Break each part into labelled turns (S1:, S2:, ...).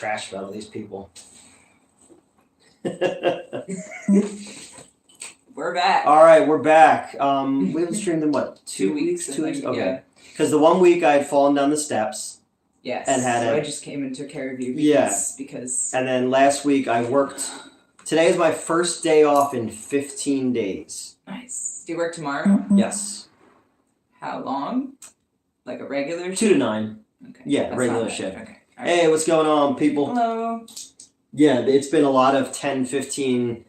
S1: trash about all these people.
S2: We're back.
S1: All right, we're back. We haven't streamed in what?
S2: 2 weeks.
S1: 2 weeks. Okay.
S2: Yeah.
S1: Because the 1 week I had fallen down the steps.
S2: Yes.
S1: And had
S2: so
S1: a,
S2: I just came and took care of you. Because.
S1: And then last week I worked. Today is my first day off in 15 days.
S2: Nice. Do you work tomorrow?
S1: Yes.
S2: How long? Like a regular shift?
S1: 2 to 9.
S2: Okay.
S1: Yeah,
S2: That's
S1: regular
S2: not bad.
S1: shift.
S2: Okay. Right.
S1: Hey, what's going on, people?
S2: Hello.
S1: Yeah, it's been a lot of 10, 15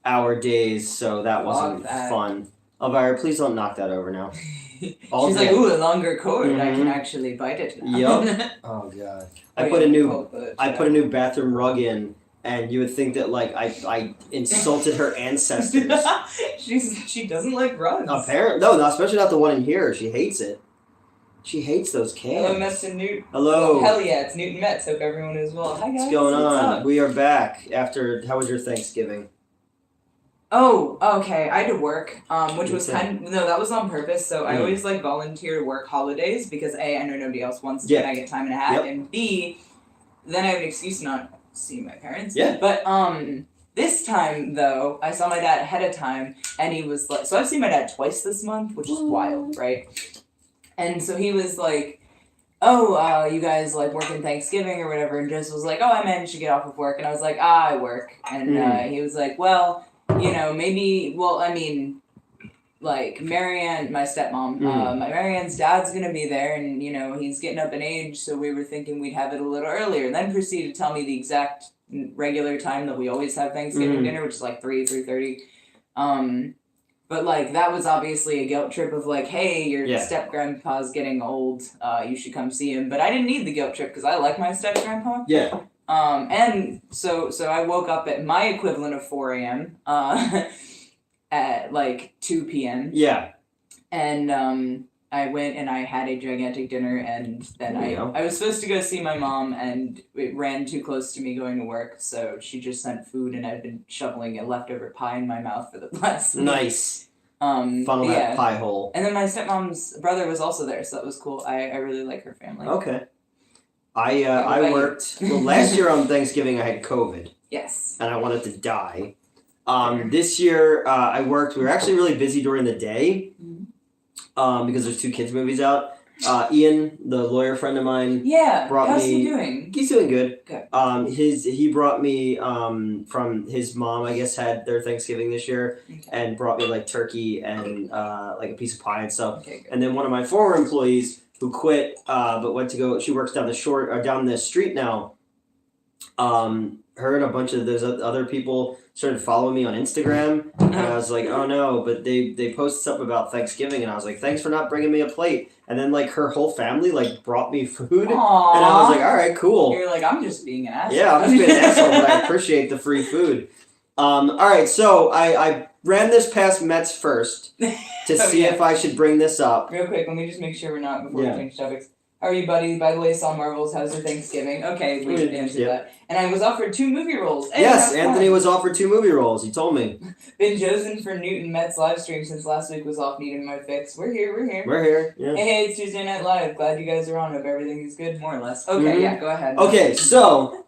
S1: hour days, so that wasn't fun. Elvira, please don't knock that over now.
S2: She's like, ooh, a longer cord. I can actually bite it now.
S1: Yup. Oh god. I put a new bathroom rug in, and you would think that like I insulted her ancestors.
S2: She doesn't like rugs.
S1: Apparently, no, especially not the one in here. She hates it. She hates those cans.
S2: Hello, Metz and Newt.
S1: Hello.
S2: Oh, hell yeah, it's Newt and Metz. Hope everyone is well. Hi guys.
S1: What's going on?
S2: What's up?
S1: We are back after. How was your Thanksgiving?
S2: Oh, okay. I had to work, which was that was on purpose. So I always like volunteer to work holidays because A, I know nobody else wants to, and I get time and a half, and B, then I have an excuse to not see my parents.
S1: Yeah.
S2: But this time though, I saw my dad ahead of time, and he was like, so I've seen my dad twice this month, which is wild, right? And so he was like, oh, you guys like working Thanksgiving or whatever, and Jess was like, oh, I managed to get off of work, and I was like, I work, and he was like, well. You know, maybe, well, I mean, like, Marianne, my stepmom, Marianne's dad's gonna be there, and, you know, he's getting up in age, so we were thinking we'd have it a little earlier, and then proceeded to tell me the exact regular time that we always have Thanksgiving dinner, which is, like, 3:30. But, like, that was obviously a guilt trip of, like, hey, your step-grandpa's getting old, you should come see him, but I didn't need the guilt trip, because I like my step-grandpa.
S1: Yeah.
S2: And so I woke up at my equivalent of 4 a.m. At like 2 p.m.
S1: Yeah.
S2: And I went and I had a gigantic dinner, and then I was supposed to go see my mom, and it ran too close to me going to work, so she just sent food, and I'd been shoveling a leftover pie in my mouth for the last week.
S1: Nice. Funnel that pie hole.
S2: And then my stepmom's brother was also there, so that was cool. I really like her family.
S1: Okay. I worked, well, last year on Thanksgiving I had COVID.
S2: Yes.
S1: And I wanted to die. This year I worked, we were actually really busy during the day because there's 2 kids movies out. Ian, the lawyer friend of mine, brought
S2: how's
S1: me.
S2: He doing?
S1: He's doing good.
S2: Good.
S1: He brought me from his mom, I guess, had their Thanksgiving this year, and brought me like turkey and like a piece of pie and stuff.
S2: Okay, good.
S1: And then one of my former employees who quit but went to go, she works down the street now. Her and a bunch of those other people started following me on Instagram, and I was like, oh no, but they posted something about Thanksgiving, and I was like, thanks for not bringing me a plate. And then like her whole family like brought me food.
S2: Aww.
S1: And I was like, all right, cool.
S2: You're like, I'm just being an asshole.
S1: Yeah, I'm just being an asshole, but I appreciate the free food. All right, so I ran this past Metz first to see if I should bring this up.
S2: Real quick, let me just make sure we're not before we change topics. How are you, buddy? By the way, saw Marvels. How's your Thanksgiving? Okay, we didn't answer that. And I was offered 2 movie roles. Hey,
S1: yes, Anthony was offered 2 movie roles. He told me.
S2: Been chosen for Newt and Metz live stream since last week was off needing my fix. We're here.
S1: We're here. Yeah.
S2: Hey, it's Tuesday Night Live. Glad you guys are on. Hope everything is good, more or less. Okay, yeah, go ahead.
S1: Okay, so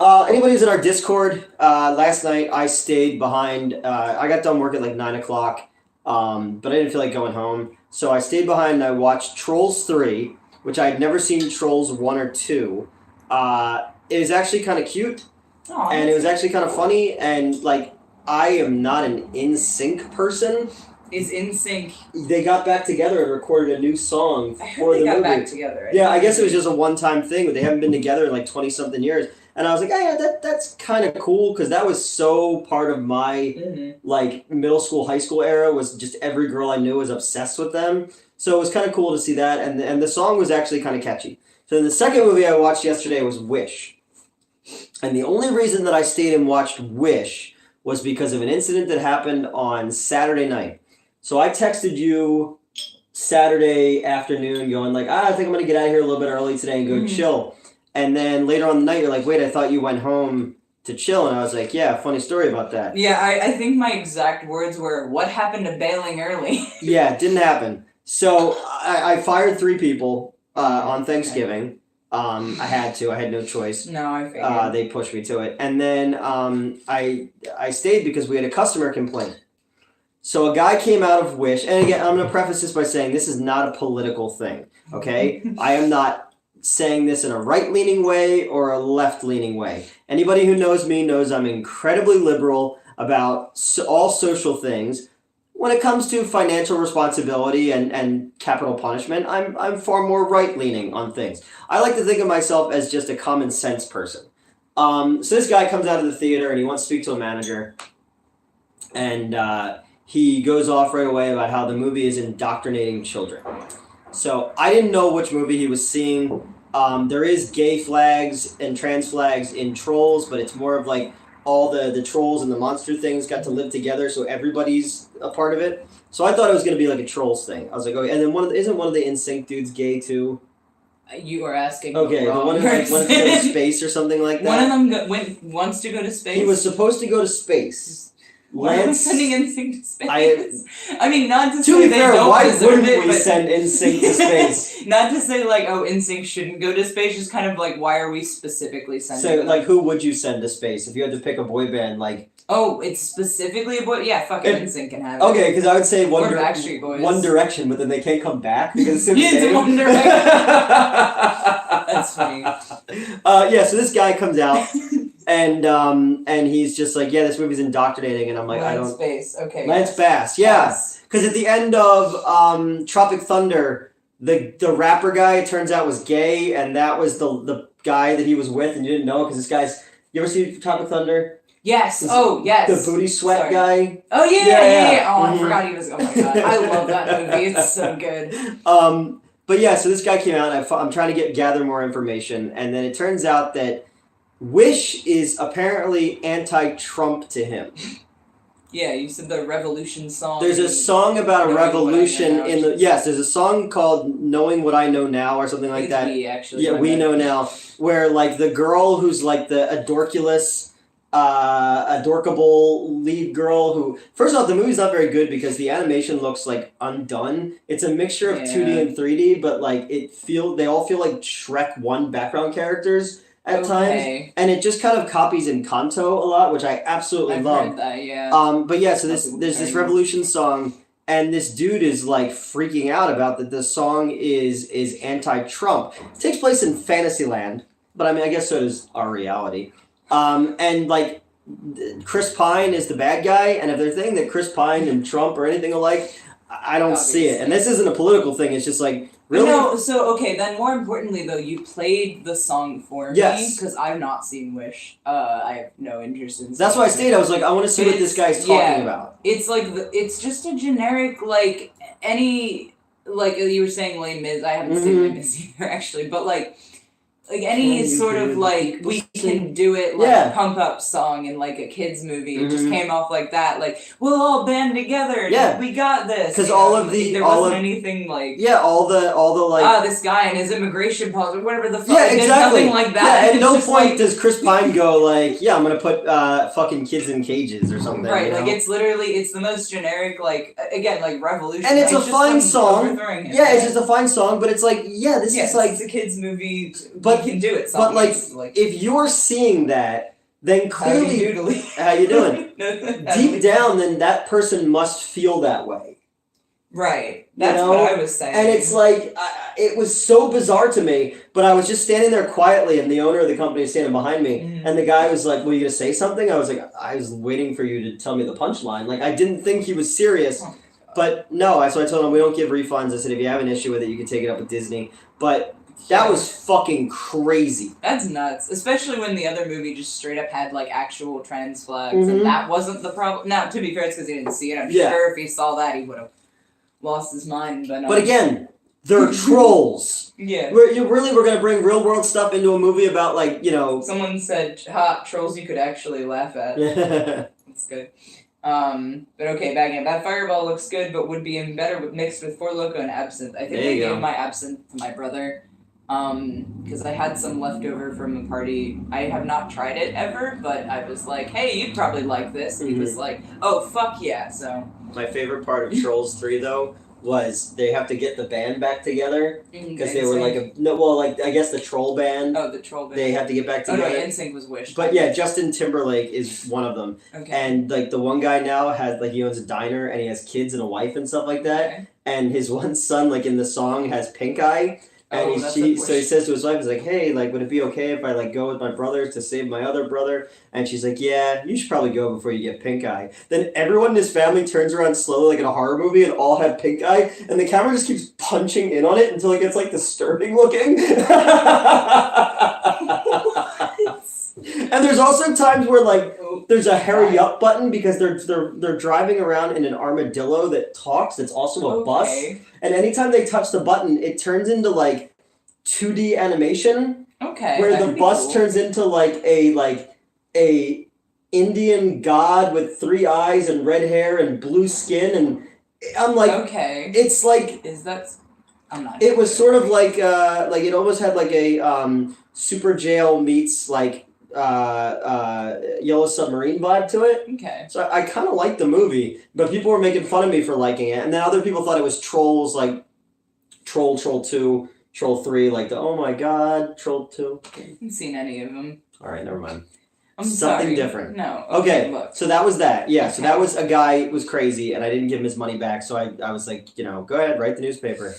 S1: anybody who's in our Discord, last night I stayed behind. I got done work at like 9 o'clock, but I didn't feel like going home, so I stayed behind and I watched Trolls 3. Which I had never seen Trolls 1 or 2. It was actually kind of cute, and it was actually kind of funny, and like, I am not an NSYNC person.
S2: Is NSYNC...
S1: They got back together and recorded a new song for the movie.
S2: They got back together.
S1: Yeah, I guess it was just a one-time thing, but they haven't been together in like 20-something years. And I was like, oh, yeah, that's kind of cool, because that was so part of my like middle school, high school era, was just every girl I knew was obsessed with them. So it was kind of cool to see that, and the song was actually kind of catchy. So then the second movie I watched yesterday was Wish. And the only reason that I stayed and watched Wish was because of an incident that happened on Saturday night. So I texted you Saturday afternoon going like, I think I'm going to get out of here a little bit early today and go chill. And then later on the night, you're like, wait, I thought you went home to chill. And I was like, yeah, funny story about that.
S2: Yeah, I think my exact words were, what happened to bailing early?
S1: Yeah, it didn't happen. So I fired 3 people on Thanksgiving. I had to. I had no choice.
S2: No, I figured.
S1: They pushed me to it, and then I stayed because we had a customer complaint. So a guy came out of Wish, and again, I'm going to preface this by saying this is not a political thing. Okay, I am not saying this in a right-leaning way or a left-leaning way. Anybody who knows me knows I'm incredibly liberal about all social things. When it comes to financial responsibility and capital punishment, I'm far more right-leaning on things. I like to think of myself as just a common sense person. So this guy comes out of the theater and he wants to speak to a manager, and he goes off right away about how the movie is indoctrinating children. So I didn't know which movie he was seeing. There is gay flags and trans flags in Trolls, but it's more of like all the trolls and the monster things got to live together, so everybody's a part of it. So I thought it was going to be like a Trolls thing. I was like, okay, and then isn't one of the NSYNC dudes gay too?
S2: You are asking.
S1: Okay, the one who like, wants to go to space or something like that.
S2: One of them wants to go to space.
S1: He was supposed to go to space.
S2: Why are we sending NSYNC to space? I mean, not to
S1: be
S2: say they
S1: fair,
S2: don't
S1: why
S2: deserve
S1: wouldn't
S2: it,
S1: we
S2: but
S1: send NSYNC to space?
S2: Not to say like, oh, NSYNC shouldn't go to space. Just kind of like, why are we specifically sending?
S1: So,
S2: them?
S1: like, who would you send to space if you had to pick a boy band? Like,
S2: oh, it's specifically a boy. Yeah, fucking NSYNC can have it.
S1: Okay, because I would say
S2: Backstreet Boys.
S1: One Direction, but then they can't come back because it's in the
S2: Yeah,
S1: name.
S2: One Direction. That's funny.
S1: Yeah, so this guy comes out. And he's just like, yeah, this movie's indoctrinating, and I'm like, I don't.
S2: Space, okay.
S1: Lance Bass, yeah, because at the end of Tropic Thunder, the rapper guy, it turns out, was gay, and that was the guy that he was with, and you didn't know because this guy's. You ever see Tropic Thunder?
S2: Yes.
S1: The booty sweat guy.
S2: Oh yeah. Oh,
S1: Mm-hmm.
S2: I forgot he was. Oh my god, I love that movie. It's so good.
S1: But yeah, so this guy came out, and I'm trying to gather more information, and then it turns out that Wish is apparently anti-Trump to him.
S2: Yeah, you said the revolution song.
S1: There's a song about a revolution in the... Yes, there's a song called Knowing What I Know Now or something like that.
S2: We, actually.
S1: Yeah, We Know Now. Where, like, the girl who's, like, the adorkable lead girl who... First off, the movie's not very good because the animation looks, like, undone. It's a mixture of 2D and 3D, but, like, they all feel like Shrek 1 background characters at times, and it just kind of copies Encanto a lot, which I absolutely love.
S2: Heard that, yeah.
S1: But yeah, so there's this Revolution song, and this dude is like freaking out about that. The song is anti-Trump. It takes place in Fantasyland, but I mean, I guess so does our reality. And like Chris Pine is the bad guy, and if they're thinking that Chris Pine and Trump are anything alike, I don't see it. And this isn't a political thing. It's just like. Really?
S2: No, so, okay, then more importantly, though, you played the song for me, because I've not seen Wish. I have no interest in
S1: That's why I stayed. I was like, I want to see what this guy's talking about.
S2: It's like, it's just a generic, like, any, like, you were saying Les Mis, I haven't seen Les Mis either, actually, but, like any sort of, like, we can do it, like, pump-up song in, like, a kid's movie. It just came off like that, like, we'll all band together, we got this. Because
S1: all of the...
S2: There wasn't anything, like...
S1: Yeah, all the like...
S2: this guy and his immigration policy, whatever the fuck.
S1: Yeah, exactly.
S2: Nothing like that.
S1: Yeah, at no point does Chris Pine go, like, yeah, I'm gonna put fucking kids in cages or something.
S2: Right,
S1: you know?
S2: like, it's literally, it's the most generic, like, again, like, revolution.
S1: And it's a fine song. Yeah, it's just a fine song, but it's like, this is like...
S2: it's a kid's movie...
S1: But
S2: you can do it.
S1: But like, if you're seeing that, then clearly, how you doing? Deep down, then that person must feel that way.
S2: Right. That's what I was saying.
S1: And it's like, it was so bizarre to me, but I was just standing there quietly, and the owner of the company is standing behind me, and the guy was like, "Were you gonna say something?" I was like, "I was waiting for you to tell me the punchline." Like, I didn't think he was serious. But no, so I told him, we don't give refunds. I said, if you have an issue with it, you can take it up with Disney. But that was fucking crazy.
S2: That's nuts. Especially when the other movie just straight up had, like, actual trans flags, and that wasn't the problem. Now, to be fair, it's because he didn't see it. I'm sure if he saw that, he would have lost his mind. But
S1: again, they're trolls.
S2: Yeah.
S1: We're going to bring real-world stuff into a movie about, like,
S2: Someone said, trolls you could actually laugh at. That's good. But okay, back in. That Fireball looks good, but would be better mixed with Four Loko and Absinthe. I think I gave my Absinthe to my brother, because I had some leftover from a party. I have not tried it ever, but I was like, hey, you'd probably like this. And he was like, oh, fuck yeah, so.
S1: My favorite part of Trolls 3, though, was they have to get the band back together because they were
S2: NSYNC.
S1: like I guess the troll band.
S2: Oh, the troll band.
S1: They have to get back
S2: Oh
S1: together.
S2: no, NSYNC was Wish.
S1: But yeah, Justin Timberlake is one of them.
S2: Okay.
S1: And like the one guy now has like he owns a diner and he has kids and a wife and stuff like that.
S2: Okay.
S1: And his one son, like in the song, has pink eye. And so he says to his wife, he's like, hey, like, would it be okay if I like go with my brothers to save my other brother? And she's like, yeah, you should probably go before you get pink eye. Then everyone in his family turns around slowly like in a horror movie and all have pink eye. And the camera just keeps punching in on it until it gets like disturbing looking. And there's also times where like there's a hurry up button because they're driving around in an armadillo that talks. That's also a bus. And anytime they touch the button, it turns into like 2D animation.
S2: Okay.
S1: Where the bus turns into like a Indian god with 3 eyes and red hair and blue skin, and I'm like,
S2: okay.
S1: It's like
S2: I'm not.
S1: It was sort of like it almost had like a Super Jail meets like Yellow Submarine vibe to it.
S2: Okay.
S1: So I kind of liked the movie, but people were making fun of me for liking it, and then other people thought it was Trolls, like Troll 2, Troll 3, like the oh my god, Troll 2.
S2: I haven't seen any of them.
S1: All right, never mind.
S2: I'm
S1: Something
S2: sorry.
S1: different.
S2: No.
S1: Okay,
S2: Look.
S1: so that was that. Yeah,
S2: Okay.
S1: so that was a guy was crazy, and I didn't give him his money back, so I was like, go ahead, write the newspaper.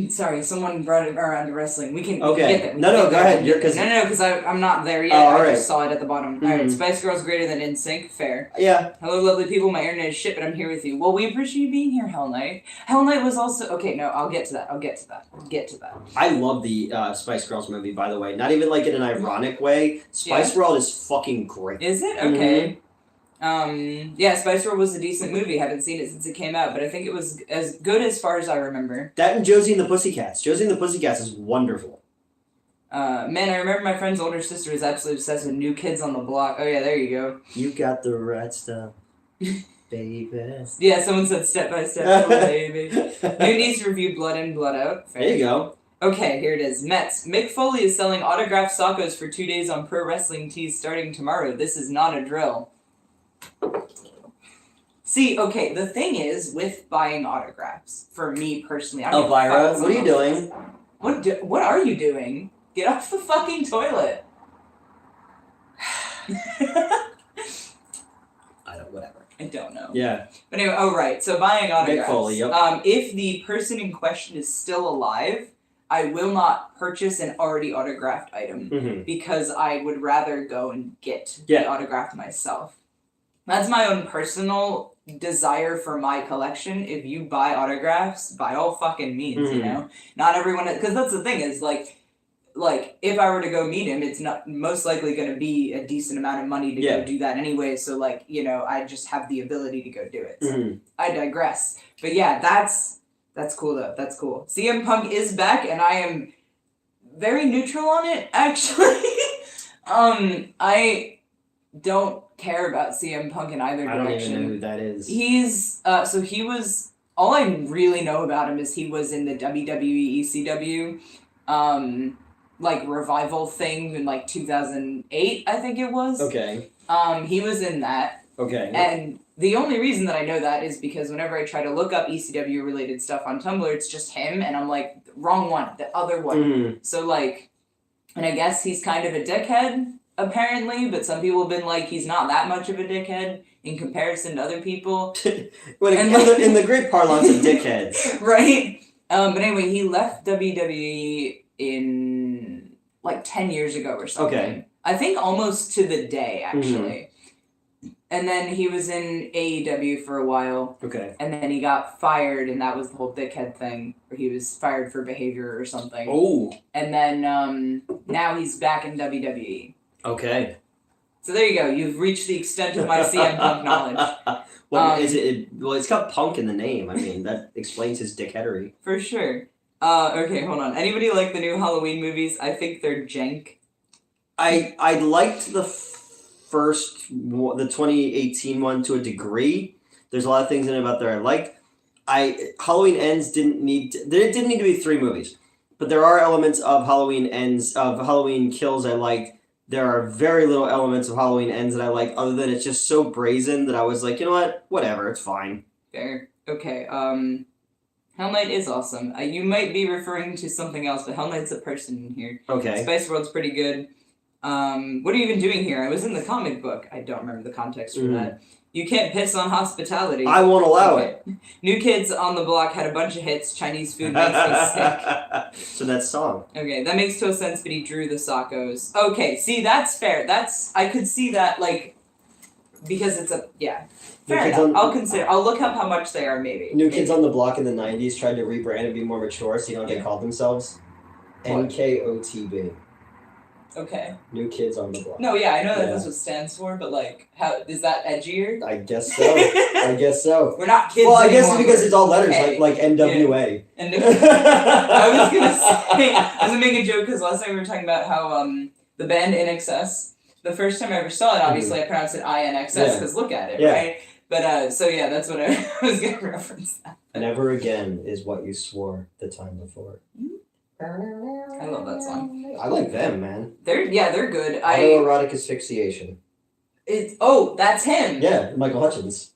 S2: Sorry, someone brought it around to wrestling. We can
S1: Okay.
S2: get that.
S1: No, go ahead.
S2: No, because I'm not there yet.
S1: Oh,
S2: I
S1: alright.
S2: just saw it at the bottom.
S1: Mm-hmm.
S2: Alright, Spice Girls greater than NSYNC. Fair.
S1: Yeah.
S2: Hello, lovely people. My internet is shit, but I'm here with you. Well, we appreciate you being here, Hell Knight. Hell Knight was also okay. No, I'll get to that.
S1: I love the Spice Girls movie, by the way. Not even like in an ironic way. Spice World is fucking great.
S2: Is it? Okay. Yeah, Spice World was a decent movie. Haven't seen it since it came out, but I think it was as good as far as I remember.
S1: That and Josie and the Pussycats. Josie and the Pussycats is wonderful.
S2: Man, I remember my friend's older sister was absolutely obsessed with New Kids on the Block. Oh yeah, there you go.
S1: You got the right stuff, baby.
S2: Yeah, someone said Step by Step, oh baby. New needs to review Blood In, Blood Out. Fair.
S1: There you go.
S2: Okay, here it is. Mets. Mick Foley is selling autographed sockos for 2 days on Pro Wrestling Tees starting tomorrow. This is not a drill. See, okay, the thing is with buying autographs, for me personally, I don't
S1: Elvira, what are you doing?
S2: What are you doing? Get off the fucking toilet.
S1: Whatever.
S2: I don't know.
S1: Yeah.
S2: But anyway, right. So buying autographs.
S1: Mick Foley, yep.
S2: If the person in question is still alive, I will not purchase an already autographed item because I would rather go and get the autograph myself. That's my own personal desire for my collection. If you buy autographs, by all fucking means, you know? Not everyone, because that's the thing is, like, if I were to go meet him, it's not most likely going to be a decent amount of money to go do that anyway, so, like, I just have the ability to go do it. So I digress. But yeah, that's cool, though. That's cool. CM Punk is back, and I am very neutral on it, actually. I don't care about CM Punk in either direction.
S1: I don't even know who that is.
S2: He's, so he was, all I really know about him is he was in the WWE ECW, revival thing in, 2008, I think it was.
S1: Okay.
S2: He was in that.
S1: Okay.
S2: And the only reason that I know that is because whenever I try to look up ECW-related stuff on Tumblr, it's just him, and I'm like, wrong one, the other one. So, and I guess he's kind of a dickhead, apparently, but some people have been like, he's not that much of a dickhead in comparison to other people.
S1: In the great parlance of dickheads.
S2: Right? But anyway, he left WWE in 10 years ago or something. Okay. I think almost to the day, actually. And then he was in AEW for a while. Okay. And then he got fired, and that was the whole dickhead thing, where he was fired for behavior or something. Oh. And then now he's back in WWE. Okay. So there you go. You've reached the extent of my CM Punk knowledge.
S1: Well, it's got Punk in the name. I mean, that explains his dickheadery.
S2: For sure. Okay, hold on. Anybody like the new Halloween movies? I think they're jank.
S1: I liked the first, the 2018 one to a degree. There's a lot of things in it about there I liked. Halloween Ends didn't need to be 3 movies, but there are elements of Halloween Kills I liked. There are very little elements of Halloween Ends that I like, other than it's just so brazen that I was like, you know what? Whatever, it's fine.
S2: Fair. Okay, Hell Knight is awesome. You might be referring to something else, but Hell Knight's a person in here.
S1: Okay.
S2: Spice World's pretty good. What are you even doing here? I was in the comic book. I don't remember the context for that. You can't piss on hospitality.
S1: I won't allow it.
S2: New Kids on the Block had a bunch of hits. Chinese food makes me sick.
S1: So that song.
S2: Okay, that makes total sense, but he drew the Sockos. Okay, see, that's fair. I could see that, like, because it's a, yeah. Fair enough. I'll look up how much they are, maybe.
S1: New Kids on the Block in the 90s tried to rebrand and be more mature, so you know what they called themselves?
S2: What?
S1: NKOTB.
S2: Okay.
S1: New Kids on the Block.
S2: No, yeah, I know that that's what it stands for, but, like, how is that edgier?
S1: I guess so. I guess so.
S2: We're not kids
S1: Well, I guess
S2: anymore,
S1: because it's all letters,
S2: okay.
S1: like NWA.
S2: Yeah. I was gonna make a joke because last time we were talking about how the band INXS, the first time I ever saw it, obviously I pronounced it INXS because look at it, right? But so yeah, that's what I was gonna reference. That.
S1: Never again is what you swore the time before.
S2: I love that song.
S1: I like them, man.
S2: They're good.
S1: Autoerotic asphyxiation.
S2: That's him.
S1: Yeah, Michael Hutchins.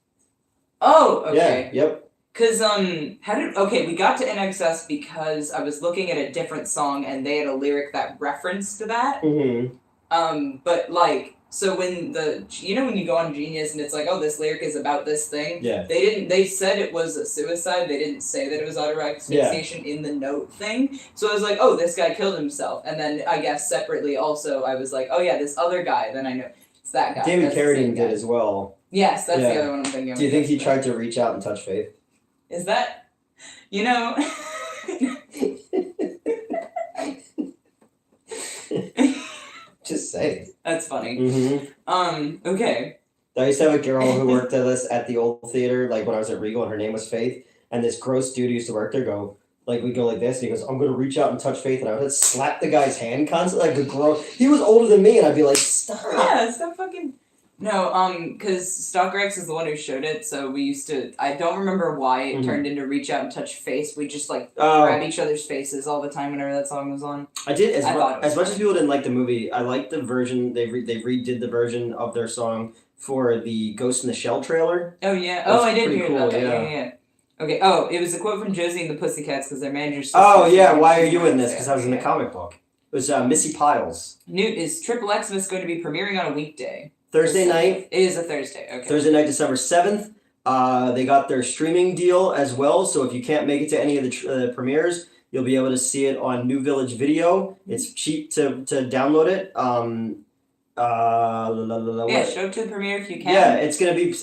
S2: Oh, okay.
S1: Yeah, yep.
S2: Cause we got to NXS because I was looking at a different song and they had a lyric that referenced to that.
S1: Mm-hmm.
S2: But like, so when when you go on Genius and it's like, oh, this lyric is about this thing.
S1: Yeah.
S2: They said it was a suicide. They didn't say that it was autoerotic asphyxiation in the note thing. So I was like, oh, this guy killed himself. And then I guess separately also I was like, oh yeah, this other guy. Then I know it's that guy.
S1: David Carradine did as well.
S2: Yes, that's the other one I'm thinking of.
S1: Do you think he tried to reach out and touch Faith?
S2: Is that,
S1: Just say.
S2: That's funny.
S1: Mm-hmm.
S2: Okay.
S1: I used to have a girl who worked at us at the old theater, like when I was at Regal, and her name was Faith. And this gross dude who used to work there we'd go like this, and he goes, I'm going to reach out and touch Faith. And I would slap the guy's hand constantly, he was older than me, and I'd be like, stop.
S2: Yeah, stop fucking... No, because Stockrex is the one who showed it, so we used to... I don't remember why it turned into reach out and touch face. We just, grab each other's faces all the time whenever that song was on.
S1: I did, as much as people didn't like the movie, I liked the version, they redid the version of their song for the Ghost in the Shell trailer.
S2: Oh, yeah. I did hear about that. Yeah. Okay, it was a quote from Josie and the Pussycats, because their manager's...
S1: Oh, yeah, why are you in this? Because I was in the comic book. It was Missy Piles.
S2: Newt, is Triple Xmas going to be premiering on a weekday?
S1: Thursday night.
S2: It is a Thursday, okay.
S1: Thursday night, December 7th. They got their streaming deal as well, so if you can't make it to any of the premieres, you'll be able to see it on New Village Video. It's cheap to download it.
S2: Show up to the premiere if you can.
S1: Yeah, it's gonna be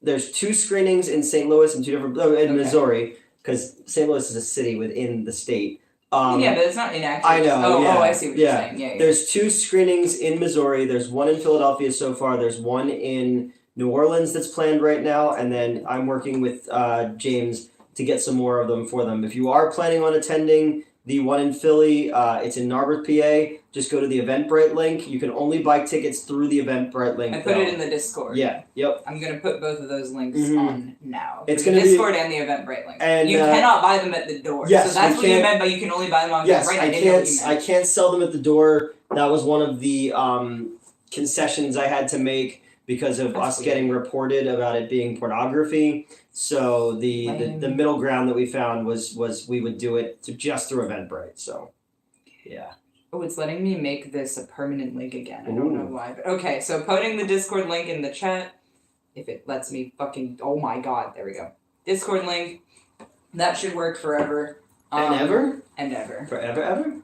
S1: there's 2 screenings in St. Louis and 2 different Missouri, because St. Louis is a city within the state.
S2: But it's not inactive.
S1: I know.
S2: I see what you're saying. Yeah.
S1: There's 2 screenings in Missouri. There's one in Philadelphia so far. There's one in New Orleans that's planned right now, and then I'm working with James to get some more of them for them. If you are planning on attending the one in Philly, it's in Narberth, PA. Just go to the Eventbrite link. You can only buy tickets through the Eventbrite link.
S2: I put it in the Discord.
S1: Yeah, yep.
S2: I'm going to put both of those links on now.
S1: It's
S2: the Discord and the Eventbrite link. And you cannot buy them at the door.
S1: Yes,
S2: so that's what you meant by you can only buy them on Eventbrite.
S1: Yes, I can't sell them at the door. That was one of the concessions I had to make because of us getting reported about it being pornography. So the middle ground that we found was we would do it just through Eventbrite. So, yeah.
S2: Oh, it's letting me make this a permanent link again. I don't know why. But okay, so putting the Discord link in the chat. If it lets me fucking... Oh my god, there we go. Discord link. That should work forever.
S1: And ever?
S2: And ever.
S1: Forever, ever?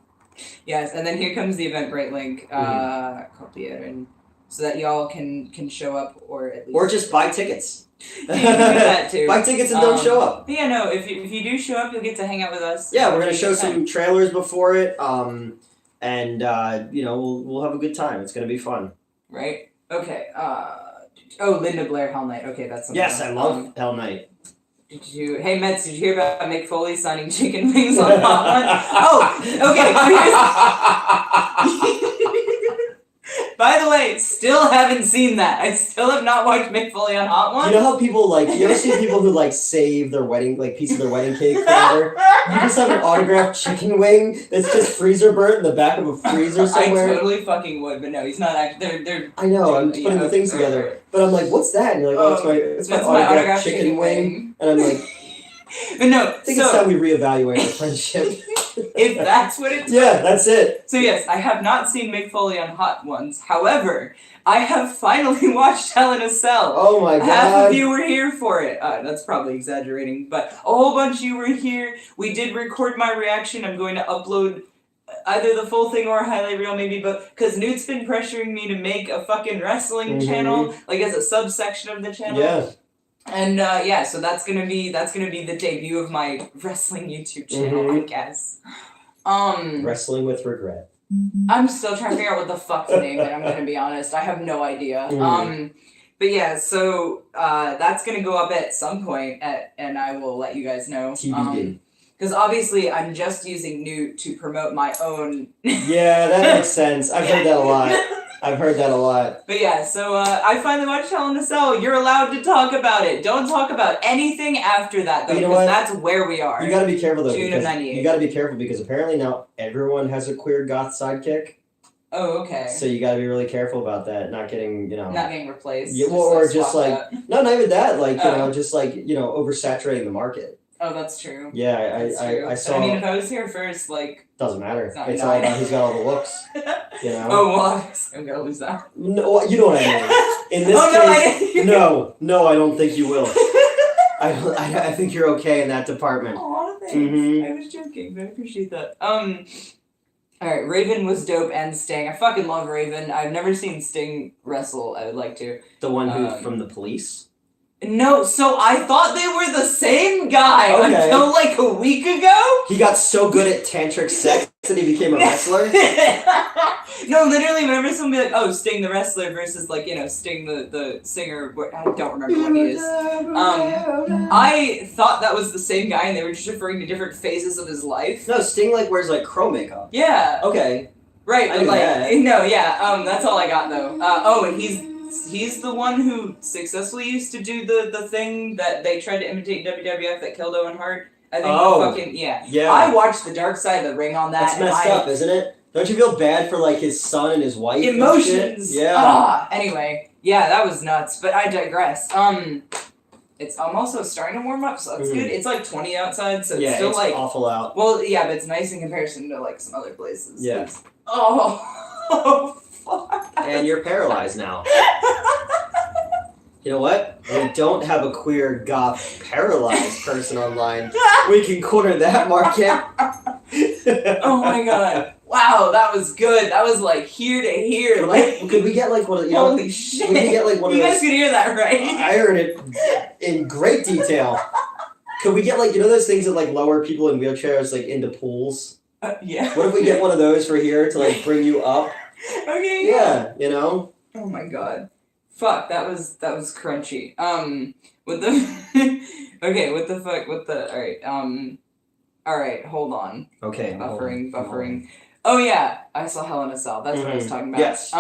S2: Yes, and then here comes the Eventbrite link. Copy it, and so that y'all can show up or at least...
S1: Or just buy tickets.
S2: You can do that too.
S1: Buy tickets and don't show up.
S2: Yeah, no, if you do show up, you'll get to hang out with us.
S1: Yeah, we're going to show some trailers before it. And we'll have a good time. It's gonna be fun.
S2: Right? Okay. Linda Blair, Hell Knight. Okay, that's something.
S1: Yes, I love Hell Knight.
S2: Hey Mets, did you hear about Mick Foley signing chicken wings on Hot One? Okay. By the way, still haven't seen that. I still have not watched Mick Foley on Hot Ones.
S1: You know how people like, you ever see people who like save their wedding, like piece of their wedding cake forever? You just have an autographed chicken wing that's just freezer burnt in the back of a freezer somewhere.
S2: I totally fucking would, but no, he's not actually. They're
S1: I know, I'm putting the things together. But I'm like, what's that? And you're like, oh, it's my autographed chicken wing. And I'm like,
S2: but no,
S1: I think it's time we reevaluate our friendship.
S2: If that's what it's
S1: yeah, that's it.
S2: So yes, I have not seen Mick Foley on Hot Ones. However, I have finally watched Hell in a Cell.
S1: Oh my god.
S2: Half of you were here for it. That's probably exaggerating, but a whole bunch of you were here. We did record my reaction. I'm going to upload either the full thing or a highlight reel, maybe, but because Newt's been pressuring me to make a fucking wrestling channel, like as a subsection of the channel.
S1: Yeah.
S2: And so that's gonna be the debut of my wrestling YouTube channel, I guess.
S1: Wrestling with regret.
S2: I'm still trying to figure out what the fuck to name it. I'm gonna be honest. I have no idea. But yeah, so that's gonna go up at some point, and I will let you guys know.
S1: TBD.
S2: Because obviously I'm just using Newt to promote my own.
S1: Yeah, that makes sense. I've heard that a lot.
S2: But yeah, so I finally watched Hell in a Cell. You're allowed to talk about it. Don't talk about anything after that, though, because that's where we are.
S1: You gotta be careful, though.
S2: June of 98.
S1: You gotta be careful, because apparently now everyone has a queer goth sidekick.
S2: Oh, okay.
S1: So you gotta be really careful about that, not getting,
S2: Not getting replaced.
S1: Yeah, just like, no, not even that, like, just like, oversaturating the market.
S2: Oh, that's true.
S1: Yeah, I saw.
S2: I mean, if I was here first, like...
S1: Doesn't matter. It's all about who's got all the looks.
S2: Oh, well, I'm gonna lose that.
S1: No, you know what I mean. In this case, no, I don't think you will. I think you're okay in that department.
S2: Aw, thanks. I was joking, but I appreciate that. Alright, Raven was dope and Sting. I fucking love Raven. I've never seen Sting wrestle. I would like to.
S1: The one who from the Police?
S2: No, so I thought they were the same guy until like a week ago.
S1: He got so good at tantric sex that he became a wrestler?
S2: No, literally, whenever someone be like, oh, Sting the wrestler versus like, Sting the singer, I don't remember what he is. I thought that was the same guy and they were just referring to different phases of his life.
S1: No, Sting like wears like crow makeup.
S2: Yeah.
S1: Okay.
S2: Right,
S1: I
S2: but
S1: knew
S2: like,
S1: that.
S2: no, yeah, that's all I got though. And he's the one who successfully used to do the thing that they tried to imitate WWF that killed Owen Hart. I think
S1: Yeah.
S2: I watched the Dark Side of the Ring on that.
S1: That's messed up, isn't it? Don't you feel bad for like his son and his wife?
S2: Emotions.
S1: Yeah.
S2: Anyway, yeah, that was nuts. But I digress. I'm also starting to warm up, so that's good. It's like 20 outside, so it's still
S1: it's
S2: like
S1: awful out.
S2: Well, yeah, but it's nice in comparison to like some other places.
S1: Yeah.
S2: Oh, fuck.
S1: And you're paralyzed now. You know what? We don't have a queer goth paralyzed person online. We can corner that market.
S2: Oh my god. Wow, that was good. That was like here to here.
S1: Could we get like one of
S2: holy shit.
S1: We could get like one of
S2: you
S1: those.
S2: guys could hear that, right?
S1: I heard it in great detail. Could we get like those things that like lower people in wheelchairs like into pools?
S2: Yeah.
S1: What if we get one of those for here to like bring you up?
S2: Okay.
S1: Yeah,
S2: Oh my god. Fuck, that was crunchy. What the okay, what the fuck, alright, hold on.
S1: Okay.
S2: Buffering. Oh yeah, I saw Hell in a Cell, that's what I was talking about.
S1: Yes.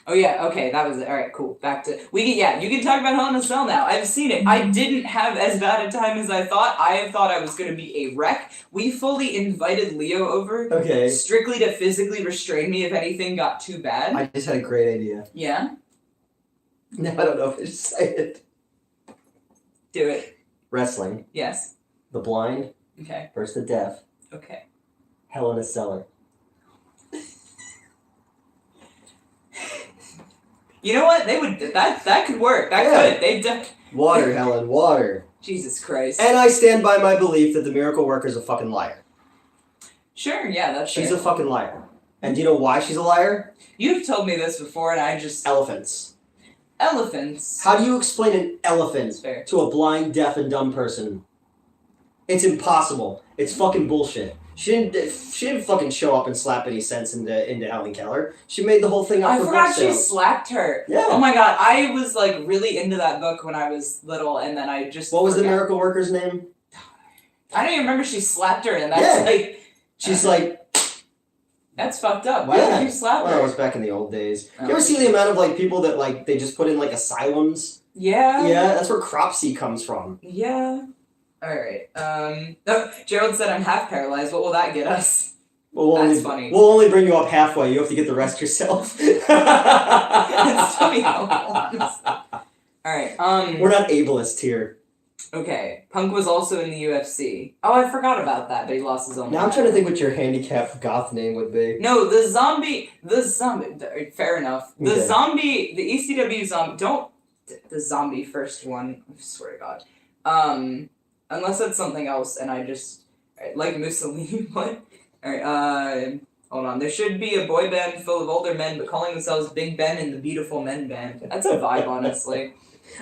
S2: Oh yeah, okay, that was it. Alright, cool. Back to you can talk about Hell in a Cell now. I've seen it. I didn't have as bad a time as I thought. I thought I was gonna be a wreck. We fully invited Leo over.
S1: Okay.
S2: Strictly to physically restrain me if anything got too bad.
S1: I just had a great idea.
S2: Yeah?
S1: No, I don't know if I should say it.
S2: Do it.
S1: Wrestling.
S2: Yes.
S1: The blind.
S2: Okay.
S1: Versus the deaf.
S2: Okay.
S1: Hell in a Cellar.
S2: You know what? They would that could work. That could.
S1: Water, Helen, water.
S2: Jesus Christ.
S1: And I stand by my belief that the miracle worker's a fucking liar.
S2: Sure, yeah, that's
S1: She's a fucking liar. And do you know why she's a liar?
S2: You've told me this before and I just...
S1: Elephants.
S2: Elephants?
S1: How do you explain an elephant
S2: Fair.
S1: to a blind, deaf, and dumb person? It's impossible. It's fucking bullshit. She didn't fucking show up and slap any sense into Helen Keller. She made the whole thing up
S2: I
S1: for
S2: forgot
S1: book
S2: she
S1: sales.
S2: slapped her.
S1: Yeah.
S2: Oh my god, I was like really into that book when I was little and then I just
S1: What was the
S2: forgot.
S1: miracle worker's name?
S2: I don't even remember she slapped her and that's like...
S1: She's like,
S2: That's fucked up. Why
S1: Yeah.
S2: would you slap
S1: Well, it
S2: her?
S1: was back in the old days.
S2: Oh.
S1: You ever see the amount of like people that like they just put in like asylums?
S2: Yeah.
S1: Yeah, that's where cropsy comes from.
S2: Yeah. Alright. Oh, Gerald said I'm half paralyzed. What will that get us?
S1: Well,
S2: That's funny.
S1: We'll only bring you up halfway. You have to get the rest yourself.
S2: That's funny how Alright,
S1: We're not ableist here.
S2: okay. Punk was also in the UFC. Oh, I forgot about that, but he lost his own.
S1: Now I'm trying to think what your handicapped goth name would be.
S2: No, the zombie, fair enough. The
S1: Okay.
S2: zombie, the ECW zombie, the zombie first one, I swear to God. Unless that's something else, and I just, like Mussolini, what? Alright, hold on. There should be a boy band full of older men, but calling themselves Big Ben and the Beautiful Men Band. That's a vibe, honestly.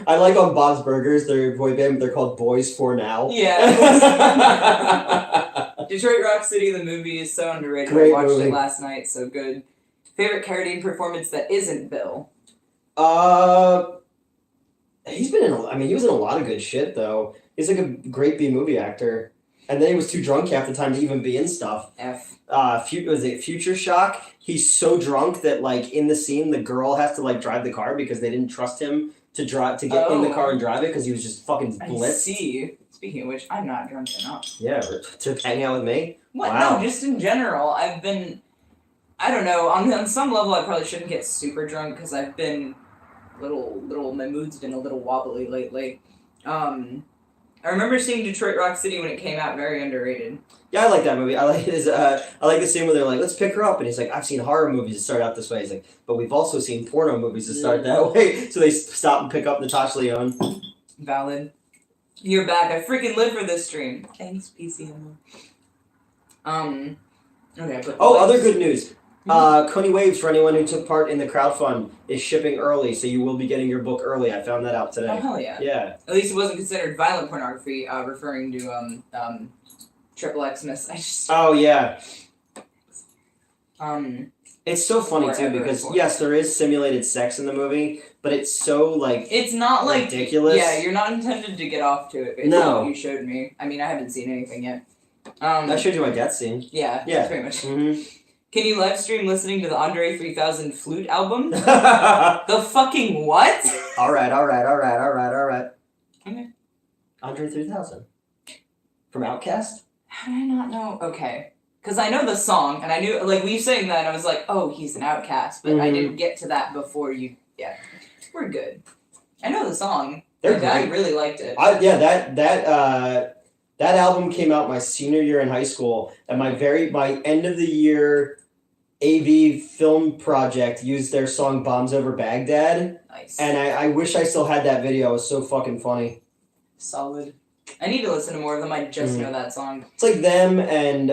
S1: I like on Bob's Burgers, their boy band, they're called Boys for Now.
S2: Yeah. Detroit Rock City, the movie, is so underrated.
S1: Great
S2: I watched
S1: movie.
S2: it last night, so good. Favorite Carradine performance that isn't Bill?
S1: He's been in. He was in a lot of good shit though. He's like a great B movie actor, and then he was too drunk half the time to even be in stuff.
S2: F.
S1: Was it Future Shock? He's so drunk that like in the scene, the girl has to like drive the car because they didn't trust him to get in the car and drive it because he was just fucking
S2: I
S1: blitzed.
S2: see. Speaking of which, I'm not drunk enough.
S1: Yeah, to hang out with me.
S2: What?
S1: Wow.
S2: No, just in general. I've been. I don't know. On some level, I probably shouldn't get super drunk because I've been little. My mood's been a little wobbly lately. I remember seeing Detroit Rock City when it came out. Very underrated.
S1: Yeah, I like that movie. I like his. I like the scene where they're like, "Let's pick her up," and he's like, "I've seen horror movies that start out this way." He's like, "But we've also seen porno movies that start that way." So they stop and pick up Natasha Lyonne.
S2: Valid. You're back. I freaking live for this stream. Thanks, PCMO. Okay. I put
S1: Oh,
S2: the
S1: other
S2: links.
S1: good news. Coney Waves, for anyone who took part in the crowdfund, is shipping early, so you will be getting your book early. I found that out
S2: Oh
S1: today.
S2: hell yeah.
S1: Yeah.
S2: At least it wasn't considered violent pornography. Referring to Triple X Miss. I just
S1: Oh yeah. It's so funny too
S2: Forever
S1: because
S2: and
S1: yes, there is simulated sex in the movie, but it's so like
S2: It's not like
S1: ridiculous.
S2: Yeah, you're not intended to get off to it. Based
S1: No.
S2: on what you showed me. I mean, I haven't seen anything yet.
S1: I showed you my death scene.
S2: Yeah.
S1: Yeah.
S2: That's pretty much.
S1: Mm-hmm.
S2: Can you live stream listening to the Andre 3000 flute album?
S1: all
S2: The fucking what?
S1: right.
S2: Okay.
S1: Andre 3000 from Outkast.
S2: How did I not know? Okay. Because I know the song, and I knew, like, we saying that, and I was like, oh, he's an outcast, but I
S1: Mhm.
S2: didn't get to that before you. Yeah. We're good. I know the song.
S1: They're
S2: Like, I
S1: great.
S2: really liked it.
S1: That album came out my senior year in high school, and my end of the year AV film project used their song "Bombs Over Baghdad,"
S2: Nice.
S1: and I wish I still had that video. It was so fucking funny.
S2: Solid. I need to listen to more of them. I just
S1: Mhm.
S2: know that song.
S1: It's like them and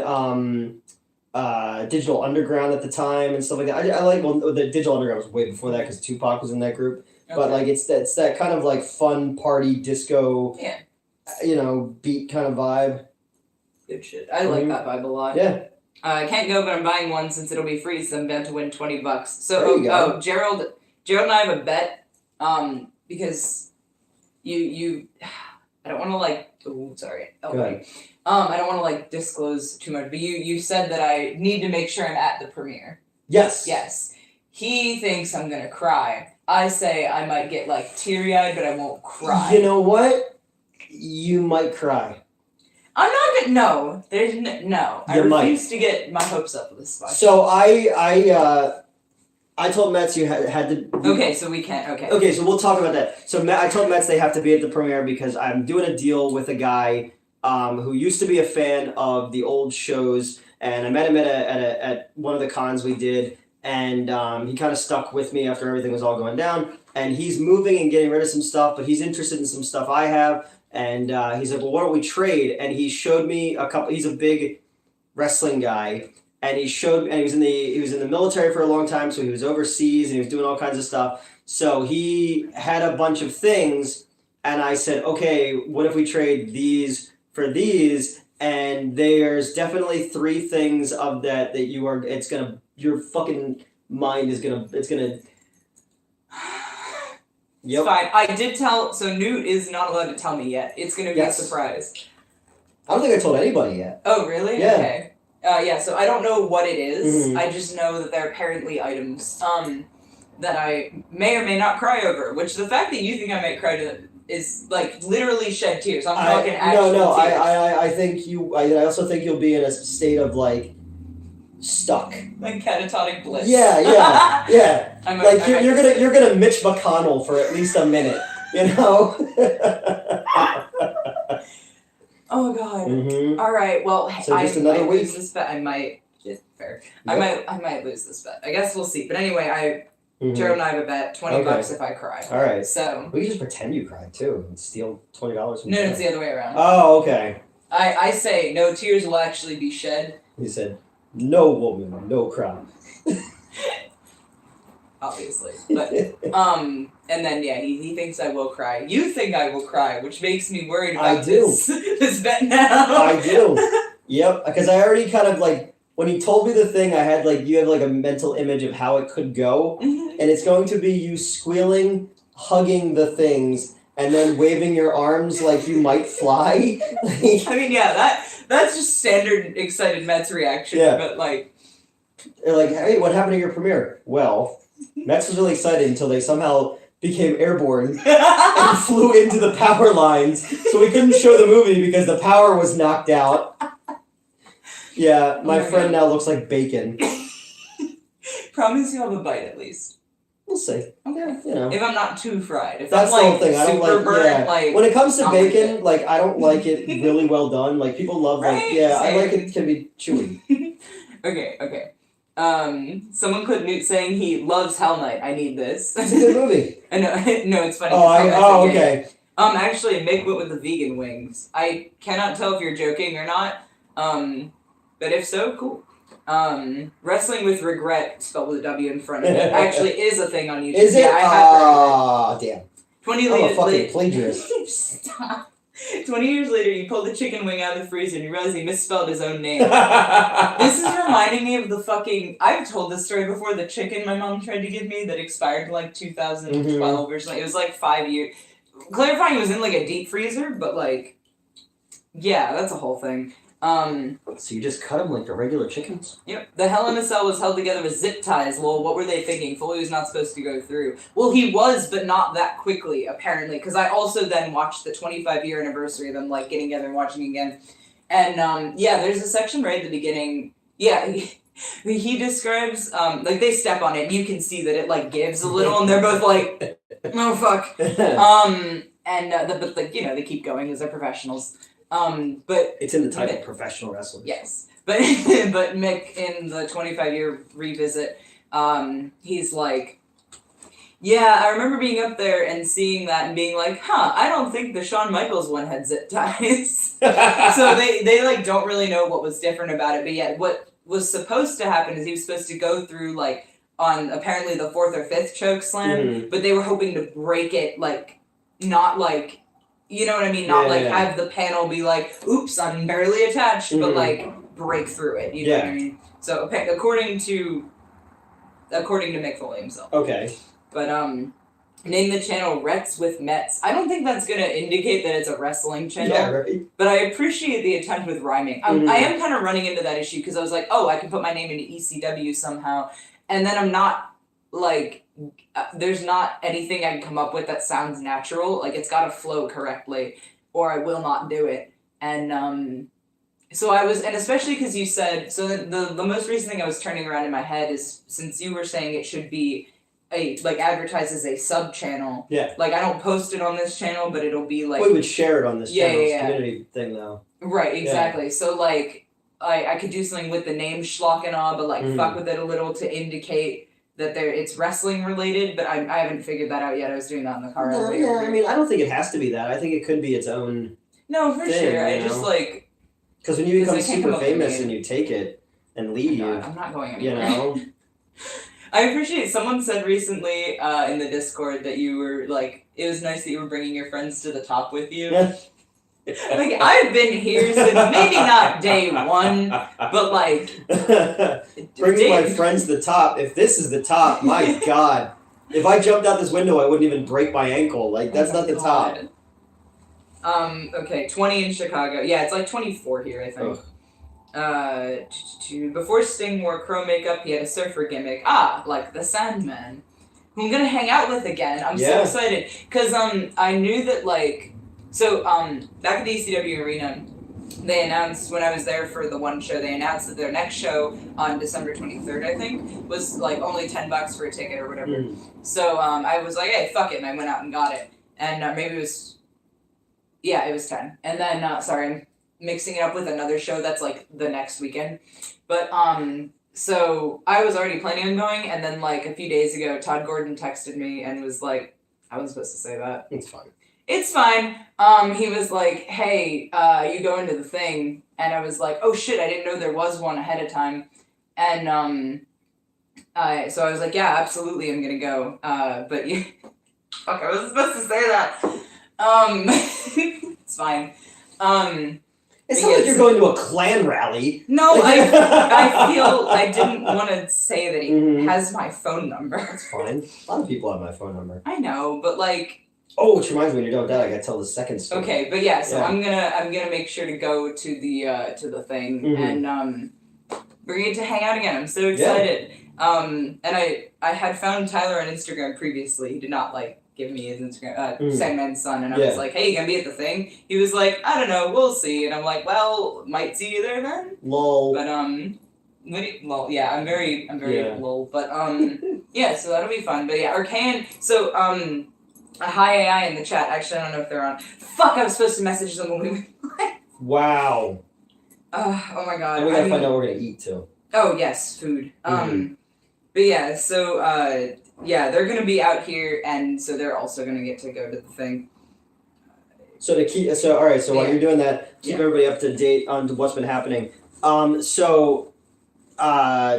S1: Digital Underground at the time and stuff like that. I like the Digital Underground was way before that because Tupac was in that group. But
S2: Okay.
S1: like it's that kind of like fun party disco,
S2: Yeah.
S1: Beat kind of vibe.
S2: Good shit. I like that vibe a lot.
S1: Yeah.
S2: I can't go, but I'm buying one since it'll be free, so I'm bound to win $20. So,
S1: There you go.
S2: Gerald and I have a bet, because you, I don't want to like, oh, sorry. Oh,
S1: Go ahead.
S2: I don't want to like disclose too much, but you said that I need to make sure I'm at the premiere.
S1: Yes.
S2: Yes. He thinks I'm gonna cry. I say I might get like teary-eyed, but I won't cry.
S1: You know what? You might cry.
S2: I'm not gonna. No, there's no. I
S1: You might.
S2: refuse to get my hopes up with this spot.
S1: So I told Mets you had to.
S2: Okay, so we can't. Okay.
S1: Okay, so we'll talk about that. So I told Mets they have to be at the premiere because I'm doing a deal with a guy who used to be a fan of the old shows, and I met him at one of the cons we did, and he kind of stuck with me after everything was all going down. And he's moving and getting rid of some stuff, but he's interested in some stuff I have. And he's like, well, why don't we trade? And he showed me a couple. He's a big wrestling guy, and he was in the military for a long time, so he was overseas and he was doing all kinds of stuff. So he had a bunch of things, and I said, okay, what if we trade these for these? And there's definitely 3 things of that you are. Your fucking mind is gonna. It's gonna. Yep.
S2: It's fine. I did tell. So Newt is not allowed to tell me yet. It's gonna be
S1: Yes.
S2: a surprise.
S1: I don't think I told anybody yet.
S2: Oh really?
S1: Yeah.
S2: Okay. So I don't know what it is.
S1: Mhm.
S2: I just know that they're apparently items that I may or may not cry over. Which the fact that you think I might cry to is like literally shed tears. I'm talking actual
S1: no.
S2: tears.
S1: I think you. I also think you'll be in a state of like stuck.
S2: Like catatonic bliss.
S1: Yeah.
S2: I'm
S1: Like you're gonna Mitch McConnell for at least a minute. You know.
S2: Oh God.
S1: Mm-hmm.
S2: All right. Well,
S1: So
S2: I
S1: just another
S2: might
S1: week.
S2: lose this bet. I might. It's fair.
S1: Yep.
S2: I might lose this bet. I guess we'll see. But anyway,
S1: Mhm.
S2: Joe and I have a bet. $20
S1: Okay.
S2: if I cry.
S1: All right.
S2: So.
S1: We can just pretend you cried too and steal $20 from
S2: No,
S1: Joe.
S2: it's the other way around.
S1: Oh, okay.
S2: I say no tears will actually be shed.
S1: He said, "No woman, no cry."
S2: Obviously, but and then yeah, he thinks I will cry. You think I will cry, which makes me worried about
S1: I do.
S2: this bet now.
S1: I do. Yep, because I already kind of like when he told me the thing, I had like you have like a mental image of how it could go, and it's going to be you squealing, hugging the things, and then waving your arms like you might fly.
S2: I mean, yeah, that's just standard excited Mets reaction.
S1: Yeah.
S2: But like,
S1: They're like, "Hey, what happened to your premiere?" Well, Max was really excited until they somehow became airborne and flew into the power lines, so we couldn't show the movie because the power was knocked out. Yeah, my friend now looks like bacon.
S2: promise you'll have a bite at least.
S1: We'll see.
S2: Okay.
S1: You know.
S2: If I'm not too fried. If
S1: That's
S2: I'm
S1: the
S2: like
S1: whole thing. I don't
S2: super
S1: like.
S2: burnt,
S1: Yeah.
S2: like
S1: When it comes to
S2: I'll like
S1: bacon,
S2: it.
S1: like I don't like it really well done. Like people love like
S2: Right,
S1: yeah, I
S2: same.
S1: like it can be chewy.
S2: Okay. Someone clipped Newt saying he loves Hell Knight. I need this.
S1: It's a good movie.
S2: I know. No, it's funny.
S1: Okay.
S2: Actually, Mick went with the vegan wings. I cannot tell if you're joking or not. But if so, cool. Wrestling with regret, spelled with a W in front of it, actually is a thing on YouTube.
S1: Is it?
S2: Yeah, I have heard of it.
S1: Damn.
S2: 20
S1: I'm a
S2: years
S1: fucking
S2: later.
S1: plagiarist.
S2: Stop. 20 years later, you pull the chicken wing out of the freezer and you realize he misspelled his own name. This is reminding me of the fucking. I've told this story before. The chicken my mom tried to give me that expired like 2012 or something. It was like 5 years. Clarifying, it was in like a deep freezer, but like, yeah, that's a whole thing.
S1: So you just cut them like the regular chickens?
S2: Yep. The Hell in a Cell was held together with zip ties. Well, what were they thinking? Foley was not supposed to go through. Well, he was, but not that quickly, apparently. Because I also then watched the 25-year anniversary of them, like, getting together and watching again. And, yeah, there's a section right at the beginning. Yeah, he describes, like, they step on it, and you can see that it, like, gives a little, and they're both like, oh, fuck. But, like, you know, they keep going because they're professionals. But
S1: it's in the title, professional wrestling.
S2: yes, but but Mick in the 25-year revisit, he's like, yeah, I remember being up there and seeing that and being like, I don't think the Shawn Michaels one had zip ties. So they like don't really know what was different about it, but yet what was supposed to happen is he was supposed to go through like on apparently the 4th or 5th choke slam, but they were hoping to break it like not like. You know what I mean? Not have the panel be like, oops, I'm barely attached, but like break through it. You know what I mean? So according to Mick Foley himself.
S1: Okay.
S2: But name the channel Rets with Mets. I don't think that's gonna indicate that it's a wrestling channel.
S1: Yeah, right.
S2: But I appreciate the attempt with rhyming. I am kind of running into that issue because I was like, oh, I can put my name into ECW somehow, and then I'm not like. There's not anything I can come up with that sounds natural. Like, it's got to flow correctly, or I will not do it. And so I was, and especially because you said, so the most recent thing I was turning around in my head is, since you were saying it should be advertised as a sub-channel.
S1: Yeah.
S2: Like, I don't post it on this channel, but it'll be like...
S1: We would share it on this channel. It's
S2: yeah.
S1: community thing, though.
S2: Right, exactly. Yeah. So, like, I could do something with the name Schlock and Awe, but, like, fuck with it a little to indicate... that it's wrestling related, but I haven't figured that out yet. I was doing that in the car.
S1: No, yeah, I mean, I don't think it has to be that. I think it could be its own.
S2: No, for
S1: thing,
S2: sure. I just like
S1: because when you become super famous and you take it and leave,
S2: I'm not going anywhere.
S1: You know.
S2: I appreciate. Someone said recently in the Discord that you were like, it was nice that you were bringing your friends to the top with you.
S1: Yeah.
S2: Like, I've been here since maybe not day one, but like
S1: bringing my friends to the top. If this is the top, my God, if I jumped out this window, I wouldn't even break my ankle. Like, that's not the top.
S2: Okay, 20 in Chicago. Yeah, it's like 24 here, I think. Before Sting wore crow makeup, he had a surfer gimmick. Like the Sandman, who I'm gonna hang out with again. I'm so excited because I knew that back at the ECW arena, they announced when I was there for the one show. They announced that their next show on December 23rd, I think, was like only $10 for a ticket or whatever. So I was like, hey, fuck it, and I went out and got it. And maybe it was 10. And then sorry, I'm mixing it up with another show that's like the next weekend. But so I was already planning on going, and then like a few days ago, Todd Gordon texted me and was like, I wasn't supposed to say that.
S1: It's fine.
S2: It's fine. He was like, hey, you go into the thing. And I was like, oh shit, I didn't know there was one ahead of time. And so I was like, yeah, absolutely, I'm gonna go. But you, fuck, I wasn't supposed to say that. It's fine.
S1: It's not like you're going to a Klan rally.
S2: No, I feel I didn't want to say that he has my phone number.
S1: That's fine. A lot of people have my phone number.
S2: I know, but like.
S1: Oh, which reminds me, when you're done with that, I gotta tell the second story.
S2: Okay, but yeah, so I'm gonna make sure to go to the thing and we're going to hang out again. I'm so excited. And I had found Tyler on Instagram previously. He did not like give me his Instagram, Sandman's son, and I was like, hey, you gonna be at the thing? He was like, I don't know, we'll see. And I'm like, well, might see you there then.
S1: Lol.
S2: But lol, yeah, I'm very lol. But yeah, so that'll be fun. But yeah, Arcane. So hi AI in the chat. Actually, I don't know if they're on. Fuck, I was supposed to message them when we went live.
S1: Wow.
S2: Oh my god.
S1: And we gotta find out what we're gonna eat too.
S2: Oh yes, food. But yeah, so they're gonna be out here, and so they're also gonna get to go to the thing.
S1: So all right. So while you're doing that, keep everybody up to date on what's been happening.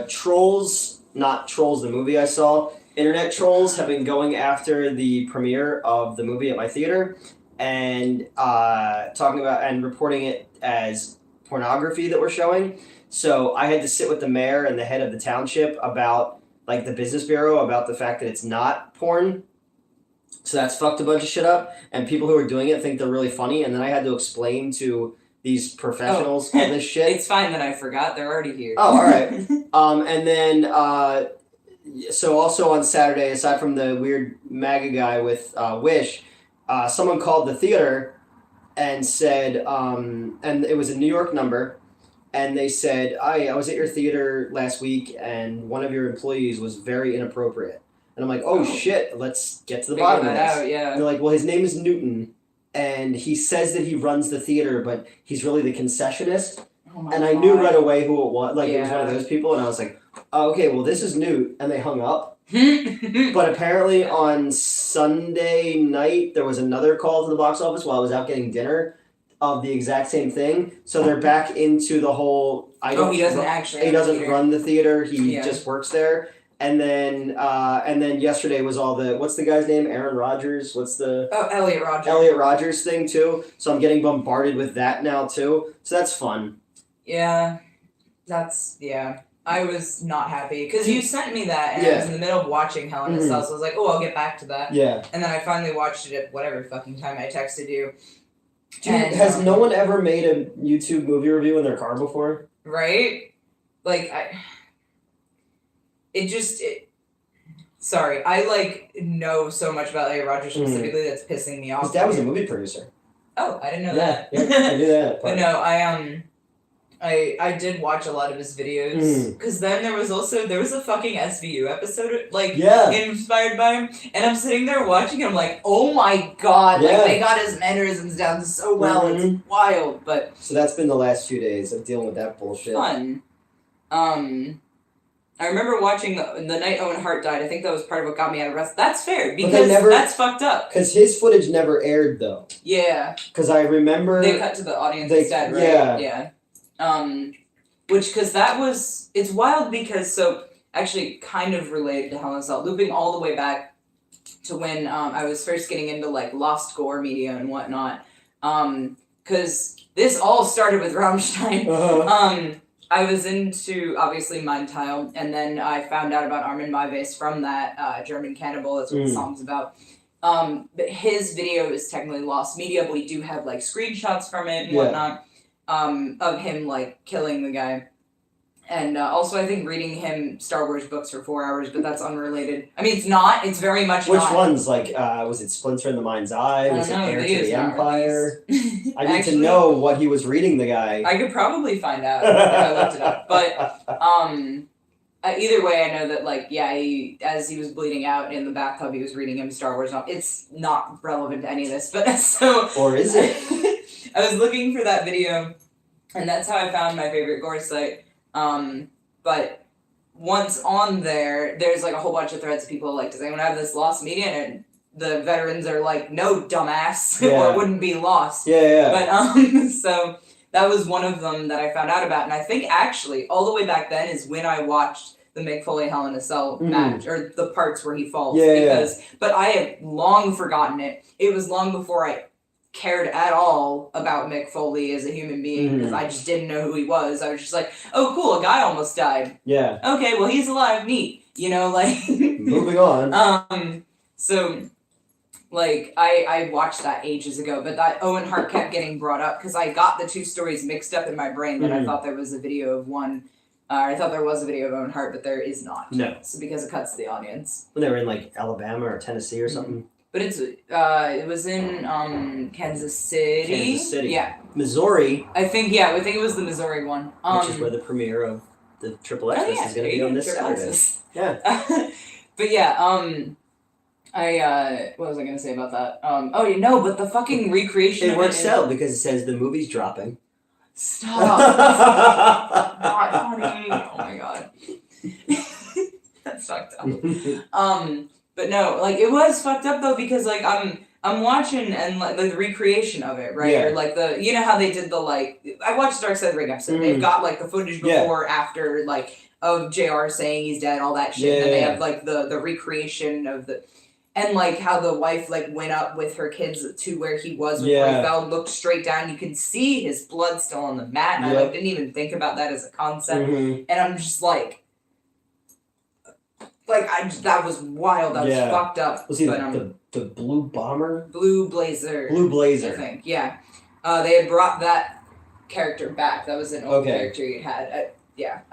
S1: Trolls, not Trolls, the movie I saw. Internet trolls have been going after the premiere of the movie at my theater and talking about and reporting it as pornography that we're showing. So I had to sit with the mayor and the head of the township about like the business bureau about the fact that it's not porn. So that's fucked a bunch of shit up, and people who are doing it think they're really funny, and then I had to explain to these professionals all this shit.
S2: It's fine that I forgot. They're already here.
S1: Oh, all right. And then so also on Saturday, aside from the weird MAGA guy with Wish, someone called the theater and said, and it was a New York number, and they said, I was at your theater last week, and one of your employees was very inappropriate. And I'm like, oh shit, let's get to the bottom of this.
S2: Yeah.
S1: And they're like, well, his name is Newton, and he says that he runs the theater, but he's really the concessionist.
S2: Oh my
S1: and I knew right away who it was. Like, it was one of those people, and I was like, oh, okay, well, this is Newt. And they hung up. But apparently on Sunday night, there was another call to the box office while I was out getting dinner of the exact same thing. So they're back into the whole...
S2: he doesn't
S1: run the theater. He just works there. And then yesterday was all the... What's the guy's name? Aaron Rodgers?
S2: Elliot Rodgers.
S1: Elliot Rodgers thing, too. So I'm getting bombarded with that now, too. So that's fun.
S2: Yeah. I was not happy because you sent me that and I was in the middle of watching Hell in a Cell, so I was like, oh, I'll get back to that.
S1: Yeah.
S2: And then I finally watched it at whatever fucking time I texted you.
S1: Dude, has no one ever made a YouTube movie review in their car before?
S2: Right? Like, sorry, I know so much about Elliot Rodgers specifically that's pissing me off.
S1: His dad was a movie producer.
S2: Oh, I didn't know that.
S1: Yeah, I knew that.
S2: But no, I did watch a lot of his videos because then there was a fucking SVU episode inspired by him, and I'm sitting there watching and I'm like, oh my god, like they got his mannerisms down so well, it's wild. But
S1: so that's been the last few days of dealing with that bullshit.
S2: Fun. I remember watching the night Owen Hart died. I think that was part of what got me out of rest. That's fair because that's fucked up.
S1: Because his footage never aired though.
S2: Yeah.
S1: Because I remember
S2: they cut to the audience instead, right? Yeah. It's wild because, so, actually kind of related to Hell in a Cell, looping all the way back to when, I was first getting into, lost gore media and whatnot, because this all started with Rammstein. I was into, obviously, Mind Tile, and then I found out about Armin Meiwes from that, German Cannibal, that's what the song's about. But his video is technically lost media, but we do have, screenshots from it and whatnot. of him like killing the guy. And also, I think reading him Star Wars books for 4 hours, but that's unrelated. I mean, it's not. It's very much
S1: Which
S2: not.
S1: ones? Like, was it Splinter in the Mind's Eye? Was it Heir to the Empire? I need to know what he was reading, the guy.
S2: I could probably find out if I looked it up. But either way, I know that, like, yeah, as he was bleeding out in the bathtub, he was reading him Star Wars. It's not relevant to any of this, but so...
S1: Or is it?
S2: I was looking for that video, and that's how I found my favorite gore site. But once on there, there's like a whole bunch of threads of people like, does anyone have this lost media? And the veterans are like, no, dumbass, or it wouldn't be lost.
S1: Yeah.
S2: But so that was one of them that I found out about, and I think actually all the way back then is when I watched the Mick Foley Hell in a Cell match, or the parts where he falls. But I had long forgotten it. It was long before I cared at all about Mick Foley as a human being, because I just didn't know who he was. I was just like, oh cool, a guy almost died.
S1: Yeah.
S2: Okay, well he's alive, neat. You know, like
S1: moving on.
S2: So like I watched that ages ago, but that Owen Hart kept getting brought up because I got the two stories mixed up in my brain, but I thought there was a video of one. I thought there was a video of Owen Hart, but there is not.
S1: No.
S2: So because it cuts the audience.
S1: When they were in like Alabama or Tennessee or something.
S2: But it was in Kansas City.
S1: Kansas City.
S2: Yeah.
S1: Missouri.
S2: I think it was the Missouri one.
S1: Which is where the premiere of the Triple X is going to be on this Saturday. Yeah.
S2: But yeah, what was I going to say about that? But the fucking recreation.
S1: It works out because it says the movie's dropping.
S2: Stop. Not funny. Oh my god. That's fucked up. But no, like it was fucked up though, because like I'm watching and like the recreation of it, right?
S1: Yeah.
S2: Or like the, you know how they did the like, I watched Dark Side of the Ring episode. They've got like the footage before, after, like of JR saying he's dead, all that shit. And then they have like the recreation of the, and like how the wife like went up with her kids to where he was before he fell, looked straight down. You can see his blood still on the mat, and I like didn't even think about that as a concept. And I'm just like that was wild. That was fucked up.
S1: Was he the Blue Bomber?
S2: Blue Blazer.
S1: Blue Blazer.
S2: I think, yeah. They had brought that character back. That was an old character he had. I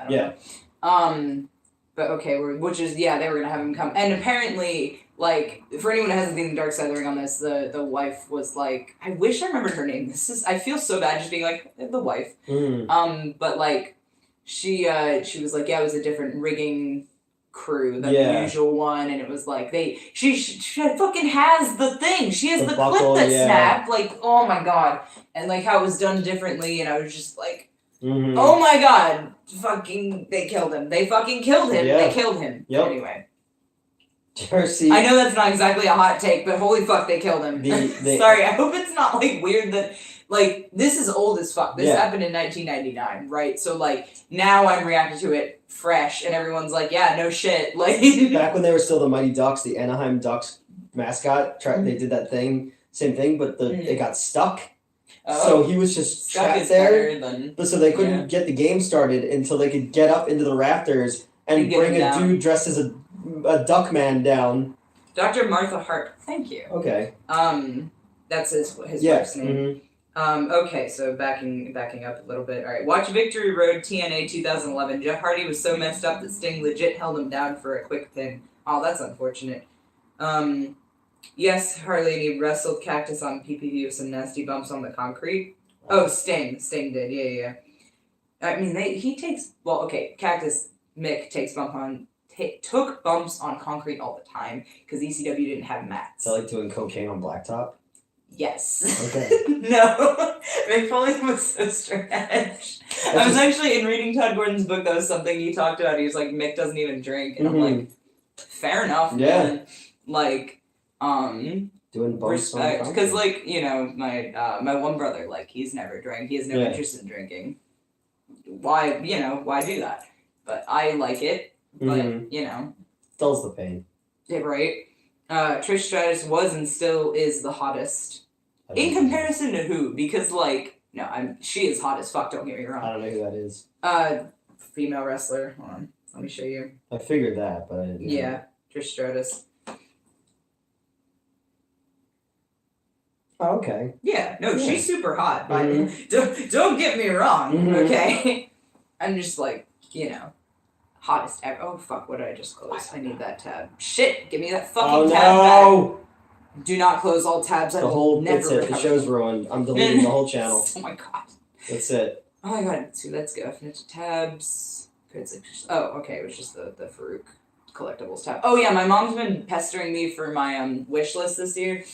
S2: don't know. But okay, which is, they were gonna have him come. And apparently, like, for anyone who hasn't seen the Dark Side of the Ring on this, the wife was like, I wish I remembered her name. I feel so bad just being like, the wife. But like, she was like, it was a different rigging crew than the usual one, and it was like she fucking has the thing. She has the buckle, clip that snapped. Like, oh my god. And like how it was done differently, and I was just like, oh my god, fucking they killed him. They fucking killed him. They killed him. Anyway.
S1: Jersey.
S2: I know that's not exactly a hot take, but holy fuck, they killed him. Sorry, I hope it's not like weird that like this is old as fuck. This happened in 1999, right? So like now I'm reacting to it fresh, and everyone's like, yeah, no shit. Like
S1: back when they were still the Mighty Ducks, the Anaheim Ducks mascot, they did that same thing, but it got stuck. So he was just trapped there. But so they couldn't get the game started until they could get up into the rafters and bring a dude dressed as a duck man down.
S2: Dr. Martha Hart. Thank you.
S1: Okay.
S2: That's his wife's name. Okay, so backing up a little bit. All right, watch Victory Road TNA 2011. Jeff Hardy was so messed up that Sting legit held him down for a quick pin. Oh, that's unfortunate. Yes, Harley and he wrestled Cactus on PPV with some nasty bumps on the concrete. Oh, Sting did. Yeah. I mean, Cactus Mick took bumps on concrete all the time because ECW didn't have mats.
S1: Is that like doing cocaine on blacktop?
S2: Yes.
S1: Okay.
S2: No. Mick Foley was so stretched. I was actually, in reading Todd Gordon's book, that was something he talked about. He was like, Mick doesn't even drink. And I'm like, fair enough, man. Like,
S1: doing bumps
S2: respect. Because, like, you know, my one brother, like, he's never drank. He has no interest in drinking. Why do that? But I like it. But, you know.
S1: Dulls the pain.
S2: Yeah, right? Trish Stratus was and still is the hottest. In comparison to who? Because, like, she is hot as fuck, don't get me wrong.
S1: I don't know who that is.
S2: Female wrestler. Hold on. Let me show you.
S1: I figured that, but I didn't know.
S2: Yeah, Trish Stratus.
S1: Oh, okay.
S2: Yeah, no,
S1: Yeah.
S2: she's super hot. But don't get me wrong, okay? I'm just like, hottest ever. Oh, fuck, what did I just close? I need that tab. Shit, give me that fucking tab back. Do not close all tabs. I will never
S1: That's it. The show's ruined. I'm deleting the whole channel.
S2: Oh my god.
S1: That's it.
S2: Oh my god. So let's go. Finish tabs. Oh, okay. It was just the Farouk collectibles tab. Oh yeah, my mom's been pestering me for my wish list this year.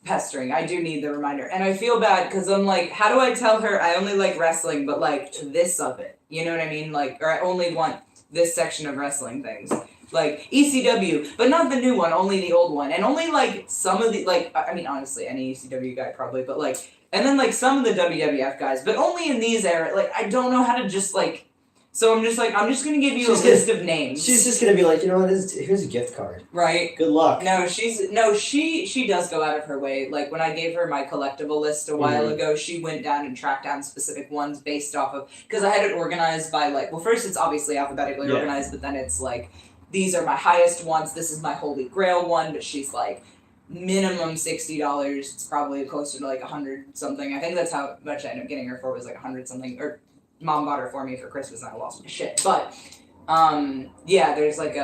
S2: Pestering. I do need the reminder. And I feel bad because I'm like, how do I tell her I only like wrestling, but like this of it? You know what I mean? Like, or I only want this section of wrestling things. Like ECW, but not the new one, only the old one. And only like some of the, like, I mean, honestly, any ECW guy probably, but like, and then like some of the WWF guys, but only in these era. Like, I don't know how to just like, so I'm just gonna give you a list of names.
S1: She's just gonna be like, you know what, here's a gift card.
S2: Right.
S1: Good luck.
S2: No, she does go out of her way. Like when I gave her my collectible list a while ago, she went down and tracked down specific ones based off of, because I had it organized by like, well, first it's obviously alphabetically organized, but then it's like, these are my highest ones, this is my holy grail one, but she's like, minimum $60, it's probably closer to like 100 something. I think that's how much I ended up getting her for, was like 100 something, or Mom bought her for me for Christmas and I lost my shit. But, yeah, there's like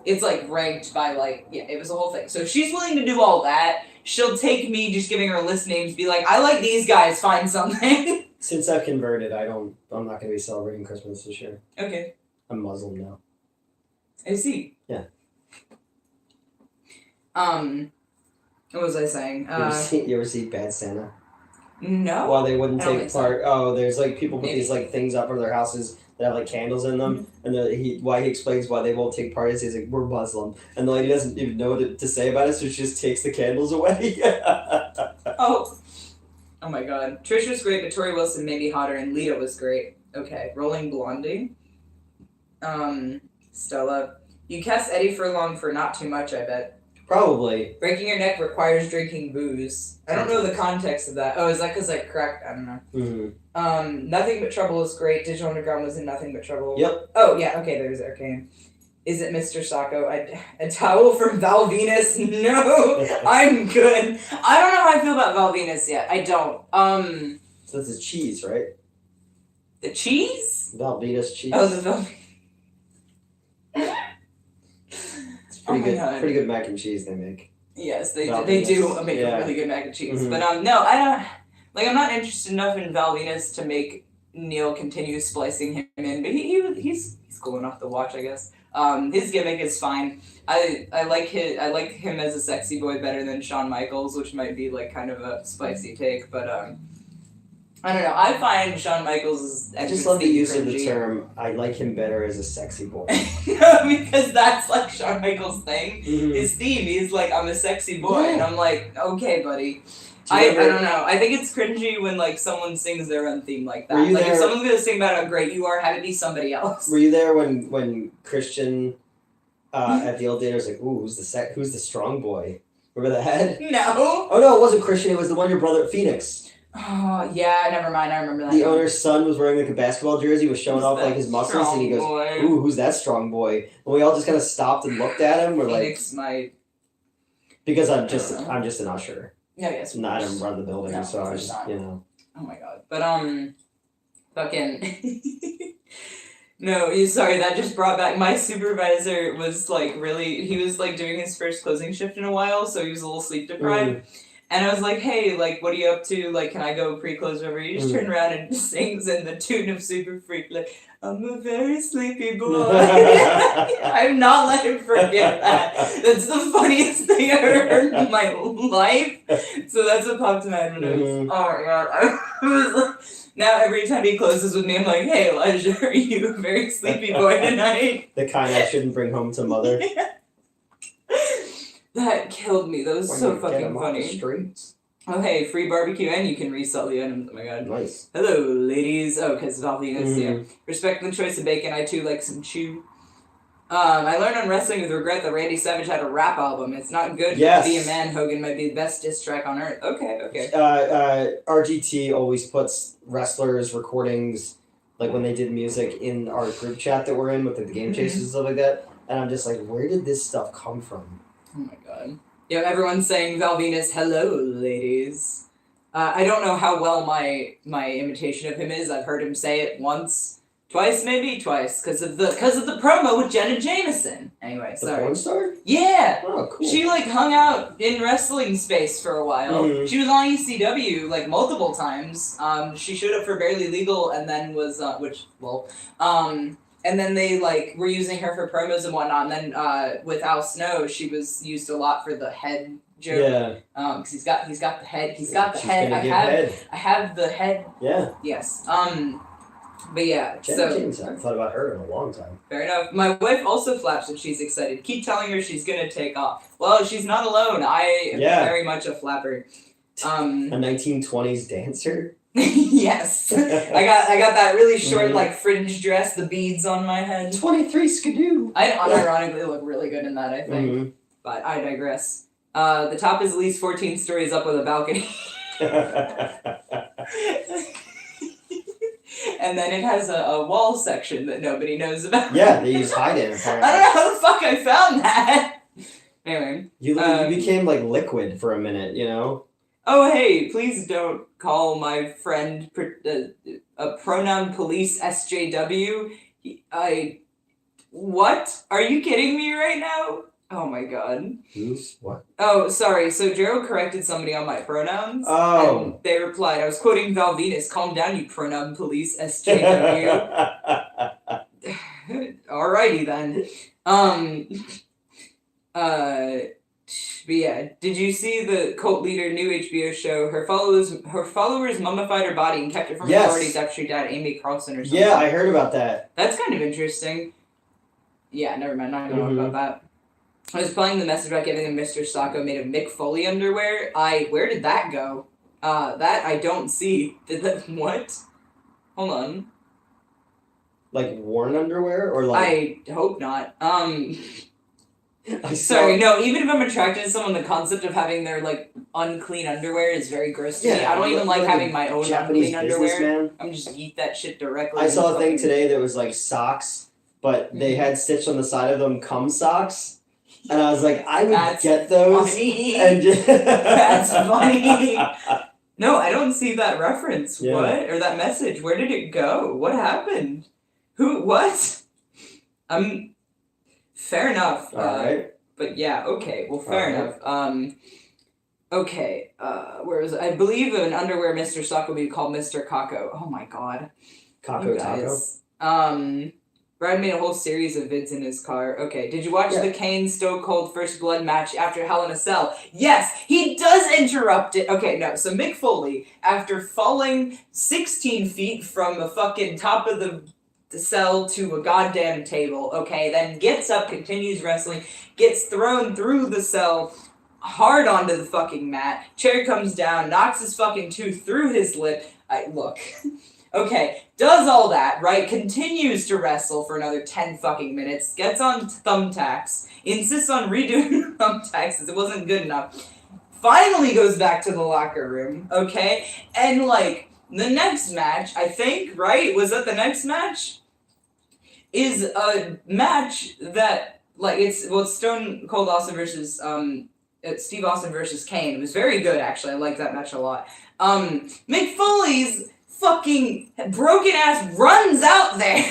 S2: it's like ranked by like, yeah, it was a whole thing. So if she's willing to do all that, she'll take me just giving her list names, be like, I like these guys, find something.
S1: Since I've converted, I'm not gonna be celebrating Christmas this year.
S2: Okay.
S1: I'm Muslim now.
S2: I see.
S1: Yeah.
S2: What was I saying?
S1: You ever see Bad Santa?
S2: No.
S1: Well, they wouldn't take part.
S2: So.
S1: Oh, there's like people put these like things up for their houses that have like candles in them, and he explains why they won't take part is he's like, we're Muslim, and the lady doesn't even know what to say about it, so she just takes the candles away.
S2: Oh my god. Trish was great, but Tori Wilson maybe hotter, and Lita was great. Okay, Rolling Blondie. Stella. You cast Eddie Furlong for not too much, I bet.
S1: Probably.
S2: Breaking your neck requires drinking booze. I don't know the context of that. Oh, is that because I cracked? I don't know.
S1: Mm-hmm.
S2: Nothing But Trouble is great. Digital Underground was in Nothing But Trouble.
S1: Yep.
S2: Oh, yeah, okay, there's Arcane. Is it Mr. Sacco? A towel from Val Venus? No, I'm good. I don't know how I feel about Val Venus yet. I don't.
S1: So that's a cheese, right?
S2: The cheese?
S1: Velveeta's cheese.
S2: Oh, the Val.
S1: Pretty good mac and cheese they make.
S2: Yes, they do make a really good mac and cheese.
S1: Mm-hmm.
S2: But no, I don't. Like, I'm not interested enough in Val Venus to make Neil continue splicing him in. But he's cool enough to watch, I guess. His gimmick is fine. I like him as a sexy boy better than Shawn Michaels, which might be like kind of a spicy take. But I don't know. I find Shawn Michaels.
S1: I just love the use of the term. I like him better as a sexy boy.
S2: No, because that's like Shawn Michaels' thing.
S1: Mm-hmm.
S2: His theme. He's like, I'm a sexy boy, and I'm like, okay, buddy. I don't know. I think it's cringy when like someone sings their own theme like that. Like if someone's gonna sing about how great you are, have it be somebody else.
S1: Were you there when Christian at the old dinner was like, ooh, who's the strong boy? Remember that?
S2: No.
S1: Oh no, it wasn't Christian. It was the one your brother Phoenix.
S2: Oh yeah, never mind. I remember that.
S1: The owner's son was wearing like a basketball jersey, was showing off like his muscles, and he goes, "Ooh, who's that strong boy?" And we all just kind of stopped and looked at him. We're
S2: Phoenix
S1: like,
S2: might.
S1: Because I'm just an usher.
S2: No, yes.
S1: I don't run the building,
S2: No,
S1: so I just, you know.
S2: Oh my god, but fucking. No, sorry, that just brought back, my supervisor was like really, he was like doing his first closing shift in a while, so he was a little sleep deprived. And I was like, hey, like, what are you up to? Like, can I go pre-close over? He just turned around and sings in the tune of Super Freak, like, I'm a very sleepy boy. I've not let him forget that. That's the funniest thing I've ever heard in my life. So that's what popped in my head when it was, oh my god. I was like, now every time he closes with me, I'm like, hey, Elijah, are you a very sleepy boy tonight?
S1: The kind I shouldn't bring home to mother.
S2: That killed me. That was so fucking funny. Oh, hey, free barbecue and you can resell the items. Oh my god.
S1: Nice.
S2: Hello, ladies. Oh, because Valvina's here. Respect the choice of bacon. I too like some chew. I learned on Wrestling with Regret that Randy Savage had a rap album. It's not good.
S1: Yes.
S2: Be a Man Hogan might be the best diss track on earth. Okay.
S1: RGT always puts wrestlers' recordings, like when they did music, in our group chat that we're in with the Game Chasers and stuff like that. And I'm just like, where did this stuff come from?
S2: Oh my god. Yeah, everyone's saying Val Venus, hello, ladies. I don't know how well my imitation of him is. I've heard him say it once, twice, because of the promo with Jenna Jameson. Anyway,
S1: The
S2: sorry.
S1: porn star?
S2: Yeah.
S1: Oh, cool.
S2: She like hung out in wrestling space for a while.
S1: Mhm.
S2: She was on ECW like multiple times. She showed up for Barely Legal and then was and then they like were using her for promos and whatnot. And then with Al Snow, she was used a lot for the head joke.
S1: Yeah.
S2: Because he's got the head. He's got the
S1: She's
S2: head.
S1: gonna give head.
S2: I have the head.
S1: Yeah.
S2: Yes. But yeah.
S1: Jenna Jameson, I haven't thought about her in a long time.
S2: Fair enough. My wife also flaps when she's excited. Keep telling her she's gonna take off. Well, she's not alone. I am very much a flapper.
S1: A 1920s dancer?
S2: Yes. I got that really short like fringe dress, the beads on my head.
S1: 23 skidoo.
S2: I unironically look really good in that, I think.
S1: Mm-hmm.
S2: But I digress. The top is at least 14 stories up with a balcony. And then it has a wall section that nobody knows about.
S1: Yeah, they use hide-in apparently.
S2: I don't know how the fuck I found that. Anyway.
S1: You became like liquid for a minute, you know?
S2: Oh, hey, please don't call my friend a pronoun police SJW. What? Are you kidding me right now? Oh my god.
S1: Who's what?
S2: Oh, sorry. So Gerald corrected somebody on my pronouns.
S1: Oh.
S2: And they replied, I was quoting Val Venus, calm down, you pronoun police SJW. Alrighty then. But yeah, did you see the cult leader new HBO show? Her followers mummified her body and kept it from authorities after she died, Amy Carlson or something.
S1: Yeah, I heard about that.
S2: That's kind of interesting. Yeah, never mind, not gonna talk about that. I was playing the message about getting a Mr. Sacco made of Mick Foley underwear. Where did that go? That I don't see. Did that, what? Hold on.
S1: Like worn underwear or like?
S2: I hope not. Sorry, no, even if I'm attracted to someone, the concept of having their, like, unclean underwear is very gross to me. I don't even like having my own
S1: Japanese
S2: unclean underwear.
S1: businessman.
S2: I'm just eat that shit directly.
S1: I saw a thing today that was like socks, but they had stitched on the side of them cum socks. And I was like, I would get those.
S2: Funny.
S1: And just
S2: That's funny. No, I don't see that reference.
S1: Yeah.
S2: What? Or that message. Where did it go? What happened? Who? What? Fair enough.
S1: Alright.
S2: But yeah, okay. Well, fair enough. Okay. Where was it? I believe an underwear Mr. Sock would be called Mr. Kako. Oh my god.
S1: Kako
S2: You guys. Brad made a whole series of vids in his car. Okay, did you watch the Kane Stone Cold First Blood match after Hell in a Cell? Yes, he does interrupt it. Okay, no, so Mick Foley, after falling 16 feet from the fucking top of the cell to a goddamn table, okay, then gets up, continues wrestling, gets thrown through the cell, hard onto the fucking mat, chair comes down, knocks his fucking tooth through his lip. Look... Okay, does all that, right? Continues to wrestle for another 10 fucking minutes, gets on thumbtacks, insists on redoing thumbtacks because it wasn't good enough, finally goes back to the locker room, okay? And, like, the next match, I think, right? Was that the next match? Is a match that, like, it's Stone Cold Austin versus, it's Steve Austin versus Kane. It was very good, actually. I liked that match a lot. Mick Foley's fucking broken ass runs out there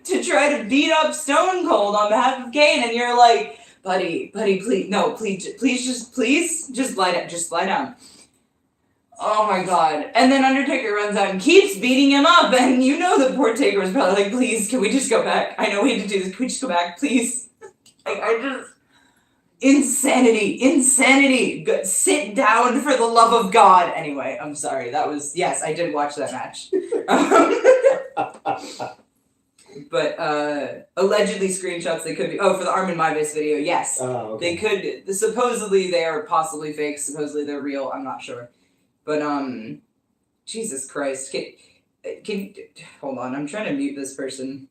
S2: to try to beat up Stone Cold on behalf of Kane, and you're like, buddy, please, no, please, just lie down. Oh my god. And then Undertaker runs out and keeps beating him up, and you know that poor Taker was probably like, please, can we just go back? I know we had to do this, can we just go back, please? Like, Insanity! Sit down for the love of God! Anyway, I'm sorry, yes, I did watch that match. But, allegedly screenshots they could be, for the Armin Maivis video, yes.
S1: Oh, okay.
S2: They could, supposedly they are possibly fake, supposedly they're real, I'm not sure. But, Jesus Christ, can hold on, I'm trying to mute this person.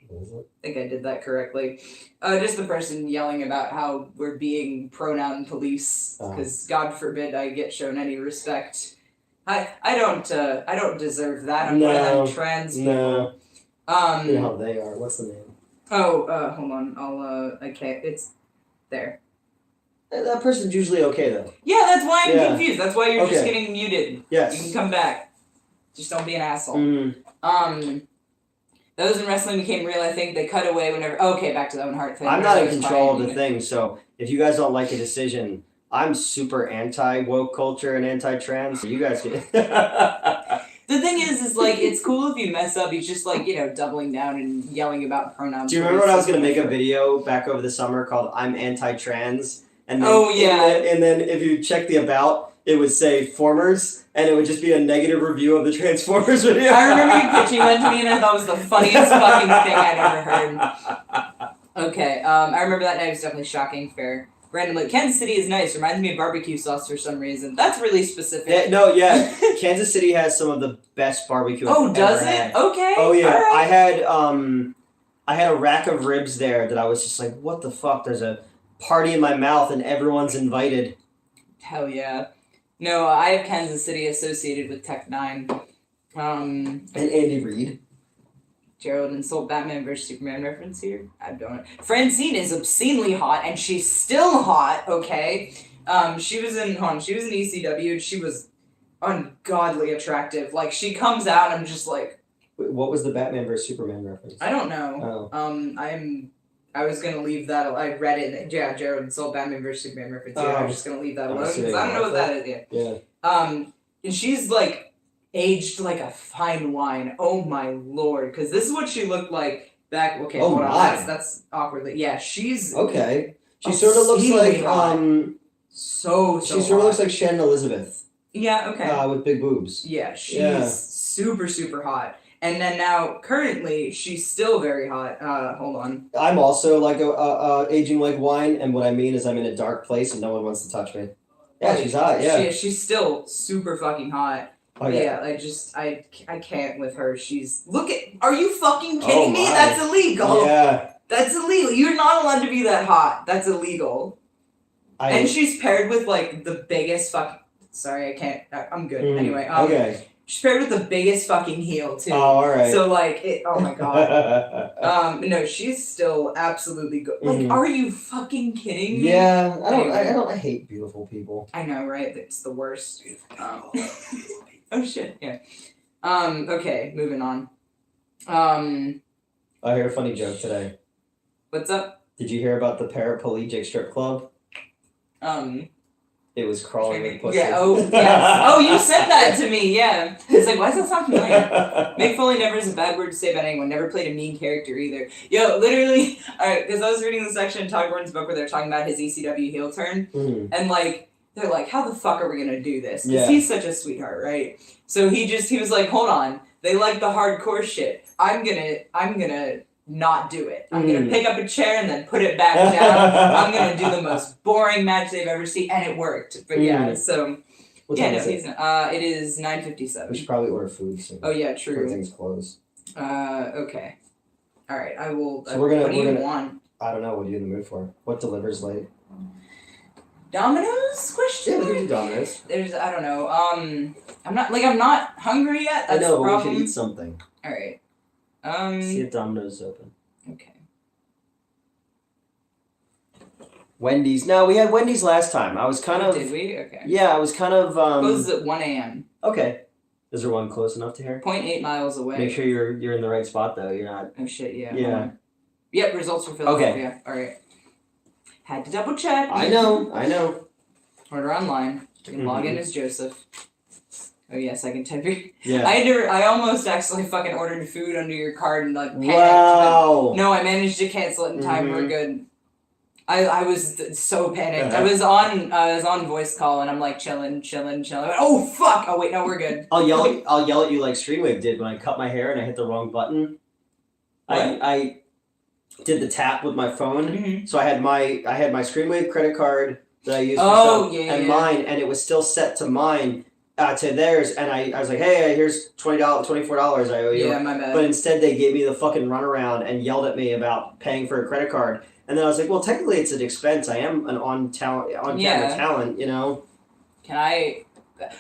S2: I think I did that correctly. Just the person yelling about how we're being pronoun police, because God forbid I get shown any respect. I don't deserve that. I'm one of them trans people.
S1: No. You know how they are. What's the name?
S2: Hold on. Okay, it's there.
S1: That person's usually okay though.
S2: Yeah, that's why I'm
S1: Yeah.
S2: confused. That's why you're just
S1: Okay.
S2: getting muted.
S1: Yes.
S2: You can come back. Just don't be an asshole.
S1: Mm.
S2: Those in wrestling became real, I think. They cut away whenever... Okay, back to the Owen Hart thing.
S1: I'm not in
S2: It was
S1: control of
S2: fine.
S1: the thing, so if you guys don't like a decision, I'm super anti-woke culture and anti-trans, so you guys can...
S2: The thing is like, it's cool if you mess up. He's just like, you know, doubling down and yelling about pronouns.
S1: Do you remember when I was going to make a video back over the summer called I'm anti-trans? And then,
S2: Oh, yeah.
S1: And then if you check the about, it would say Formers, and it would just be a negative review of the Transformers video.
S2: I remember you pitching one to me, and I thought it was the funniest fucking thing I'd ever heard. Okay, I remember that night was definitely shocking. Fair. Randomly, Kansas City is nice. Reminds me of barbecue sauce for some reason. That's really specific.
S1: Yeah, Kansas City has some of the best barbecue I've
S2: does
S1: ever
S2: it?
S1: had.
S2: Okay.
S1: Oh yeah,
S2: Right.
S1: I had a rack of ribs there that I was just like, what the fuck? There's a party in my mouth and everyone's invited.
S2: Hell yeah. No, I have Kansas City associated with Tech 9.
S1: And Andy Reid.
S2: Gerald insult Batman vs Superman reference here? I don't know. Francine is obscenely hot, and she's still hot, okay? She was in ECW, and she was ungodly attractive. Like, she comes out, and I'm just like...
S1: Wait, what was the Batman vs Superman reference?
S2: I don't know.
S1: Oh.
S2: I was gonna leave that. I read it. Yeah, Gerald insult Batman vs Superman reference. Yeah, I'm just gonna leave that alone because I don't know what that is.
S1: Yeah.
S2: And she's like aged like a fine wine. Oh my lord! Because this is what she looked like back. Okay, hold on. That's awkwardly. Yeah, she's
S1: okay. She sort of looks like
S2: so.
S1: She sort of looks like Shannon Elizabeth.
S2: Yeah. Okay.
S1: With big boobs.
S2: Yeah, she's super hot. And then now, currently, she's still very hot. Hold on.
S1: I'm also like aging like wine, and what I mean is I'm in a dark place and no one wants to touch me. Yeah, she's hot. Yeah,
S2: she's still super fucking hot.
S1: Oh,
S2: yeah, I can't with her. Are you fucking kidding me? That's illegal.
S1: Yeah,
S2: that's illegal. You're not allowed to be that hot. That's illegal. And she's paired with like the biggest fucking. Sorry, I can't. I'm good. Anyway.
S1: Okay.
S2: She's paired with the biggest fucking heel too.
S1: Oh, all right.
S2: So like, oh my god. No, she's still absolutely good. Like, are you fucking kidding me?
S1: Yeah, I hate beautiful people.
S2: I know, right? It's the worst. Oh shit. Yeah. Okay, moving on.
S1: I heard a funny joke today.
S2: What's up?
S1: Did you hear about the paraplegic strip club? It was crawling with pussy.
S2: Yeah, oh, you said that to me, yeah. It's like, why does that sound familiar? Mick Foley never is a bad word to say about anyone. Never played a mean character either. Yo, literally, alright, because I was reading the section in Todd Gordon's book where they're talking about his ECW heel turn, and like, they're like, how the fuck are we gonna do this? Because he's such a sweetheart, right? So he was like, hold on, they like the hardcore shit. I'm gonna not do it. I'm gonna pick up a chair and then put it back down. I'm gonna do the most boring match they've ever seen, and it worked. But yeah, so
S1: it
S2: is 9:57.
S1: We should probably order food soon.
S2: Oh yeah, true.
S1: Everything's closed.
S2: Okay. All right, I will.
S1: So what do you want? I don't know. What are you in the mood for? What delivers late?
S2: Domino's? Question?
S1: Yeah, we can do Domino's.
S2: I don't know. I'm not hungry yet. That's the problem.
S1: But we should eat something.
S2: All right.
S1: See if Domino's is open.
S2: Okay.
S1: Wendy's. No, we had Wendy's last time. I was kind of.
S2: Did we? Okay.
S1: Yeah, I was kind of.
S2: Closes at 1 a.m.
S1: Okay. Is there one close enough to here?
S2: 0.8 miles away.
S1: Make sure you're in the right spot though. You're not.
S2: Oh shit! Yeah.
S1: Yeah.
S2: Yep. Results for Philadelphia.
S1: Okay.
S2: All right. Had to double check.
S1: I know.
S2: Order online. You can log in as Joseph. Oh yes, I can type your.
S1: Yeah.
S2: I almost actually fucking ordered food under your card and like panicked.
S1: Wow.
S2: No, I managed to cancel it in time. We're good. I was so panicked. I was on voice call and I'm like chilling. Oh fuck! Oh wait, no, we're good.
S1: I'll yell at you like Streamwave did when I cut my hair and I hit the wrong button.
S2: What?
S1: I did the tap with my phone, so I had my Streamwave credit card that I used for stuff, and mine, and it was still set to mine. To theirs, and I was like, hey, here's $24 I owe you.
S2: Yeah, my bad.
S1: But instead they gave me the fucking runaround and yelled at me about paying for a credit card. And then I was like, well, technically it's an expense. I am an on-camera talent, you know?
S2: I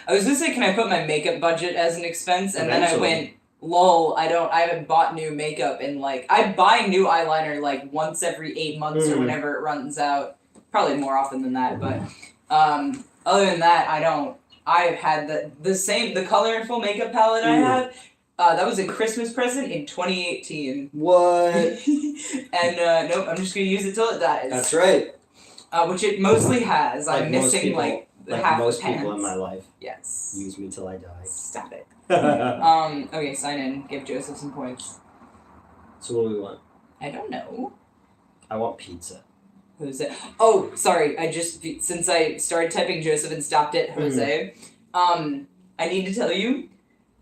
S2: was gonna say, can I put my makeup budget as an expense? And
S1: Eventually.
S2: then I went, lol, I haven't bought new makeup in like, I buy new eyeliner like once every 8 months or whenever it runs out. probably more often than that, but other than that, I've had the colorful makeup palette I have. That was a Christmas present in 2018.
S1: What?
S2: And nope, I'm just gonna use it till it dies.
S1: That's right.
S2: Which it mostly has. I'm missing
S1: people,
S2: like
S1: like
S2: half
S1: most
S2: the pants.
S1: people in my life.
S2: Yes.
S1: Use me till I die.
S2: Stop it. Okay, sign in. Give Joseph some points.
S1: So what do we want?
S2: I don't know.
S1: I want pizza.
S2: Jose. Oh, sorry. Since I started typing Joseph and stopped at Jose, I need to tell you,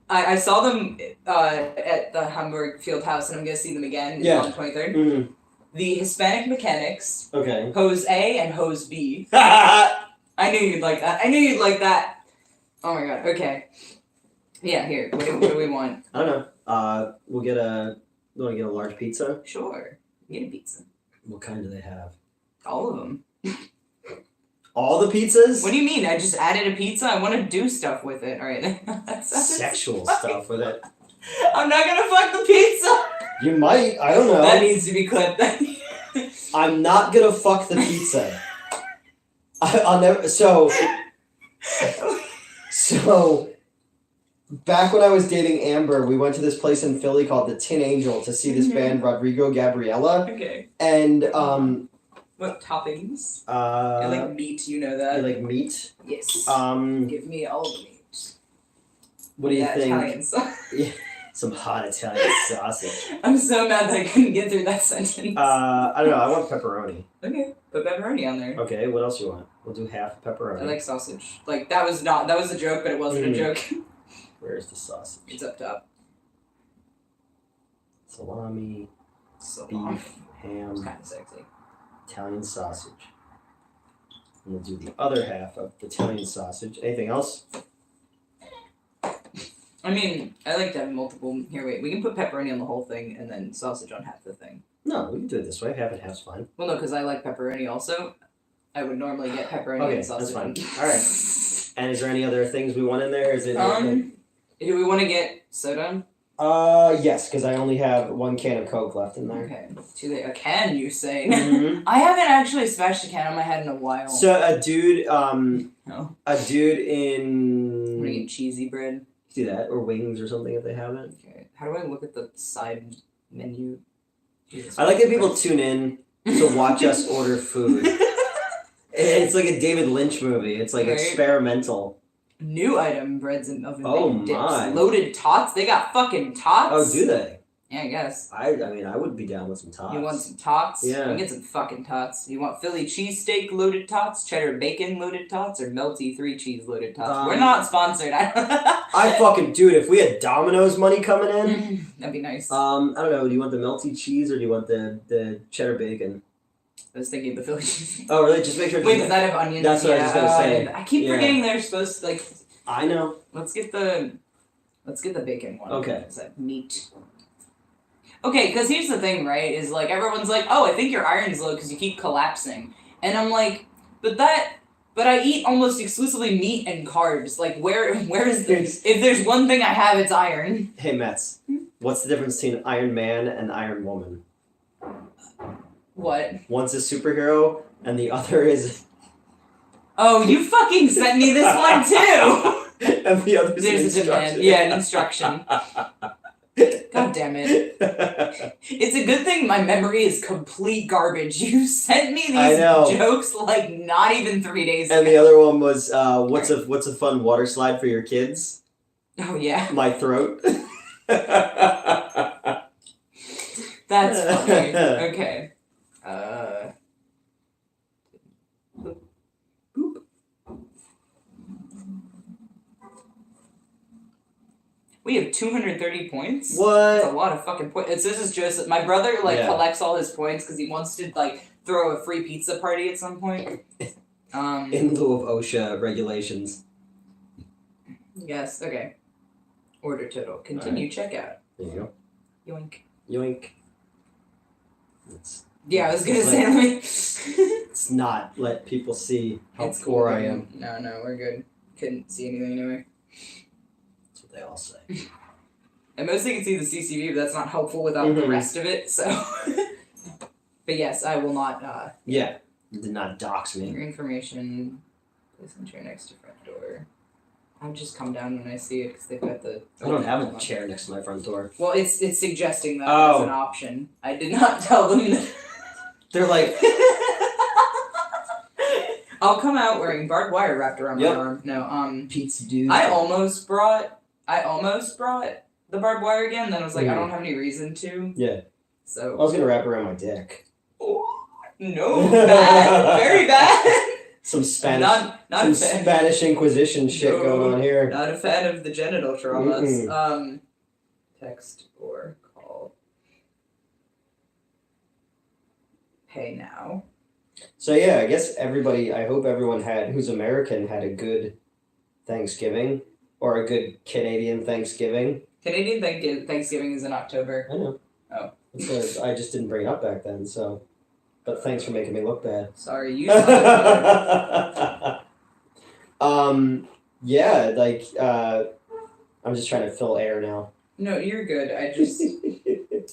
S2: I saw them at the Hamburg Field House, and I'm gonna see them again on the 23rd.
S1: Mm-hmm.
S2: The Hispanic Mechanics.
S1: Okay.
S2: Hose A and Hose B. I knew you'd like that. Oh my god. Okay. Yeah. Here. What do we want?
S1: I don't know. We'll get a. You want to get a large pizza?
S2: Sure. Get a pizza.
S1: What kind do they have?
S2: All of them.
S1: All the pizzas?
S2: What do you mean? I just added a pizza. I want to do stuff with it. All right.
S1: Sexual stuff with it.
S2: I'm not gonna fuck the pizza.
S1: You might. I don't know.
S2: That needs to be clipped.
S1: I'm not gonna fuck the pizza. I'll never. So. Back when I was dating Amber, we went to this place in Philly called the Tin Angel to see this band Rodrigo Gabriela.
S2: Okay.
S1: And
S2: what toppings?
S1: I
S2: like meat. You know that.
S1: You like meat?
S2: Yes.
S1: Give
S2: me all the meat.
S1: What do you think?
S2: Italian sauce.
S1: Yeah, some hot Italian sausage.
S2: I'm so mad that I couldn't get through that sentence.
S1: I don't know. I want pepperoni.
S2: Okay, put pepperoni on there.
S1: Okay, what else you want? We'll do half pepperoni.
S2: I like sausage. Like that was a joke, but it wasn't a joke.
S1: Where's the sausage?
S2: It's up top.
S1: Salami. Beef, ham.
S2: It's kind of sexy.
S1: Italian sausage. And we'll do the other half of the Italian sausage. Anything else?
S2: I mean, I like to have multiple. Here, wait. We can put pepperoni on the whole thing and then sausage on half the thing.
S1: No, we can do it this way. Half and half's fine.
S2: Well, no, because I like pepperoni also. I would normally get pepperoni and sausage.
S1: That's fine. All right. And is there any other things we want in there? Is it?
S2: Do we want to get soda?
S1: Yes, because I only have one can of Coke left in there.
S2: Okay. A can, you say?
S1: Mm-hmm.
S2: I haven't actually smashed a can on my head in a while.
S1: So a dude,
S2: No.
S1: a dude in.
S2: Want to get cheesy bread?
S1: Do that, or wings or something if they haven't.
S2: Okay. How do I look at the side menu? Jesus,
S1: I like that people tune in to watch us order food. It's like a David Lynch movie. It's like experimental.
S2: New item, breads and oven baked dips.
S1: My.
S2: Loaded tots? They got fucking tots?
S1: Oh, do they?
S2: Yeah, I guess.
S1: I mean, I would be down with some tots.
S2: You want some tots?
S1: Yeah.
S2: You can get some fucking tots. You want Philly cheesesteak loaded tots, cheddar bacon loaded tots, or melty 3-cheese loaded tots? We're not sponsored.
S1: I fucking, dude, if we had Domino's money coming in.
S2: That'd be nice.
S1: I don't know. Do you want the melty cheese or do you want the cheddar bacon?
S2: I was thinking of the Philly cheesesteak.
S1: Oh, really? Just make sure.
S2: Wait, does that have onions?
S1: That's what I was gonna say.
S2: I keep forgetting they're supposed to, like...
S1: I know.
S2: Let's get the bacon one.
S1: Okay.
S2: Is that meat? Okay, because here's the thing, right? Is like everyone's like, oh, I think your iron's low because you keep collapsing, and I'm like, but I eat almost exclusively meat and carbs. Like, where is this? If there's one thing I have, it's iron.
S1: Hey, Mets. What's the difference between Iron Man and Iron Woman?
S2: What?
S1: One's a superhero, and the other is.
S2: Oh, you fucking sent me this one too.
S1: And the other's
S2: There's
S1: an
S2: a demand. Yeah, an instruction. God damn it. It's a good thing my memory is complete garbage. You sent me these jokes like not even 3 days ago.
S1: And the other one was, what's a fun water slide for your kids?
S2: Oh, yeah.
S1: My throat.
S2: That's funny. Okay. Boop. We have 230 points.
S1: What?
S2: That's a lot of fucking points. This is Joseph. My brother collects all his points because he wants to throw a free pizza party at some point.
S1: In lieu of OSHA regulations.
S2: Yes. Okay. Order total. Continue checkout.
S1: There you go.
S2: Yoink.
S1: Yoink.
S2: I was gonna say.
S1: Let's not let people see how poor I am.
S2: No, we're good. Couldn't see anything anyway.
S1: That's what they all say.
S2: And mostly can see the CCV, but that's not helpful without the rest of it. So, but yes, I will not.
S1: Yeah. Did not dox
S2: Your
S1: me.
S2: information. Place on chair next to front door. I'll just come down when I see it because they've got the.
S1: I don't have a chair next to my front door.
S2: Well, it's suggesting that as an option. I did not tell them that.
S1: They're like.
S2: I'll come out wearing barbed wire wrapped around my arm. No,
S1: Pizza dude.
S2: I almost brought the barbed wire again. Then I was like, I don't have any reason to.
S1: Yeah.
S2: So.
S1: I was gonna wrap around my dick.
S2: Oh, no, bad, very bad.
S1: Some Spanish,
S2: not
S1: Spanish Inquisition shit going on here.
S2: Not a fan of the genital traumas. Text or call. Pay now.
S1: So yeah, I guess I hope everyone who's American had a good Thanksgiving or a good Canadian Thanksgiving.
S2: Canadian Thanksgiving is in October.
S1: I know.
S2: Oh.
S1: I just didn't bring it up back then, so. But thanks for making me look bad.
S2: Sorry, you.
S1: Yeah, like I'm just trying to fill air now.
S2: No, you're good.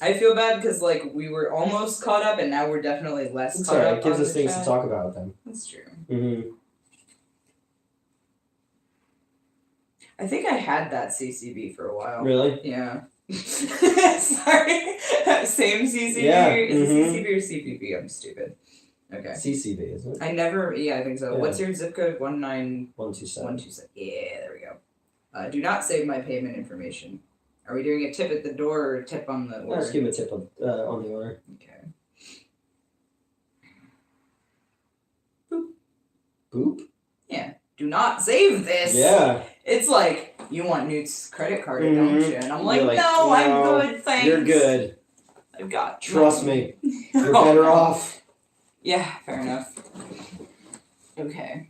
S2: I feel bad because like we were almost caught up, and now we're definitely less caught up.
S1: It gives us things to talk about with them.
S2: That's true.
S1: Mm-hmm.
S2: I think I had that CCB for a while.
S1: Really?
S2: Yeah. Sorry. Same CCB?
S1: Yeah.
S2: Is it CCB or CPP? I'm stupid. Okay.
S1: CCB, isn't it?
S2: I think so.
S1: Yeah.
S2: What's your zip code? 19127.
S1: 127.
S2: Yeah, there we go. Do not save my payment information. Are we doing a tip at the door or a tip on the order?
S1: Let's give him a tip on the order.
S2: Okay.
S1: Boop?
S2: Yeah. Do not save this.
S1: Yeah.
S2: It's like, you want Newt's credit card, don't you? And I'm like,
S1: You're
S2: no, I'm good, thanks.
S1: You're good.
S2: I've got
S1: Trust me. You're better off.
S2: Yeah, fair enough. Okay.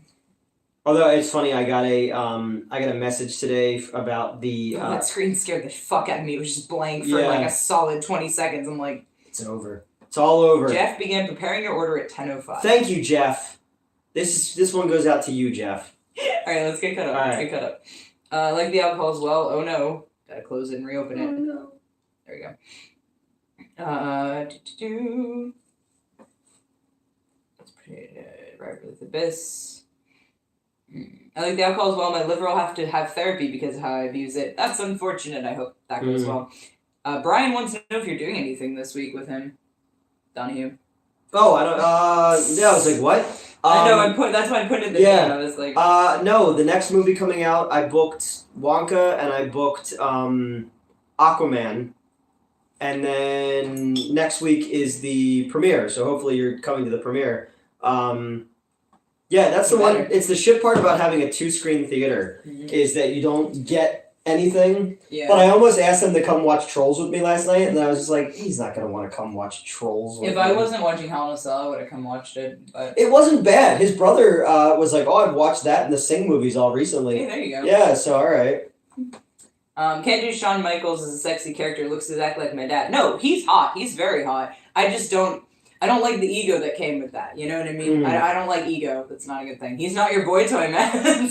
S1: Although it's funny, I got a message today about the.
S2: That screen scared the fuck out of me. It was just blank for like a solid 20 seconds. I'm like,
S1: it's over. It's all over.
S2: Jeff began preparing your order at 10:05.
S1: Thank you, Jeff. This one goes out to you, Jeff.
S2: All right, let's get cut up. Get cut up. Like the alcohol as well. Oh no, gotta close it and reopen it.
S1: Oh no.
S2: There we go. Let's put it right with the abyss. I like the alcohol as well. My liver will have to have therapy because of how I abuse it. That's unfortunate. I hope that goes well. Brian wants to know if you're doing anything this week with him. Donahue.
S1: Oh, I don't. Yeah, I was like, what?
S2: I know. That's why I put it in the name. I was like,
S1: no. The next movie coming out, I booked Wonka and I booked Aquaman, and then next week is the premiere. So hopefully you're coming to the premiere. Yeah, that's the one. It's the shit part about having a 2-screen theater is that you don't get anything.
S2: Yeah.
S1: But I almost asked them to come watch Trolls with me last night, and then I was just like, he's not gonna want to come watch Trolls with me.
S2: If I wasn't watching Hell in a Cell, I would have come watched it. But
S1: it wasn't bad. His brother was like, "Oh, I've watched that in the Sing movies all recently."
S2: Hey, there you go.
S1: Yeah, so all right.
S2: Can't do Shawn Michaels as a sexy character. Looks exactly like my dad. No, he's hot. He's very hot. I just don't. I don't like the ego that came with that. You know what I mean? I don't like ego. That's not a good thing. He's not your boy toy, man.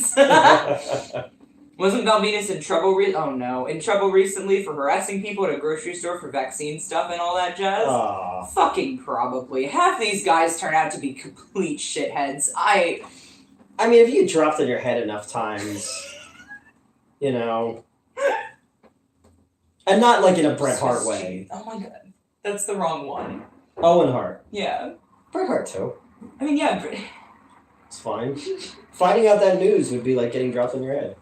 S2: Wasn't Val Venus in trouble? In trouble recently for harassing people at a grocery store for vaccine stuff and all that jazz?
S1: Aww.
S2: Fucking probably. Half these guys turn out to be complete shitheads.
S1: I mean, if you get dropped on your head enough times, you know, and not like in a Bret Hart way.
S2: Oh my god, that's the wrong one.
S1: Owen Hart.
S2: Yeah.
S1: Bret Hart too.
S2: I mean, yeah.
S1: It's fine. Finding out that news would be like getting dropped on your head.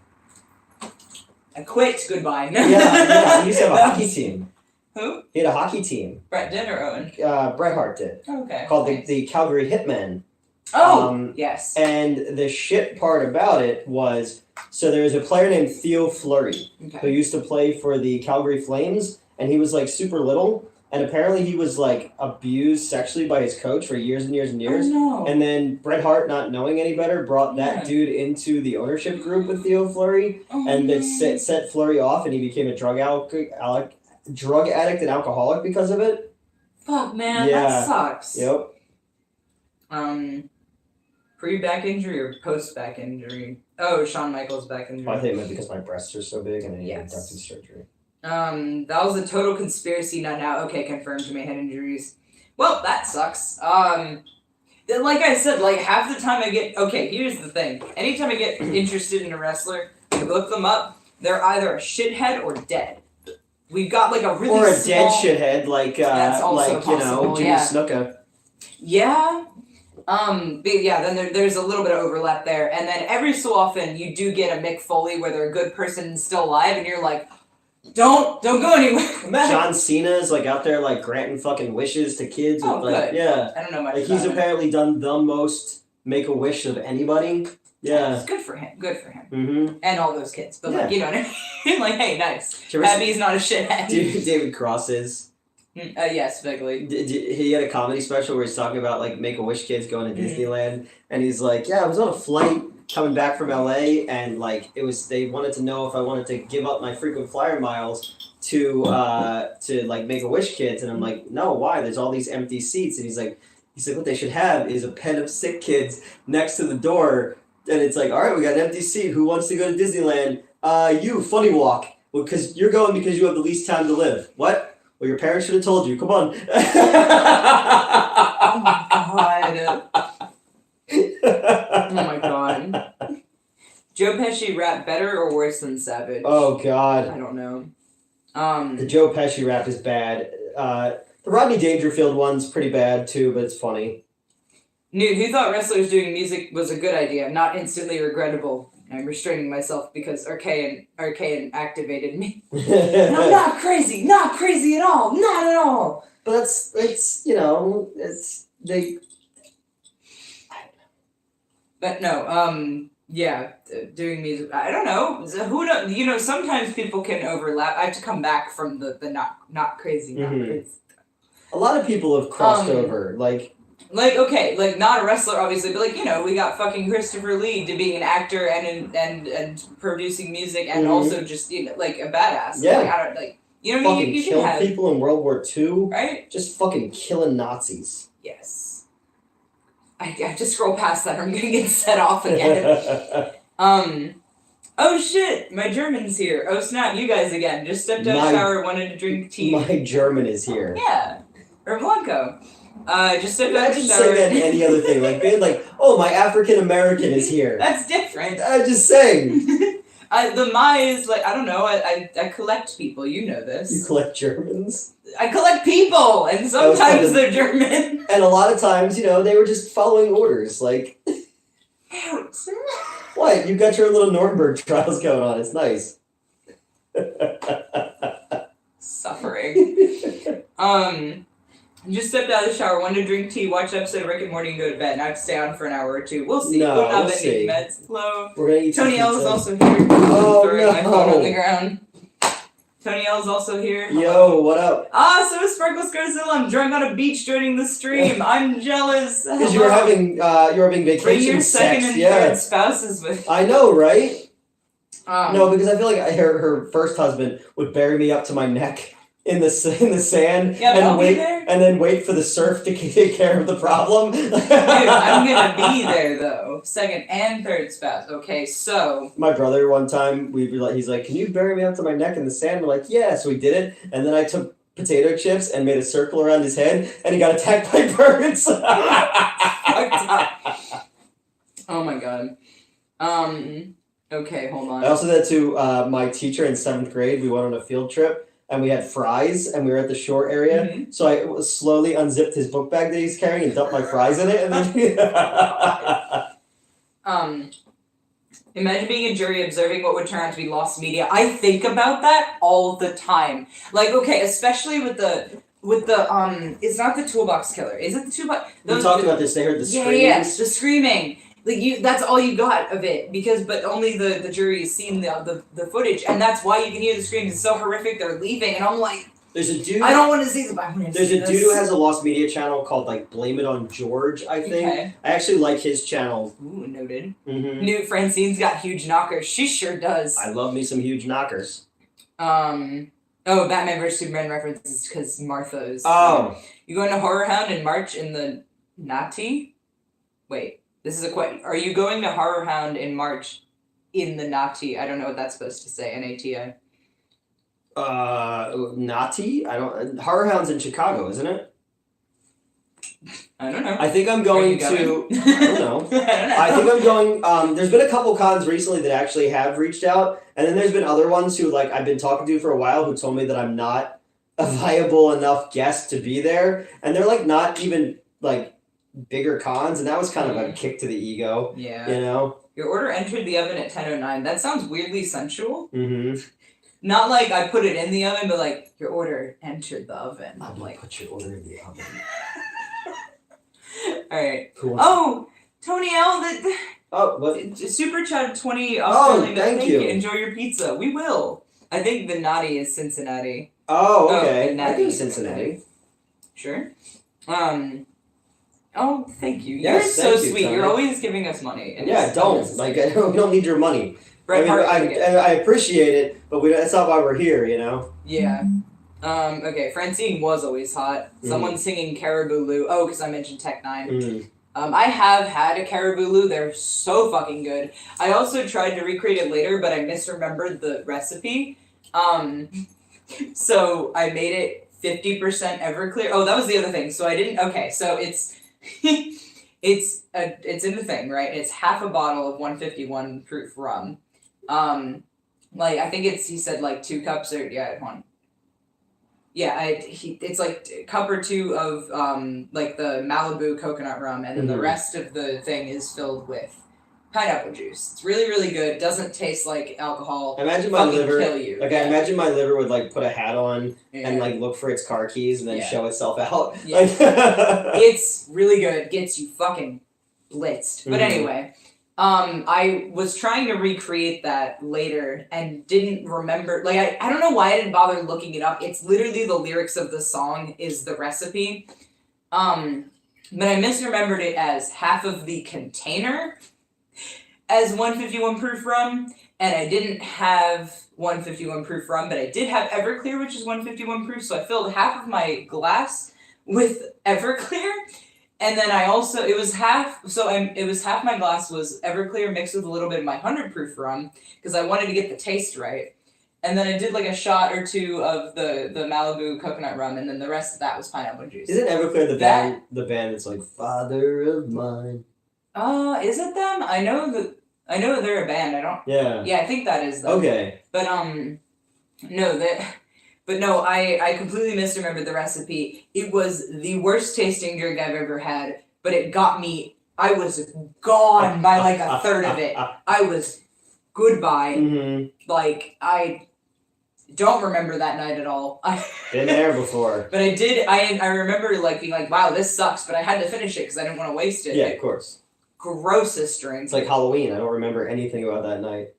S2: I quit. Goodbye.
S1: Yeah. He used to have a hockey team.
S2: Who?
S1: He had a hockey team.
S2: Bret did or Owen?
S1: Bret Hart did.
S2: Okay.
S1: Called the Calgary Hitmen.
S2: Oh, yes.
S1: And the shit part about it was, so there was a player named Theo Fleury who used to play for the Calgary Flames, and he was like super little. And apparently he was, like, abused sexually by his coach for years and years and years.
S2: Oh, no.
S1: And then Bret Hart, not knowing any better, brought that dude into the ownership group with Theo Fleury. And it set Fleury off, and he became a drug addict and alcoholic because of it.
S2: Fuck, man. Yeah. That sucks.
S1: Yep.
S2: Pre-back injury or post-back injury? Oh, Shawn Michaels' back injury.
S1: I think it meant because my breasts are so big and I need inductive surgery.
S2: That was a total conspiracy nut now. Okay, confirmed to my head injuries. Well, that sucks. like I said, like half the time I get okay. Here's the thing: anytime I get interested in a wrestler, I look them up. They're either a shithead or dead. We've got like a really
S1: or a
S2: small...
S1: dead shithead
S2: That's also
S1: like
S2: possible,
S1: Jimmy
S2: yeah.
S1: Snuka.
S2: Yeah. But yeah, then there's a little bit of overlap there, and then every so often you do get a Mick Foley where they're a good person and still alive, and you're like, don't go anywhere.
S1: John Cena's like out there like granting fucking wishes to kids.
S2: Oh,
S1: With, like,
S2: good.
S1: Yeah.
S2: I don't know much
S1: Like
S2: about
S1: he's
S2: him.
S1: apparently done the most Make-A-Wish of anybody. Yeah.
S2: It's good for him. Good for him.
S1: Mm-hmm.
S2: And all those kids. But like, you know what I mean? Like, hey, nice.
S1: Did you ever
S2: Happy he's not a shithead.
S1: see David Cross is?
S2: Yes, vaguely.
S1: He had a comedy special where he's talking about like Make-A-Wish kids going to Disneyland, and he's like, yeah, I was on a flight coming back from LA, and like they wanted to know if I wanted to give up my frequent flyer miles to like Make-A-Wish kids, and I'm like, no, why? There's all these empty seats, and he's like, what they should have is a pen of sick kids next to the door, and it's like, all right, we got an empty seat. Who wants to go to Disneyland? You, Funny Walk. Well, because you're going because you have the least time to live. What? Well, your parents should have told you. Come on.
S2: Oh my god. Oh my god. Joe Pesci rap better or worse than Savage?
S1: Oh god.
S2: I don't know.
S1: The Joe Pesci rap is bad. The Rodney Dangerfield one's pretty bad too, but it's funny.
S2: Newt, who thought wrestlers doing music was a good idea, not instantly regrettable? I'm restraining myself because Archaean activated me. And I'm not crazy at all, not at all.
S1: But it's they.
S2: But no, yeah, doing music. I don't know. Who knows? You know, sometimes people can overlap. I have to come back from the not crazy, not crazy.
S1: A lot of people have crossed over, like
S2: okay, like not a wrestler obviously, but like, you know, we got fucking Christopher Lee to being an actor and producing music and also just, you know, like a badass.
S1: Yeah.
S2: Like, I don't like, you know what I mean? You
S1: killed
S2: can have
S1: people in World War II.
S2: Right?
S1: Just fucking killing Nazis.
S2: Yes. I have to scroll past that or I'm gonna get set off again. Oh shit, my German's here. Oh snap, you guys again. Just stepped out of the shower, wanted to drink tea.
S1: My German is here.
S2: Yeah. Or Blanco. Just stepped out of the
S1: Imagine
S2: shower.
S1: saying that in any other thing. Like being like, oh, my African American is here.
S2: That's different.
S1: I'm just saying.
S2: The my is like, I don't know, I collect people, you know this.
S1: You collect Germans?
S2: I collect people, and sometimes they're German.
S1: And a lot of times, you know, they were just following orders, like... What? You got your little Nuremberg trials going on, it's nice.
S2: Suffering. Just stepped out of the shower, wanted to drink tea, watch an episode of Rick and Morty, and go to bed. And I have to stay on for an hour or two. We'll see.
S1: No,
S2: We'll
S1: we'll see.
S2: meds. Hello.
S1: We're gonna eat
S2: Tony
S1: some
S2: L is
S1: pizza.
S2: also here.
S1: Oh,
S2: throwing
S1: no.
S2: my phone on the ground. Tony L is also here.
S1: Yo, what up?
S2: So is Sparkles Godzilla. I'm drunk on a beach joining the stream. I'm jealous.
S1: Because you were having vacation
S2: Bring your second
S1: sex.
S2: and third spouses with you.
S1: I know, right?
S2: No,
S1: because I feel like her first husband would bury me up to my neck in the sand and then wait for the surf to take care of the problem.
S2: Dude, I'm gonna be there though. Second and third spouse. Okay, so
S1: my brother one time he's like, can you bury me up to my neck in the sand? We're like, yeah. So we did it, and then I took potato chips and made a circle around his head, and he got attacked by birds.
S2: Oh my god. Okay, hold on.
S1: I also did that to my teacher in 7th grade. We went on a field trip. And we had fries, and we were at the shore area. Mm-hmm. So I slowly unzipped his book bag that he's carrying and dumped my fries in it. And then
S2: imagine being a jury observing what would turn out to be lost media. I think about that all the time. Like, okay, especially with the it's not the toolbox killer. Is it the toolbox?
S1: We talked about this. They heard the screaming.
S2: Yes, the screaming. Like that's all you got of it but only the jury has seen the footage, and that's why you can hear the screams. It's so horrific. They're leaving, and I'm like,
S1: there's a dude.
S2: I don't want to see them.
S1: There's a dude who has a lost media channel called like Blame It on George. I think. Okay. I actually like his channel.
S2: Ooh, noted.
S1: Mm-hmm.
S2: Newt Francine's got huge knockers. She sure does.
S1: I love me some huge knockers.
S2: Batman vs Superman references because Martha is.
S1: Oh.
S2: You going to Horror Hound in March in the Nati? Wait. This is a question. Are you going to Horror Hound in March in the Nati? I don't know what that's supposed to say. N-A-T-I.
S1: Nati? I don't... Horror Hound's in Chicago, isn't it?
S2: I don't know.
S1: I think I'm going to. I don't know. I think I'm going. There's been a couple cons recently that actually have reached out, and then there's been other ones who like I've been talking to for a while who told me that I'm not a viable enough guest to be there, and they're like not even like bigger cons, and that was kind of a kick to the ego.
S2: Yeah.
S1: You know.
S2: Your order entered the oven at 10:09. That sounds weirdly sensual.
S1: Mm-hmm.
S2: Not like I put it in the oven, but like your order entered the oven.
S1: I'm like, put your order in the oven.
S2: All right. Oh, Tony L.
S1: What?
S2: Super Chat 20.
S1: Thank you.
S2: Enjoy your pizza. We will. I think the Naughty is Cincinnati.
S1: Oh, okay.
S2: The
S1: I
S2: Natty.
S1: think Cincinnati.
S2: Sure. Oh, thank you.
S1: Yes,
S2: You're so
S1: thank you,
S2: sweet.
S1: Tony.
S2: You're always giving us money. And
S1: Yeah,
S2: it's
S1: don't.
S2: unnecessary.
S1: We don't need your money.
S2: Right,
S1: I appreciate it, but that's not why we're here, you know?
S2: Yeah. Okay, Francine was always hot. Someone singing Caribou Lou. Oh, because I mentioned Tech 9.
S1: Mm.
S2: I have had a Caribou Lou. They're so fucking good. I also tried to recreate it later, but I misremembered the recipe. So I made it 50% Everclear. Oh, that was the other thing. So I didn't. Okay, so it's it's in the thing, right? It's half a bottle of 151 proof rum. Like I think he said like 2 cups or one. Yeah, it's like a cup or 2 of like the Malibu coconut rum, and then the rest of the thing is filled with pineapple juice. It's really, really good. Doesn't taste like alcohol.
S1: Imagine my liver.
S2: Kill you.
S1: Like, I imagine my liver would like put a hat on and like look for its car keys and then show itself out.
S2: Yeah.
S1: Like,
S2: it's really good. Gets you fucking blitzed. But anyway, I was trying to recreate that later and didn't remember. Like, I don't know why I didn't bother looking it up. It's literally the lyrics of the song is the recipe. But I misremembered it as half of the container as 151 proof rum, and I didn't have 151 proof rum, but I did have Everclear, which is 151 proof, so I filled half of my glass with Everclear, and then I also, it was half my glass was Everclear mixed with a little bit of my 100 proof rum, because I wanted to get the taste right, and then I did like a shot or 2 of the Malibu coconut rum, and then the rest of that was pineapple juice.
S1: Isn't Everclear the band that's like, Father of Mine?
S2: Is it them? I know that they're a band. I don't.
S1: Yeah.
S2: Yeah, I think that is them.
S1: Okay.
S2: But no, I completely misremembered the recipe. It was the worst tasting drink I've ever had, but it got me. I was gone by like a third of it. I was goodbye.
S1: Mm-hmm.
S2: Like I don't remember that night at all.
S1: Been there before.
S2: But I did. I remember like being like, wow, this sucks, but I had to finish it because I didn't want to waste it.
S1: Yeah, of course.
S2: Grossest drink.
S1: It's like Halloween. I don't remember anything about that night.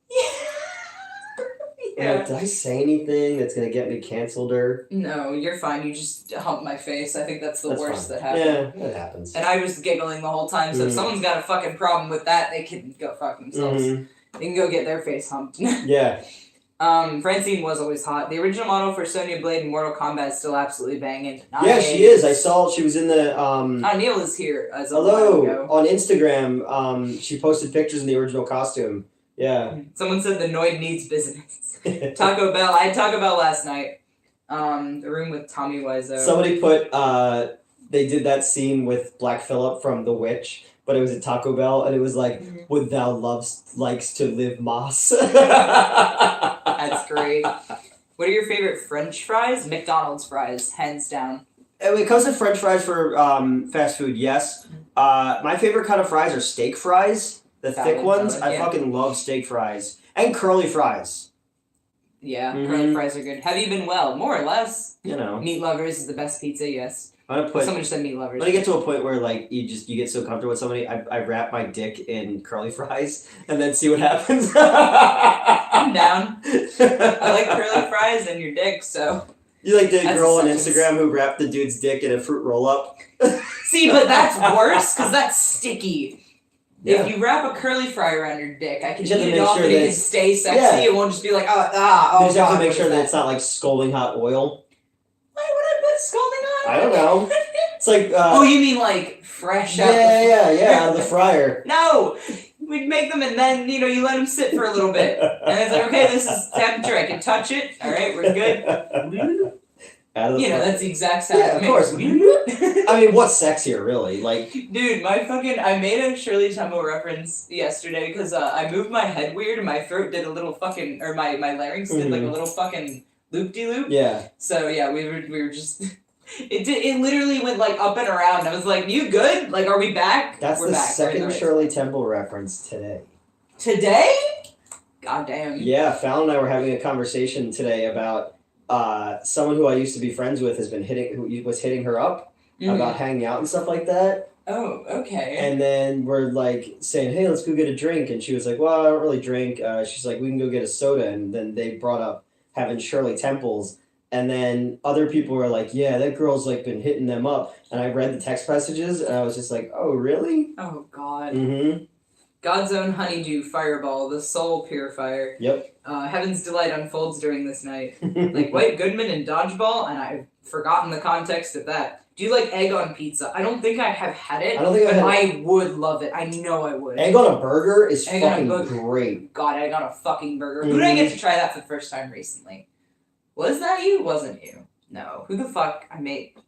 S2: Yeah.
S1: Like, did I say anything that's gonna get me canceled or?
S2: No, you're fine. You just humped my face. I think that's the worst
S1: fine.
S2: that happened.
S1: Yeah, that happens.
S2: And I was giggling the whole time, so if someone's got a fucking problem with that, they can go fuck themselves. They can go get their face humped.
S1: Yeah.
S2: Francine was always hot. The original model for Sonya Blade in Mortal Kombat is still absolutely banging.
S1: Yeah, she is. I saw she was in the
S2: Neil is here as a
S1: hello
S2: while ago.
S1: on Instagram. She posted pictures in the original costume. Yeah.
S2: Someone said the Noid needs business. Taco Bell. I had Taco Bell last night. The room with Tommy Wiseau.
S1: Somebody put they did that scene with Black Phillip from The Witch, but it was at Taco Bell, and it was like, "Would thou likes to live moss?"
S2: That's great. What are your favorite French fries? McDonald's fries, hands down.
S1: When it comes to French fries for fast food, yes. My favorite kind of fries are steak fries, the thick ones. I fucking love steak fries and curly fries.
S2: Yeah, curly fries are good. Have you been well? More or less.
S1: You know,
S2: Meat Lovers is the best pizza. Yes.
S1: Someone
S2: just said Meat Lovers.
S1: When I get to a point where like you get so comfortable with somebody, I wrap my dick in curly fries and then see what happens.
S2: I'm down. I like curly fries and your dick, so.
S1: You like the girl on Instagram who wrapped the dude's dick in a fruit roll up?
S2: See, but that's worse because that's sticky.
S1: Yeah.
S2: If you wrap a curly fry around your dick, I can
S1: You have to
S2: eat it
S1: make
S2: off
S1: sure
S2: and it
S1: that
S2: can stay sexy.
S1: Yeah.
S2: It won't just be like, oh
S1: You just have
S2: God,
S1: to make
S2: what
S1: sure
S2: is
S1: that it's not like scalding hot oil.
S2: Why would I put scalding on?
S1: I don't know. It's like
S2: oh, you mean like fresh out
S1: out of the fryer.
S2: No! We'd make them and then, you let them sit for a little bit. And it's like, okay, this is temperature. I can touch it. All right, we're good.
S1: Out of the
S2: That's the exact sound.
S1: Yeah, of course. I mean, what's sexier, really? Like,
S2: dude, I made a Shirley Temple reference yesterday because I moved my head weird and my throat did a little fucking, or my larynx did like a little fucking loop-de-loop.
S1: Yeah.
S2: So yeah, we were just, it literally went like up and around. I was like, you good? Like, are we back?
S1: That's
S2: We're
S1: the
S2: back.
S1: second Shirley Temple reference today.
S2: Today? God damn.
S1: Yeah, Fallon and I were having a conversation today about someone who I used to be friends with who was hitting her up about hanging out and stuff like that.
S2: Oh, okay.
S1: And then we're like saying, hey, let's go get a drink. And she was like, well, I don't really drink. She's like, we can go get a soda. And then they brought up having Shirley Temples. And then other people were like, yeah, that girl's like been hitting them up. And I read the text messages and I was just like, oh, really?
S2: Oh, God.
S1: Mm-hmm.
S2: God's own honeydew fireball, the soul purifier.
S1: Yep.
S2: Heaven's delight unfolds during this night. Like White Goodman and Dodgeball, and I've forgotten the context of that. Do you like egg on pizza? I don't think I have had it, I would love it. I know I would.
S1: Egg on a burger is fucking great.
S2: God, egg on a fucking burger. Who did I get to try that for the first time recently? Was that you? Wasn't you? No. Who the fuck?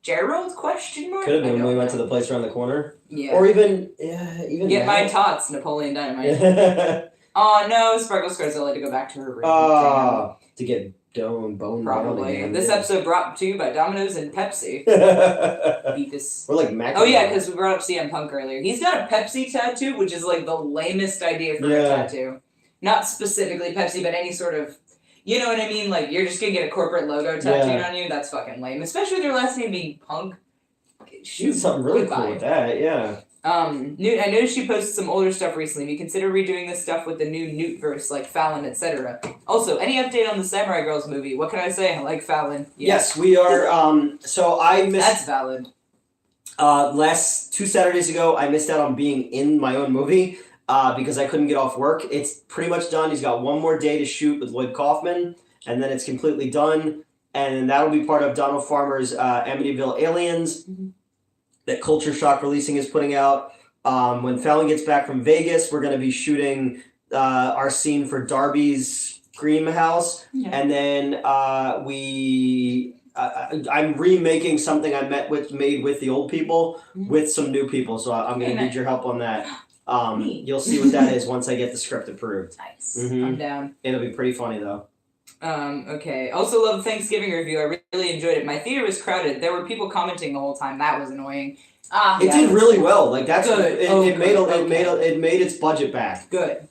S2: Gerald? Question mark?
S1: Could have been when we went to the place around the corner.
S2: Yeah.
S1: Or even
S2: Get my tots, Napoleon Dynamite. Oh no, Sparkle Scarzilla to go back to her room.
S1: To get bone
S2: probably.
S1: Down
S2: This episode brought to you by Domino's and Pepsi.
S1: We're like Mac.
S2: Oh yeah, because we brought up CM Punk earlier. He's got a Pepsi tattoo, which is like the lamest idea for a tattoo. Not specifically Pepsi, but any sort of. You know what I mean? Like, you're just gonna get a corporate logo tattooed on you? That's fucking lame. Especially with your last name being Punk.
S1: Shoot, something really cool with that, yeah.
S2: Newt, I noticed you posted some older stuff recently. Do you consider redoing this stuff with the new Newt verse, like Fallon, etc.? Also, any update on the Samurai Girls movie? What can I say? I like Fallon.
S1: Yes, we are, so I missed...
S2: That's valid.
S1: Last 2 Saturdays ago, I missed out on being in my own movie. Because I couldn't get off work. It's pretty much done. He's got one more day to shoot with Lloyd Kaufman, and then it's completely done. And that'll be part of Donald Farmer's Amityville Aliens that Culture Shock Releasing is putting out. When Fallon gets back from Vegas, we're going to be shooting our scene for Darby's Scream House. Yeah. And then I'm remaking something I made with the old people with some new people. So I'm going to need your help on that. You'll see what that is once I get the script approved.
S2: Nice. I'm down.
S1: It'll be pretty funny though.
S2: Okay. Also love the Thanksgiving review. I really enjoyed it. My theater was crowded. There were people commenting the whole time. That was annoying.
S1: It did really well. Like that's good. It made its budget back.
S2: Good.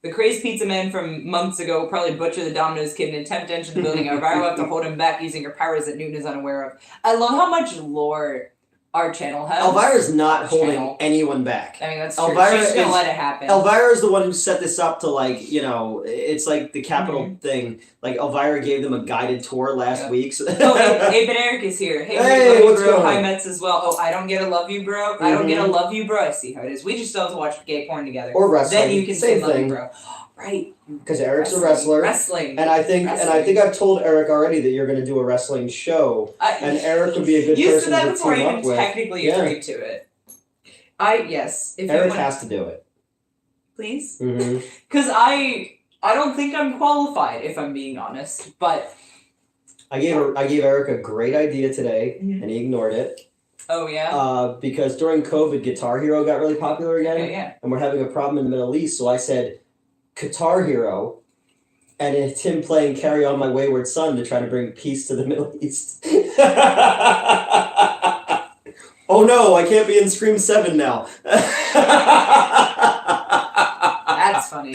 S2: The crazed pizza man from months ago will probably butcher the Domino's kid and attempt to enter the building. Elvira will have to hold him back using her powers that Newton is unaware of. I love how much lore our channel has.
S1: Elvira's not holding anyone back.
S2: I mean, that's true. She's just gonna let it happen.
S1: Elvira is the one who set this up to, like, it's like the Capitol thing. Like, Elvira gave them a guided tour last week. So.
S2: Abe and Eric is here. Hey what's bro. Hi, Mets as well. Oh, I don't get a love you, bro. I don't get a love you, bro. I see how it is. We just still have to watch gay porn together.
S1: Or wrestling.
S2: Then you can say love you, bro. Right.
S1: Because Eric's a wrestler.
S2: Wrestling.
S1: And I think I've told Eric already that you're going to do a wrestling show. And Eric would be a good person to team up with.
S2: You said that before I even technically agreed to it. Yes. If
S1: Eric has to do it.
S2: Please? Because I don't think I'm qualified, if I'm being honest. But
S1: I gave Eric a great idea today, and he ignored it.
S2: Oh, yeah?
S1: Because during COVID, Guitar Hero got really popular again.
S2: Okay, yeah.
S1: And we're having a problem in the Middle East, so I said, Guitar Hero, and it's him playing Carry On My Wayward Son to try to bring peace to the Middle East. Oh no, I can't be in Scream 7 now.
S2: That's funny.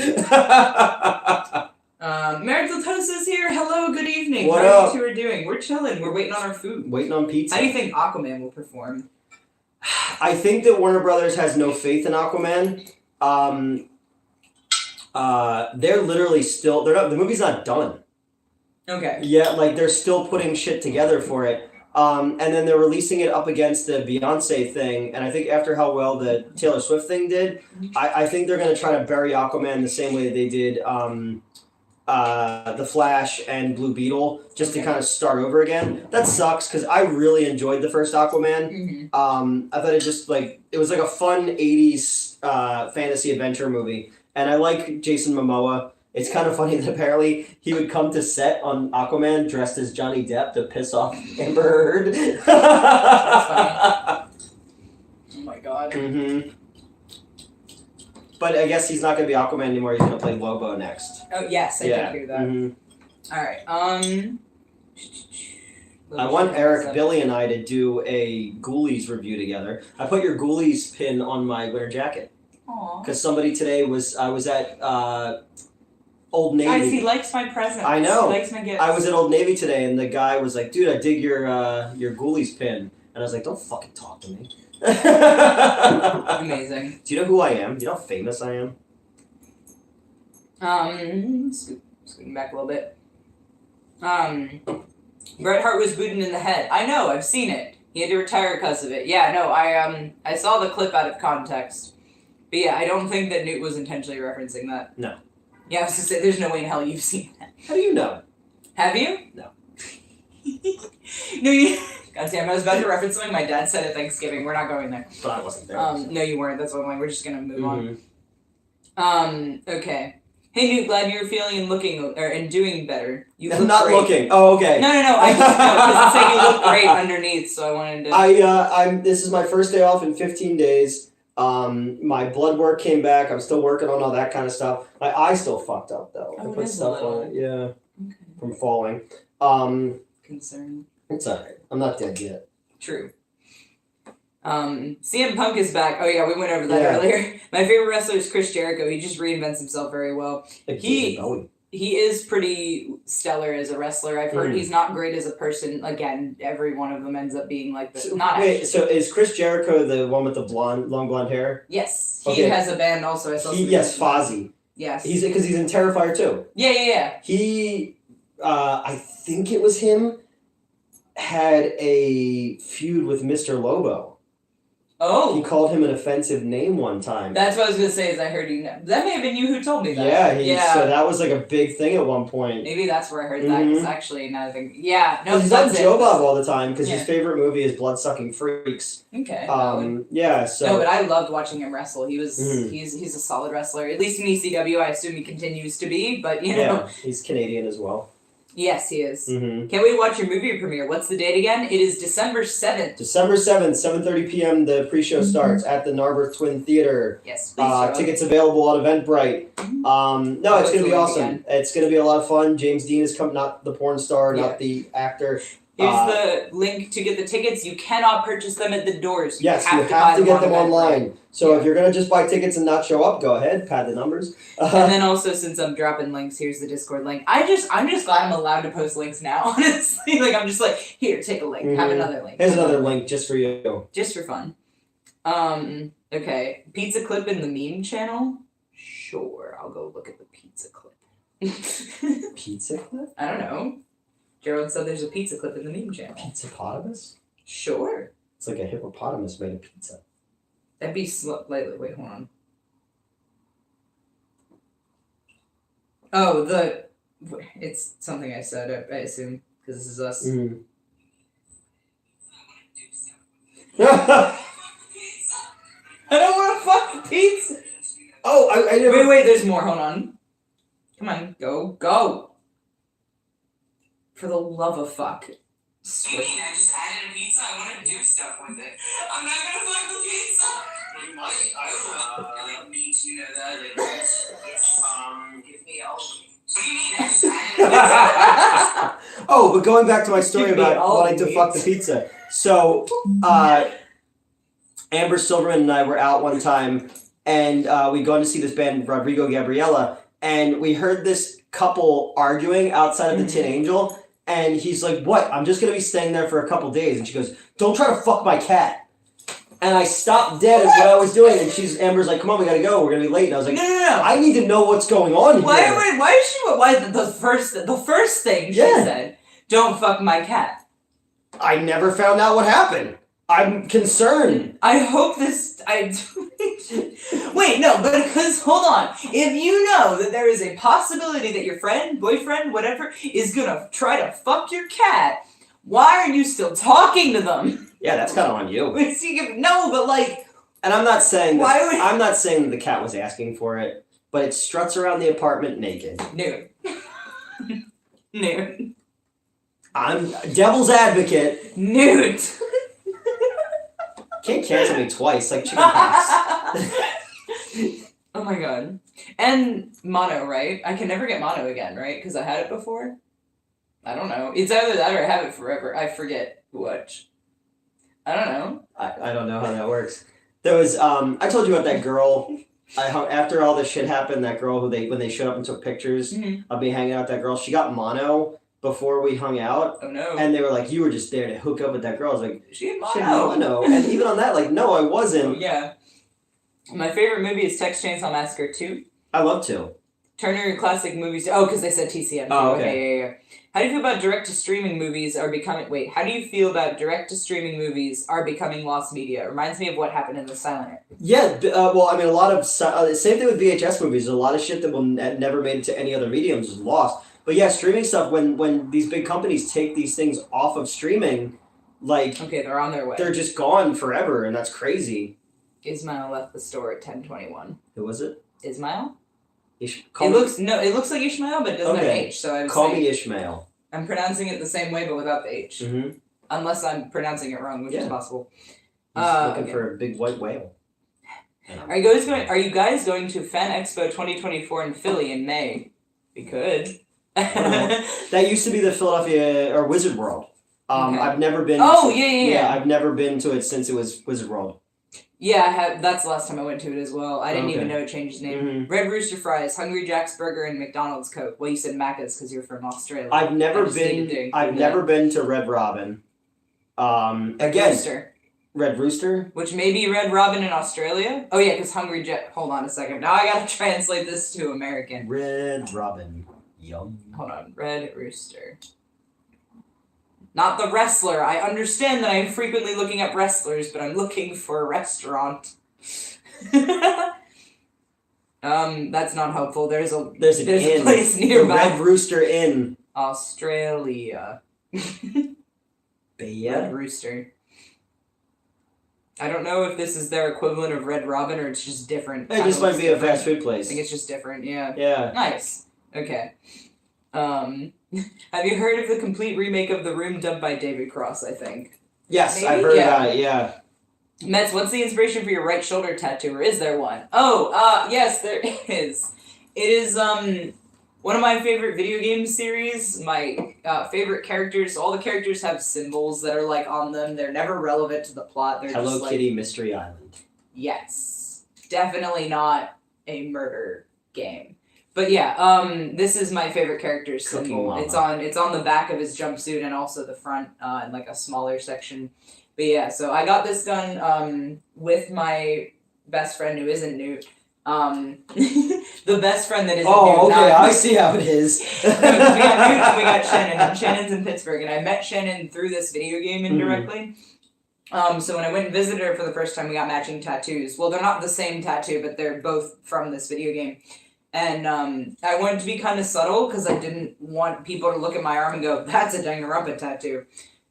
S2: Marital Toast is here. Hello, good evening.
S1: What
S2: How
S1: up?
S2: you two are doing? We're chilling. We're waiting on our food.
S1: Waiting on pizza.
S2: How do you think Aquaman will perform?
S1: I think that Warner Brothers has no faith in Aquaman. They're literally still... the movie's not done.
S2: Okay.
S1: Yeah, like, they're still putting shit together for it. And then they're releasing it up against the Beyonce thing, and I think after how well the Taylor Swift thing did, I think they're going to try to bury Aquaman the same way they did The Flash and Blue Beetle, just to kind of start over again. That sucks, because I really enjoyed the first Aquaman. I thought it was like a fun 80s fantasy adventure movie, and I like Jason Momoa It's kind of funny that apparently he would come to set on Aquaman dressed as Johnny Depp to piss off Amber Heard.
S2: Oh my god.
S1: Mm-hmm. But I guess he's not going to be Aquaman anymore. He's going to play Lobo next.
S2: Oh yes, I did hear that.
S1: Mm-hmm.
S2: All right.
S1: I want Eric, Billy, and I to do a Ghoulies review together. I put your Ghoulies pin on my winter jacket.
S2: Aww.
S1: Because somebody today I was at Old Navy.
S2: He likes my presents.
S1: I know.
S2: He likes my gifts.
S1: I was at Old Navy today, and the guy was like, "Dude, I dig your Ghoulies pin," and I was like, "Don't fucking talk to me."
S2: Amazing.
S1: Do you know who I am? Do you know how famous I am?
S2: Scooting back a little bit. Bret Hart was booted in the head. I know, I've seen it. He had to retire because of it. Yeah, no, I saw the clip out of context. But yeah, I don't think that Newt was intentionally referencing that.
S1: No.
S2: Yeah, I was gonna say, there's no way in hell you've seen that.
S1: How do you know?
S2: Have you?
S1: No.
S2: No, you... God damn, I was about to reference something my dad said at Thanksgiving. We're not going there.
S1: But I wasn't there.
S2: No, you weren't. That's why I'm like, we're just gonna move on. Okay. Hey, Newt, glad you're feeling and looking and doing better. You look
S1: not
S2: great.
S1: looking. Oh, okay.
S2: No. I just know because it's like you look great underneath, so I wanted to.
S1: This is my first day off in 15 days. My blood work came back. I'm still working on all that kind of stuff. My eye still fucked up though.
S2: Oh,
S1: I put stuff on it. Yeah.
S2: Okay.
S1: From falling.
S2: Concern.
S1: It's alright. I'm not dead yet.
S2: True. CM Punk is back. Oh yeah, we went over that earlier. My favorite wrestler is Chris Jericho. He just reinvents himself very well. He is pretty stellar as a wrestler. I've heard he's not great as a person. Again, every one of them ends up being like this.
S1: So is Chris Jericho the one with the long blonde hair?
S2: Yes, he has a band also. I saw.
S1: Yes, Fozzy.
S2: Yes,
S1: because he's in Terrifier too.
S2: Yeah.
S1: He, I think it was him, had a feud with Mr. Lobo.
S2: Oh.
S1: He called him an offensive name one time.
S2: That's what I was going to say, is I heard you know. That may have been you who told me that.
S1: Yeah, so that was like a big thing at one point.
S2: Maybe that's where I heard that, because actually, now I think, no,
S1: he's on Joe Bob all the time, because his favorite movie is Bloodsucking Freaks.
S2: Okay.
S1: So.
S2: No, but I loved watching him wrestle. He was, he's a solid wrestler, at least in ECW, I assume he continues to be, but you know.
S1: Yeah, he's Canadian as well.
S2: Yes, he is. Can't wait to watch your movie premiere. What's the date again? It is December 7th.
S1: December 7th, 7:30 p.m. The pre-show starts at the Narberth Twin Theater.
S2: Yes, please.
S1: Tickets available on Eventbrite. No, it's going to be awesome. It's going to be a lot of fun. James Dean is coming, not the porn star, not the actor.
S2: Here's the link to get the tickets. You cannot purchase them at the doors.
S1: You have to get them online. So if you're going to just buy tickets and not show up, go ahead, pad the numbers.
S2: And then also, since I'm dropping links, here's the Discord link. I'm just glad I'm allowed to post links now, honestly. Like, I'm just like, here, take a link. Have another link.
S1: Here's another link just for you.
S2: Just for fun. Okay. Pizza clip in the meme channel? Sure, I'll go look at the pizza clip.
S1: Pizza clip?
S2: I don't know. Gerald said there's a pizza clip in the meme channel.
S1: Pizzapotamus?
S2: Sure.
S1: It's like a hippopotamus made of pizza.
S2: That'd be wait, hold on. Oh, it's something I said, I assume, because this is us. I don't want to fuck the pizza!
S1: Oh, I never...
S2: Wait, there's more, hold on. Come on, go! For the love of fuck. What do you mean? I just added a pizza. I want to do stuff with it. I'm not gonna fuck the pizza. You might. I don't need to know that. Give me all. What do you mean? I just added a pizza.
S1: Oh, but going back to my story about wanting to fuck the pizza. So, Amber Silverman and I were out one time, and we'd gone to see this band, Rodrigo Gabriela, and we heard this couple arguing outside of the Tin Angel. And he's like, what? I'm just going to be staying there for a couple days. And she goes, don't try to fuck my cat. And I stopped dead at what I was doing. And Amber's like, come on, we got to go. We're going to be late. And I was like, no. I need to know what's going on here.
S2: Why the first thing she said, don't fuck my cat.
S1: I never found out what happened. I'm concerned.
S2: I hope Wait, no, but because, hold on. If you know that there is a possibility that your friend, boyfriend, whatever, is gonna try to fuck your cat, why are you still talking to them?
S1: Yeah, that's kind of on you.
S2: No, but like...
S1: And I'm not saying that the cat was asking for it, but it struts around the apartment naked.
S2: Nude. Nude.
S1: I'm devil's advocate.
S2: Nude.
S1: Can't cancel me twice, like chicken pox.
S2: Oh my god. And mono, right? I can never get mono again, right? Because I had it before. I don't know. It's either that or I have it forever. I forget which. I don't know.
S1: I don't know how that works. There was I told you about that girl. After all this shit happened, that girl when they showed up and took pictures of me hanging out with that girl, she got mono before we hung out.
S2: Oh no.
S1: And they were like, you were just there to hook up with that girl. I was like,
S2: she had
S1: she had mono. And even on that, like, no, I wasn't.
S2: Oh, yeah. My favorite movie is Texas Chainsaw Massacre 2.
S1: I love to.
S2: Turner Classic Movies. Oh, because they said TCM.
S1: Oh, okay.
S2: Yeah. How do you feel about direct-to-streaming movies are becoming... Wait, how do you feel about direct-to-streaming movies are becoming lost media? It reminds me of what happened in The Silent Era.
S1: Yeah, well, I mean, a lot of... same thing with VHS movies. A lot of shit that will never made it to any other mediums is lost. But yeah, streaming stuff, when these big companies take these things off of streaming, like...
S2: Okay, they're on their way.
S1: They're just gone forever, and that's crazy.
S2: Ismail left the store at 10:21.
S1: Who was it?
S2: Ismail?
S1: It
S2: looks like Ishmael, but it doesn't have H. So I was
S1: Call me Ishmael.
S2: I'm pronouncing it the same way, but without the H.
S1: Mm-hmm.
S2: Unless I'm pronouncing it wrong, which is possible.
S1: He's looking for a big white whale.
S2: Are you guys going to Fan Expo 2024 in Philly in May? We could.
S1: That used to be the Philadelphia or Wizard World.
S2: Okay.
S1: I've never been.
S2: Yeah.
S1: I've never been to it since it was Wizard World.
S2: Yeah, I have. That's the last time I went to it as well. I didn't even know it changed its name.
S1: Mm-hmm.
S2: Red Rooster Fries, Hungry Jack's Burger, and McDonald's Coke. Well, you said Macca's because you're from Australia.
S1: I've never been to Red Robin. Again,
S2: Rooster.
S1: Red Rooster,
S2: which may be Red Robin in Australia. Oh yeah, because Hungry Jack. Hold on a second. Now I gotta translate this to American.
S1: Red Robin. Yum.
S2: Hold on. Red Rooster. Not the wrestler. I understand that I'm frequently looking up wrestlers, but I'm looking for a restaurant. That's not helpful. There's a place nearby.
S1: The Red Rooster Inn.
S2: Australia. Red Rooster. I don't know if this is their equivalent of Red Robin or it's just different.
S1: It just might be a fast food place.
S2: I think it's just different, yeah.
S1: Yeah.
S2: Nice. Okay. Have you heard of the complete remake of The Room dubbed by David Cross, I think?
S1: Yes, maybe? I've heard about it, yeah.
S2: Mets, what's the inspiration for your right shoulder tattoo, or is there one? Yes, there is. It is, one of my favorite video game series. My favorite characters, all the characters have symbols that are, like, on them. They're never relevant to the plot. They're
S1: Hello
S2: just,
S1: Kitty Mystery Island.
S2: Yes. Definitely not a murder game. But yeah, this is my favorite character's symbol. It's on the back of his jumpsuit and also the front, in like a smaller section. But yeah, so I got this done with my best friend who isn't Newt. The best friend that isn't Newt.
S1: Oh, okay, I see how it is.
S2: We got Newt and we got Shannon. And Shannon's in Pittsburgh, and I met Shannon through this video game indirectly. So when I went and visited her for the first time, we got matching tattoos. Well, they're not the same tattoo, but they're both from this video game. And I wanted to be kind of subtle because I didn't want people to look at my arm and go, that's a Danganronpa tattoo.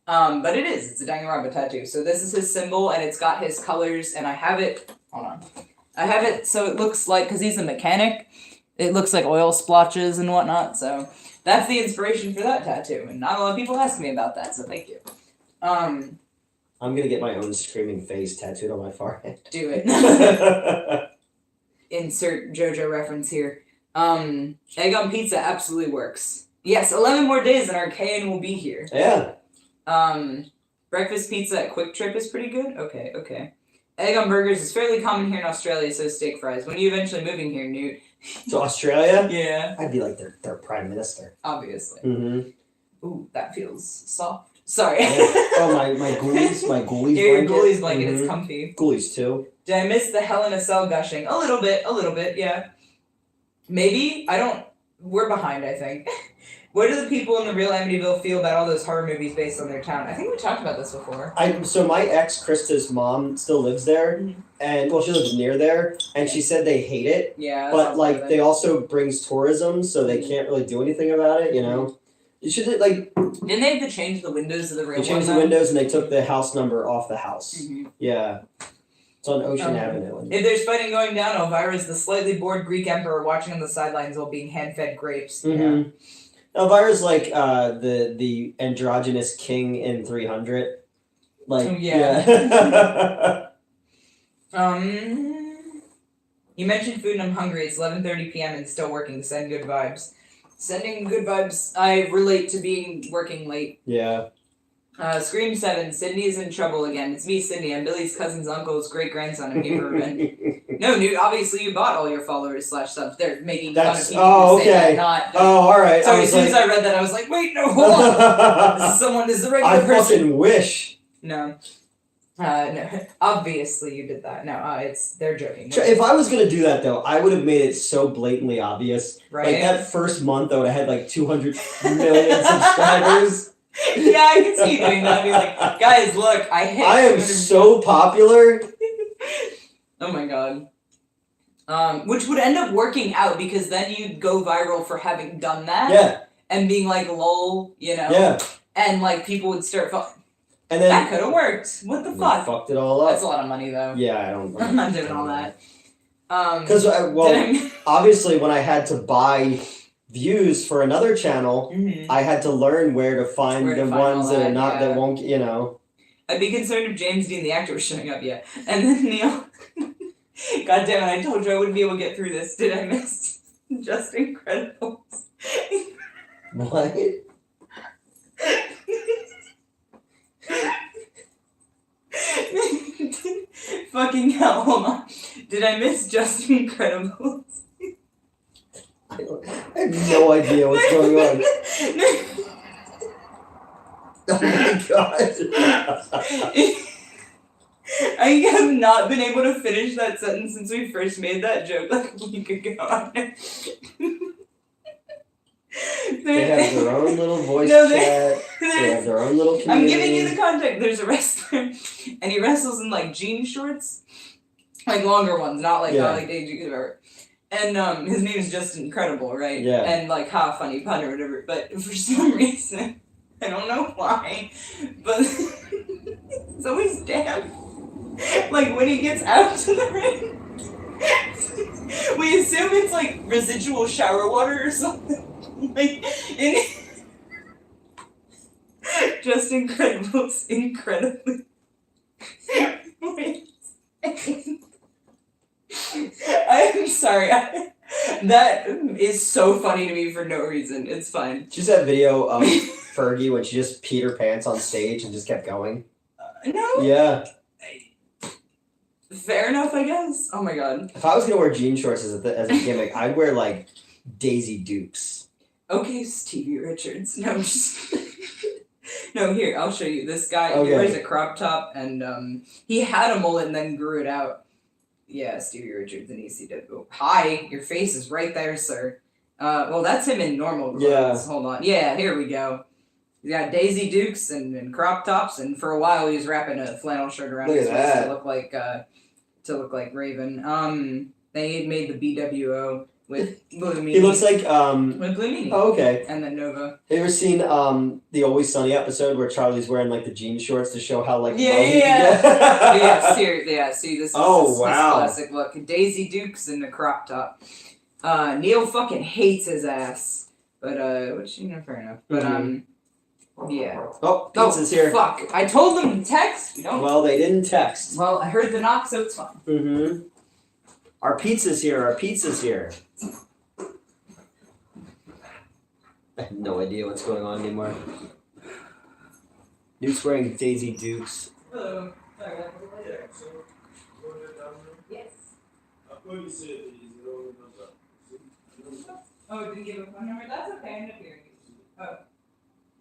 S2: But it is. It's a Danganronpa tattoo. So this is his symbol, and it's got his colors, and I have it... Hold on. I have it so it looks like... Because he's a mechanic, it looks like oil splotches and whatnot. So that's the inspiration for that tattoo. And not a lot of people ask me about that, so thank you.
S1: I'm going to get my own screaming face tattooed on my forehead.
S2: Do it. Insert JoJo reference here. Egg on pizza absolutely works. Yes, 11 more days and our KN will be here.
S1: Yeah.
S2: Breakfast pizza at Quick Trip is pretty good. Okay. Egg on burgers is fairly common here in Australia, so is steak fries. When are you eventually moving here, Newt?
S1: To Australia?
S2: Yeah.
S1: I'd be like their prime minister.
S2: Obviously.
S1: Mm-hmm.
S2: Ooh, that feels soft. Sorry.
S1: Yeah. Oh, my ghoulies blanket.
S2: Yeah, your ghoulies blanket, it's comfy.
S1: Ghoulies too.
S2: Did I miss the Hell in a Cell gushing? A little bit, yeah. Maybe? We're behind, I think. What do the people in the real Amityville feel about all those horror movies based on their town? I think we talked about this before.
S1: So my ex, Krista's mom, still lives there, and she lives near there, and she said they hate it.
S2: Yeah.
S1: But they also brings tourism, so they can't really do anything about it. You know, you should
S2: Didn't they have to change the windows of the real?
S1: They changed the windows, and they took the house number off the house.
S2: Mm-hmm.
S1: Yeah. It's on Ocean
S2: Okay.
S1: Avenue.
S2: If there's fighting going down, Elvira's the slightly bored Greek emperor watching on the sidelines while being hand-fed grapes.
S1: Mm-hmm. Elvira's like the androgynous king in 300. Like
S2: Yeah. You mentioned food and I'm hungry. It's 11:30 p.m. and still working. Send good vibes. Sending good vibes. I relate to being working late.
S1: Yeah.
S2: Scream 7. Sydney is in trouble again. It's me, Sydney. I'm Billy's cousin's uncle's great-grandson. I'm here for revenge. No, dude, obviously you bought all your followers / subs. They're making fun of people who say that, not...
S1: Oh, alright.
S2: So as soon as I read that, I was like, wait, no, hold on. This is a regular person.
S1: I fucking wish.
S2: No. No. Obviously you did that. No, they're joking.
S1: If I was gonna do that, though, I would have made it so blatantly obvious.
S2: Right?
S1: Like, that first month, I would have had, like, 200 million subscribers.
S2: Yeah, I can see you doing that. Be like, guys, look, I
S1: am so popular.
S2: Oh my god. Which would end up working out because then you'd go viral for having done that.
S1: Yeah.
S2: And being like, lol, you know.
S1: Yeah.
S2: And like people would start.
S1: And then
S2: that could have worked. What the fuck?
S1: Fucked it all up.
S2: That's a lot of money though.
S1: Yeah, I don't.
S2: I'm not doing all that.
S1: Because obviously, when I had to buy views for another channel, I had to learn where to find the ones that are not that won't, you know.
S2: I'd be concerned if James Dean the actor was showing up yet. And then Neil, god damn it, I told you I wouldn't be able to get through this. Did I miss Just Incredibles?
S1: What?
S2: Fucking hell, hold on. Did I miss Just Incredibles?
S1: I have no idea what's going on. Oh my god.
S2: I have not been able to finish that sentence since we first made that joke like a week ago.
S1: They have their own little voice chat. They have their own little community.
S2: I'm giving you the context. There's a wrestler, and he wrestles in like jean shorts, like longer ones, not like Daisy whatever. And his name is Just Incredible, right?
S1: Yeah.
S2: And like funny pun or whatever. But for some reason, I don't know why, but it's always damn. Like when he gets out to the ring, we assume it's like residual shower water or something. Like Just Incredibles, incredibly. Wait. I'm sorry. That is so funny to me for no reason. It's fine.
S1: Just that video of Fergie when she just peed her pants on stage and just kept going.
S2: No.
S1: Yeah.
S2: Fair enough, I guess. Oh my god.
S1: If I was gonna wear jean shorts as a gimmick, I'd wear like Daisy Dukes.
S2: Okay, Stevie Richards. No, just no. Here, I'll show you. This guy
S1: Okay.
S2: He wears a crop top, and he had a mullet and then grew it out. Yeah, Stevie Richards in ECW. Hi, your face is right there, sir. Well, that's him in normal clothes.
S1: Yeah.
S2: Hold on. Yeah, here we go. He's got Daisy Dukes and crop tops, and for a while he was wrapping a flannel shirt around his waist to look like Raven. They made the BWO with Blue Meanie.
S1: He looks like
S2: with Blue Meanie.
S1: Oh, okay.
S2: And then Nova.
S1: Have you ever seen the Always Sunny episode where Charlie's wearing like the jean shorts to show how like
S2: Yeah, seriously, yeah. See, this is
S1: wow.
S2: his classic look. Daisy Dukes in the crop top. Neil fucking hates his ass, but which fair enough. But yeah.
S1: Oh, pizza's here.
S2: Fuck! I told them to text. No.
S1: Well, they didn't text.
S2: Well, I heard the knock, so it's fine.
S1: Mm-hmm. Our pizza's here. Our pizza's here. I have no idea what's going on anymore. Duke's wearing Daisy Dukes.
S2: Hello. Sorry, yes. Oh, it didn't give a phone number? That's okay, I'm not hearing you. Oh.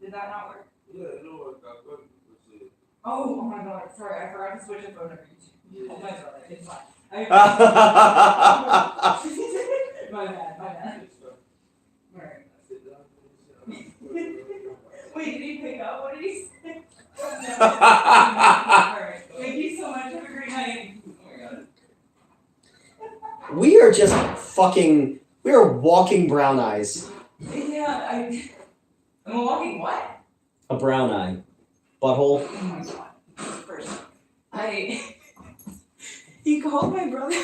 S2: Did that not work?
S3: Yeah, no,
S2: Oh my god, sorry, I forgot to switch a phone number. Oh my god, it's fine. My bad. Alright. Wait, did he pick up? What did he say? Alright. Thank you so much. Have a great night. Oh my god.
S1: We are just fucking. We are walking brown eyes.
S2: Yeah, I'm walking what?
S1: A brown eye. Butthole.
S2: Oh my god. First, He called my brother.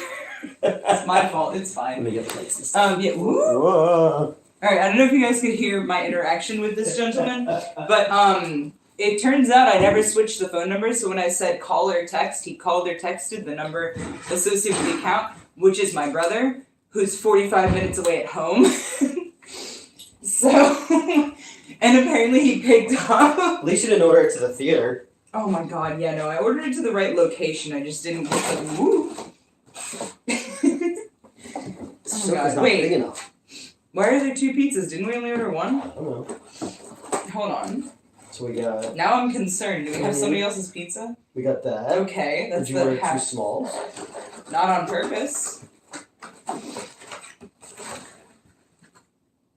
S2: It's my fault. It's fine.
S1: Let me get plates this
S2: time. Yeah. Woo.
S1: Whoa.
S2: All right. I don't know if you guys could hear my interaction with this gentleman, but it turns out I never switched the phone number. So when I said call or text, he called or texted the number associated with the account, which is my brother, who's 45 minutes away at home. So, and apparently he picked up.
S1: At least you didn't order it to the theater.
S2: Oh my god, yeah, no, I ordered it to the right location. I just didn't get the woo.
S1: Oh
S2: god,
S1: not
S2: wait.
S1: big enough.
S2: Why are there 2 pizzas? Didn't we only order 1?
S1: I don't know.
S2: Hold on.
S1: So we got.
S2: Now I'm concerned. Do we have somebody else's pizza?
S1: We got that.
S2: Okay, that's
S1: Did you order
S2: the
S1: 2 smalls?
S2: Not on purpose.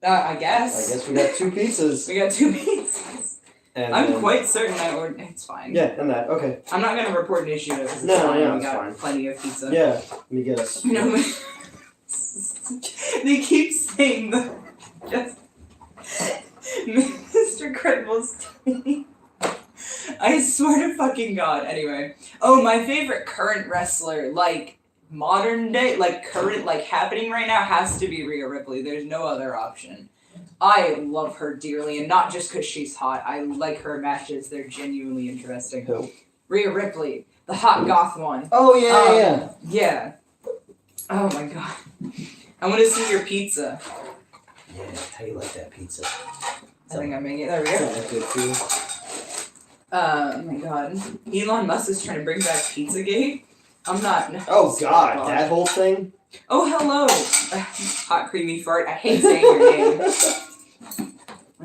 S2: I guess.
S1: I guess we got 2 pizzas.
S2: We got 2 pizzas.
S1: And
S2: I'm
S1: then-
S2: quite certain I ordered. It's fine.
S1: Yeah, and that. Okay.
S2: I'm not gonna report an issue because it's
S1: No,
S2: fine.
S1: no,
S2: We
S1: it's
S2: got
S1: fine.
S2: plenty of pizza.
S1: Yeah. Let me guess.
S2: No. They keep saying the. Just, Mr. Credibles. I swear to fucking god. Anyway. Oh, my favorite current wrestler, like modern day, like current, like happening right now, has to be Rhea Ripley. There's no other option. I love her dearly, and not just because she's hot. I like her matches. They're genuinely interesting.
S1: Who?
S2: Rhea Ripley, the hot goth one.
S1: Oh, yeah.
S2: Yeah. Oh my god. I want to see your pizza.
S1: Yeah, how you like that pizza?
S2: I think I'm making it. There we
S1: Is
S2: go.
S1: that good too?
S2: Oh my god. Elon Musk is trying to bring back Pizzagate. I'm not.
S1: Oh, God. That whole thing?
S2: Oh, hello. Hot creamy fart. I hate saying your name.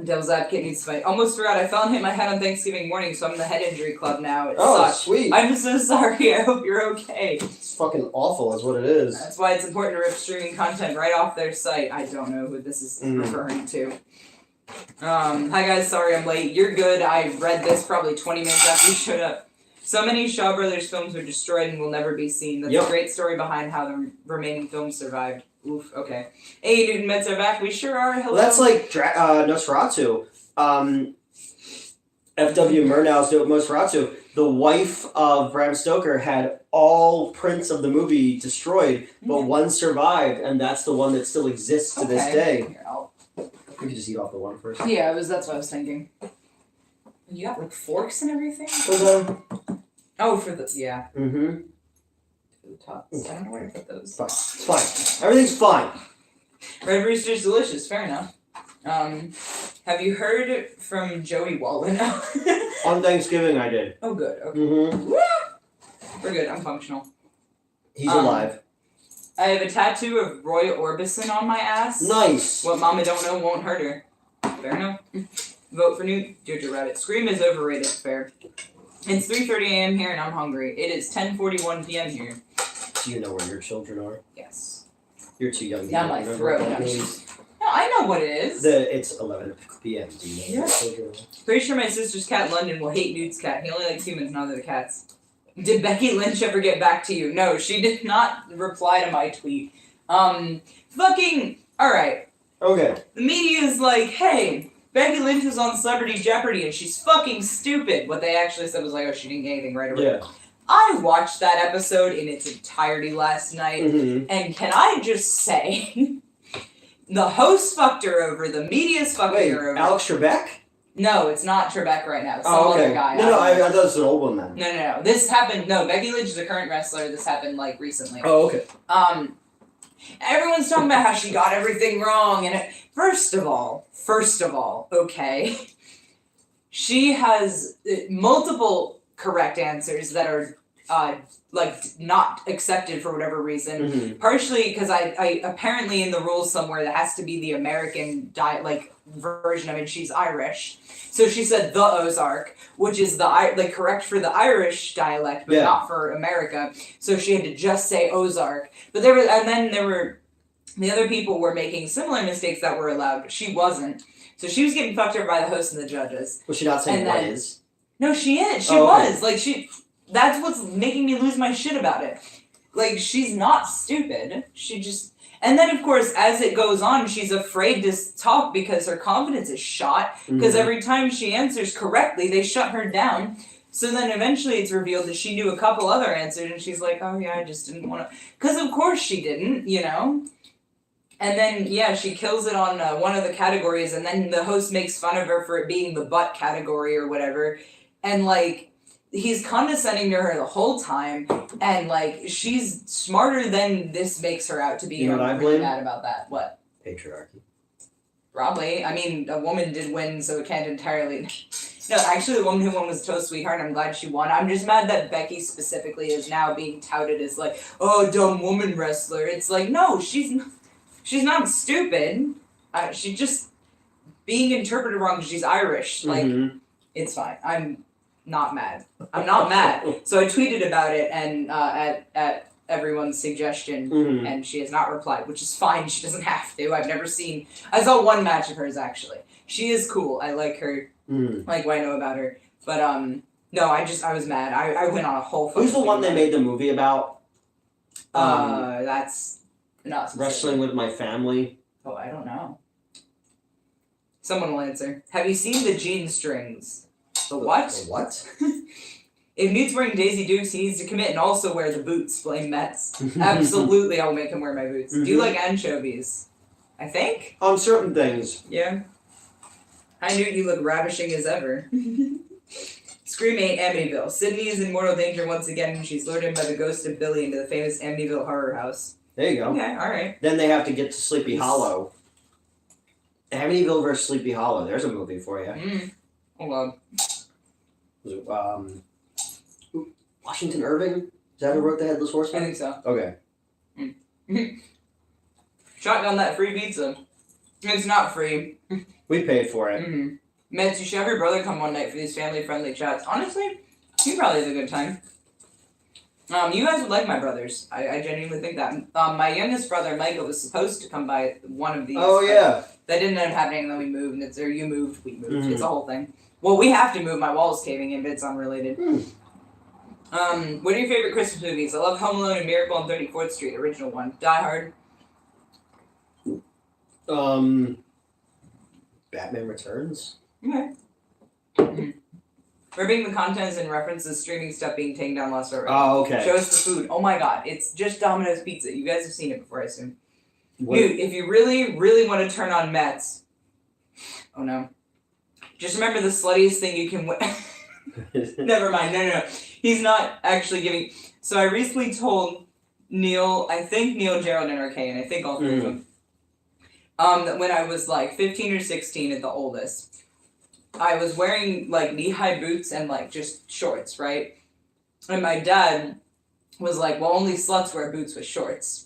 S2: Devil's Advocate needs to fight. Almost forgot. I fell and hit my head on Thanksgiving morning, so I'm in the head injury club now. It sucks.
S1: Sweet.
S2: I'm so sorry. I hope you're okay.
S1: It's fucking awful is what it is.
S2: That's why it's important to rip streaming content right off their site. I don't know who this is referring to. Hi guys, sorry I'm late. You're good. I read this probably 20 minutes after you showed up. So many Shaw Brothers films were destroyed and will never be seen. That's a great story behind how the remaining films survived. Oof, okay. Hey, Newton Mets are back. We sure are. Hello.
S1: Well, that's like Nosferatu. F.W. Murnau's Nosferatu. The wife of Bram Stoker had all prints of the movie destroyed, but one survived, and that's the one that still exists to this day.
S2: Here,
S1: We could just eat off the one first.
S2: yeah, that's what I was thinking. You got like forks and everything? Oh, for the yeah.
S1: Mm-hmm.
S2: Tots. I don't know where to put those.
S1: Fine. It's fine. Everything's fine.
S2: Red Rooster's delicious. Fair enough. Have you heard from Joey Wallen?
S1: On Thanksgiving, I did.
S2: Oh, good. Okay.
S1: Mm-hmm.
S2: We're good. I'm functional.
S1: He's alive.
S2: I have a tattoo of Roy Orbison on my ass.
S1: Nice.
S2: What Mama don't know won't hurt her. Fair enough. Vote for Newt. Jojo Rabbit. Scream is overrated. Fair. It's 3:30 a.m. here and I'm hungry. It is 10:41 p.m. here.
S1: Do you know where your children are?
S2: Yes.
S1: You're too young to
S2: Down my
S1: remember
S2: throat.
S1: what that
S2: No,
S1: means.
S2: I know what it is.
S1: It's 11 p.m. Do you know where your children are?
S2: Pretty sure my sister's cat in London will hate Newt's cat. He only likes humans, not other cats. Did Becky Lynch ever get back to you? No, she did not reply to my tweet. Fucking. Alright.
S1: Okay.
S2: The media is like, hey, Becky Lynch was on Celebrity Jeopardy and she's fucking stupid. What they actually said was like, oh, she didn't get anything right or whatever.
S1: Yeah.
S2: I watched that episode in its entirety last night, and can I just say, the host fucked her over, the media's fucking her over.
S1: Alex Trebek?
S2: No, it's not Trebek right now. It's some other guy.
S1: No, I thought it was an old one then.
S2: No. This happened. No, Becky Lynch is a current wrestler. This happened like recently.
S1: Oh, okay.
S2: Everyone's talking about how she got everything wrong, and first of all, okay, she has multiple correct answers that are like not accepted for whatever reason. Partially because I apparently in the rules somewhere that has to be the American version of it. She's Irish, so she said the Ozark, which is the correct for the Irish dialect, but not for America. So she had to just say Ozark. But there were the other people were making similar mistakes that were allowed, but she wasn't. So she was getting fucked over by the host and the judges.
S1: Was she not saying what is?
S2: No, she is. She was. Like, that's what's making me lose my shit about it. Like, she's not stupid. She just... And then, of course, as it goes on, she's afraid to talk because her confidence is shot. Because every time she answers correctly, they shut her down. So then eventually it's revealed that she knew a couple other answers, and she's like, oh yeah, I just didn't want to. Because of course she didn't, you know? And then, yeah, she kills it on one of the categories, and then the host makes fun of her for it being the butt category or whatever. And, like, he's condescending to her the whole time, and, like, she's smarter than this makes her out to be.
S1: You know what I
S2: really
S1: blame?
S2: mad about that. What?
S1: Patriarchy.
S2: Probably. I mean, a woman did win, so it can't entirely... No, actually, the woman who won was Toast Sweetheart, and I'm glad she won. I'm just mad that Becky specifically is now being touted as, like, oh, dumb woman wrestler. It's like, no, she's not stupid. She's just being interpreted wrong because she's Irish. Like, it's fine. I'm not mad. I'm not mad. So I tweeted about it and at everyone's suggestion, and she has not replied, which is fine. She doesn't have to. I saw one match of hers, actually. She is cool. I like her. Like what I know about her. But, no, I was mad. I went on a whole fucking
S1: Who's the one they made the movie about?
S2: That's not specific.
S1: Wrestling with My Family.
S2: Oh, I don't know. Someone will answer. Have you seen the Jean Strings? The what?
S1: The what?
S2: If Newt's wearing Daisy Dukes, he needs to commit and also wear the boots. Blame Mets. Absolutely, I'll make him wear my boots. Do you like anchovies? I think?
S1: On certain things.
S2: Yeah. Hi, Newt, you look ravishing as ever. Scream 8, Amityville. Sydney is in mortal danger once again when she's lured in by the ghost of Billy into the famous Amityville horror house.
S1: There you go.
S2: Okay, alright.
S1: Then they have to get to Sleepy Hollow. Amityville vs. Sleepy Hollow. There's a movie for you.
S2: Hold on.
S1: Was it, Washington Irving? Is that who wrote The Headless
S2: I
S1: Horseman?
S2: think so.
S1: Okay.
S2: Shotgun that free pizza. It's not free.
S1: We paid for it.
S2: Meds, you should have your brother come one night for these family-friendly chats. Honestly, he probably has a good time. You guys would like my brothers. I genuinely think that. My youngest brother, Michael, was supposed to come by one of these.
S1: Oh, yeah.
S2: That didn't end up happening, and then we moved. And you moved, we moved. It's a whole thing. Well, we have to move. My wall's caving in, but it's unrelated. What are your favorite Christmas movies? I love Home Alone and Miracle on 34th Street, original one. Die Hard.
S1: Batman Returns?
S2: Okay. Ripping the contents and references streaming stuff being taken down last already.
S1: Oh, okay.
S2: Show us the food. Oh my god, it's just Domino's Pizza. You guys have seen it before, I assume. Dude, if you really, really want to turn on Mets... Oh no. Just remember the sluttiest thing you can Never mind, no. He's not actually giving... So I recently told Neil, Gerald, and RK, and I think all three of them, that when I was like 15 or 16 at the oldest, I was wearing like knee-high boots and like just shorts, right? And my dad was like, well, only sluts wear boots with shorts.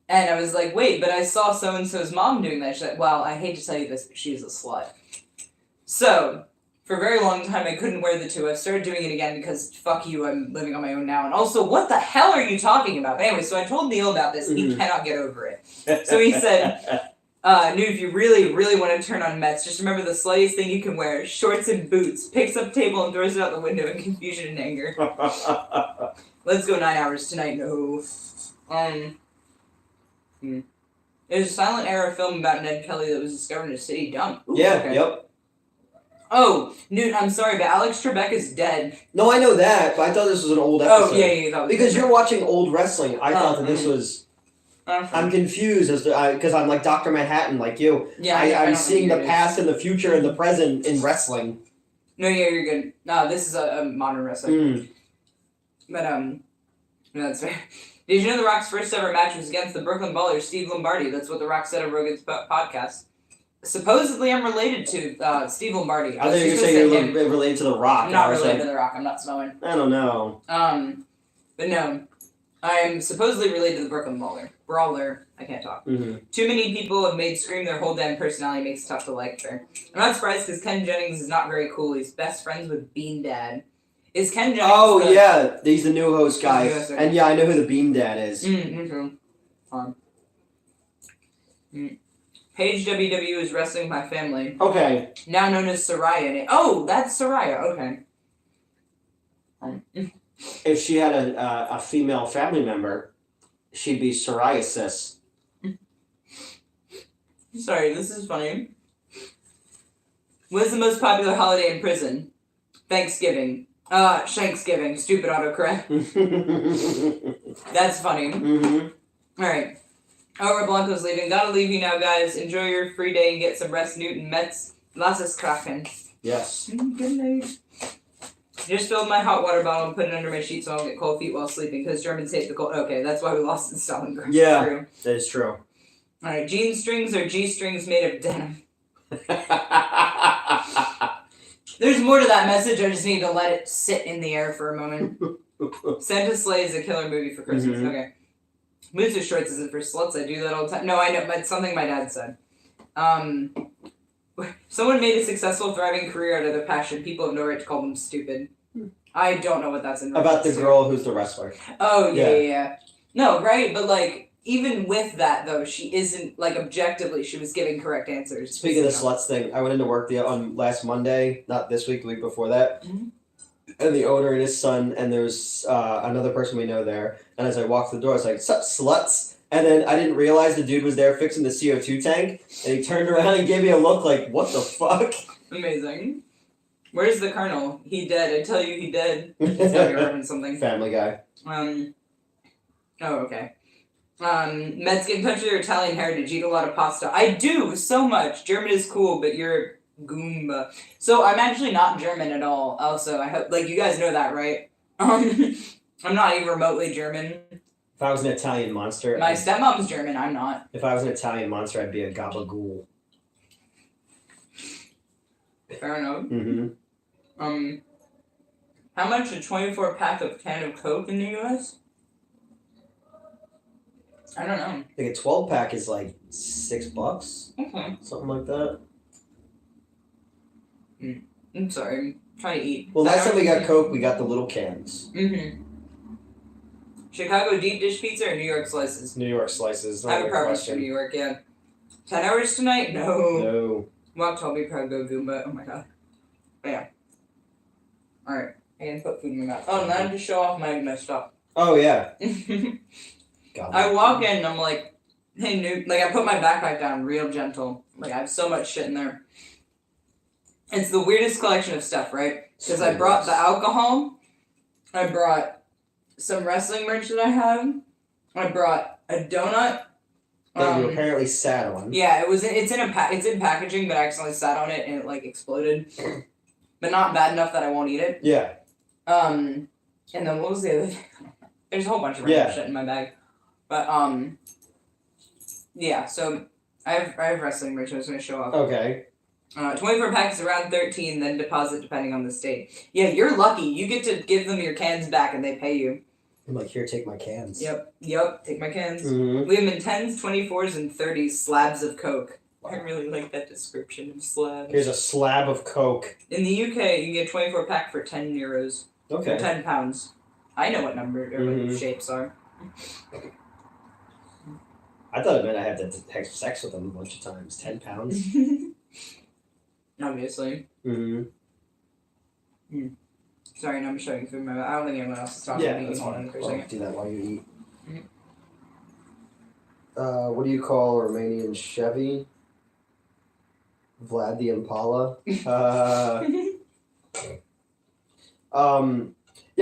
S2: And I was like, wait, but I saw so-and-so's mom doing that. She's like, well, I hate to tell you this, but she's a slut. So, for a very long time, I couldn't wear the two. I've started doing it again because, fuck you, I'm living on my own now. And also, what the hell are you talking about? But anyway, so I told Neil about this, and he cannot get over it. So he said, Newt, if you really, really want to turn on Mets, just remember the sluttiest thing you can wear, shorts and boots, picks up table and throws it out the window in confusion and anger. Let's go 9 hours tonight, no. There's a silent era film about Ned Kelly that was discovered in a city dump. Ooh,
S1: yeah,
S2: okay.
S1: Yep.
S2: Oh, Newt, I'm sorry, but Alex Trebek is dead.
S1: No, I know that, but I thought this was an old episode.
S2: Oh, yeah, that was
S1: because you're watching old wrestling. I thought that this was... I'm confused as to... Because I'm like Dr. Manhattan, like you.
S2: Yeah,
S1: I'm seeing the past and the future and the present in wrestling.
S2: No, yeah, you're good. No, this is a modern wrestling. But, no, that's fair. Did you know The Rock's first ever match was against the Brooklyn Brawler, Steve Lombardi? That's what The Rock said on Rogan's podcast. Supposedly, I'm related to Steve Lombardi.
S1: I thought you were saying you're related to The Rock.
S2: I'm not related to The Rock. I'm not snowing.
S1: I don't know.
S2: But no. I'm supposedly related to the Brooklyn Brawler. I can't talk. Too many people have made Scream their whole damn personality. Makes it tough to like her. I'm not surprised because Ken Jennings is not very cool. He's best friends with Bean Dad. Is Ken Jennings...
S1: Oh, yeah. He's the new host guy. And yeah, I know who the Bean Dad is.
S2: Paige WW is wrestling with my family.
S1: Okay.
S2: Now known as Soraya. Oh, that's Soraya. Okay.
S1: If she had a female family member, she'd be psoriasis.
S2: Sorry, this is funny. What is the most popular holiday in prison? Thanksgiving. Shanksgiving. Stupid autocorrect. That's funny.
S1: Mm-hmm.
S2: Alright. Our Blanco's leaving. Gotta leave you now, guys. Enjoy your free day and get some rest. Newton Mets. Lasses Kraken.
S1: Yes.
S2: Good night. Just filled my hot water bottle and put it under my sheet so I don't get cold feet while sleeping because Germans hate the cold. Okay, that's why we lost in Stalingrad.
S1: Yeah,
S2: True.
S1: that is true.
S2: Alright, jean strings or G-strings made of denim. There's more to that message, I just need to let it sit in the air for a moment. Santa Slay is a killer movie for Christmas.
S1: Mm-hmm.
S2: Okay. Boots or shorts isn't for sluts, I do that all the time. No, I know, but it's something my dad said. Someone made a successful, thriving career out of their passion. People have no right to call them stupid. I don't know what that's in
S1: About the
S2: reference to.
S1: girl who's the wrestler.
S2: Oh, yeah. No, right? But, like, even with that, though, she isn't, like, objectively, she was giving correct answers.
S1: Speaking of the sluts thing, I went into work on last Monday, not this week, the week before that,
S2: Mhm.
S1: and the owner and his son, and there's another person we know there, and as I walked through the door, I was like, sup, sluts? And then I didn't realize the dude was there fixing the CO2 tank, and he turned around and gave me a look like, what the fuck?
S2: Amazing. Where's the colonel? He dead. I tell you, he dead. He's not gonna something.
S1: Family Guy.
S2: Oh, okay. Meds, get in touch with your Italian heritage. Eat a lot of pasta. I do so much. German is cool, but you're Goomba. So I'm actually not German at all. Also, I hope you guys know that, right? I'm not even remotely German.
S1: If I was an Italian monster,
S2: My stepmom's German. I'm not.
S1: If I was an Italian monster, I'd be a gabagool.
S2: Fair enough.
S1: Mm-hmm.
S2: How much a 24-pack of can of Coke in the U.S.? I don't know.
S1: I think a 12-pack is like $6.
S2: Okay.
S1: Something like that.
S2: I'm sorry. I'm trying to eat.
S1: Well, last time we got Coke, we got the little cans.
S2: Mm-hmm. Chicago deep dish pizza or New York slices?
S1: New York slices.
S2: I have a preference for New York, yeah. 10 hours tonight? No.
S1: No.
S2: Walk told me proud go Goomba. Oh my god. But yeah. Alright. I can put food in my mouth. Oh, and then I have to show off my stuff.
S1: Oh, yeah. God.
S2: I walk in and I'm like, hey, Newt. Like, I put my backpack down real gentle. Like, I have so much shit in there. It's the weirdest collection of stuff, right? Because I brought the alcohol. I brought some wrestling merch that I have. I brought a donut.
S1: That you apparently sat on.
S2: Yeah, it's in packaging, but I accidentally sat on it and it like exploded. But not bad enough that I won't eat it.
S1: Yeah.
S2: And then what was the other thing? There's a whole bunch of random shit in my bag. But yeah, so I have wrestling merch I was gonna show off.
S1: Okay.
S2: 24 packs around 13, then deposit depending on the state. Yeah, you're lucky. You get to give them your cans back and they pay you.
S1: I'm like, here, take my cans.
S2: Yep, take my cans.
S1: Mm-hmm.
S2: We have them in 10s, 24s, and 30s slabs of Coke. I really like that description of slabs.
S1: Here's a slab of Coke.
S2: In the UK, you can get a 24 pack for 10 euros.
S1: Okay.
S2: For 10 pounds. I know what number or what shapes are.
S1: I thought it meant I had to have sex with them a bunch of times. 10 pounds.
S2: Obviously.
S1: Mm-hmm.
S2: Sorry, no, I'm showing through my. I don't think anyone else is talking.
S1: Yeah, that's fine. I'll do that while you eat. What do you call a Romanian Chevy? Vlad the Impala. Yeah,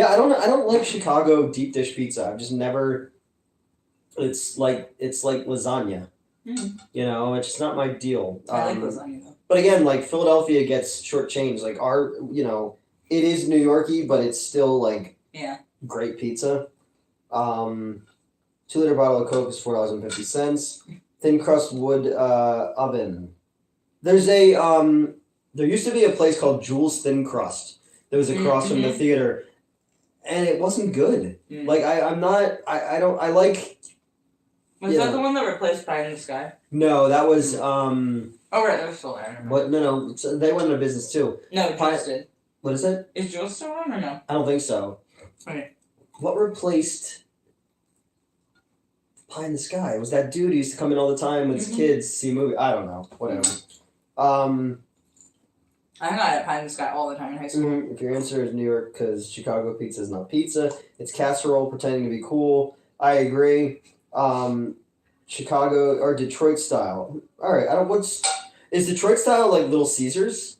S1: I don't like Chicago deep dish pizza. I've just never. It's like lasagna.
S2: Mm.
S1: You know, it's just not my deal.
S2: I like lasagna though.
S1: But again, like Philadelphia gets shortchanged. Like it is New Yorkie, but it's still like great pizza. 2-liter bottle of Coke is $4.50. Thin crust wood oven. There's a there used to be a place called Jules Thin Crust that was across from the theater, and it wasn't good. Like I like.
S2: Was that the one that replaced Pie in the Sky?
S1: No, that was
S2: Oh right, that was still there.
S1: What? No, they went into business too.
S2: No, Jules did.
S1: What is it?
S2: Is Jules still on or no?
S1: I don't think so.
S2: Okay.
S1: What replaced Pie in the Sky? It was that dude who used to come in all the time with his kids to see movies. I don't know. Whatever.
S2: I hung out at Pie in the Sky all the time in high school.
S1: If your answer is New York because Chicago pizza is not pizza, it's casserole pretending to be cool. I agree. Chicago or Detroit style. All right. Is Detroit style like Little Caesars?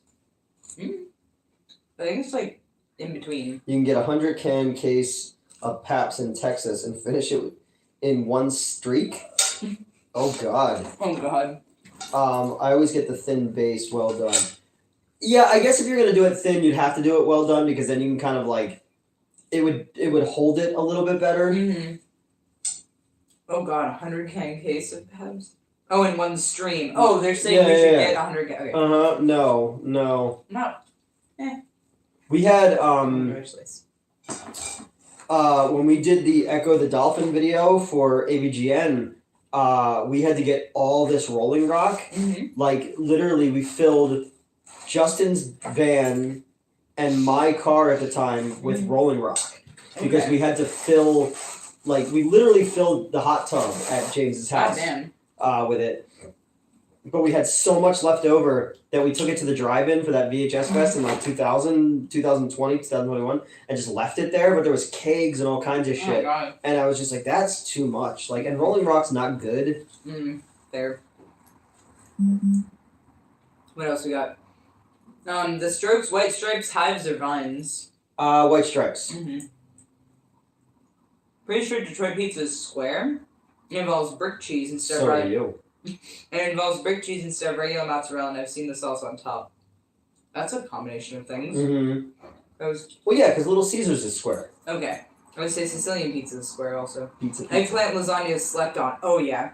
S2: I think it's like in between.
S1: You can get a 100-can case of Paps in Texas and finish it in one streak. Oh God.
S2: Oh God.
S1: I always get the thin base, well done. Yeah, I guess if you're gonna do it thin, you'd have to do it well done because then you can kind of like, it would hold it a little bit better.
S2: Mm-hmm. Oh God, 100-can case of Pabs. Oh, in one stream. Oh, they're saying we should get 100-can. Okay.
S1: No.
S2: No.
S1: We had
S2: Congratulations.
S1: when we did the Echo the Dolphin video for AVGN, we had to get all this Rolling Rock.
S2: Mm-hmm.
S1: Like literally, we filled Justin's van and my car at the time with Rolling Rock because we had to fill. Like we literally filled the hot tub at James's house with it. But we had so much left over that we took it to the drive-in for that VHS Fest in like 2000, 2020, 2021 and just left it there. But there was kegs and all kinds of shit. And I was just like, that's too much. Like, and Rolling Rock's not good.
S2: There. What else we got? The Strokes, White Stripes, Hives, or Vines?
S1: White Stripes.
S2: Pretty sure Detroit pizza is square. It involves brick cheese instead of
S1: So are you.
S2: It involves brick cheese instead of regular mozzarella, and I've seen the sauce on top. That's a combination of things.
S1: Well, yeah, because Little Caesars is square.
S2: Okay. I would say Sicilian pizza is square also.
S1: Pizza.
S2: Eggplant lasagna is slept on. Oh yeah.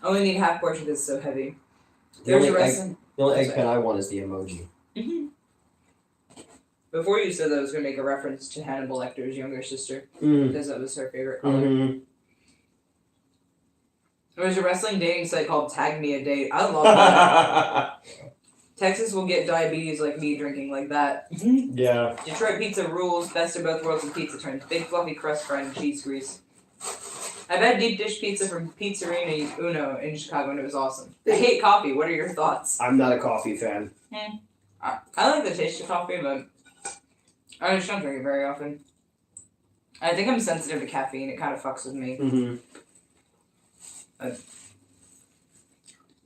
S2: Only need half portion because it's so heavy.
S1: The only eggplant I want is the emoji.
S2: Before you said that, I was going to make a reference to Hannibal Lecter's younger sister because that was her favorite color. There was a wrestling dating site called Tag Me a Date. I love that. Texas will get diabetes like me drinking like that.
S1: Yeah.
S2: Detroit pizza rules. Best of both worlds of pizza terms. Big fluffy crust, fried and cheese grease. I've had deep dish pizza from Pizzerina Uno in Chicago and it was awesome. I hate coffee. What are your thoughts?
S1: I'm not a coffee fan.
S2: I like the taste of coffee, but I just don't drink it very often. I think I'm sensitive to caffeine. It kind of fucks with me.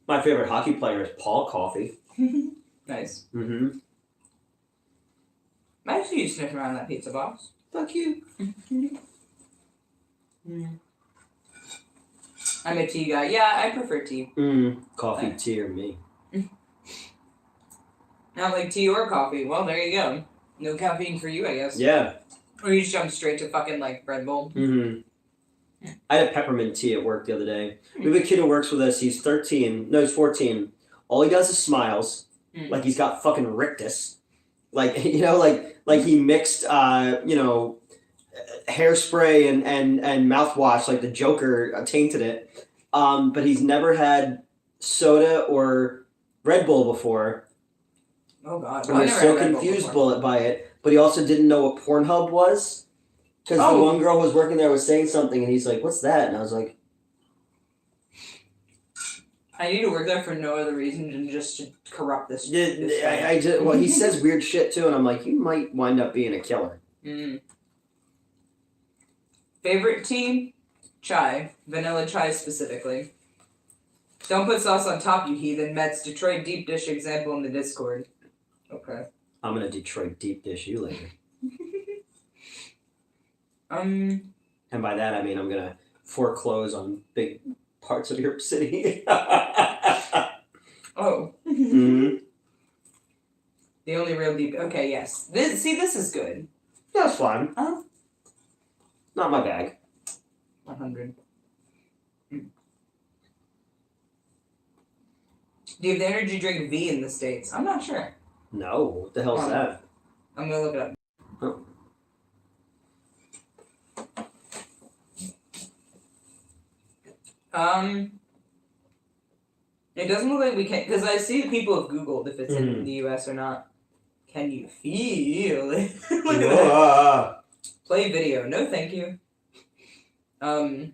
S1: My favorite hockey player is Paul Coffey.
S2: Nice. I see you sniffing around that pizza box.
S1: Fuck you.
S2: I'm a tea guy. Yeah, I prefer tea.
S1: Coffee, tea, or me.
S2: Not like tea or coffee. Well, there you go. No caffeine for you, I guess.
S1: Yeah.
S2: Or you just jump straight to fucking like Red Bull.
S1: I had a peppermint tea at work the other day. We have a kid who works with us. He's 13. No, he's 14. All he does is smiles. Like he's got fucking rictus. Like, you know, like he mixed, hairspray and mouthwash, like the Joker tainted it. But he's never had soda or Red Bull before.
S2: Oh, God.
S1: And we're so confused by it. But he also didn't know what Pornhub was. Because the one girl who was working there was saying something, and he's like, what's that? And I was like...
S2: I need to work there for no other reason than just to corrupt this.
S1: Well, he says weird shit, too, and I'm like, you might wind up being a killer.
S2: Favorite tea? Chai. Vanilla chai specifically. Don't put sauce on top, you heathen. Mets Detroit deep dish example in the Discord. Okay.
S1: I'm gonna Detroit deep dish you later. And by that I mean I'm gonna foreclose on big parts of your city.
S2: Oh. The only real deep. Okay, yes. This is good.
S1: That's fine. Not my bag.
S2: 100. Do you have the energy drink V in the States? I'm not sure.
S1: No. What the hell is that?
S2: I'm gonna look it up.
S1: Oh.
S2: It doesn't look like we can, because I see people have Googled if it's in the US or not. Can you feel it? Look at that. Play video. No, thank you. I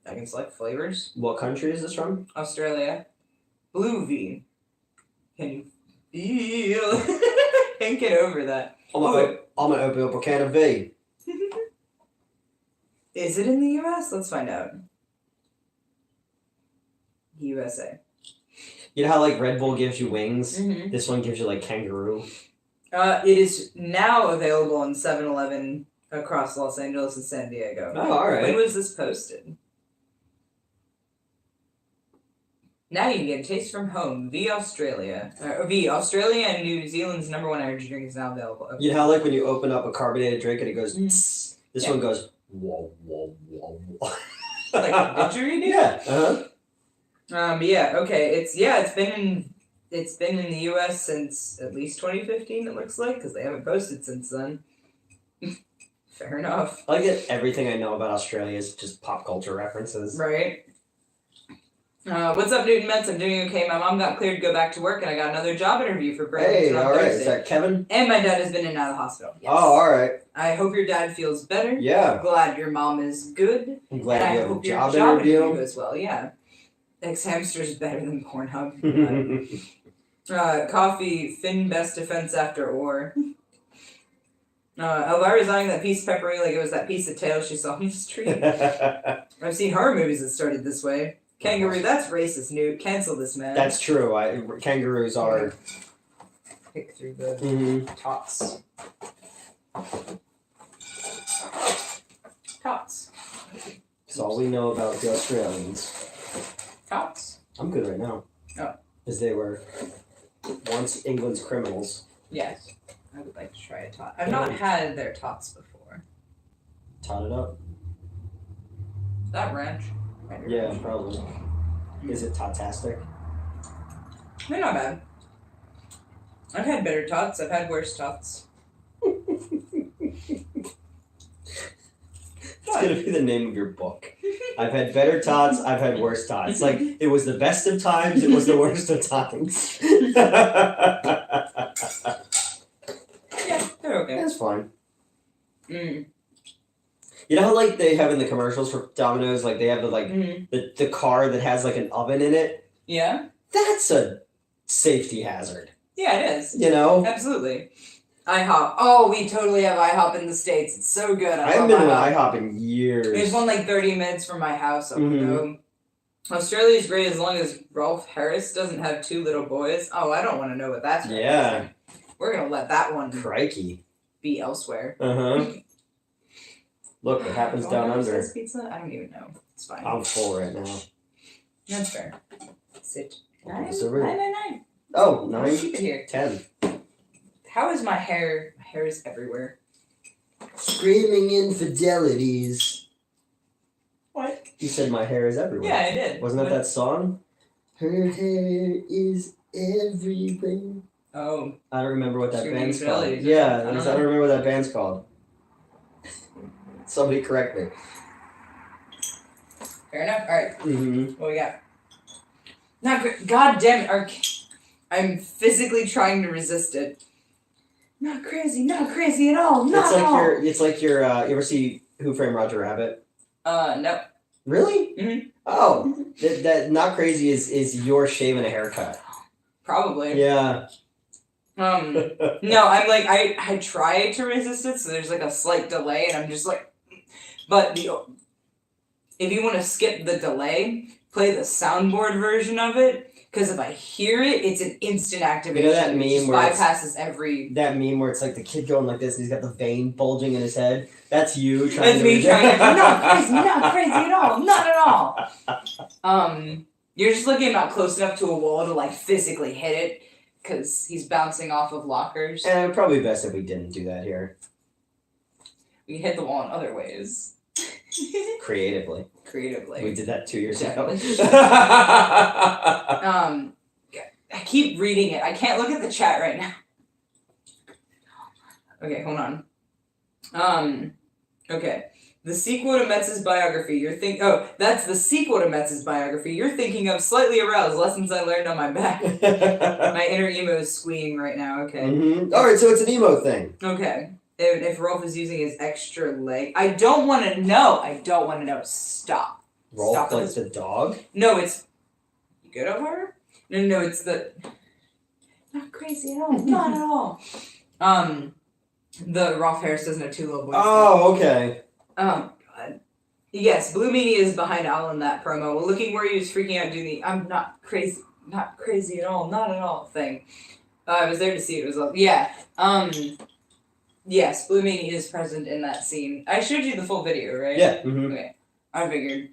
S2: can select flavors.
S1: What country is this from?
S2: Australia. Blue V. Can you feel? Can't get over that.
S1: I'm gonna open up a can of V.
S2: Is it in the US? Let's find out. USA.
S1: You know how like Red Bull gives you wings?
S2: Mm-hmm.
S1: This one gives you like kangaroo.
S2: It is now available on 7-Eleven across Los Angeles and San Diego.
S1: Oh, all right.
S2: When was this posted? Now you can get a taste from home via Australia. Australia and New Zealand's #1 energy drink is now available. Okay.
S1: You know how like when you open up a carbonated drink and it goes, tss, this
S2: Yeah.
S1: one goes, whoa, whoa, whoa, whoa.
S2: Like a didgeridoo?
S1: Yeah. Uh-huh.
S2: Yeah. Okay. It's been in the U.S. since at least 2015. It looks like, because they haven't posted since then. Fair enough.
S1: I like that everything I know about Australia is just pop culture references.
S2: Right. What's up, Newton Mets? I'm doing okay. My mom got cleared to go back to work, and I got another job interview for Brandon on
S1: Hey, all right.
S2: Thursday.
S1: Is that Kevin?
S2: And my dad has been in and out of the hospital. Yes.
S1: Oh, all right.
S2: I hope your dad feels better.
S1: Yeah.
S2: Glad your mom is good.
S1: I'm glad
S2: and
S1: you
S2: I
S1: have a
S2: hope your
S1: job
S2: job interview
S1: interview.
S2: goes well. Yeah. X-Hamster's better than Pornhub. Coffee, Finn best defense after war. Elvira's eyeing that piece of pepperoni like it was that piece of tail she saw on the street. I've seen horror movies that started this way. Kangaroo, that's racist, Newt. Cancel this man.
S1: That's true. Kangaroos are.
S2: Pick through the tots. Tots.
S1: That's all we know about the Australians.
S2: Tots.
S1: I'm good right now.
S2: Oh.
S1: Because they were once England's criminals.
S2: Yes. I would like to try a tot. I've not had their tots before.
S1: Tot it up.
S2: Is that ranch?
S1: Yeah, probably. Is it totastic?
S2: They're not bad. I've had better tots. I've had worse tots.
S1: It's gonna be the name of your book. I've had better tots, I've had worse tots. Like, it was the best of times, it was the worst of times.
S2: Yeah, they're okay.
S1: That's fine.
S2: Mm.
S1: You know how, like, they have in the commercials for Domino's, like, they have the, like, the car that has, like, an oven in it?
S2: Yeah?
S1: That's a safety hazard.
S2: Yeah, it is.
S1: You know?
S2: Absolutely. IHOP. Oh, we totally have IHOP in the States. It's so good.
S1: I haven't been to an IHOP in years.
S2: There's one like 30 minutes from my house. I would go. Australia's great as long as Rolf Harris doesn't have 2 little boys. Oh, I don't want to know what that's referencing.
S1: Yeah.
S2: We're going to let that one
S1: Crikey.
S2: be elsewhere.
S1: Uh-huh. Look what happens down under.
S2: Pizza? I don't even know. It's fine.
S1: I'm full right now.
S2: That's fair. Sit.
S1: It's over.
S2: 9.
S1: Oh, 9?
S2: Keep it here.
S1: 10.
S2: How is my hair? My hair is everywhere.
S1: Screaming infidelities.
S2: What?
S1: You said my hair is everywhere.
S2: Yeah, I did.
S1: Wasn't that song? Her hair is everywhere.
S2: Oh.
S1: I don't remember what that
S2: Screaming
S1: band's called.
S2: Infidelities.
S1: Yeah,
S2: I
S1: I
S2: don't
S1: don't remember what that band's called. Somebody correct me.
S2: Fair enough. All right.
S1: Mm-hmm.
S2: What we got? Not good. God damn it. I'm physically trying to resist it. Not crazy at all. Not at all.
S1: It's like your. You ever see Who Framed Roger Rabbit?
S2: No.
S1: Really?
S2: Mhm.
S1: Oh, that not crazy is your shaving a haircut.
S2: Probably.
S1: Yeah.
S2: No, I'm like I try to resist it, so there's like a slight delay, and I'm just like, but if you want to skip the delay, play the soundboard version of it. Because if I hear it, it's an instant activation.
S1: You know that meme
S2: it just
S1: where
S2: bypasses every.
S1: That meme where it's like the kid going like this and he's got the vein bulging in his head. That's you trying
S2: That's
S1: to.
S2: me trying to. Not crazy at all. Not at all. You're just looking not close enough to a wall to like physically hit it, because he's bouncing off of lockers.
S1: And probably best if we didn't do that here.
S2: We can hit the wall in other ways.
S1: Creatively. We did that 2 years ago.
S2: I keep reading it. I can't look at the chat right now. Okay, hold on. Okay. The sequel to Metz's biography. That's the sequel to Metz's biography. You're thinking of Slightly Aroused, Lessons I Learned on My Back. My inner emo is squeeing right now. Okay.
S1: Mm-hmm. Alright, so it's an emo thing.
S2: Okay. If Rolf is using his extra leg. I don't want to know. Stop.
S1: Rolf,
S2: Stop
S1: like
S2: this.
S1: the dog?
S2: No, it's... You good over her? No, it's the... Not crazy at all. Not at all. The Rolf Harris doesn't have 2 little boys.
S1: Oh, okay.
S2: Oh, God. Yes, Blue Meanie is behind Al in that promo. Well, looking where he was freaking out doing the I'm not crazy at all, not at all thing. I was there to see it. It was yeah. Yes, Blue Meanie is present in that scene. I showed you the full video, right?
S1: Yeah. Mm-hmm.
S2: Okay. I figured.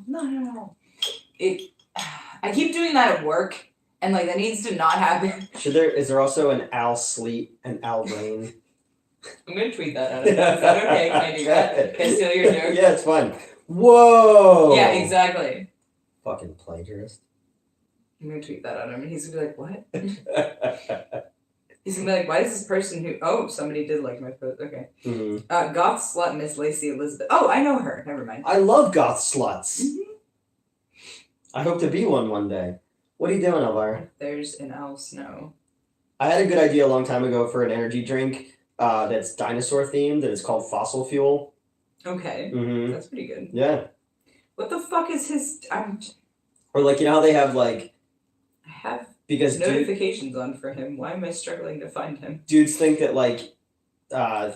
S2: No. I keep doing that at work, and like that needs to not happen.
S1: Is there also an Al Sleet and Al Rain?
S2: I'm gonna tweet that out. Is that okay? Can I do that? Can I steal your joke?
S1: Yeah, it's fine. Whoa!
S2: Yeah, exactly.
S1: Fucking plagiarist.
S2: I'm gonna tweet that at him, and he's gonna be like, "What?" He's gonna be like, "Why is this person who?" Oh, somebody did like my post. Okay.
S1: Mm-hmm.
S2: Goth slut Miss Lacey Elizabeth. Oh, I know her. Never mind.
S1: I love goth sluts.
S2: Mm-hmm.
S1: I hope to be one day. What are you doing, Elvira?
S2: There's an Al Snow.
S1: I had a good idea a long time ago for an energy drink that's dinosaur themed, and it's called Fossil Fuel.
S2: Okay.
S1: Mm-hmm.
S2: That's pretty good.
S1: Yeah.
S2: What the fuck is his?
S1: Or like, you know how they have like.
S2: I have
S1: because
S2: notifications on for him. Why am I struggling to find him?
S1: Dudes think that like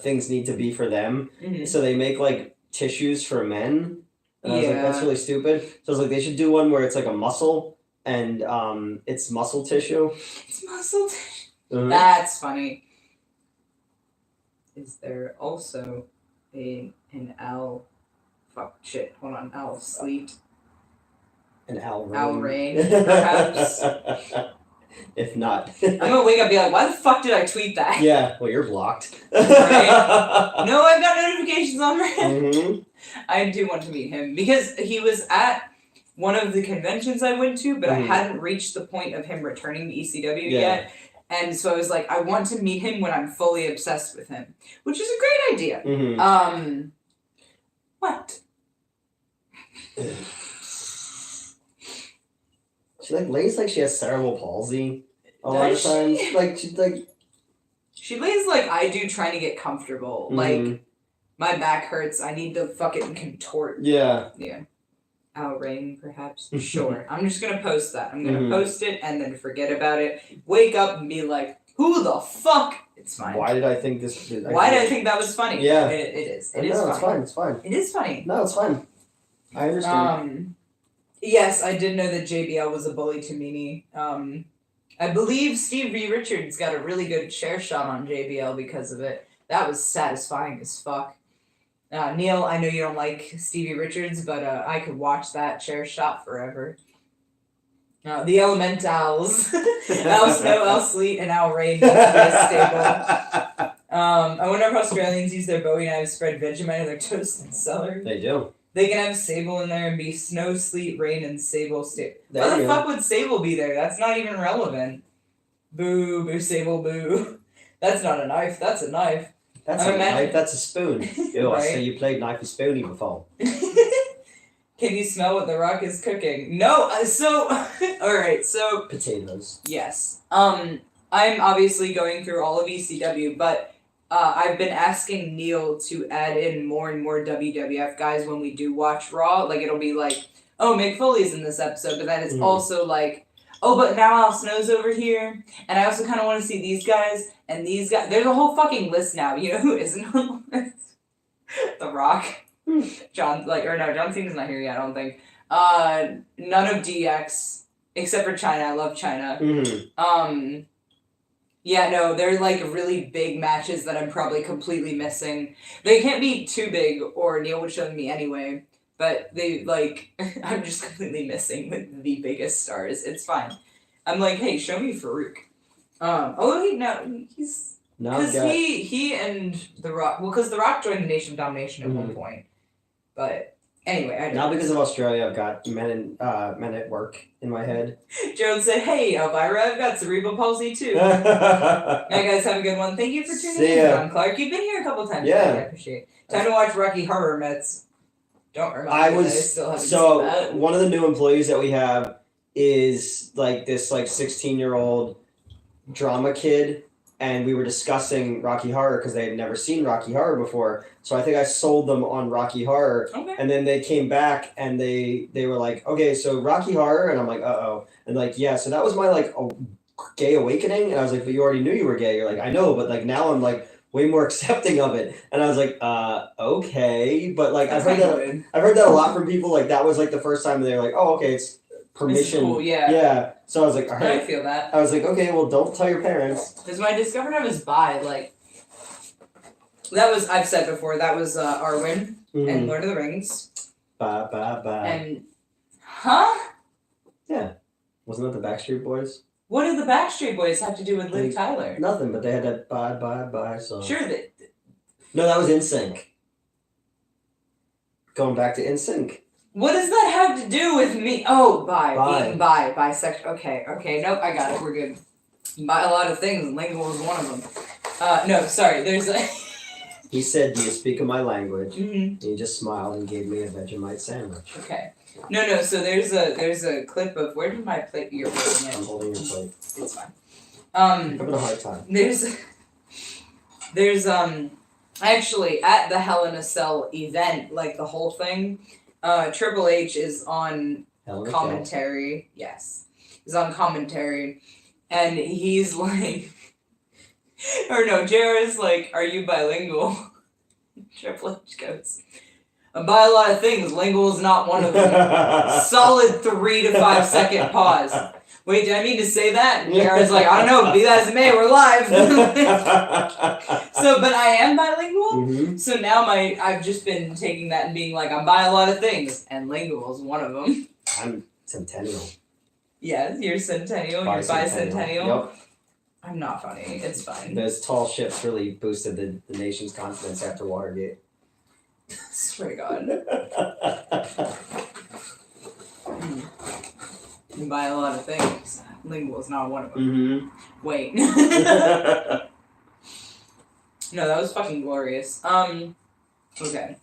S1: things need to be for them, so they make like tissues for men. And I was like, that's really stupid. So I was like, they should do one where it's like a muscle and it's muscle tissue.
S2: It's muscle tissue.
S1: Mm-hmm.
S2: That's funny. Is there also an Al? Fuck shit. Hold on. Al Sleet.
S1: An Al Rain.
S2: Al Rain, perhaps.
S1: If not,
S2: I'm gonna wake up and be like, why the fuck did I tweet that?
S1: Yeah, well, you're blocked.
S2: Right? No, I've got notifications on for him.
S1: Mm-hmm.
S2: I do want to meet him because he was at one of the conventions I went to, but I hadn't reached the point of him returning to ECW yet. And so I was like, I want to meet him when I'm fully obsessed with him, which is a great idea.
S1: Mm-hmm.
S2: What?
S1: She like lays like she has cerebral palsy a lot of times. Like
S2: she lays like I do, trying to get comfortable. Like my back hurts. I need to fucking contort.
S1: Yeah.
S2: Yeah. Al Rain, perhaps. Sure. I'm just gonna post that. I'm gonna post it and then forget about it. Wake up and be like, who the fuck? It's fine.
S1: Why did I think this?
S2: Why did I think that was funny?
S1: Yeah.
S2: It is.
S1: It is. No, it's fine. It's fine.
S2: It is funny.
S1: No, it's fine. I understand.
S2: Yes, I did know that JBL was a bully to Meanie. I believe Steve V. Richards got a really good chair shot on JBL because of it. That was satisfying as fuck. Neil, I know you don't like Stevie Richards, but I could watch that chair shot forever. The Elementals, Al Snow, Al Sleet, and Al Rain need to be a staple. I wonder if Australians use their Bowie knives to spread Vegemite in their toasted celery.
S1: They do.
S2: They can have Sable in there and be Snow, Sleet, Rain, and Sable. Why the fuck would Sable be there? That's not even relevant. Boo, boo, Sable, boo. That's not a knife. That's a knife.
S1: That's a knife. That's a spoon. Ew,
S2: Right?
S1: So you played Knife and Spoony before.
S2: Can you smell what The Rock is cooking? No. All right. So
S1: potatoes.
S2: Yes. I'm obviously going through all of ECW, but I've been asking Neil to add in more and more WWF guys when we do watch Raw. Like, it'll be like, oh, Mick Foley's in this episode, but then it's also like, oh, but now Al Snow's over here, and I also kind of want to see these guys and these guys. There's a whole fucking list now. You know who isn't on the list? The Rock. John Cena's not here yet, I don't think. None of DX, except for China. I love China. Yeah, no, they're like really big matches that I'm probably completely missing. They can't be too big, or Neil would show me anyway. But they, like, I'm just completely missing the biggest stars. It's fine. I'm like, hey, show me Farouk. He's... Because he and The Rock... Well, because The Rock joined the Nation of Domination at one point. But... Anyway, I don't know.
S1: Because of Australia, I've got men at work in my head.
S2: Gerald said, hey, Elvira, I've got cerebral palsy too. Alright, guys, have a good one. Thank you for tuning in, John Clark. You've been here a couple times.
S1: Yeah.
S2: I appreciate it. Time to watch Rocky Horror Mets. Don't remember. I still haven't seen that.
S1: One of the new employees that we have is like this 16-year-old drama kid. And we were discussing Rocky Horror because they had never seen Rocky Horror before. So I think I sold them on Rocky Horror.
S2: Okay.
S1: And then they came back and they were like, okay, so Rocky Horror? And I'm like, uh-oh. And like, yeah, so that was my gay awakening. And I was like, but you already knew you were gay. You're like, I know, but like now I'm like way more accepting of it. And I was like, okay. But like I've heard that a lot from people. Like that was like the first time they were like, oh, okay, it's permission.
S2: Cool, yeah.
S1: Yeah. So I was like, all
S2: I
S1: right.
S2: feel that.
S1: I was like, okay, well, don't tell your parents.
S2: Because when I discovered I was bi, like, that was, I've said before, that was Arwen and Lord of the Rings.
S1: Bye, bye, bye.
S2: And, huh?
S1: Yeah. Wasn't that the Backstreet Boys?
S2: What did the Backstreet Boys have to do with Liv Tyler?
S1: Nothing, but they had that bye, bye, bye song.
S2: Sure, that.
S1: No, that was NSYNC. Going back to NSYNC.
S2: What does that have to do with me? Oh, being bisexual. Okay, nope, I got it, we're good. Bi a lot of things, and lingual was one of them. No, sorry, there's a...
S1: He said, do you speak of my language?
S2: Mm-hmm.
S1: And he just smiled and gave me a Vegemite sandwich.
S2: Okay. No, so there's a clip of, where did my plate, you're holding it?
S1: I'm holding your plate.
S2: It's fine.
S1: I'm having a hard time.
S2: There's actually, at the Hell in a Cell event, like the whole thing, Triple H is on commentary. Yes. He's on commentary, and he's like, or no, JR is like, are you bilingual? Triple H goes, I buy a lot of things, lingual is not one of them. Solid 3 to 5 second pause. Wait, did I mean to say that? And JR's like, I don't know, be that as it may, we're live. So, but I am bilingual,
S1: Mm-hmm.
S2: so now I've just been taking that and being like, I buy a lot of things, and lingual is one of them.
S1: I'm centennial.
S2: Yes, you're centennial, you're bicentennial.
S1: Yep.
S2: I'm not funny, it's fine.
S1: Those tall ships really boosted the nation's confidence after Watergate.
S2: Swear to God. You buy a lot of things. Lingual is not one of them.
S1: Mm-hmm.
S2: Wait. No, that was fucking glorious. Okay.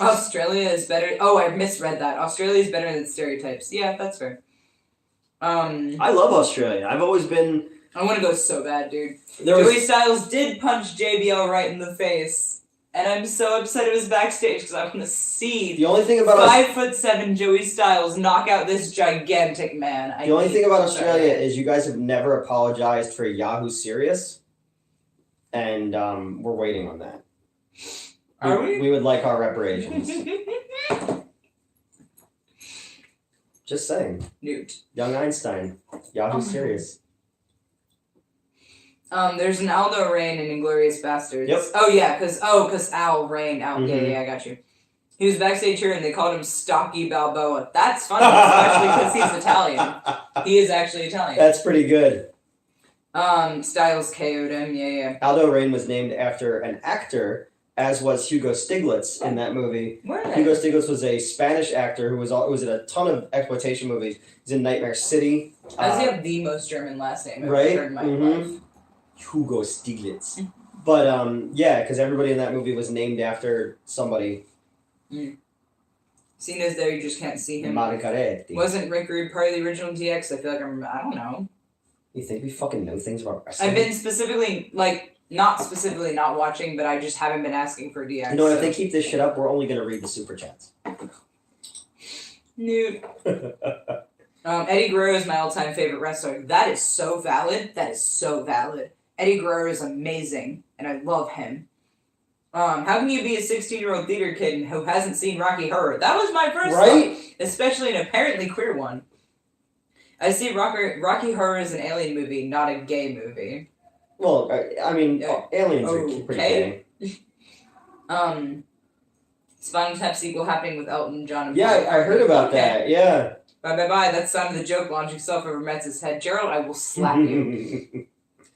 S2: Australia is better. Oh, I misread that. Australia is better than stereotypes. Yeah, that's fair.
S1: I love Australia. I've always been...
S2: I want to go so bad, dude. Joey Styles did punch JBL right in the face, and I'm so upset it was backstage because I want to see
S1: the only thing about
S2: 5'7" Joey Styles knock out this gigantic man.
S1: The only thing about Australia is you guys have never apologized for Yahoo Serious, and we're waiting on that.
S2: Are we?
S1: We would like our reparations. Just saying.
S2: Newt.
S1: Young Einstein. Yahoo Serious.
S2: There's an Aldo Rain in Inglourious Bastards.
S1: Yep.
S2: Oh yeah, cause Al Rain. Yeah, I got you. He was backstage here and they called him Stocky Balboa. That's funny, especially because he's Italian. He is actually Italian.
S1: That's pretty good.
S2: Styles KO'd him. Yeah.
S1: Aldo Rain was named after an actor, as was Hugo Stiglitz in that movie.
S2: Where are
S1: Hugo
S2: they?
S1: Stiglitz was a Spanish actor who was in a ton of exploitation movies. He's in Nightmare City.
S2: Does he have the most German last name I've
S1: right?
S2: ever heard in my life?
S1: Hugo Stiglitz. But yeah, because everybody in that movie was named after somebody.
S2: Seeing as though you just can't see him.
S1: Margaretti.
S2: Wasn't Rick Rude part of the original DX? I feel like I don't know.
S1: You think we fucking know things about wrestling?
S2: I've been specifically, not watching, but I just haven't been asking for DX.
S1: You know what, if they keep this shit up, we're only going to read the super chats.
S2: Newt. Eddie Guerrero is my all-time favorite wrestler. That is so valid. Eddie Guerrero is amazing, and I love him. How can you be a 16-year-old theater kid who hasn't seen Rocky Horror? That was my first thought, especially an apparently queer one. I see Rocky Horror as an alien movie, not a gay movie.
S1: Well, I mean, aliens are pretty gay.
S2: Spinal Tap sequel happening with Elton John and
S1: Yeah, I heard about that, yeah.
S2: Bye. That sounded the joke launching self over Metz's head. Gerald, I will slap you.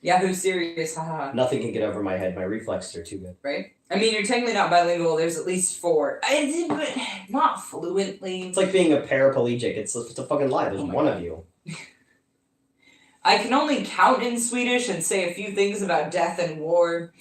S2: Yahoo Serious, haha.
S1: Nothing can get over my head. My reflexes are too good.
S2: Right? I mean, you're technically not bilingual. There's at least 4. But not fluently.
S1: It's like being a paraplegic. It's a fucking lie. There's one of you.
S2: I can only count in Swedish and say a few things about death and war.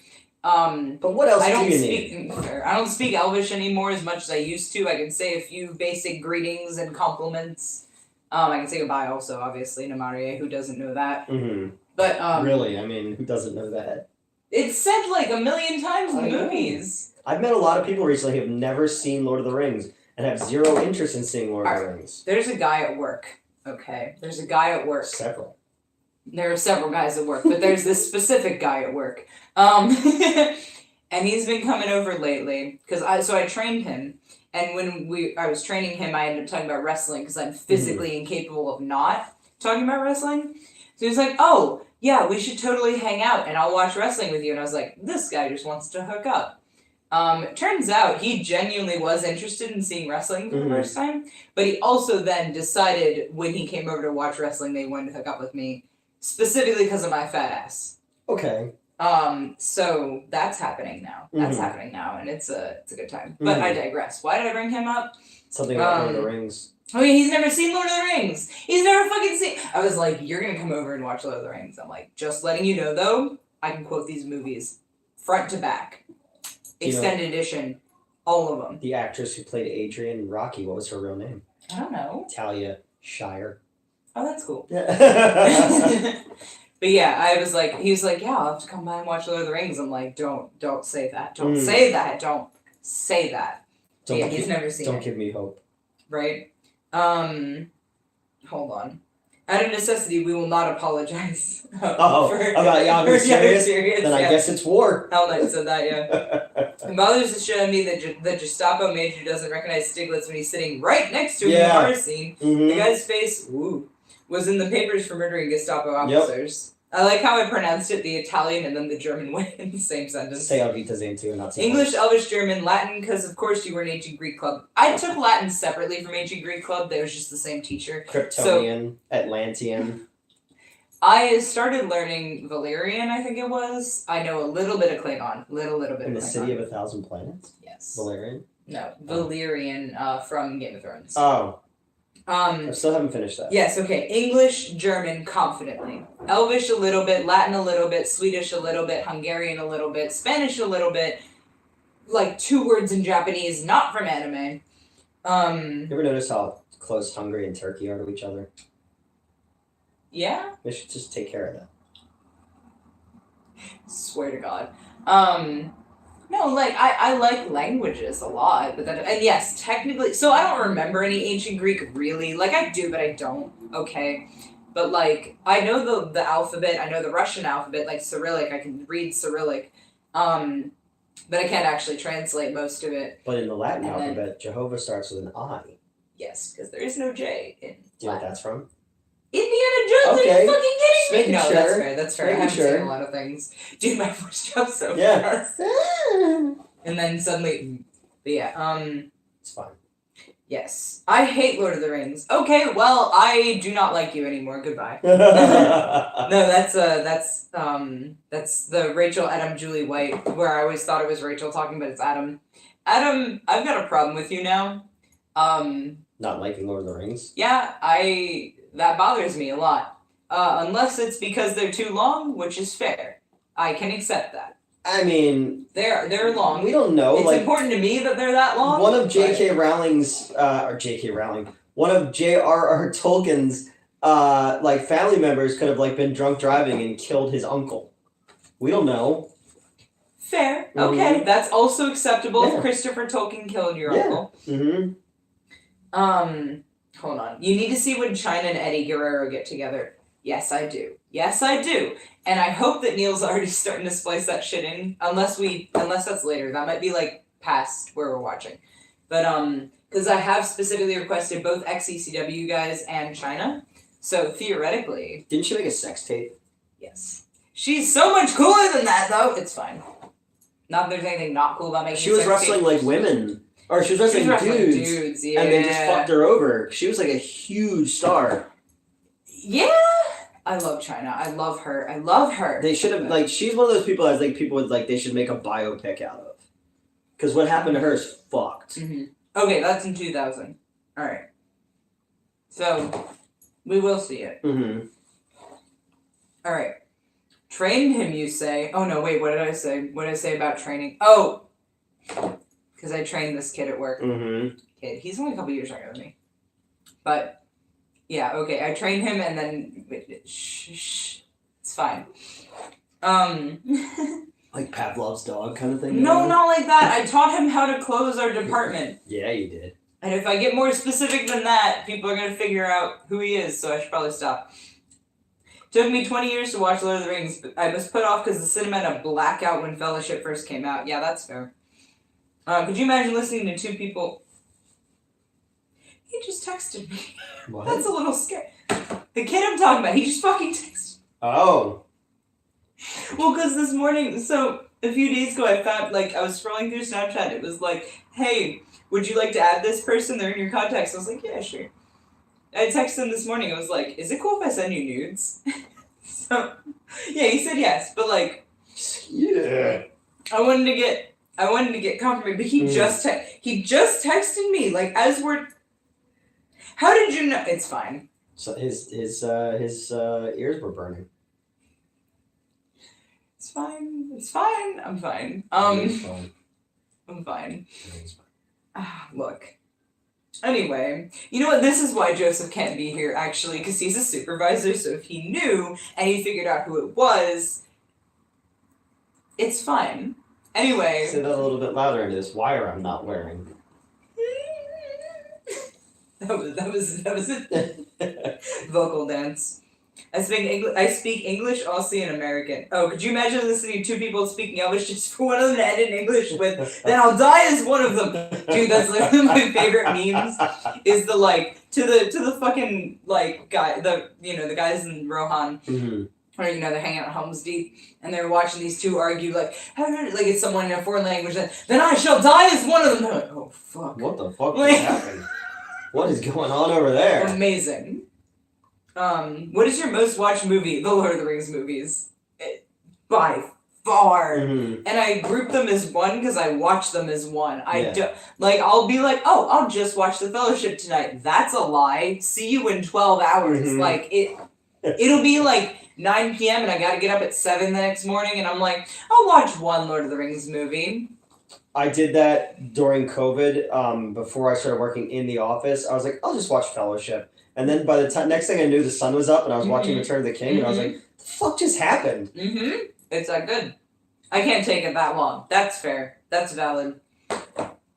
S1: But what else do you need?
S2: I don't speak Elvish anymore as much as I used to. I can say a few basic greetings and compliments. I can say goodbye also, obviously, Namarie, who doesn't know that.
S1: Mm-hmm.
S2: But,
S1: really? I mean, who doesn't know that?
S2: It's said like a million times in the movies.
S1: I've met a lot of people recently who have never seen Lord of the Rings and have zero interest in seeing Lord of the Rings.
S2: There's a guy at work, okay? There's a guy at work.
S1: Several. There
S2: are several guys at work, but there's this specific guy at work. And he's been coming over lately because I trained him, and when I was training him, I ended up talking about wrestling because I'm physically incapable of not talking about wrestling. So he's like, "Oh yeah, we should totally hang out, and I'll watch wrestling with you." And I was like, "This guy just wants to hook up." Turns out he genuinely was interested in seeing wrestling for the first time, but he also then decided when he came over to watch wrestling, they wanted to hook up with me specifically because of my fat ass.
S1: Okay.
S2: So that's happening now. That's happening now, and it's a good time. But I digress. Why did I bring him up?
S1: Something about Lord of the Rings.
S2: I mean, he's never seen Lord of the Rings. He's never fucking seen. I was like, you're gonna come over and watch Lord of the Rings. I'm like, just letting you know though, I can quote these movies front to back, extended edition, all of them.
S1: The actress who played Adrian in Rocky, what was her real name?
S2: I don't know.
S1: Talia Shire.
S2: Oh, that's cool. But yeah, I was like, he was like, yeah, I'll have to come by and watch Lord of the Rings. I'm like, don't say that. Don't say that. Don't say that. He's never seen it.
S1: Don't give me hope.
S2: Right? Hold on. Out of necessity, we will not apologize.
S1: About Yahoo Serious? Then I guess it's war.
S2: Hell no, said that, yeah. It bothers to show me that the Gestapo major doesn't recognize Stiglitz when he's sitting right next to him in the bar scene. The guy's face, was in the papers for murdering Gestapo officers. I like how I pronounced it, the Italian and then the German way in the same sentence.
S1: Say Alvita Zaintu and not
S2: English, Elvish, German, Latin, because of course you were in Ancient Greek Club. I took Latin separately from Ancient Greek Club. They was just the same teacher.
S1: Kryptonian, Atlantean.
S2: I started learning Valyrian, I think it was. I know a little bit of Klingon. Little bit of Klingon.
S1: In the City of a Thousand Planets?
S2: Yes.
S1: Valyrian?
S2: No, Valyrian from Game of Thrones.
S1: Oh. I still haven't finished that.
S2: Yes, okay. English, German, confidently. Elvish a little bit, Latin a little bit, Swedish a little bit, Hungarian a little bit, Spanish a little bit, like 2 words in Japanese, not from anime.
S1: You ever notice how close Hungary and Turkey are to each other?
S2: Yeah?
S1: They should just take care of that.
S2: Swear to God. No, like, I like languages a lot, but and yes, technically, so I don't remember any Ancient Greek, really. Like, I do, but I don't, okay? But, like, I know the alphabet, I know the Russian alphabet, like Cyrillic, I can read Cyrillic, but I can't actually translate most of it.
S1: But in the Latin alphabet, Jehovah starts with an I.
S2: Yes, because there is no J in Latin.
S1: Do you know what that's from?
S2: Indiana Jones, are you fucking kidding me? No,
S1: sure.
S2: That's fair. I haven't seen a lot of things. Dude, my voice dropped so fast. And then suddenly, but yeah,
S1: it's fine.
S2: Yes. I hate Lord of the Rings. Okay, well, I do not like you anymore. Goodbye. No, that's the Rachel, Adam, Julie White, where I always thought it was Rachel talking, but it's Adam. Adam, I've got a problem with you now.
S1: Not liking Lord of the Rings?
S2: Yeah, that bothers me a lot. Unless it's because they're too long, which is fair. I can accept that.
S1: I mean...
S2: They're long.
S1: We don't know.
S2: It's important to me that they're that long.
S1: One of J.K. Rowling's... one of J.R.R. Tolkien's, family members could have, been drunk driving and killed his uncle. We don't know.
S2: Fair. Okay, that's also acceptable if Christopher Tolkien killed your uncle. Hold on. You need to see when China and Eddie Guerrero get together. Yes, I do. Yes, I do. And I hope that Neil's already starting to splice that shit in. Unless that's later. That might be, past where we're watching. But, because I have specifically requested both XECW guys and China. So, theoretically...
S1: Didn't she make a sex tape?
S2: Yes. She's so much cooler than that, though. It's fine. Not that there's anything not cool about making
S1: She was wrestling, women. Or she was wrestling dudes.
S2: Yeah.
S1: And they just fucked her over. She was, a huge star.
S2: Yeah. I love China. I love her.
S1: They should have, she's one of those people that, people would, they should make a biopic out of. Because what happened to her is fucked.
S2: Mm-hmm. Okay, that's in 2000. Alright. So, we will see it.
S1: Mm-hmm.
S2: Alright. Trained him, you say. Oh, no, wait, what did I say? What did I say about training? Oh! Because I trained this kid at work.
S1: Mm-hmm.
S2: Kid. He's only a couple years younger than me. But, yeah, okay. I trained him and then... Shh. It's fine.
S1: Like Pavlov's dog kind of thing?
S2: No, not like that. I taught him how to close our department.
S1: Yeah, you did.
S2: And if I get more specific than that, people are going to figure out who he is, so I should probably stop. Took me 20 years to watch Lord of the Rings, but I was put off because the cinema had a blackout when Fellowship first came out. Yeah, that's fair. Could you imagine listening to two people? He just texted me.
S1: What?
S2: That's a little scary. The kid I'm talking about, he just fucking texted.
S1: Oh.
S2: Well, because this morning, so a few days ago, I found, like, I was scrolling through Snapchat. It was like, hey, would you like to add this person? They're in your contacts. I was like, yeah, sure. I texted him this morning. I was like, is it cool if I send you nudes? So, yeah, he said yes. But, like,
S1: Yeah.
S2: I wanted to get confirmation, but he just texted me, like, as we're... How did you know? It's fine.
S1: So his ears were burning.
S2: It's fine. It's fine. I'm fine.
S1: It's fine.
S2: I'm fine.
S1: It's fine.
S2: Look. Anyway, you know what? This is why Joseph can't be here, actually, because he's a supervisor, so if he knew and he figured out who it was, it's fine. Anyway.
S1: Say that a little bit louder into this wire I'm not wearing.
S2: That was a vocal dance. I speak English, Aussie, and American. Oh, could you imagine listening to two people speaking English just for one of them to end in English with, then I'll die as one of them. Dude, that's literally my favorite memes. Is the like to the fucking like guy the guys in Rohan.
S1: Mm-hmm.
S2: Or they're hanging out at Helm's Deep and they're watching these two argue like it's someone in a foreign language. Then I shall die as one of them. They're like, oh fuck.
S1: What the fuck just happened? What is going on over there?
S2: Amazing. What is your most watched movie? The Lord of the Rings movies. By far.
S1: Mm-hmm.
S2: And I group them as one because I watch them as one. I'll be like, oh, I'll just watch The Fellowship tonight. That's a lie. See you in 12 hours.
S1: Mm-hmm.
S2: It'll be like 9 p.m. and I gotta get up at 7 the next morning and I'm like, I'll watch one Lord of the Rings movie.
S1: I did that during COVID. Before I started working in the office, I was like, I'll just watch Fellowship. And then by the time next thing I knew, the sun was up, and I was watching Return of the King, and I was like, "The fuck just happened?"
S2: Mm-hmm. It's that good. I can't take it that long. That's fair. That's valid.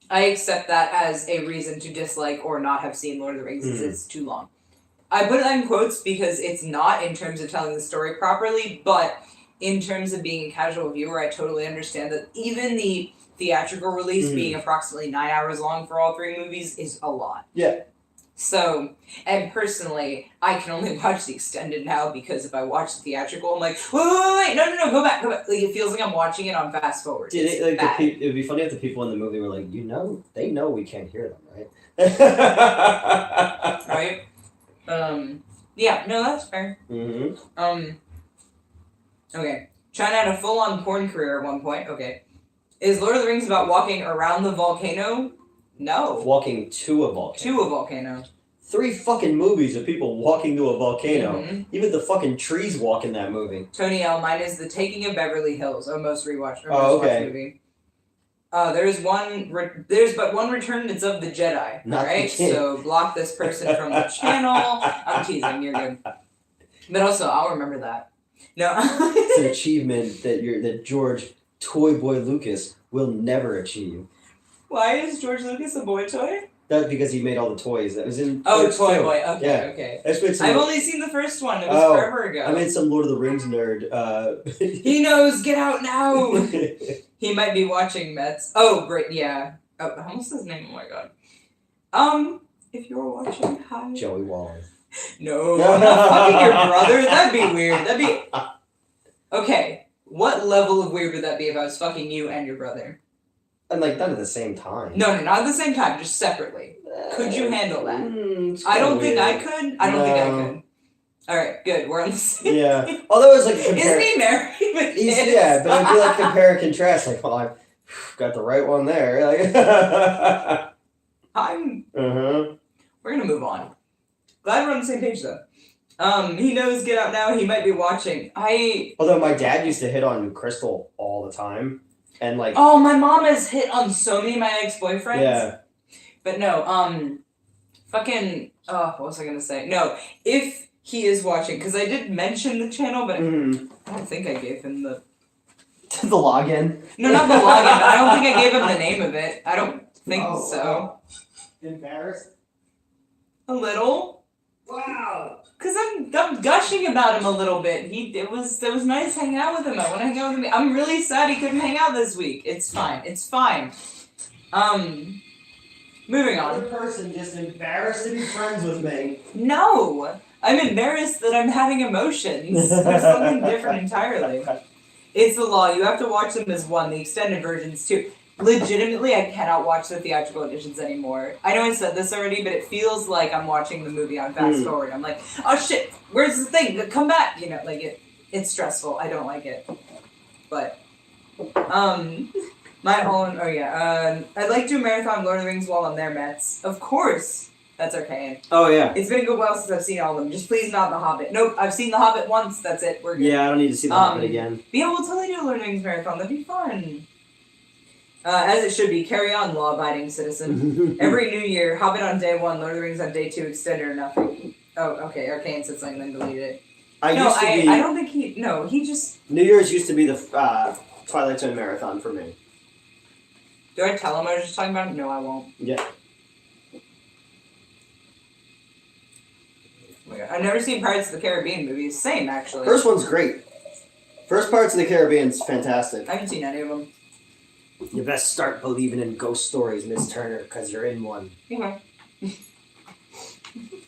S2: I accept that as a reason to dislike or not have seen Lord of the Rings. It's too long. I put it in quotes because it's not in terms of telling the story properly, but in terms of being a casual viewer, I totally understand that even the theatrical release being approximately 9 hours long for all three movies is a lot.
S1: Yeah.
S2: So, and personally, I can only watch the extended now because if I watch the theatrical, I'm like, wait, no, go back. Like, it feels like I'm watching it on fast forward.
S1: It would be funny if the people in the movie were like, they know we can't hear them, right?
S2: Right? Yeah, no, that's fair.
S1: Mm-hmm.
S2: Okay. China had a full-on porn career at one point. Okay. Is Lord of the Rings about walking around the volcano? No.
S1: Walking to a volcano.
S2: To a volcano.
S1: 3 fucking movies of people walking to a volcano.
S2: Mm-hmm.
S1: Even the fucking trees walk in that movie.
S2: Tony L. Mine is The Taking of Beverly Hills, our most rewatched watched movie. There's but one return that's of the Jedi.
S1: Not
S2: right? So block this person from the channel. I'm teasing, you're good. But also, I'll remember that. No.
S1: It's an achievement that George Toy Boy Lucas will never achieve.
S2: Why is George Lucas a boy toy?
S1: That's because he made all the toys. That was in.
S2: Oh, Toy Boy. Okay.
S1: I've
S2: only seen the first one. It was forever ago.
S1: I made some Lord of the Rings nerd.
S2: He knows. Get out now. He might be watching Mets. Oh, great. Yeah. Oh, I almost his name. Oh my god. If you're watching, hi.
S1: Joey Waller.
S2: No, I'm not fucking your brother. That'd be weird. Okay. What level of weird would that be if I was fucking you and your brother?
S1: And not at the same time.
S2: No, not at the same time, just separately. Could you handle that?
S1: I
S2: don't think I could. I don't think I could. Alright, good. We're on the same.
S1: Yeah. Although it was like
S2: Isn't he married with kids?
S1: Yeah, but it'd be like compare and contrast. Like, well, I've got the right one there. Like,
S2: We're gonna move on. Glad we're on the same page though. He knows Get Out Now. He might be watching.
S1: Although my dad used to hit on Crystal all the time. And
S2: oh, my mom has hit on so many of my ex-boyfriends.
S1: Yeah.
S2: But no, what was I gonna say? No, if he is watching, because I did mention the channel, but I don't think I gave him the
S1: login.
S2: No, not the login. I don't think I gave him the name of it. I don't think so.
S1: Embarrassed?
S2: A little.
S1: Wow.
S2: Because I'm gushing thinking about him a little bit. It was nice hanging out with him. I want to hang out with him. I'm really sad he couldn't hang out this week. It's fine. It's fine. Moving on.
S1: Another person just embarrassed to be friends with me.
S2: No, I'm embarrassed that I'm having emotions. There's something different entirely. It's the law. You have to watch them as one. The extended versions too. Legitimately, I cannot watch the theatrical editions anymore. I know I said this already, but it feels like I'm watching the movie on fast forward. I'm like, oh shit, where's the thing? Come back! You know, like it's stressful. I don't like it. But, I'd like to do a marathon Lord of the Rings while I'm there, Mets. Of course! That's arcane.
S1: Oh, yeah.
S2: It's been a good while since I've seen all of them. Just please not The Hobbit. Nope, I've seen The Hobbit once. That's it. We're good.
S1: Yeah, I don't need to see The Hobbit again.
S2: But yeah, we'll totally do a Lord of the Rings marathon. That'd be fun. As it should be. Carry on, law-abiding citizen. Every New Year, Hobbit on day 1, Lord of the Rings on day 2, extended or nothing. Oh, okay. Arcane said something, then deleted it. I don't think he... No, he just...
S1: New Year's used to be the Twilight Zone marathon for me.
S2: Do I tell him I was just talking about him? No, I won't.
S1: Yeah.
S2: Oh my God. I've never seen Pirates of the Caribbean movies. Same, actually.
S1: First one's great. First Pirates of the Caribbean's fantastic.
S2: I haven't seen any of them.
S1: You best start believing in ghost stories, Miss Turner, because you're in one.
S2: Okay.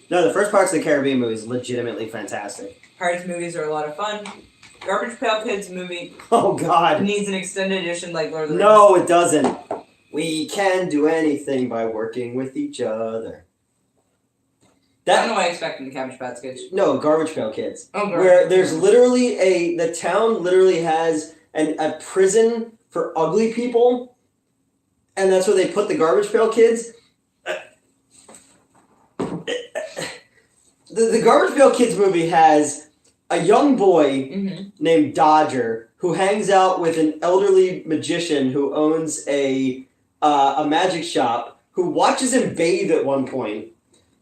S1: No, the first Pirates of the Caribbean movie is legitimately fantastic.
S2: Pirates movies are a lot of fun. Garbage Pail Kids movie
S1: Oh, God.
S2: needs an extended edition like Lord of the Rings.
S1: No, it doesn't. We can do anything by working with each other.
S2: I don't know what I expect in the Cabbage Patch Kids.
S1: No, Garbage Pail Kids.
S2: Oh,
S1: where there's literally the town literally has a prison for ugly people, and that's where they put the Garbage Pail Kids. The Garbage Pail Kids movie has a young boy named Dodger who hangs out with an elderly magician who owns a magic shop, who watches him bathe at one point.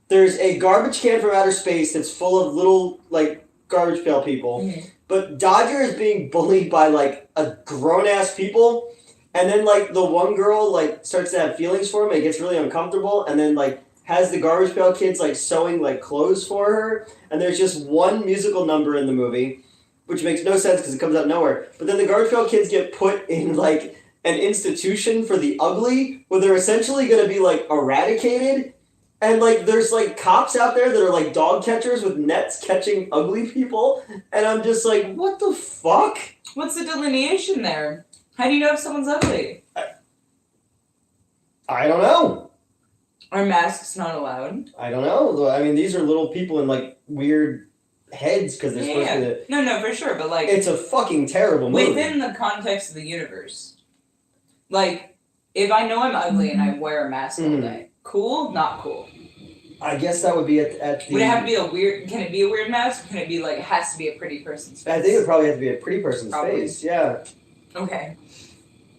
S1: There's a garbage can from outer space that's full of little, like, garbage pail people. But Dodger is being bullied by, like, a grown-ass people. And then, like, the one girl, like, starts to have feelings for him and it gets really uncomfortable. And then, like, has the Garbage Pail Kids, like, sewing, like, clothes for her. And there's just one musical number in the movie, which makes no sense because it comes out of nowhere. But then the Garbage Pail Kids get put in, like, an institution for the ugly, where they're essentially going to be, like, eradicated. And, like, there's, like, cops out there that are, like, dog catchers with nets catching ugly people. And I'm just like, what the fuck?
S2: What's the delineation there? How do you know if someone's ugly?
S1: I don't know.
S2: Are masks not allowed?
S1: I don't know. I mean, these are little people in, like, weird heads because they're supposed to...
S2: No, for sure, but, like...
S1: It's a fucking terrible movie.
S2: Within the context of the universe. Like, if I know I'm ugly and I wear a mask all day, cool? Not cool.
S1: I guess that would be at the...
S2: Would it have to be a weird... Can it be a weird mask? Or can it be, like, it has to be a pretty person's face?
S1: I think it would probably have to be a pretty person's face, yeah.
S2: Okay.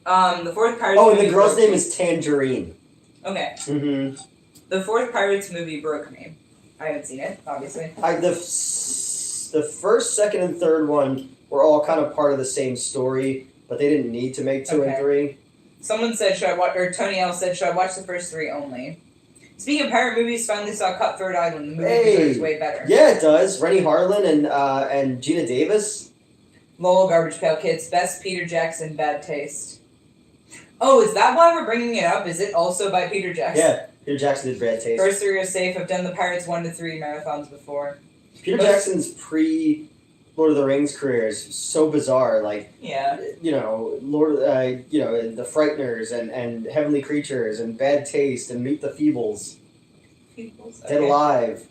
S2: The fourth Pirates
S1: movie... Oh, and the
S2: movie
S1: girl's name is Tangerine.
S2: Okay.
S1: Mm-hmm.
S2: The fourth Pirates movie broke me. I haven't seen it, obviously.
S1: The first, second, and third one were all kind of part of the same story, but they didn't need to make 2 and 3.
S2: Someone said, should I watch... Or Tony L said, should I watch the first 3 only? Speaking of pirate movies, finally saw Cutthroat Island. The movie is way better.
S1: Yeah, it does. Rennie Harlan and Gina Davis.
S2: Lowell, Garbage Pail Kids, Best Peter Jackson, Bad Taste. Oh, is that why we're bringing it up? Is it also by Peter Jackson?
S1: Yeah, Peter Jackson did Bad Taste.
S2: First 3 are safe. I've done the Pirates 1 to 3 marathons before.
S1: Peter Jackson's pre-Lord of the Rings career is so bizarre. Like, you know, The Frighteners and Heavenly Creatures and Bad Taste and Meet the Feebles. Dead Alive.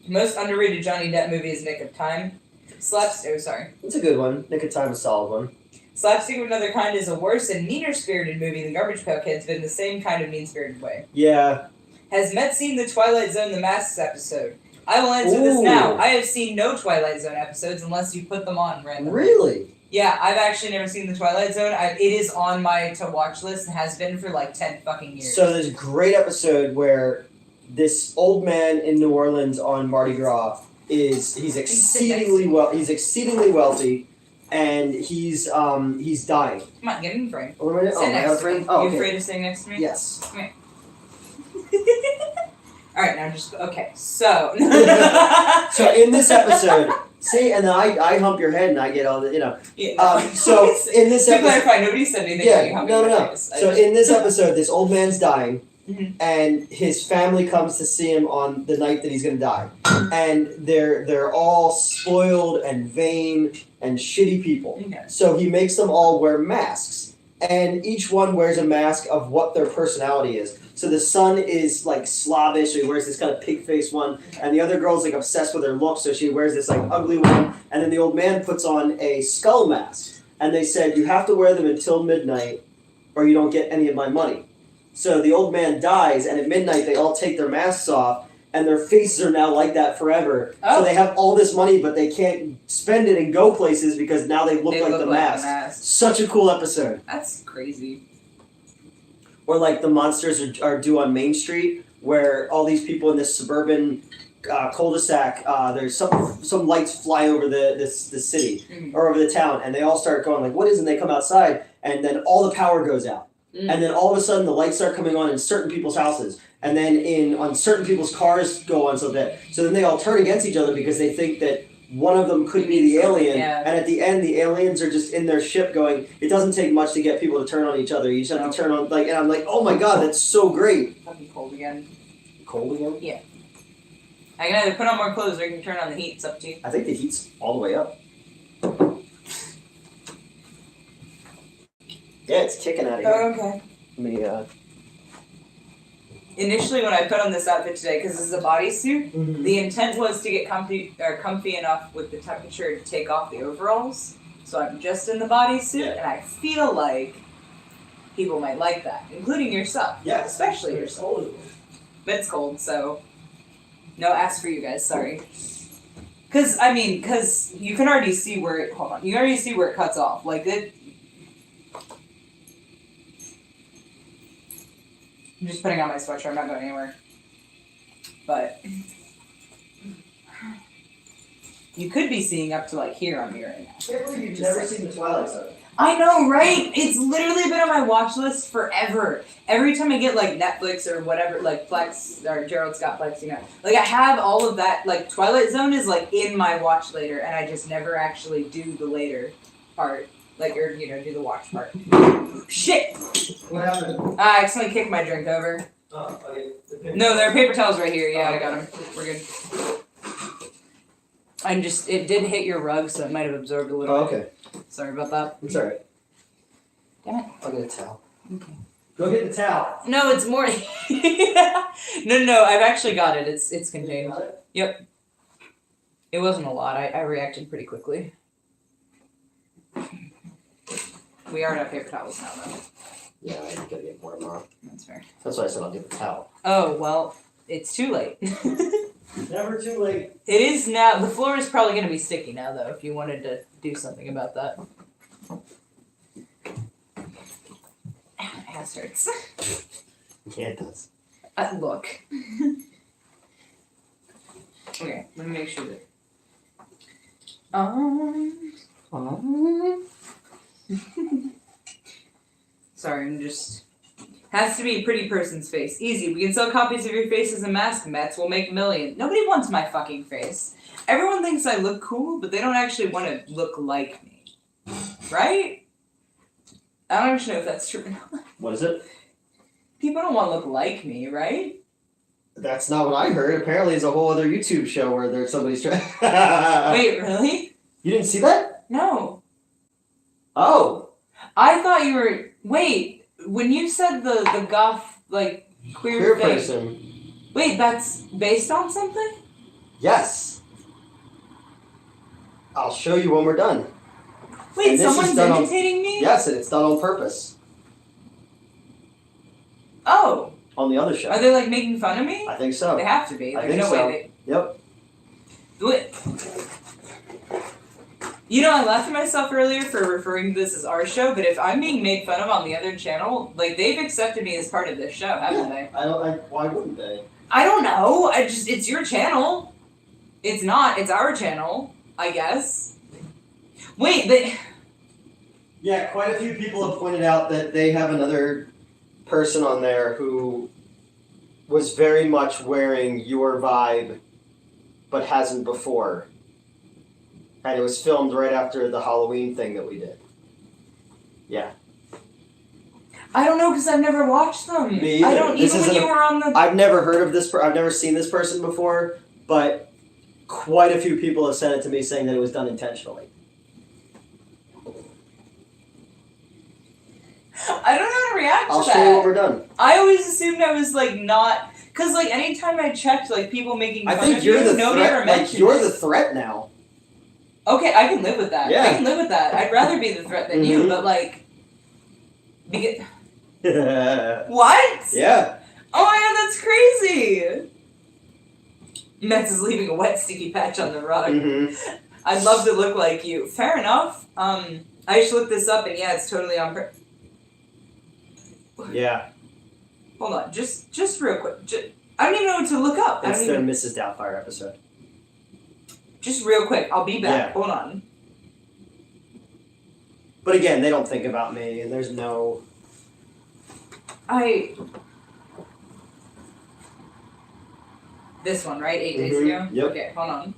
S2: Most underrated Johnny Depp movie is Nick of Time.
S1: It's a good one. Nick of Time is a solid one.
S2: Slapstick of Another Kind is a worse and meaner-spirited movie than Garbage Pail Kids, but in the same kind of mean-spirited way.
S1: Yeah.
S2: Has Met seen the Twilight Zone The Masks episode? I will answer this now. I have seen no Twilight Zone episodes unless you put them on randomly.
S1: Really?
S2: Yeah, I've actually never seen the Twilight Zone. It is on my to-watch list and has been for like 10 fucking years.
S1: So there's a great episode where this old man in New Orleans on Mardi Gras he's exceedingly wealthy, and he's dying.
S2: Come on, get in the frame.
S1: Oh,
S2: You afraid of sitting next to me?
S1: Yes.
S2: Come here. Alright, now just... Okay, so...
S1: So in this episode, see, and then I hump your head and I get all the,
S2: Yeah.
S1: So in this
S2: to
S1: episode,
S2: clarify, nobody said anything about you humping my face.
S1: So in this episode, this old man's dying,
S2: Mhm.
S1: and his family comes to see him on the night that he's gonna die, and they're all spoiled and vain and shitty people.
S2: Okay.
S1: So he makes them all wear masks, and each one wears a mask of what their personality is. So the son is like slobbish, so he wears this kind of pig face one, and the other girl's like obsessed with her look, so she wears this like ugly one, and then the old man puts on a skull mask, and they said you have to wear them until midnight, or you don't get any of my money. So the old man dies, and at midnight they all take their masks off, and their faces are now like that forever.
S2: Oh.
S1: So they have all this money, but they can't spend it and go places because now they look like the mask. Such a cool episode.
S2: That's crazy.
S1: Or like the monsters are due on Main Street, where all these people in this suburban cul-de-sac, there's some lights fly over the city or over the town, and they all start going like, "What is?" And they come outside, and then all the power goes out. And then all of a sudden the lights start coming on in certain people's houses. And then on certain people's cars go on so then they all turn against each other because they think that one of them could be the alien.
S2: Yeah.
S1: And at the end the aliens are just in their ship going, it doesn't take much to get people to turn on each other. You just have to turn on and I'm like, oh my god, that's so great.
S2: Fucking cold again.
S1: Cold again?
S2: Yeah. I can either put on more clothes or I can turn on the heat. It's up to you.
S1: I think the heat's all the way up. Yeah, it's kicking out of here.
S2: Oh, okay.
S1: Let me,
S2: Initially, when I put on this outfit today, because this is a bodysuit, the intent was to get comfy enough with the temperature to take off the overalls. So I'm just in the bodysuit, and I feel like people might like that, including yourself.
S1: Yeah,
S2: especially yourself. But it's cold, so no ask for you guys. Sorry. Because you can already see where it. Hold on. You can already see where it cuts off. Like it. I'm just putting on my sweatshirt. I'm not going anywhere. But you could be seeing up to like here on me right now.
S1: I can't believe you've never seen the Twilight Zone.
S2: I know, right? It's literally been on my watch list forever. Every time I get like Netflix or whatever, like Plex or Gerald Scott Plex, like I have all of that. Like Twilight Zone is like in my watch later, and I just never actually do the later part. Like, or, do the watch part. Shit!
S1: What happened?
S2: I accidentally kicked my drink over.
S1: Oh, okay.
S2: No, there are paper towels right here. Yeah, I got them. We're good. It did hit your rug, so it might have absorbed a little bit.
S1: Okay.
S2: Sorry about that.
S1: It's alright.
S2: Damn it.
S1: I'll get a towel.
S2: Okay.
S1: Go get the towel.
S2: No, it's more. No, I've actually got it. It's contained. Yep. It wasn't a lot. I reacted pretty quickly. We are out of paper towels now, though.
S1: Yeah, I gotta get more tomorrow.
S2: That's fair.
S1: That's why I said I'll get the towel.
S2: Oh, well, it's too late.
S1: Never too late.
S2: It is now. The floor is probably going to be sticky now, though, if you wanted to do something about that. Ass hurts.
S1: Yeah, it does.
S2: Look. Okay, let me make sure that. Sorry, I'm just. Has to be a pretty person's face. Easy. We can sell copies of your face as a mask mats. We'll make millions. Nobody wants my fucking face. Everyone thinks I look cool, but they don't actually want to look like me. Right? I don't actually know if that's true or not.
S1: What is it?
S2: People don't want to look like me, right?
S1: That's not what I heard. Apparently, it's a whole other YouTube show where there's somebody's trying.
S2: Wait, really?
S1: You didn't see that?
S2: No.
S1: Oh.
S2: I thought you were. Wait. When you said the goth, like, queer thing,
S1: person.
S2: wait, that's based on something?
S1: Yes. I'll show you when we're done.
S2: Wait,
S1: And this is
S2: someone's
S1: done on-
S2: imitating me?
S1: Yes, and it's done on purpose.
S2: Oh.
S1: On the other show.
S2: Are they, like, making fun of me?
S1: I think so.
S2: They have to be.
S1: I
S2: There's
S1: think
S2: no
S1: so.
S2: way
S1: Yep.
S2: they... Wait. I laughed at myself earlier for referring to this as our show, but if I'm being made fun of on the other channel, like, they've accepted me as part of this show, haven't they?
S1: Why wouldn't they?
S2: I don't know. It's your channel. It's not. It's our channel, I guess. Wait,
S1: Yeah, quite a few people have pointed out that they have another person on there who was very much wearing your vibe, but hasn't before. And it was filmed right after the Halloween thing that we did. Yeah.
S2: I don't know because I've never watched them.
S1: Me either.
S2: I don't even when you were on the.
S1: I've never heard of this. I've never seen this person before, but quite a few people have sent it to me saying that it was done intentionally.
S2: I don't know how to react to that.
S1: I'll show you what we're done.
S2: I always assumed I was like not, cause like anytime I checked like people making fun
S1: I think
S2: of
S1: you're
S2: you,
S1: the
S2: nobody
S1: threat.
S2: ever mentioned
S1: Like, you're
S2: it.
S1: the threat now.
S2: Okay, I can live with that.
S1: Yeah.
S2: I can live with that. I'd rather be the threat than you, but like, what?
S1: Yeah.
S2: Oh my god, that's crazy. Metz is leaving a wet sticky patch on the rug.
S1: Mm-hmm.
S2: I'd love to look like you. Fair enough. I just looked this up and yeah, it's totally on purpose.
S1: Yeah.
S2: Hold on, just real quick. I don't even know what to look up.
S1: It's the Mrs. Doubtfire episode.
S2: Just real quick, I'll be back.
S1: Yeah.
S2: Hold on.
S1: But again, they don't think about me, and there's no.
S2: This one, right? 8 days ago?
S1: Yep.
S2: Okay, hold on.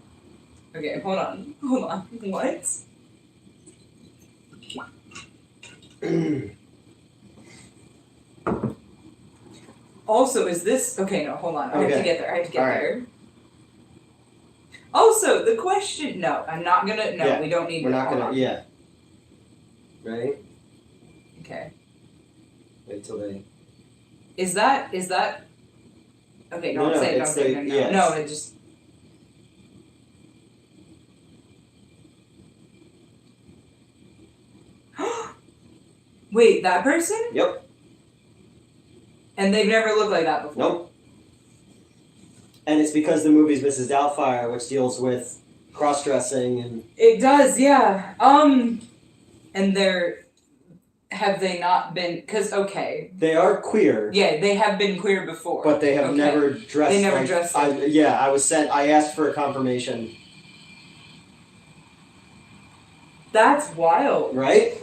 S2: Okay, hold on. Hold on. What? Also, is this... Okay, no, hold on. I have to get there. There. Also, the question... No, I'm not gonna... No, we don't need
S1: We're not
S2: hold
S1: gonna...
S2: on.
S1: Yeah. Right?
S2: Okay.
S1: Wait till they...
S2: Is that... Okay, don't say it. Don't say it.
S1: Yes.
S2: No, it just... Wait, that person?
S1: Yep.
S2: And they've never looked like that before?
S1: Nope. And it's because the movie's Mrs. Doubtfire, which deals with cross-dressing and...
S2: It does, yeah. And they're... Have they not been... Because, okay.
S1: They are queer.
S2: Yeah, they have been queer before.
S1: But they have never dressed
S2: They never
S1: like,
S2: dressed
S1: I asked for a confirmation.
S2: That's wild.
S1: Right?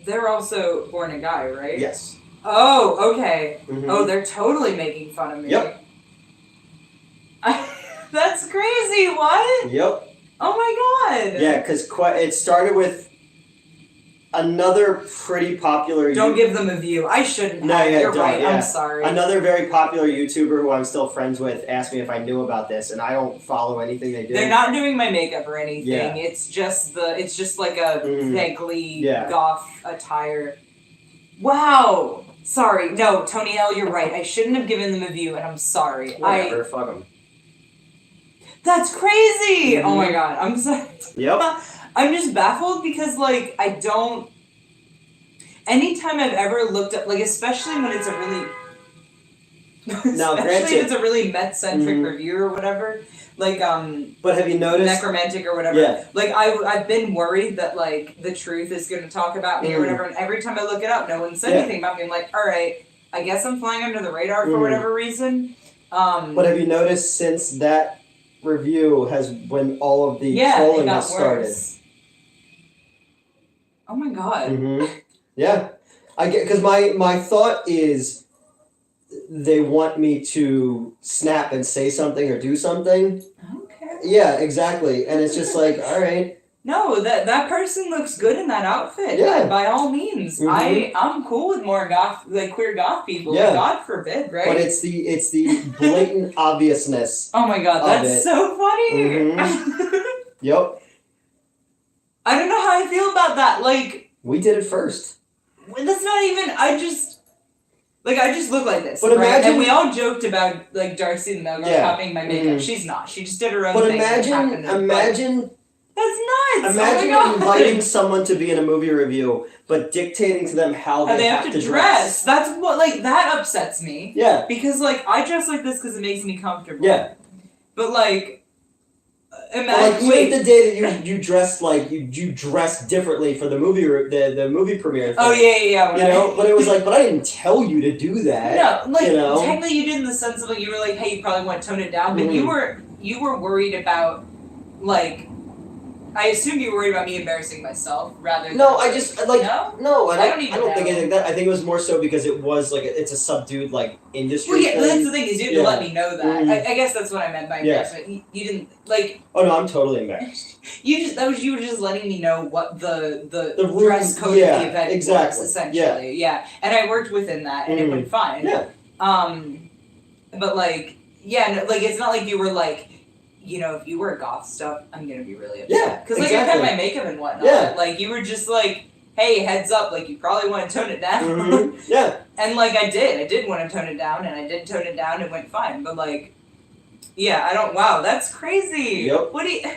S2: They're also born a guy, right?
S1: Yes.
S2: Oh, okay.
S1: Mm-hmm.
S2: Oh, they're totally making fun of me.
S1: Yep.
S2: That's crazy. What?
S1: Yep.
S2: Oh my god.
S1: Yeah, because it started with another pretty popular...
S2: Don't give them a view. I shouldn't have. You're right. I'm sorry.
S1: Another very popular YouTuber who I'm still friends with asked me if I knew about this, and I don't follow anything they do.
S2: They're not doing my makeup or anything.
S1: Yeah.
S2: It's just like a vaguely goth attire. Wow. Sorry. No, Tony L, you're right. I shouldn't have given them a view, and I'm sorry.
S1: Whatever. Fuck them.
S2: That's crazy! Oh my god, I'm sorry.
S1: Yep.
S2: I'm just baffled because, like, I don't... Anytime I've ever looked up, like, especially when it's a really... especially if it's a really Met-centric review or whatever, like,
S1: But have you noticed...
S2: Necromantic or whatever.
S1: Yeah.
S2: Like, I've been worried that, like, the truth is going to talk about me or whatever, and every time I look it up, no one said anything about me. I'm like, alright, I guess I'm flying under the radar for whatever reason.
S1: But have you noticed since that review has when all of the trolling has started?
S2: Worse. Oh my god.
S1: Yeah, I get because my thought is they want me to snap and say something or do something.
S2: Okay.
S1: Yeah, exactly, and it's just like, all right.
S2: No, that person looks good in that outfit.
S1: Yeah.
S2: By all means, I'm cool with more goth, like queer goth people.
S1: Yeah.
S2: God forbid, right?
S1: But it's the blatant obviousness.
S2: Oh my god, that's so funny.
S1: Yep.
S2: I don't know how I feel about that. Like,
S1: we did it first.
S2: That's not even. I just look like this.
S1: But imagine,
S2: and we all joked about like Darcy the Melgar copying my makeup. She's not. She just did her own thing.
S1: But imagine.
S2: That's nuts!
S1: Imagine inviting someone to be in a movie review, but dictating to them how they have to dress.
S2: That's what, like, that upsets me.
S1: Yeah.
S2: Because, like, I dress like this because it makes me comfortable.
S1: Yeah.
S2: But, like, imagine...
S1: Like, even the day that you dressed, like, you dressed differently for the movie the movie premiere thing.
S2: Oh, yeah.
S1: You know? But it was like, but I didn't tell you to do that.
S2: No, like,
S1: you know?
S2: technically you did in the sense of, like, you were like, hey, you probably want to tone it down, but you were worried about, like... I assume you were worried about me embarrassing myself rather than...
S1: No, I just, like,
S2: No?
S1: I
S2: don't even
S1: think
S2: know.
S1: anything that. I think it was more so because it was, like, it's a subdued, like, industry
S2: Well, yeah,
S1: thing.
S2: that's the thing, is you didn't let me know that.
S1: Mhm.
S2: I guess that's what I meant by embarrassment. You didn't, like...
S1: Oh, no, I'm totally embarrassed.
S2: You were just letting me know what the
S1: The
S2: dress code of the event was, essentially. Yeah. And I worked within that, and it went fine.
S1: Yeah.
S2: But, like, yeah, no, like, it's not like you were, like, you know, if you wear goth stuff, I'm gonna be really upset.
S1: Yeah,
S2: Because, like,
S1: exactly.
S2: I cut my makeup and whatnot.
S1: Yeah.
S2: Like, you were just like, hey, heads up, like, you probably want to tone it down.
S1: Mm-hmm. Yeah.
S2: And, like, I did want to tone it down, and I did tone it down, and it went fine. But, like, yeah, wow, that's crazy.
S1: Yep.
S2: What do you...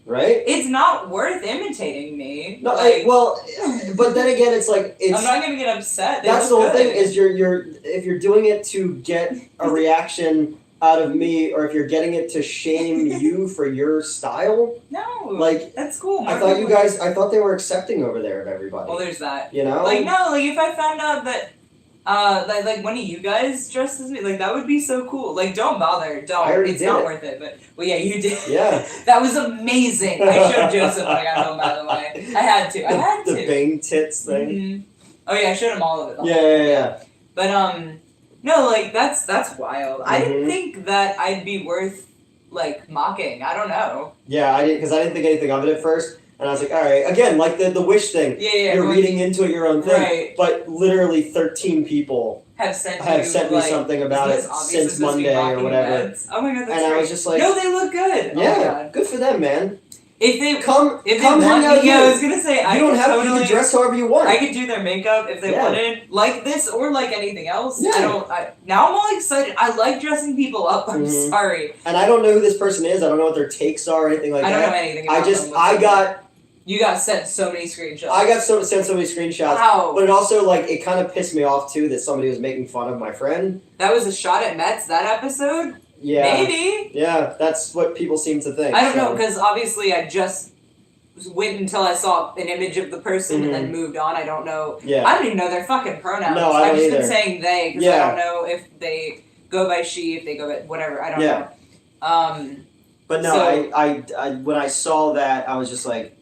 S1: Right?
S2: It's not worth imitating me.
S1: No,
S2: like,
S1: but then again, it's like,
S2: I'm not gonna get upset.
S1: That's the whole thing, is you're if you're doing it to get a reaction out of me, or if you're getting it to shame you for your style.
S2: No,
S1: like,
S2: that's cool.
S1: I thought they were accepting over there of everybody.
S2: Well, there's that.
S1: You know?
S2: Like, no, like, if I found out that, like one of you guys dressed as me, like, that would be so cool. Like, don't bother. Don't.
S1: I already
S2: it's
S1: did
S2: not
S1: it.
S2: worth it, but, well, yeah, you did.
S1: Yeah.
S2: That was amazing. I showed Joseph when I got home, by the way. I had to.
S1: The bang tits thing.
S2: Mm-hmm. Oh, yeah, I showed him all of it.
S1: Yeah.
S2: But, no, like, that's wild. I didn't think that I'd be worth, like, mocking. I don't know.
S1: Yeah, I didn't think anything of it at first. And I was like, all right, again, like the wish thing.
S2: Yeah.
S1: You're reading into it your own thing.
S2: Right.
S1: But literally 13 people
S2: have sent
S1: me something about it since Monday or whatever.
S2: Events? Oh my god, that's
S1: And
S2: great.
S1: I was just like,
S2: no, they look good.
S1: Yeah,
S2: oh my god.
S1: good for them, man.
S2: If they
S1: come
S2: hang
S1: out
S2: yeah,
S1: here.
S2: I was gonna say
S1: you can dress however you want.
S2: I could do their makeup if they wanted, like this or like anything else.
S1: Yeah.
S2: Now I'm all excited. I like dressing people up. I'm sorry.
S1: And I don't know who this person is. I don't know what their takes are or anything like that.
S2: I don't know anything about them. You got sent so many screenshots.
S1: I got sent so many screenshots.
S2: Wow.
S1: But it also, like, it kind of pissed me off, too, that somebody was making fun of my friend.
S2: That was a shot at Mets, that episode?
S1: Yeah.
S2: Maybe.
S1: Yeah, that's what people seem to think.
S2: I don't know, because obviously I just went until I saw an image of the person and then moved on. I don't know.
S1: Yeah.
S2: I don't even know their fucking pronouns.
S1: No, I don't
S2: I've just
S1: either.
S2: been saying they, because I don't know if they go by she, if they go by whatever. I don't know.
S1: But no,
S2: so,
S1: I when I saw that, I was just like...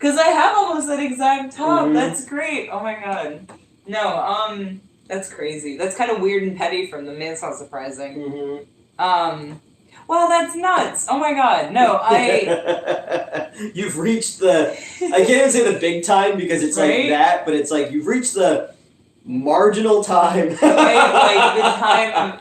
S2: Because I have almost that exact top. That's great. Oh my god. No, that's crazy. That's kind of weird and petty from them. It's not surprising. Well, that's nuts. Oh my god. No,
S1: You've reached the... I can't even say the big time because it's like that, but it's like you've reached the marginal time.
S2: Like the time...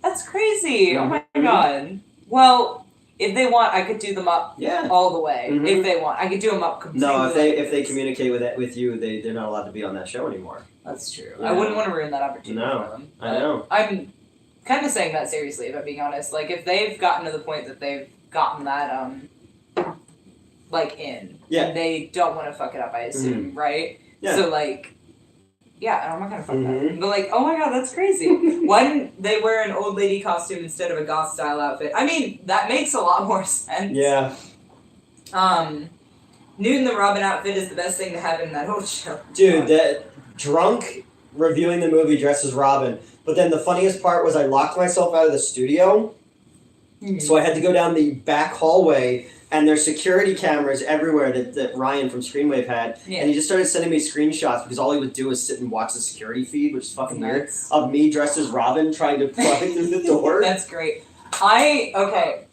S2: That's crazy. Oh my god. Well... If they want, I could do them up all the way. If they want, I could do them up completely.
S1: No, if they communicate with you, they're not allowed to be on that show anymore.
S2: That's true.
S1: Yeah.
S2: I wouldn't want to ruin that opportunity for them.
S1: I know.
S2: I'm kind of saying that seriously, if I'm being honest. Like, if they've gotten to the point that they've gotten that, like, in, and they don't want to fuck it up, I assume, right?
S1: Yeah.
S2: So, like... Yeah, I'm not gonna fuck that. But like, oh my god, that's crazy. Why didn't they wear an old lady costume instead of a goth style outfit? I mean, that makes a lot more sense.
S1: Yeah.
S2: Newton the Robin outfit is the best thing to have in that whole show.
S1: Dude, that drunk reviewing the movie dressed as Robin. But then the funniest part was I locked myself out of the studio. So I had to go down the back hallway, and there's security cameras everywhere that Ryan from Screenwave had. Yeah. And he just started sending me screenshots because all he would do is sit and watch the security feed, which is fucking weird, of me dressed as Robin trying to fly through the door.
S2: That's great. Okay.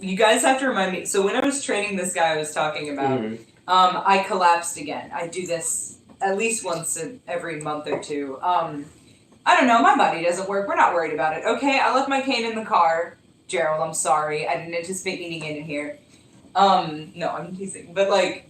S2: You guys have to remind me. So when I was training this guy I was talking about, I collapsed again. I do this at least once every month or two. I don't know. My body doesn't work. We're not worried about it. Okay, I left my cane in the car. Gerald, I'm sorry. I didn't anticipate needing it in here. No, I'm teasing. But, like,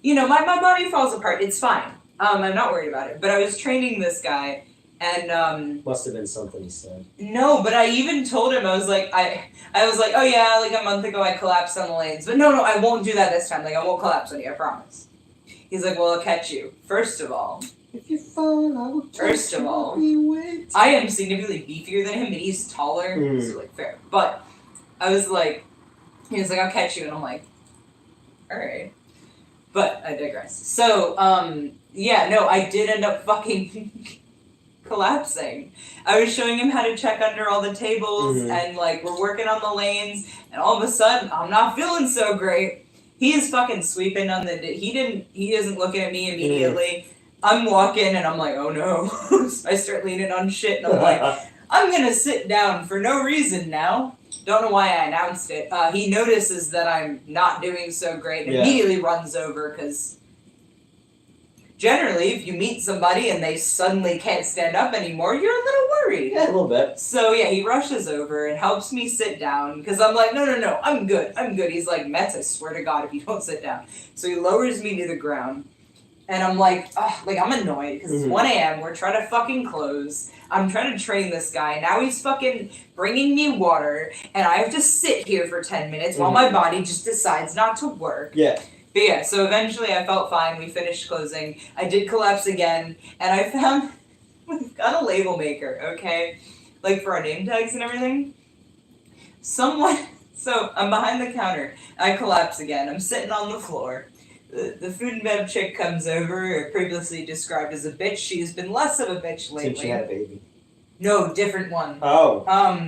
S2: you know, my body falls apart. It's fine. I'm not worried about it. But I was training this guy, and,
S1: Must have been something he said.
S2: No, but I even told him, I was like, oh yeah, like a month ago I collapsed on the lanes. But no, I won't do that this time. Like, I won't collapse on you, I promise. He's like, well, I'll catch you. First of all,
S1: if you fall, I will
S2: First of all, I am significantly beefier than him, and he's taller, so, like, fair. But I was like, he was like, I'll catch you, and I'm like, alright. But I digress. So, yeah, no, I did end up fucking collapsing. I was showing him how to check under all the tables,
S1: Mhm.
S2: and like we're working on the lanes, and all of a sudden I'm not feeling so great. He is fucking sweeping on the. He isn't looking at me immediately. I'm walking and I'm like, oh no. So I start leaning on shit and I'm like, I'm gonna sit down for no reason now. Don't know why I announced it. He notices that I'm not doing so great and immediately runs over because generally if you meet somebody and they suddenly can't stand up anymore, you're a little worried.
S1: Yeah, a little bit.
S2: So yeah, he rushes over and helps me sit down because I'm like, no, I'm good. He's like, Mets, I swear to God, if you don't sit down. So he lowers me to the ground. And I'm like, I'm annoyed because it's 1 a.m. We're trying to fucking close. I'm trying to train this guy. Now he's fucking bringing me water, and I have to sit here for 10 minutes while my body just decides not to work.
S1: Yeah.
S2: But yeah, so eventually I felt fine. We finished closing. I did collapse again, and I found we've got a label maker, okay? Like for our name tags and everything. So I'm behind the counter. I collapse again. I'm sitting on the floor. The food and bev chick comes over, previously described as a bitch. She has been less of a bitch lately.
S1: Since she had a baby.
S2: No, different one.
S1: Oh.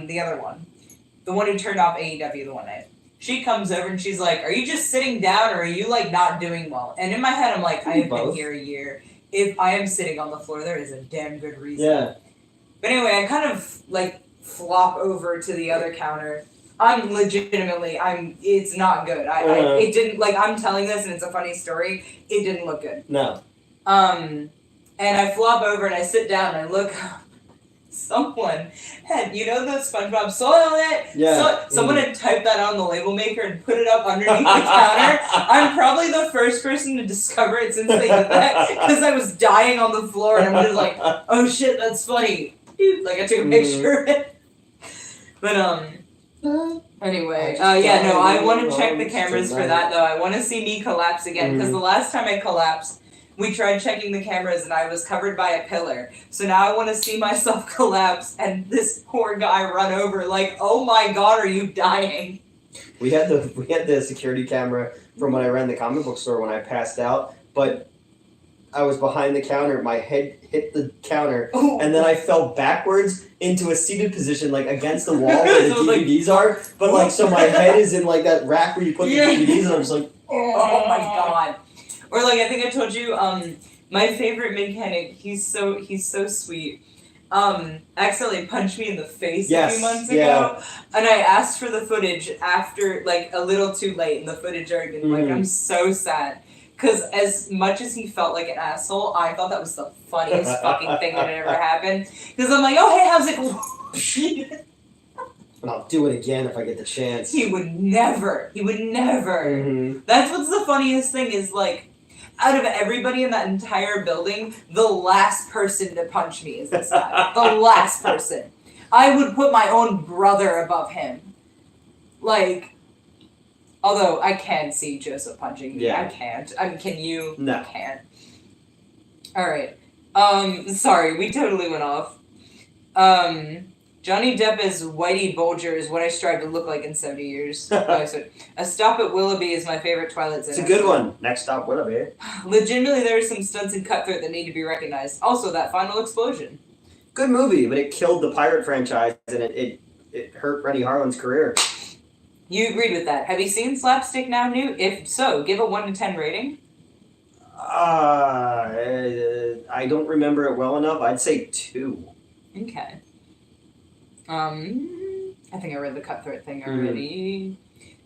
S2: The other one. The one who turned off AEW the one night. She comes over and she's like, are you just sitting down or are you like not doing well? And in my head I'm like, I have been here a year. If I am sitting on the floor, there is a damn good reason.
S1: Yeah.
S2: But anyway, I kind of like flop over to the other counter. It's not good. It didn't, like, I'm telling this and it's a funny story. It didn't look good.
S1: No.
S2: And I flop over and I sit down and I look up. Someone had, you know the SpongeBob Soylent?
S1: Yeah.
S2: Someone had typed that on the label maker and put it up underneath the counter. I'm probably the first person to discover it since they did that because I was dying on the floor and I'm just like, oh shit, that's funny. Dude, like I took a picture of it. But, anyway, I want to check the cameras for that, though. I want to see me collapse again, because the last time I collapsed, we tried checking the cameras, and I was covered by a pillar. So now I want to see myself collapse, and this poor guy run over, like, oh my god, are you dying?
S1: We had the security camera from when I ran the comic book store when I passed out, but I was behind the counter, my head hit the counter, and then I fell backwards into a seated position, like, against the wall where the DVDs are, but, like, so my head is in, like, that rack where you put the DVDs, and I'm just like,
S2: oh my god. Or, like, I think I told you, my favorite mechanic, he's so sweet, accidentally punched me in the face a few months ago, and I asked for the footage after, like, a little too late, and the footage already been, like, I'm so sad. Because as much as he felt like an asshole, I thought that was the funniest fucking thing that had ever happened. Because I'm like, oh, hey, how's it going?
S1: And I'll do it again if I get the chance.
S2: He would never. That's what's the funniest thing is, like, out of everybody in that entire building, the last person to punch me is this guy. The last person. I would put my own brother above him. Like... Although, I can see Joseph punching me. I can't. I mean, can you?
S1: No.
S2: I can't. Alright. Sorry, we totally went off. Johnny Depp as Whitey Bulger is what I strive to look like in 70 years. A Stop at Willoughby is my favorite Twilight Zone.
S1: It's a good one. Next Stop Willoughby.
S2: Legitimately, there are some stunts in Cutthroat that need to be recognized. Also, that final explosion.
S1: Good movie, but it killed the pirate franchise, and it hurt Rennie Harlan's career.
S2: You agreed with that. Have you seen Slapstick Now New? If so, give a 1 to 10 rating.
S1: I don't remember it well enough. I'd say 2.
S2: Okay. I think I read the Cutthroat thing already.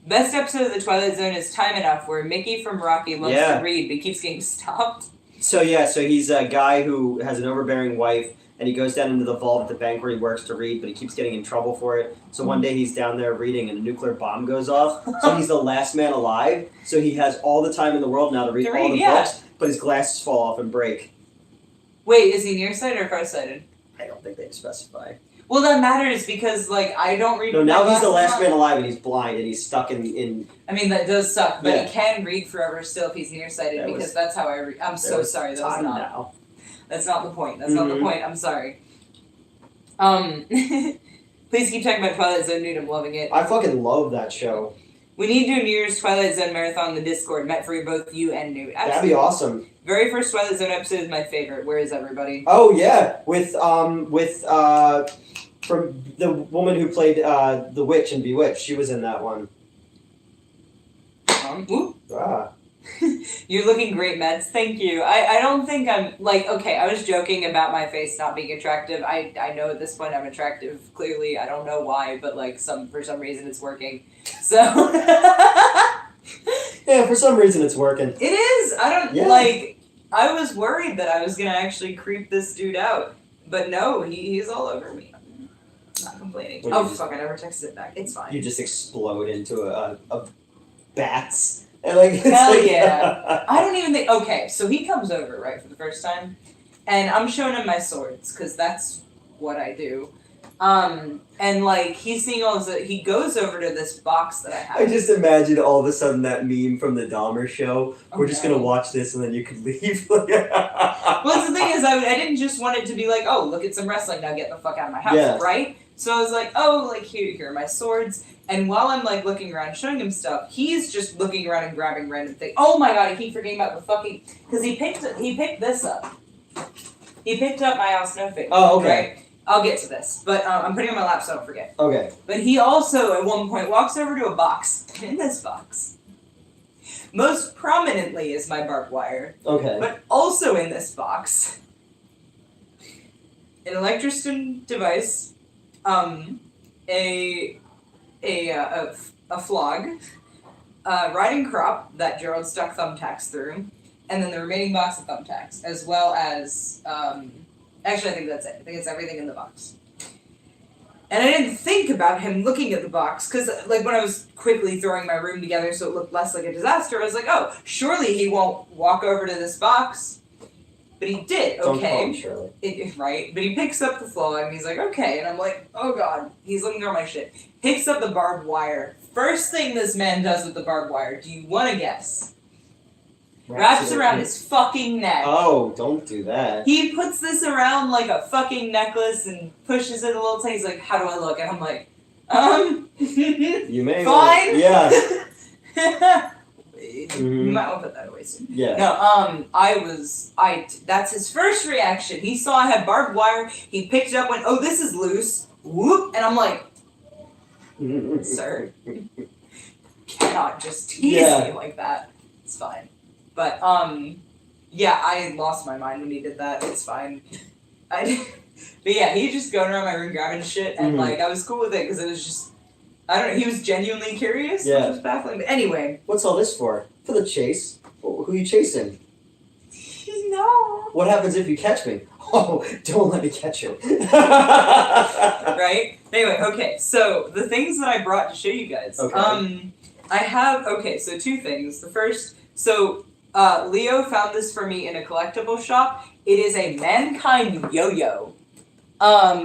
S2: Best episode of The Twilight Zone is Time Enough, where Mickey from Rocky loves to read, but he keeps getting stopped.
S1: So he's a guy who has an overbearing wife, and he goes down into the vault at the bank where he works to read, but he keeps getting in trouble for it. So one day he's down there reading, and a nuclear bomb goes off. So he's the last man alive. So he has all the time in the world now to read all the books, but his glasses fall off and break.
S2: Wait, is he nearsighted or farsighted?
S1: I don't think they specify.
S2: Well, that matters because, like, I don't read...
S1: No, now he's the last man alive, and he's blind, and he's stuck in...
S2: I mean, that does suck, but he can read forever still if he's nearsighted, because that's how I read... I'm so sorry, that was not...
S1: Now.
S2: That's not the point. That's not the point. I'm sorry. Please keep talking about Twilight Zone Nude. I'm loving it.
S1: I fucking love that show.
S2: We need to do a New Year's Twilight Zone marathon in the Discord, meant for both you and Newt. Absolutely.
S1: That'd be awesome.
S2: Very first Twilight Zone episode is my favorite. Where is everybody?
S1: Oh yeah, with from the woman who played the witch in Bewitched. She was in that one.
S2: Ooh.
S1: Ah.
S2: You're looking great, Meds. Thank you. I don't think I'm, like, okay, I was joking about my face not being attractive. I know at this point I'm attractive, clearly. I don't know why, but, like, for some reason it's working. So.
S1: Yeah, for some reason it's working.
S2: It is! Like, I was worried that I was gonna actually creep this dude out. But no, he's all over me. I'm not complaining. Fuck, I never texted it back. It's fine.
S1: You just explode into a bats. And like,
S2: hell
S1: like,
S2: yeah. I don't even think, okay, so he comes over, right, for the first time, and I'm showing him my swords, because that's what I do. And like, he's seeing all this, he goes over to this box that I have.
S1: I just imagine all of a sudden that meme from the Dahmer show. We're just
S2: Okay.
S1: gonna watch this and then you can leave.
S2: Well, the thing is, I didn't just want it to be like, oh, look at some wrestling, now get the fuck out of my house,
S1: Yeah.
S2: right? So I was like, oh, like, here are my swords. And while I'm, like, looking around showing him stuff, he's just looking around and grabbing random things. Oh my god, I keep forgetting about the fucking... Because he picked this up. He picked up my Al Snowfig.
S1: Oh, okay.
S2: Right? I'll get to this. But I'm putting it on my lap so I don't forget.
S1: Okay.
S2: But he also, at one point, walks over to a box. In this box, most prominently is my barbed wire.
S1: Okay.
S2: But also in this box, an electrician device, a flog, riding crop that Gerald stuck thumbtacks through, and then the remaining box of thumbtacks, as well as, actually I think that's it. I think it's everything in the box. And I didn't think about him looking at the box, because, like, when I was quickly throwing my room together so it looked less like a disaster, I was like, oh, surely he won't walk over to this box. But he did,
S1: Don't
S2: okay.
S1: call him Shirley.
S2: Right? But he picks up the flog, and he's like, okay. And I'm like, oh god. He's looking through my shit. Picks up the barbed wire. First thing this man does with the barbed wire, do you want to guess? Wraps around his fucking neck.
S1: Oh, don't do that.
S2: He puts this around like a fucking necklace and pushes it a little tight. He's like, how do I look? And I'm like,
S1: You may.
S2: fine?
S1: Yeah.
S2: You might want to put that away soon.
S1: Yeah.
S2: No, that's his first reaction. He saw I had barbed wire, he picked it up, went, oh, this is loose, whoop, and I'm like, sir, you cannot just tease me like that. It's fine. But, yeah, I lost my mind when he did that. It's fine. But yeah, he just going around my room grabbing shit, and like, I was cool with it, because it was just, I don't know, he was genuinely curious, which was baffling. But anyway.
S1: What's all this for? For the chase? Who are you chasing?
S2: No.
S1: What happens if you catch me? Oh, don't let me catch you.
S2: Right? Anyway, okay, so the things that I brought to show you guys.
S1: Okay.
S2: I have, so two things. The first, Leo found this for me in a collectible shop. It is a Mankind yo-yo. From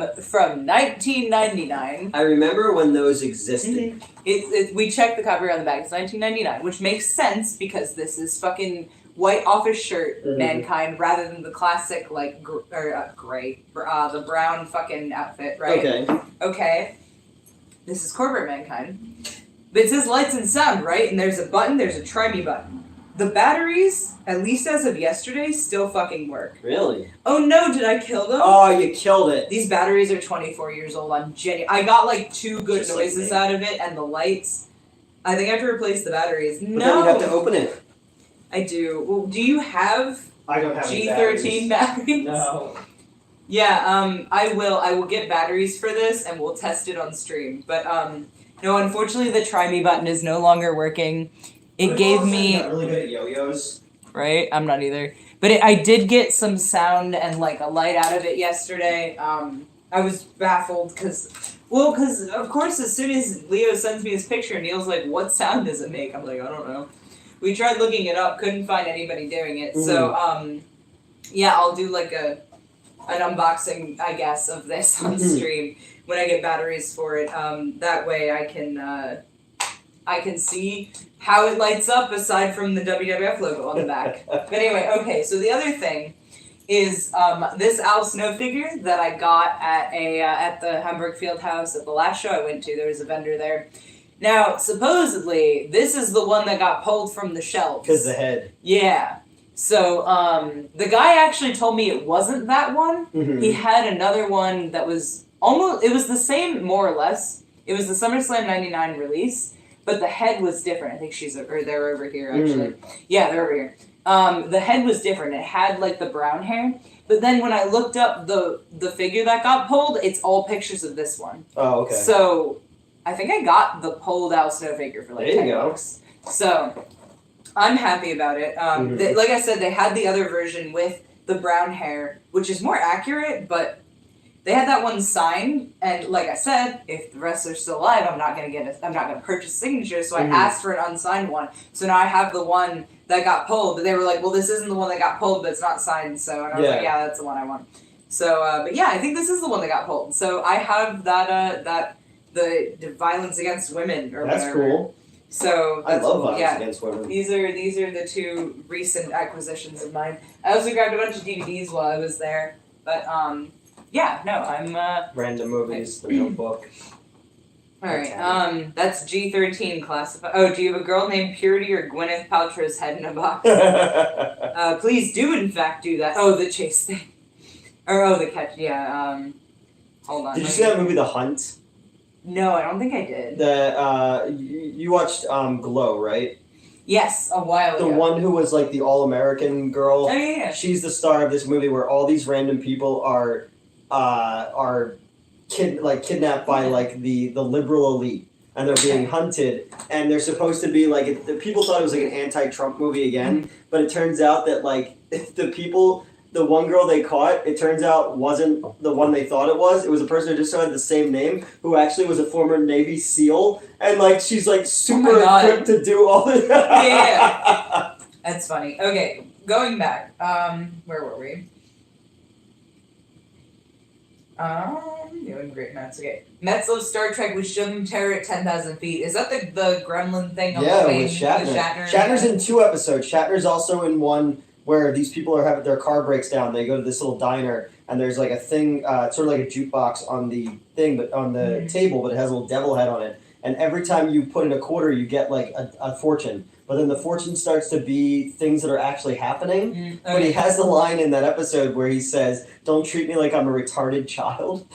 S2: 1999.
S1: I remember when those existed.
S2: We checked the copyright on the back. It's 1999, which makes sense because this is fucking white office shirt Mankind rather than the classic like gray, the brown fucking outfit, right? Okay. This is corporate Mankind. But it says lights and sound, right? And there's a button. There's a try me button. The batteries, at least as of yesterday, still fucking work.
S1: Really?
S2: Oh no, did I kill them?
S1: Oh, you killed it.
S2: These batteries are 24 years old. I got like 2 good
S1: Just
S2: noises
S1: like
S2: out of it, and the lights. I think I have to replace the batteries.
S1: But
S2: No!
S1: then you have to open it.
S2: I do. Well, do you have
S1: I don't have any
S2: G13 batteries?
S1: No.
S2: Yeah, I will get batteries for this, and we'll test it on stream. But, no, unfortunately the try me button is no longer working. It gave me...
S1: I'm not really good at yo-yos.
S2: Right? I'm not either. But I did get some sound and, like, a light out of it yesterday. I was baffled because, of course, as soon as Leo sends me this picture, Neil's like, what sound does it make? I'm like, I don't know. We tried looking it up, couldn't find anybody doing it. So, yeah, I'll do, like, an unboxing, I guess, of this on stream when I get batteries for it. That way I can see how it lights up aside from the WWF logo on the back. But anyway, okay, so the other thing is this Al Snow figure that I got at the Hamburg Field House at the last show I went to. There was a vendor there. Now, supposedly, this is the one that got pulled from the shelves.
S1: Because the head.
S2: Yeah. So, the guy actually told me it wasn't that one.
S1: Mm-hmm.
S2: He had another one that was almost, it was the same, more or less. It was the SummerSlam 99 release, but the head was different. I think they're over here, actually. Yeah, they're over here. The head was different. It had, like, the brown hair. But then when I looked up the figure that got pulled, it's all pictures of this one.
S1: Oh, okay.
S2: So, I think I got the pulled out snow figure for like $10. So, I'm happy about it. Like I said, they had the other version with the brown hair, which is more accurate, but they had that one signed, and like I said, if the wrestler's still alive, I'm not gonna purchase signatures, so I asked for an unsigned one. So now I have the one that got pulled, but they were like, well, this isn't the one that got pulled, but it's not signed, so, and I was like, yeah, that's the one I want. So, but yeah, I think this is the one that got pulled. So I have the violence against women, or
S1: that's
S2: whatever.
S1: Cool.
S2: So
S1: I love violence against women.
S2: These are the two recent acquisitions of mine. I also grabbed a bunch of DVDs while I was there, but yeah, no, I'm
S1: random movies, the Notebook.
S2: All right, that's G13 classified. Oh, do you have a girl named Purity or Gwyneth Paltrow's head in a box? Please do in fact do that. Oh, the chase thing, or the catch. Yeah. Hold on.
S1: Did you see that movie, The Hunt?
S2: No, I don't think I did.
S1: You watched Glow, right?
S2: Yes, a while ago.
S1: The one who was like the all-American girl.
S2: Oh yeah.
S1: She's the star of this movie where all these random people are kidnapped by like the liberal elite, and they're being hunted, and they're supposed to be like the people thought it was like an anti-Trump movie again, but it turns out that like the one girl they caught, it turns out wasn't the one they thought it was. It was a person who just had the same name, who actually was a former Navy SEAL, and like she's like super equipped to do all this.
S2: Yeah. That's funny. Okay, going back. Where were we? Doing great Mets. Okay. Mets love Star Trek with Shielding Terror at 10,000 feet. Is that the gremlin thing on the wing?
S1: With Shatner.
S2: With
S1: Shatner's in 2 episodes. Shatner's also in one where these people are having their car breaks down. They go to this little diner, and there's like a thing, it's sort of like a jukebox on the thing, but on the table, but it has a little devil head on it. And every time you put in a quarter, you get like a fortune. But then the fortune starts to be things that are actually happening.
S2: Okay.
S1: But he has the line in that episode where he says, "Don't treat me like I'm a retarded child."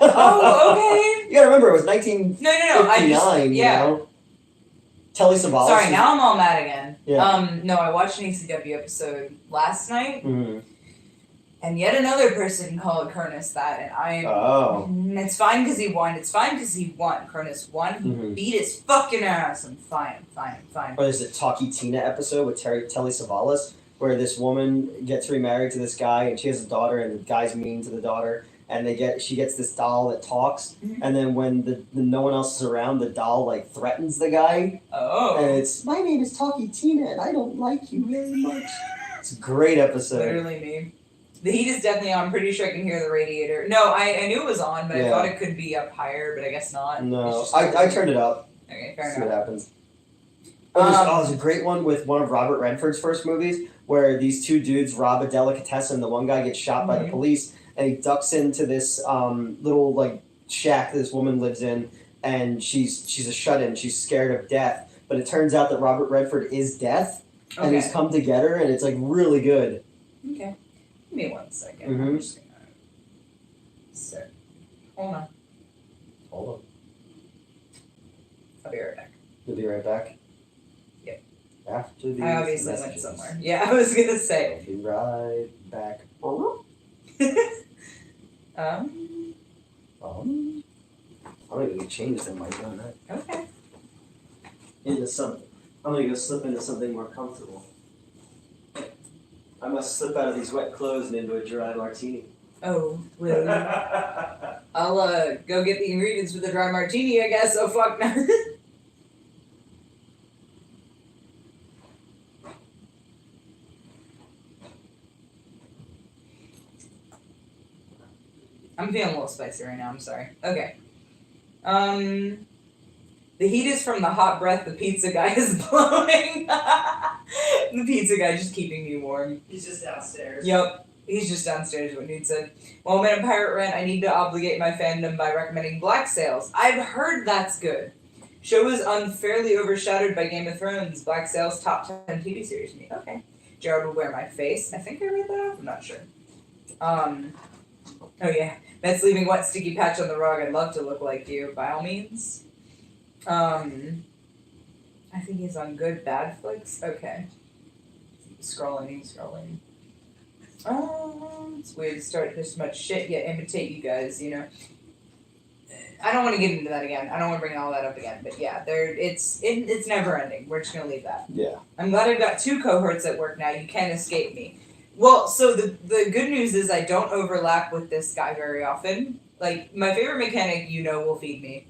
S2: Oh, okay.
S1: You gotta remember, it was 1959,
S2: No.
S1: you know? Telly Savalas.
S2: Sorry, now I'm all mad again.
S1: Yeah.
S2: No, I watched an ECW episode last night,
S1: Mm-hmm.
S2: and yet another person called Cronus that, and I.
S1: Oh.
S2: It's fine because he won. It's fine because he won. Cronus won. He beat his fucking ass. I'm fine. Fine.
S1: Or there's a Talkie Tina episode with Telly Savalas where this woman gets remarried to this guy, and she has a daughter, and the guy's mean to the daughter, and she gets this doll that talks, and then when the no one else is around, the doll like threatens the guy.
S2: Oh.
S1: And it's, "My name is Talkie Tina, and I don't like you very much." It's a great episode.
S2: Literally me. The heat is definitely on. I'm pretty sure I can hear the radiator. No, I knew it was on, but I thought it could be up higher, but I guess not.
S1: No, I turned it up.
S2: Okay, fair
S1: See
S2: enough.
S1: what happens. There's a great one with one of Robert Redford's first movies where these two dudes rob a delicatessen. The one guy gets shot by the police, and he ducks into this little like shack this woman lives in, and she's a shut-in. She's scared of death, but it turns out that Robert Redford is death, and he's come to get her, and it's like really good.
S2: Okay. Give me 1 second.
S1: Mm-hmm.
S2: I'm just gonna sit. Hold on.
S1: Hold on.
S2: I'll be right back.
S1: You'll be right back?
S2: Yep.
S1: After these
S2: I obviously went
S1: messages.
S2: somewhere. Yeah, I was gonna say.
S1: I'll be right back. I'm gonna go change them by doing that.
S2: Okay.
S1: I'm gonna go slip into something more comfortable. I must slip out of these wet clothes and into a dry martini.
S2: Oh, well. I'll go get the ingredients for the dry martini, I guess. Oh, fuck no. I'm feeling a little spicy right now, I'm sorry. Okay. The heat is from the hot breath the pizza guy is blowing. The pizza guy just keeping me warm.
S1: He's just downstairs.
S2: Yep. He's just downstairs, what Newt said. While I'm in a pirate rant, I need to obligate my fandom by recommending Black Sails. I've heard that's good. Show was unfairly overshadowed by Game of Thrones. Black Sail's top 10 TV series to me. Okay. Gerald will wear my face. I think I read that off. I'm not sure. Oh yeah. Matt's leaving wet sticky patch on the rug. I'd love to look like you. By all means. I think he's on good bad flicks. Okay. Scrolling. It's weird to start this much shit yet imitate you guys, you know. I don't want to get into that again. I don't want to bring all that up again. But yeah, it's never ending. We're just gonna leave that.
S1: Yeah.
S2: I'm glad I've got 2 cohorts at work now. You can't escape me. Well, so the good news is I don't overlap with this guy very often. Like my favorite mechanic, will feed me,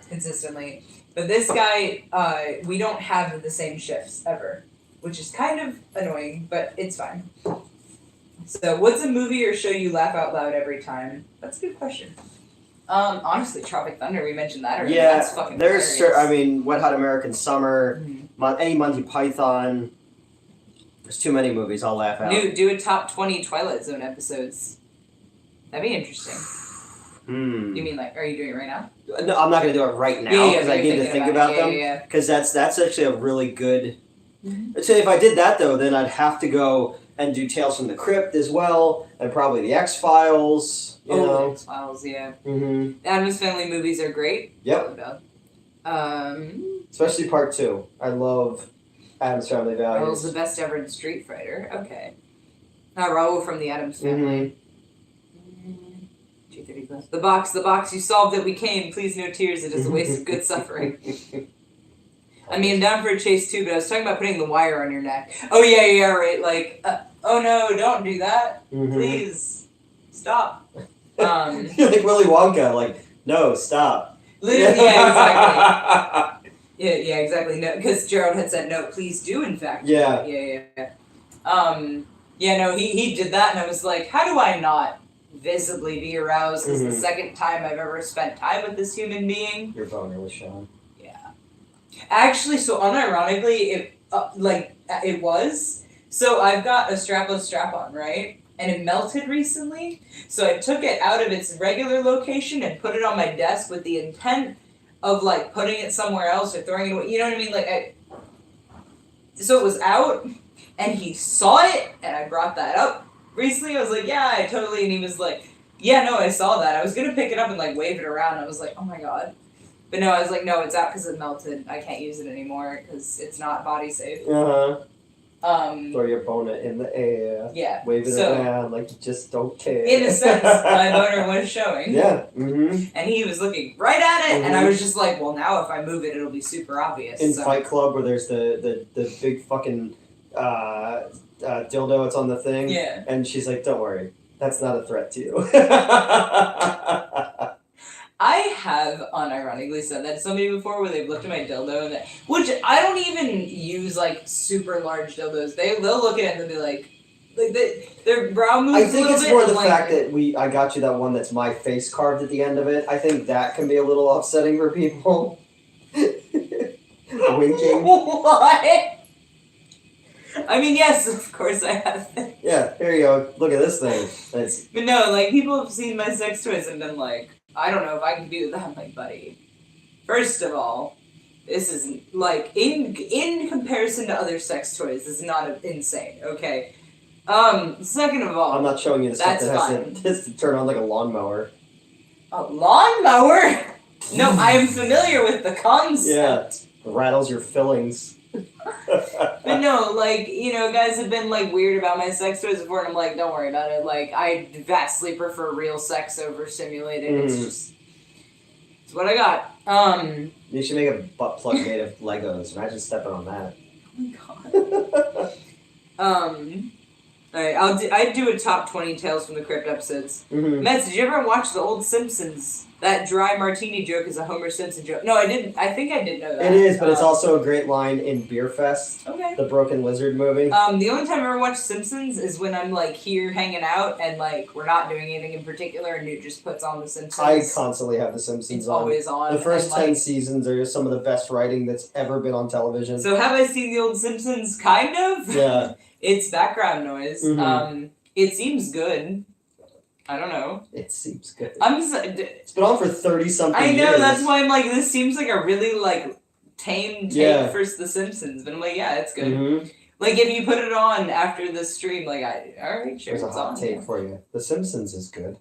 S2: consistently. But this guy, we don't have the same shifts ever, which is kind of annoying, but it's fine. So, what's a movie or show you laugh out loud every time? That's a good question. Honestly, Tropic Thunder, we mentioned that already.
S1: Yeah,
S2: That's fucking
S1: there's
S2: hilarious.
S1: Wet Hot American Summer, any Monty Python. There's too many movies I'll laugh out.
S2: Do a top 20 Twilight Zone episodes. That'd be interesting. You mean are you doing it right now?
S1: No, I'm not going to do it right now because I need to think about them. Because that's actually a really good... So if I did that, though, then I'd have to go and do Tales from the Crypt as well, and probably the X-Files, you know.
S2: X-Files, yeah.
S1: Mm-hmm.
S2: Addams Family movies are great.
S1: Yep. Especially part 2. I love Addams Family Values.
S2: Raul's the best ever in Street Fighter. Okay. Raul from the Addams Family. 230 plus. The box, you solved it, we came. Please no tears, it is a waste of good suffering. I mean, I'm down for a chase too, but I was talking about putting the wire on your neck. Oh yeah, right. Like, oh no, don't do that. Please, stop.
S1: You're like Willy Wonka, like, no, stop.
S2: Literally, yeah, exactly. Yeah, exactly. No, because Gerald had said no. Please do, in fact.
S1: Yeah.
S2: No, he did that, and I was like, how do I not visibly be aroused? This is the second time I've ever spent time with this human being.
S1: Your boner was shown.
S2: Actually, so unironically, it was. So I've got a strapless strap-on, right? And it melted recently. So I took it out of its regular location and put it on my desk with the intent of, putting it somewhere else or throwing it away. You know what I mean? So it was out, and he saw it, and I brought that up recently. I was like, yeah, I totally... And he was like, yeah, no, I saw that. I was going to pick it up and, wave it around. I was like, oh, my God. But no, I was like, no, it's out because it melted. I can't use it anymore because it's not body safe.
S1: Throw your boner in the air.
S2: Yeah.
S1: Wave it around like you just don't care.
S2: In a sense, my boner was showing.
S1: Yeah.
S2: And he was looking right at it, and I was just like, well, now if I move it, it'll be super obvious.
S1: In Fight Club, where there's the big fucking dildo, it's on the thing.
S2: Yeah.
S1: And she's like, don't worry, that's not a threat to you.
S2: I have unironically said that to somebody before where they've looked at my dildo and which I don't even use super large dildos. They'll look at it and they'll be like their brow moves.
S1: I think
S2: a little
S1: it's
S2: bit
S1: more the fact that I got you that one that's my face carved at the end of it. I think that can be a little upsetting for people. Winking.
S2: What? I mean, yes, of course I have.
S1: Yeah, here you go. Look at this thing.
S2: But no, people have seen my sex toys and been like, I don't know if I can do that. I'm like, buddy, first of all, this isn't, in comparison to other sex toys, this is not insane, okay? Second of all...
S1: I'm not showing you the stuff that has to turn on like a lawnmower.
S2: A lawnmower? No, I am familiar with the concept.
S1: Yeah, it rattles your fillings.
S2: But no, guys have been, weird about my sex toys before, and I'm like, don't worry about it. I vastly prefer real sex over simulated. It's what I got.
S1: You should make a butt plug made of Legos. Imagine stepping on that.
S2: Oh my god. Alright, I'd do a top 20 Tales from the Crypt episodes. Mets, did you ever watch the old Simpsons? That dry martini joke is a Homer Simpson joke. No, I didn't. I think I did know that.
S1: It is, but it's also a great line in Beer Fest.
S2: Okay.
S1: The Broken Lizard movie.
S2: The only time I ever watched Simpsons is when I'm here hanging out and we're not doing anything in particular and Newt just puts on the Simpsons.
S1: I constantly have the Simpsons
S2: it's always on.
S1: The first 10 seasons are some of the best writing that's ever been on television.
S2: So have I seen the old Simpsons? Kind of.
S1: Yeah.
S2: It's background noise. It seems good. I don't know.
S1: It seems good.
S2: It's
S1: been on for 30-something
S2: years. I know,
S1: years.
S2: that's why I'm like, this seems like a really, like, tame take for The Simpsons. But I'm like, yeah, it's good.
S1: Mm-hmm.
S2: Like, if you put it on after the stream, like, alright, sure,
S1: There's a
S2: it's
S1: hot
S2: on.
S1: take for you. The Simpsons is good.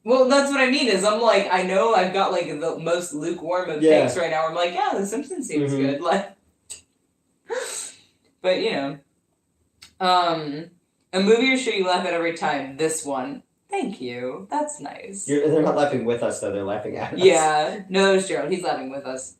S2: Well, that's what I mean, is I'm like, I know I've got, like, the most lukewarm of takes right now. I'm like, yeah, The Simpsons seems good. Like, but, you know. A movie or show you laugh at every time. This one. Thank you. That's nice.
S1: They're not laughing with us, though. They're laughing at us.
S2: Yeah. No, it's Gerald. He's laughing with us.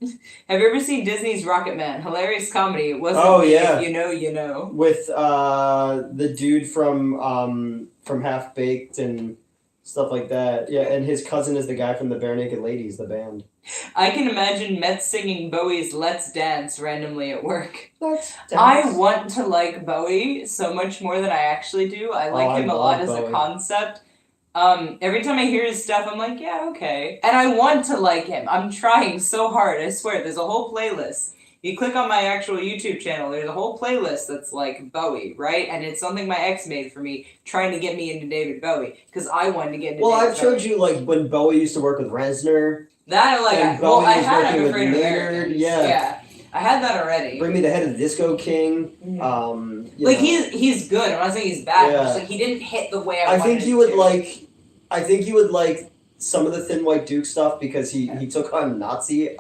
S2: Have you ever seen Disney's Rocket Man? Hilarious comedy. It wasn't
S1: yeah.
S2: You know, you know.
S1: With the dude from Half Baked and stuff like that. Yeah, and his cousin is the guy from the Bare Naked Ladies, the band.
S2: I can imagine Met singing Bowie's Let's Dance randomly at work.
S1: Let's Dance.
S2: I want to like Bowie so much more than I actually do. I like him a lot as a concept. Every time I hear his stuff, I'm like, yeah, okay. And I want to like him. I'm trying so hard, I swear. There's a whole playlist. You click on my actual YouTube channel, there's a whole playlist that's like Bowie, right? And it's something my ex made for me, trying to get me into David Bowie, because I wanted to get into David Bowie.
S1: Well, I've showed you, like, when Bowie used to work with Reznor.
S2: That, like, I had I'm Afraid of
S1: Americans. Yeah.
S2: I had that already.
S1: Bring Me the Head of the Disco King.
S2: Mm-hmm. Like, he's good. I'm not saying he's bad.
S1: Yeah.
S2: Just, like, he didn't hit the way I wanted
S1: think you would like. I think you would like some of the Thin White Duke stuff because he took on Nazi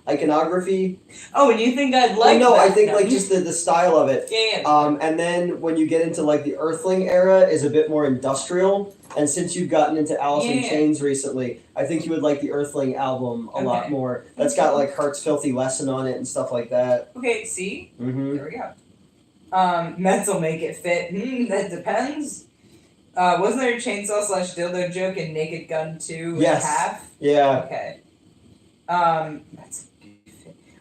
S1: iconography.
S2: Oh, and you think I'd like?
S1: No,
S2: that?
S1: I think like just the style of it.
S2: Yeah.
S1: And then when you get into like the Earthling era, is a bit more industrial. And since you've gotten into Alice in Chains recently, I think you would like the Earthling album a lot more. That's got like Heart's Filthy Lesson on it and stuff like that.
S2: Okay, see?
S1: Mm-hmm.
S2: There we go. Mets will make it fit. That depends. Wasn't there a chainsaw / dildo joke in Naked Gun 2
S1: Yes.
S2: half?
S1: Yeah.
S2: Okay. That's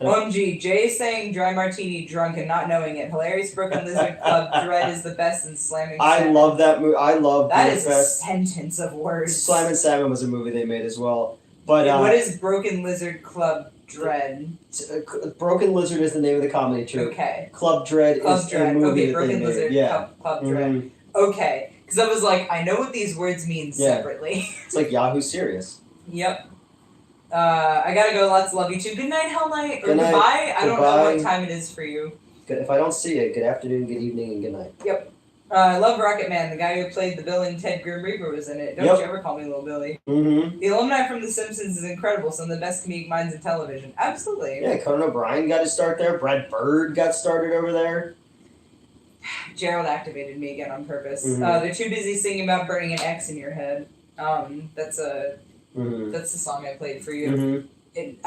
S2: OMG, Jay saying dry martini drunk and not knowing it. Hilarious Brooklyn Lizard Club Dread is the best in Slamming Salmon.
S1: I love that movie. I love
S2: that is a sentence of words.
S1: Slamming Salmon was a movie they made as well. But
S2: what is Broken Lizard Club Dread?
S1: Broken Lizard is the name of the comedy troupe.
S2: Okay.
S1: Club Dread is a movie that
S2: Broken
S1: they
S2: Lizard
S1: made. Yeah.
S2: Club Dread. Okay. Because I was like, I know what these words mean separately.
S1: It's like Yahoo Serious.
S2: Yep. I gotta go. Lots of love you too. Good night, Hell Night. Or
S1: night.
S2: Goodbye. I don't know what time it is for you.
S1: Good. If I don't see you, good afternoon, good evening, and good night.
S2: Yep. I love Rocket Man. The guy who played the villain Ted Grim Reaper was in it. Don't you ever call me Little Billy.
S1: Mm-hmm.
S2: The alumni from The Simpsons is incredible. Some of the best comedic minds in television. Absolutely.
S1: Yeah, Conan O'Brien got his start there. Brad Bird got started over there.
S2: Gerald activated me again on purpose.
S1: Mm-hmm.
S2: They're too busy singing about burning an X in your head. That's the song I played for you.
S1: Mm-hmm.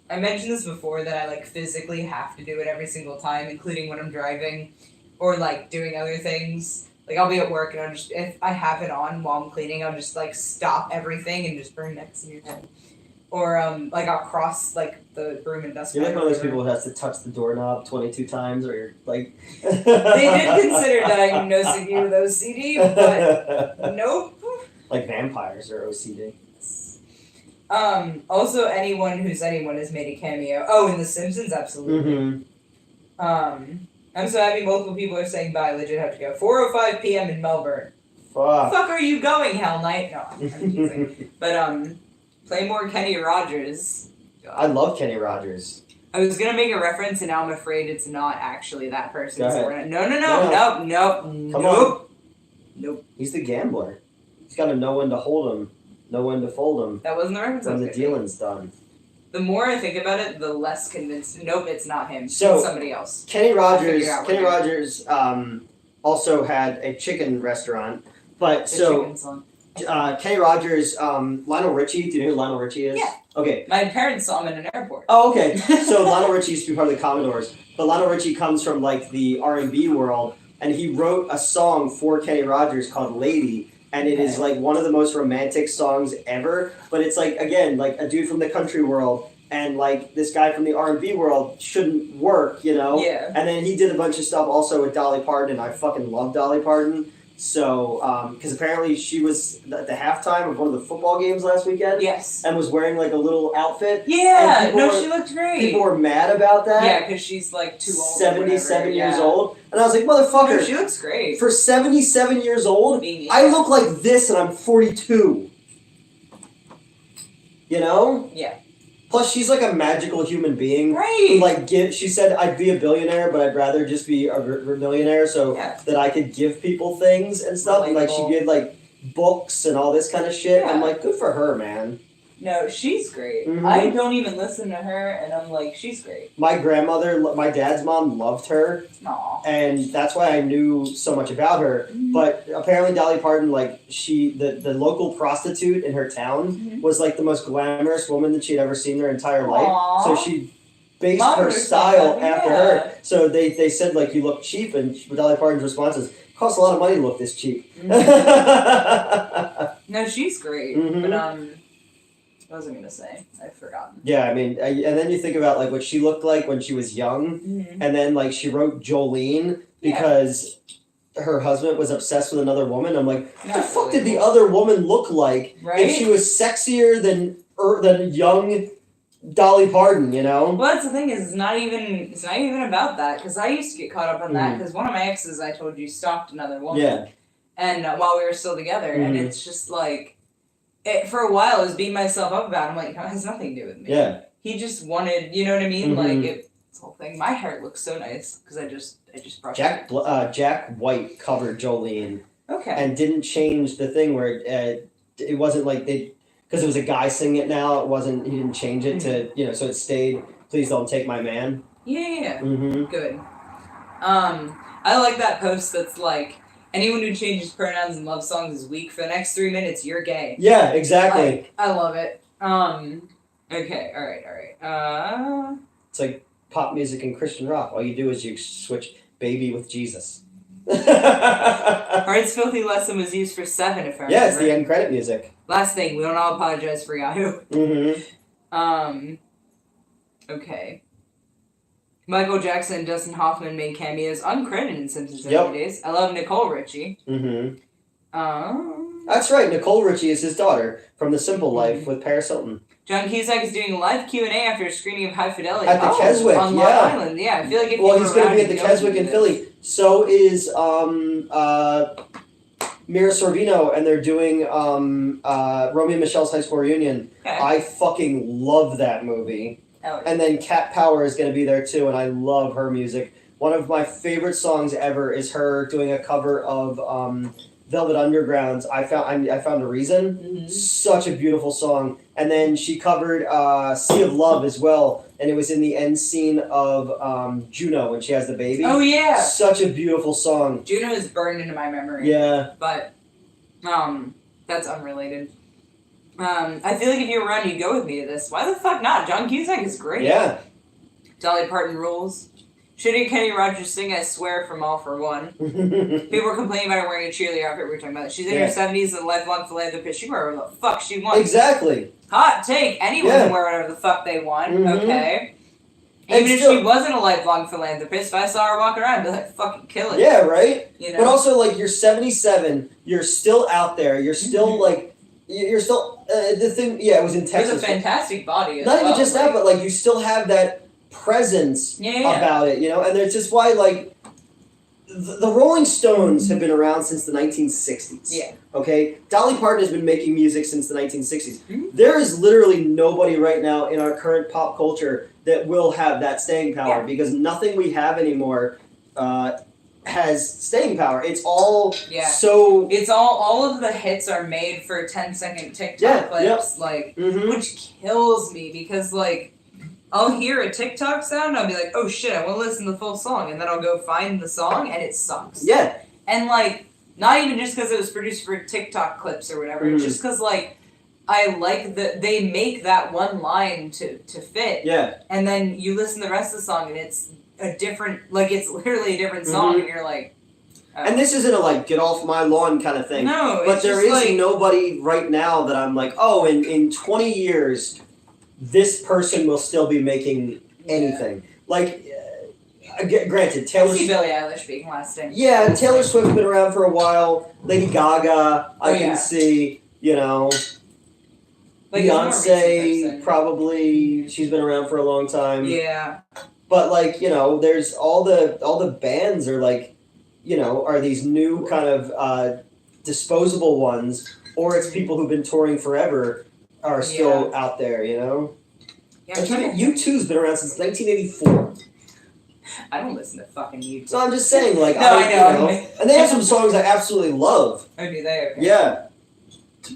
S2: I mentioned this before that I like physically have to do it every single time, including when I'm driving or like doing other things. Like I'll be at work and I'll just, if I have it on while I'm cleaning, I'll just like stop everything and just burn X in your head. Or like I'll cross like the broom and dust.
S1: You're like one of those people who has to touch the doorknob 22 times, or you're like.
S2: They did consider diagnosing you with OCD, but nope.
S1: Like vampires are OCD.
S2: Also, anyone who's anyone has made a cameo. Oh, in The Simpsons, absolutely.
S1: Mm-hmm.
S2: I'm so happy multiple people are saying bye. Legit have to go. 4:05 p.m. in Melbourne.
S1: Fuck.
S2: Fuck are you going, Hell Knight? No, I'm teasing. But play more Kenny Rogers. God.
S1: I love Kenny Rogers.
S2: I was gonna make a reference, and now I'm afraid it's not actually that person.
S1: Go
S2: so
S1: ahead.
S2: Nope.
S1: He's the gambler. He's got to know when to hold him, know when to fold him.
S2: That wasn't the reference.
S1: When the dealing's done.
S2: The more I think about it, the less convinced. Nope, it's not him.
S1: So,
S2: it's somebody else.
S1: Kenny Rogers also had a chicken restaurant, but Kenny Rogers, Lionel Richie. Do you know who Lionel Richie is?
S2: Yeah.
S1: Okay.
S2: My parents saw him in an airport.
S1: Oh, okay. So Lionel Richie used to be part of the Commodores, but Lionel Richie comes from like the R&B world, and he wrote a song for Kenny Rogers called "Lady." And it is like one of the most romantic songs ever. But it's like, again, like a dude from the country world and like this guy from the R&B world shouldn't work, you know?
S2: Yeah.
S1: And then he did a bunch of stuff also with Dolly Parton, and I fucking love Dolly Parton. So, because apparently she was at the halftime of one of the football games last weekend.
S2: Yes.
S1: And was wearing like a little outfit.
S2: Yeah. No, she looked great.
S1: People were mad about that.
S2: Yeah, because she's like too old.
S1: 77 years old. And I was like, motherfucker.
S2: No, she looks great.
S1: For 77 years old, I look like this and I'm 42. You know?
S2: Yeah.
S1: Plus, she's like a magical human being.
S2: Right.
S1: Who, like, she said, I'd be a billionaire, but I'd rather just be a millionaire so that I could give people things and stuff. And, like, she did, like, books and all this kind of shit.
S2: Yeah.
S1: I'm like, good for her, man.
S2: No, she's great.
S1: Mm-hmm.
S2: I don't even listen to her, and I'm like, she's great.
S1: My grandmother, my dad's mom, loved her.
S2: Aww.
S1: And that's why I knew so much about her.
S2: Mm-hmm.
S1: But apparently Dolly Parton, like, the local prostitute in her town was, like, the most glamorous woman that she'd ever seen in her entire life.
S2: Aww.
S1: So she based her style after her. So they said, like, you look cheap, and Dolly Parton's response is, it costs a lot of money to look this cheap.
S2: Mm-hmm. No, she's great.
S1: Mm-hmm.
S2: But, what was I gonna say? I've forgotten.
S1: Yeah, I mean, and then you think about, like, what she looked like when she was young, and then, like, she wrote Jolene because her husband was obsessed with another woman. I'm like, what the fuck did the other woman look like if she was sexier than young Dolly Parton, you know?
S2: Well, that's the thing is, it's not even about that, because I used to get caught up on that, because one of my exes, I told you, stalked another woman.
S1: Yeah.
S2: And while we were still together, and it's just like, for a while, I was beating myself up about it. I'm like, no, it has nothing to do with me.
S1: Yeah.
S2: He just wanted, you know what I mean? Like, this whole thing. My hair looks so nice, because I just brushed it.
S1: Jack White covered Jolene.
S2: Okay.
S1: And didn't change the thing where it wasn't like because it was a guy singing it now, he didn't change it to, so it stayed, Please Don't Take My Man.
S2: Yeah.
S1: Mm-hmm.
S2: Good. I like that post that's like, anyone who changes pronouns in love songs is weak. For the next 3 minutes, you're gay.
S1: Yeah, exactly.
S2: Like, I love it. Okay, alright.
S1: It's like pop music and Christian rock. All you do is you switch baby with Jesus.
S2: Heart's Filthy Lesson was used for 7, if I remember.
S1: Yeah, it's the end credit music.
S2: Last thing, we don't all apologize for Yahoo.
S1: Mm-hmm.
S2: Okay. Michael Jackson and Dustin Hoffman made cameos uncredited in Simpsons Every Days. I love Nicole Richie.
S1: Mm-hmm. That's right, Nicole Richie is his daughter from The Simple Life with Paris Hilton.
S2: John Cusack is doing a live Q&A after a screening of High Fidelity.
S1: At the Keswick,
S2: on Long Island. Yeah, I feel like if
S1: he's going to be at the Keswick in Philly. So is Mira Sorvino, and they're doing Romeo and Michelle's High School Reunion.
S2: Okay.
S1: I fucking love that movie.
S2: Oh, yeah.
S1: And then Cat Power is going to be there too, and I love her music. One of my favorite songs ever is her doing a cover of Velvet Underground's I Found a Reason.
S2: Mm-hmm.
S1: Such a beautiful song. And then she covered Sea of Love as well, and it was in the end scene of Juno when she has the baby.
S2: Oh, yeah.
S1: Such a beautiful song.
S2: Juno is burned into my memory.
S1: Yeah.
S2: But, that's unrelated. I feel like if you were around, you'd go with me to this. Why the fuck not? John Cusack is great.
S1: Yeah.
S2: Dolly Parton rules. Shouldn't Kenny Rogers sing I Swear from All for One? People were complaining about her wearing a cheerleader outfit. We were talking about it. She's in her 70s and a lifelong philanthropist. She can wear whatever the fuck she wants.
S1: Exactly.
S2: Hot take. Anyone can wear whatever the fuck they want. Okay.
S1: And
S2: Even if she wasn't a lifelong philanthropist, if I saw her walking around, I'd be like, fucking kill it.
S1: Yeah, right?
S2: You know?
S1: But also, like, you're 77, you're still out there, you're still, you're still, the thing, it was in Texas.
S2: There's a fantastic body as
S1: Not
S2: well,
S1: even just that, but, like, you still have that presence about it, and it's just why, like, the Rolling Stones have been around since the 1960s.
S2: Yeah.
S1: Okay? Dolly Parton has been making music since the 1960s.
S2: Mm-hmm.
S1: There is literally nobody right now in our current pop culture that will have that staying power because nothing we have anymore has staying power. It's all so...
S2: It's all of the hits are made for 10-second TikTok clips, which kills me because, like, I'll hear a TikTok sound, I'll be like, oh shit, I want to listen to the full song, and then I'll go find the song, and it sucks.
S1: Yeah.
S2: And, like, not even just because it was produced for TikTok clips or whatever, it's just because, like, I like that they make that one line to fit.
S1: Yeah.
S2: And then you listen to the rest of the song, and it's a different, like, it's literally a different song, and you're like... Oh.
S1: And this isn't a, like, get off my lawn kind of thing.
S2: No,
S1: but there is
S2: like,
S1: nobody right now that I'm like, oh, in 20 years... this person will still be making anything. Like, Granted,
S2: I
S1: Taylor.
S2: see Billie Eilish being lasting.
S1: Yeah, and Taylor Swift's been around for a while. Lady Gaga, I can see.
S2: Like, more recent
S1: Beyonce,
S2: person.
S1: probably. She's been around for a long time.
S2: Yeah.
S1: But there's all the bands are are these new kind of disposable ones, or it's people who've been touring forever are still out there.
S2: Yeah,
S1: U2's been around since 1984.
S2: I don't listen to fucking YouTube.
S1: So I'm just saying,
S2: No, I know.
S1: And they have some songs I absolutely love.
S2: Oh, do they? Okay.
S1: Yeah.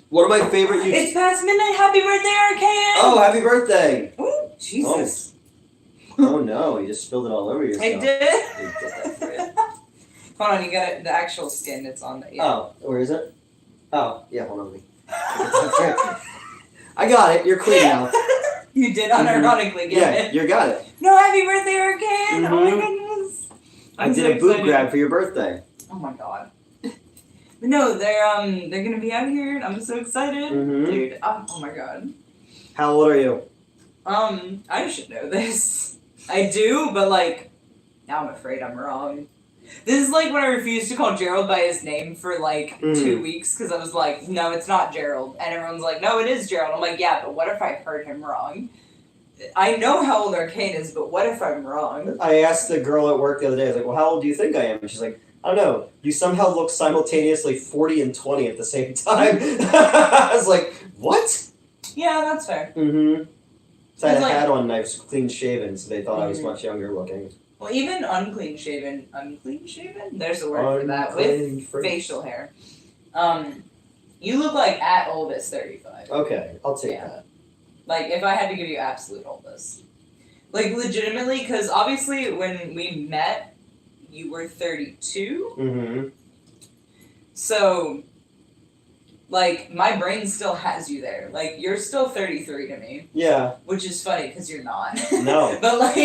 S1: One of my favorite U2.
S2: It's past midnight. Happy birthday, Arcane!
S1: Oh, happy birthday!
S2: Ooh, Jesus.
S1: Oh no, you just spilled it all over yourself.
S2: I did.
S1: You did that for it.
S2: Hold on, you got it, the actual skin that's on the. Yeah.
S1: Oh, where is it? Oh, yeah, hold on. I got it. You're clean now.
S2: You did unironically get it.
S1: Yeah, you got it.
S2: No, happy birthday, Arcane! Oh my goodness.
S1: I did a boob grab for your birthday.
S2: Oh my god. But no, they're gonna be out here, and I'm so excited, dude. Oh my god.
S1: How old are you?
S2: I should know this. I do, but now I'm afraid I'm wrong. This is like when I refused to call Gerald by his name for 2 weeks because I was like, no, it's not Gerald, and everyone's like, no, it is Gerald. I'm like, yeah, but what if I heard him wrong? I know how old Arcane is, but what if I'm wrong?
S1: I asked the girl at work the other day. I was like, well, how old do you think I am? And she's like, I don't know. You somehow look simultaneously 40 and 20 at the same time. I was like, what?
S2: Yeah, that's fair.
S1: So I had a hat on and I was clean shaven, so they thought I was much younger looking.
S2: Well, even unclean shaven? There's a word for that. With facial hair. You look like at oldest 35.
S1: Okay, I'll take that.
S2: If I had to give you absolute oldest. Legitimately, because obviously when we met, you were 32. So, my brain still has you there. You're still 33 to me. Yeah. Which is funny, because you're not.
S1: No.
S2: But,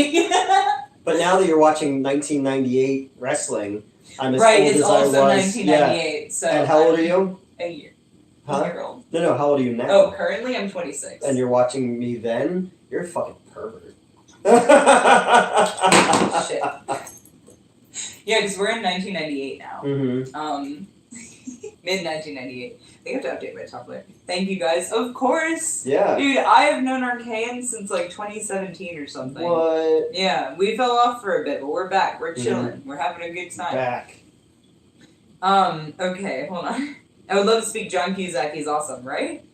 S1: But now that you're watching 1998 wrestling, I'm as
S2: right,
S1: old
S2: it's
S1: as I was.
S2: also 1998,
S1: yeah.
S2: so...
S1: And how old are you?
S2: A year.
S1: Huh?
S2: A year old.
S1: No, how old are you now?
S2: Oh, currently I'm 26.
S1: And you're watching me then? You're a fucking pervert.
S2: Shit. Yeah, because we're in 1998 now. Mid-1998. I have to update my Tumblr. Thank you guys. Of course!
S1: Yeah.
S2: Dude, I have known Arcane since 2017 or something.
S1: What?
S2: Yeah, we fell off for a bit, but we're back. We're chilling. We're having a good time.
S1: Back.
S2: Okay, hold on. I would love to speak John Cusack. He's awesome, right?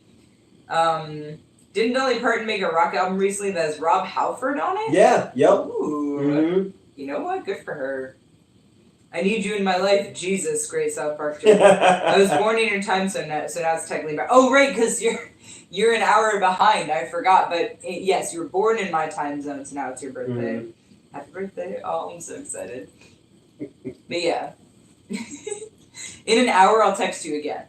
S2: Didn't Dolly Parton make a rock album recently that has Rob Halford on it?
S1: Yeah, yep.
S2: Ooh. You know what? Good for her. I need you in my life, Jesus, great South Park joke. I was born in your time, so now it's technically back. Oh, right, because you're an hour behind. I forgot, but yes, you were born in my time zone, so now it's your birthday. Happy birthday! Oh, I'm so excited. But yeah, in an hour, I'll text you again.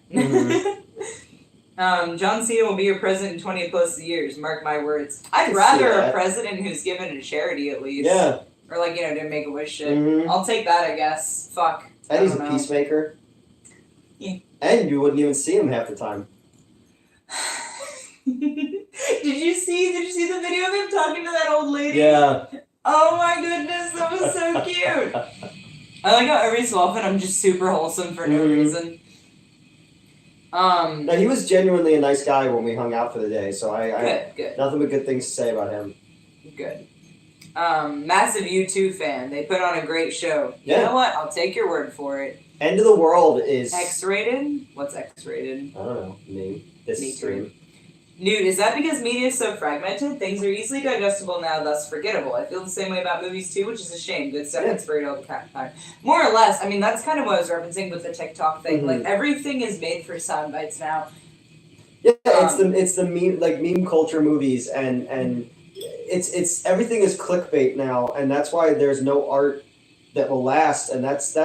S2: John Cena will be your president in 20 plus years. Mark my words. I'd rather a president who's given to charity at least. Yeah. Or to make a wish shit. I'll take that, I guess. Fuck.
S1: And he's a peacemaker.
S2: Yeah.
S1: And you wouldn't even see him half the time.
S2: Did you see the video of him talking to that old lady?
S1: Yeah.
S2: Oh my goodness, that was so cute. I like how every so often I'm just super wholesome for no reason.
S1: No, he was genuinely a nice guy when we hung out for the day, so I
S2: good.
S1: Nothing but good things to say about him.
S2: Good. Massive U2 fan. They put on a great show. You know what? I'll take your word for it.
S1: End of the World is...
S2: X-rated? What's X-rated?
S1: I don't know. Me stream.
S2: Nude, is that because media is so fragmented? Things are easily digestible now, thus forgettable. I feel the same way about movies too, which is a shame. Good stuff gets buried all the time. More or less, I mean, that's kind of what I was referencing with the TikTok thing. Everything is made for sound bites now.
S1: Yeah, it's the meme culture movies and it's everything is clickbait now, and that's why there's no art that will last, and that's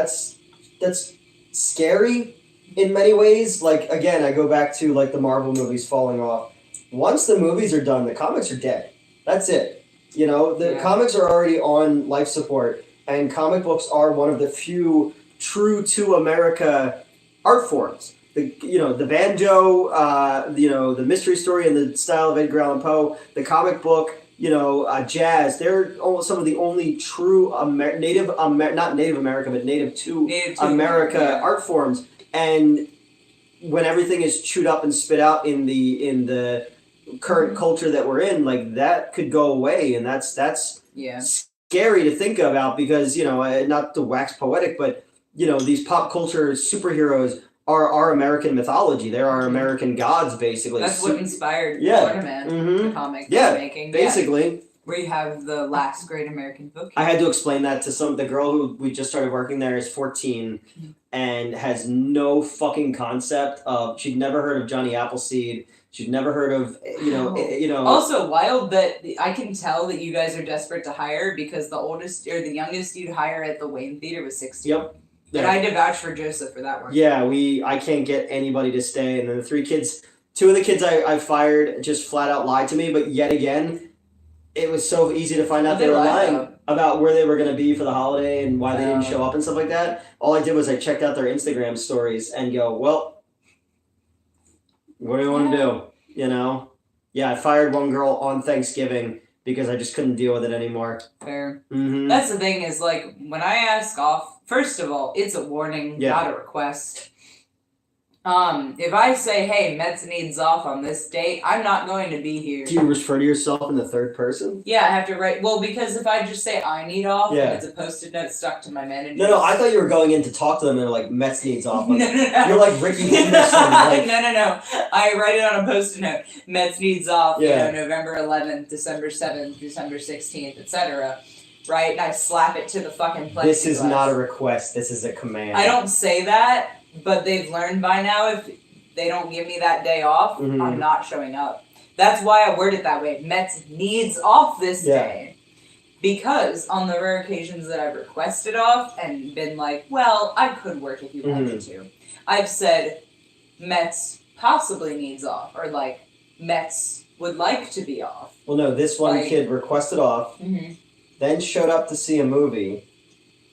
S1: scary in many ways. Again, I go back to the Marvel movies falling off. Once the movies are done, the comics are dead. That's it. The comics are already on life support, and comic books are one of the few true to America art forms. The banjo, the mystery story in the style of Edgar Allan Poe, the comic book, jazz. They're some of the only true not Native American, but Native to America art forms. And when everything is chewed up and spit out in the current culture that we're in, like that could go away, and that's scary to think about because not to wax poetic, but these pop culture superheroes are our American mythology. They're our American gods, basically.
S2: That's what inspired Spider-Man, the comic making.
S1: Basically.
S2: Where you have the last great American book.
S1: I had to explain that to the girl who we just started working there is 14 and has no fucking concept of, she'd never heard of Johnny Appleseed. She'd never heard of,
S2: Also wild that I can tell that you guys are desperate to hire because the youngest you'd hire at the Wayne Theater was 16.
S1: Yep.
S2: And I had to vouch for Joseph for that one.
S1: Yeah, I can't get anybody to stay. And then the 3 kids, 2 of the kids I fired just flat out lied to me, but yet again, it was so easy to find out they were lying about where they were going to be for the holiday and why they didn't show up and stuff like that. All I did was I checked out their Instagram stories and go, well, what do you want to do? Yeah, I fired one girl on Thanksgiving because I just couldn't deal with it anymore.
S2: Fair.
S1: Mm-hmm.
S2: That's the thing is, like, when I ask off, first of all, it's a warning, not a request. If I say, hey, Mets needs off on this date, I'm not going to be here.
S1: Do you refer to yourself in the third person?
S2: Yeah, I have to write. Well, because if I just say I need off, and it's a Post-it note stuck to my manager.
S1: No, I thought you were going in to talk to them and they're like, Mets needs off. Like,
S2: no.
S1: You're like Ricky Henderson. Like,
S2: No. I write it on a Post-it note. Mets needs off, November 11th, December 7th, December 16th, etc. Right? And I slap it to the fucking plexiglass.
S1: This is not a request. This is a command.
S2: I don't say that, but they've learned by now if they don't give me that day off, I'm not showing up. That's why I word it that way. Mets needs off this day. Because on the rare occasions that I've requested off and been like, well, I could work if you wanted to, I've said Mets possibly needs off, or like Mets would like to be off.
S1: Well, no, this one kid requested off, then showed up to see a movie,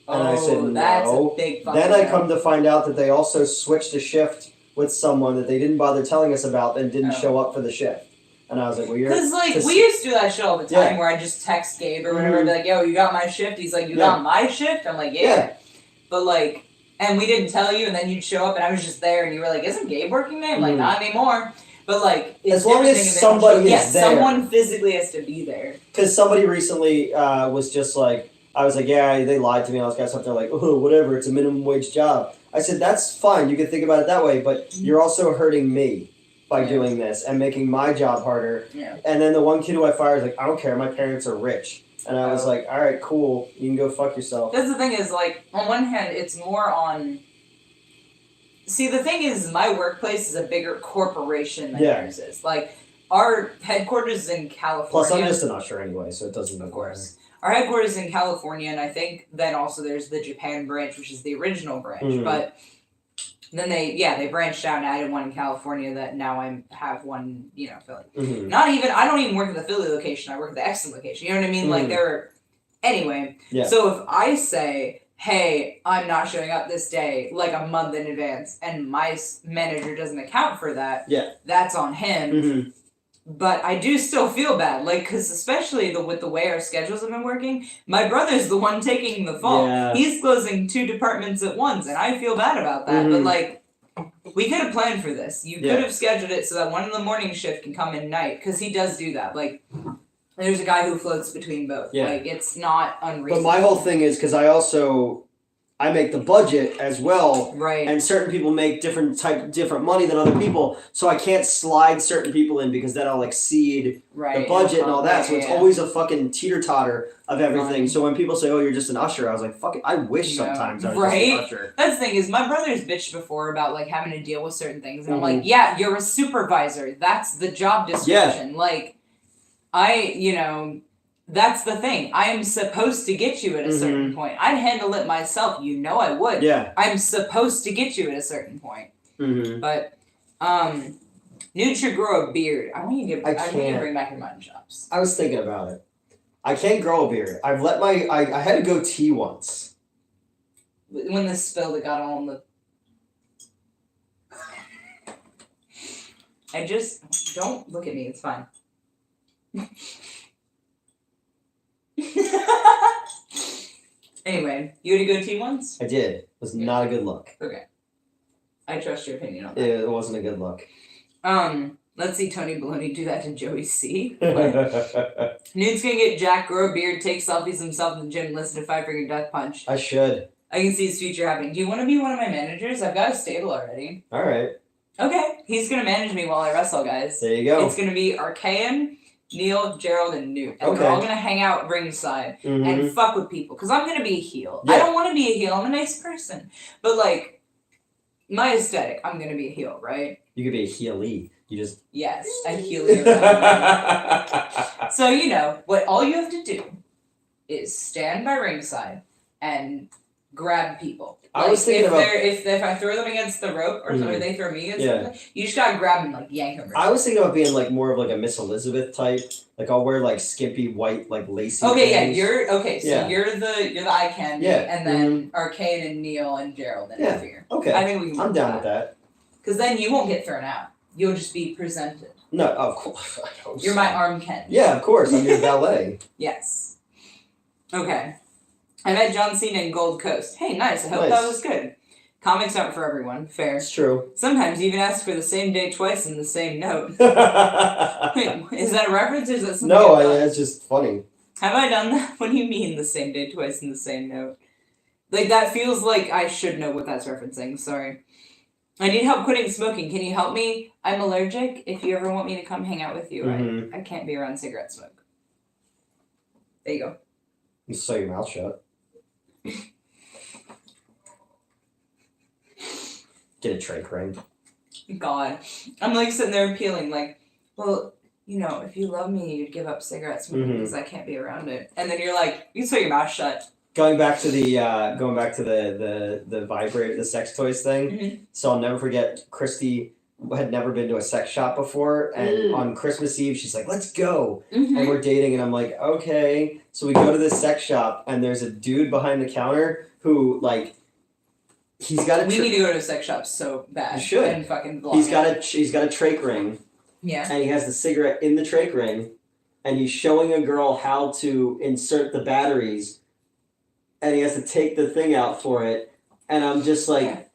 S1: and I said no.
S2: That's a big
S1: then I come to find out that they also switched a shift with someone that they didn't bother telling us about and didn't show up for the shift. And I was like, well, you're...
S2: Because, like, we used to do that shit all the time where I just text Gabe or whatever, be like, yo, you got my shift? He's like, you got my shift? I'm like, yeah. But, like, and we didn't tell you, and then you'd show up, and I was just there, and you were like, isn't Gabe working there? I'm like, not anymore. But, like, it's
S1: as long as somebody is there.
S2: Someone physically has to be there.
S1: Because somebody recently was just like, I was like, yeah, they lied to me, and all this kind of stuff. They're like, oh, whatever, it's a minimum wage job. I said, that's fine, you can think about it that way, but you're also hurting me by doing this and making my job harder.
S2: Yeah.
S1: And then the one kid who I fired was like, I don't care, my parents are rich. And I was like, all right, cool, you can go fuck yourself.
S2: Because the thing is, like, on one hand, it's more on... See, the thing is, my workplace is a bigger corporation than yours is. Like, our headquarters is in California.
S1: Plus, I'm just an usher anyway, so it doesn't matter.
S2: Of course. Our headquarters is in California, and I think then also there's the Japan branch, which is the original branch. But then they branched out and added one in California that now I have one, Philly. I don't even work at the Philly location. I work at the Exton location. You know what I mean? Like, anyway. Yeah. So if I say, hey, I'm not showing up this day, like a month in advance, and my manager doesn't account for that, that's on him. But I do still feel bad, like, because especially with the way our schedules have been working, my brother's the one taking the fall. Yeah. He's closing 2 departments at once, and I feel bad about that. But, like, we could have planned for this. You could have scheduled it so that one in the morning shift can come in night, because he does do that. Like, there's a guy who floats between both. Yeah. Like, it's not unreasonable.
S1: But my whole thing is, because I make the budget as well,
S2: right?
S1: And certain people make different money than other people, so I can't slide certain people in because then I'll exceed the budget and all that. So it's always a fucking teeter-totter of everything. So when people say, "Oh, you're just an usher," I was like, "Fuck it, I wish sometimes I was just an usher."
S2: That's the thing is, my brother's bitched before about like having to deal with certain things, and I'm like, "Yeah, you're a supervisor. That's the job description." Yeah. Like, that's the thing. I am supposed to get you at a certain point. I'd handle it myself. I would.
S1: Yeah.
S2: I'm supposed to get you at a certain point. But, Nude should grow a beard. I want you to bring back your mutton chops.
S1: I was thinking about it. I can't grow a beard. I've let I had a goatee once.
S2: When this spilled, it got all in the... don't look at me. It's fine. Anyway, you had a goatee once?
S1: I did. It was not a good look.
S2: Okay. I trust your opinion on that.
S1: It wasn't a good look.
S2: Let's see Tony Baloney do that to Joey C. Nude's gonna get Jack, grow a beard, take selfies himself in the gym, listen to Five Finger Death Punch.
S1: I should.
S2: I can see his future happening. Do you want to be one of my managers? I've got a stable already.
S1: Alright.
S2: Okay. He's gonna manage me while I wrestle, guys.
S1: There you go.
S2: It's gonna be Archaean, Neil, Gerald, and Newt. And we're all gonna hang out ringside and fuck with people. Because I'm gonna be a heel. Yeah. I don't want to be a heel. I'm a nice person. But, like, my aesthetic, I'm gonna be a heel, right?
S1: You could be a heelie. You just...
S2: Yes, a heel. So, you know, what all you have to do is stand by ringside and grab people. Like,
S1: I was thinking
S2: if I throw them against the rope or they throw me against something, you just gotta grab them, like, yank them.
S1: I was thinking about being, like, more of, like, a Miss Elizabeth type. Like, I'll wear, like, skimpy white, like, lacy
S2: Okay,
S1: things.
S2: you're the eye candy, and then Arcane and Neil and Gerald and Fear.
S1: Okay.
S2: I think we can.
S1: I'm down with that.
S2: Because then you won't get thrown out. You'll just be presented.
S1: No, of course.
S2: You're my arm candy.
S1: Yeah, of course. I'm your valet.
S2: Yes. Okay. I met John Cena in Gold Coast. Hey, nice. I hope that was good. Comics aren't for everyone. Fair.
S1: It's true.
S2: Sometimes you even ask for the same day twice in the same note. Wait, is that a reference or is that something?
S1: No, it's just funny.
S2: Have I done that? What do you mean the same day twice in the same note? Like, that feels like I should know what that's referencing. Sorry. I need help quitting smoking. Can you help me? I'm allergic. If you ever want me to come hang out with you, I can't be around cigarette smoke. There you go.
S1: You sew your mouth shut. Get a trach ring.
S2: God. I'm like sitting there peeling like, well, you know, if you love me, you'd give up cigarette smoking because I can't be around it. And then you're like, you sew your mouth shut.
S1: Going back to the vibrator, the sex toys thing. So I'll never forget, Christy had never been to a sex shop before, and on Christmas Eve she's like, let's go. And we're dating, and I'm like, okay. So we go to this sex shop, and there's a dude behind the counter who, like, he's got a...
S2: We need to go to a sex shop so bad.
S1: You should.
S2: And fucking vlog.
S1: He's got a trach ring.
S2: Yeah.
S1: And he has the cigarette in the trach ring, and he's showing a girl how to insert the batteries, and he has to take the thing out for it, and I'm just like,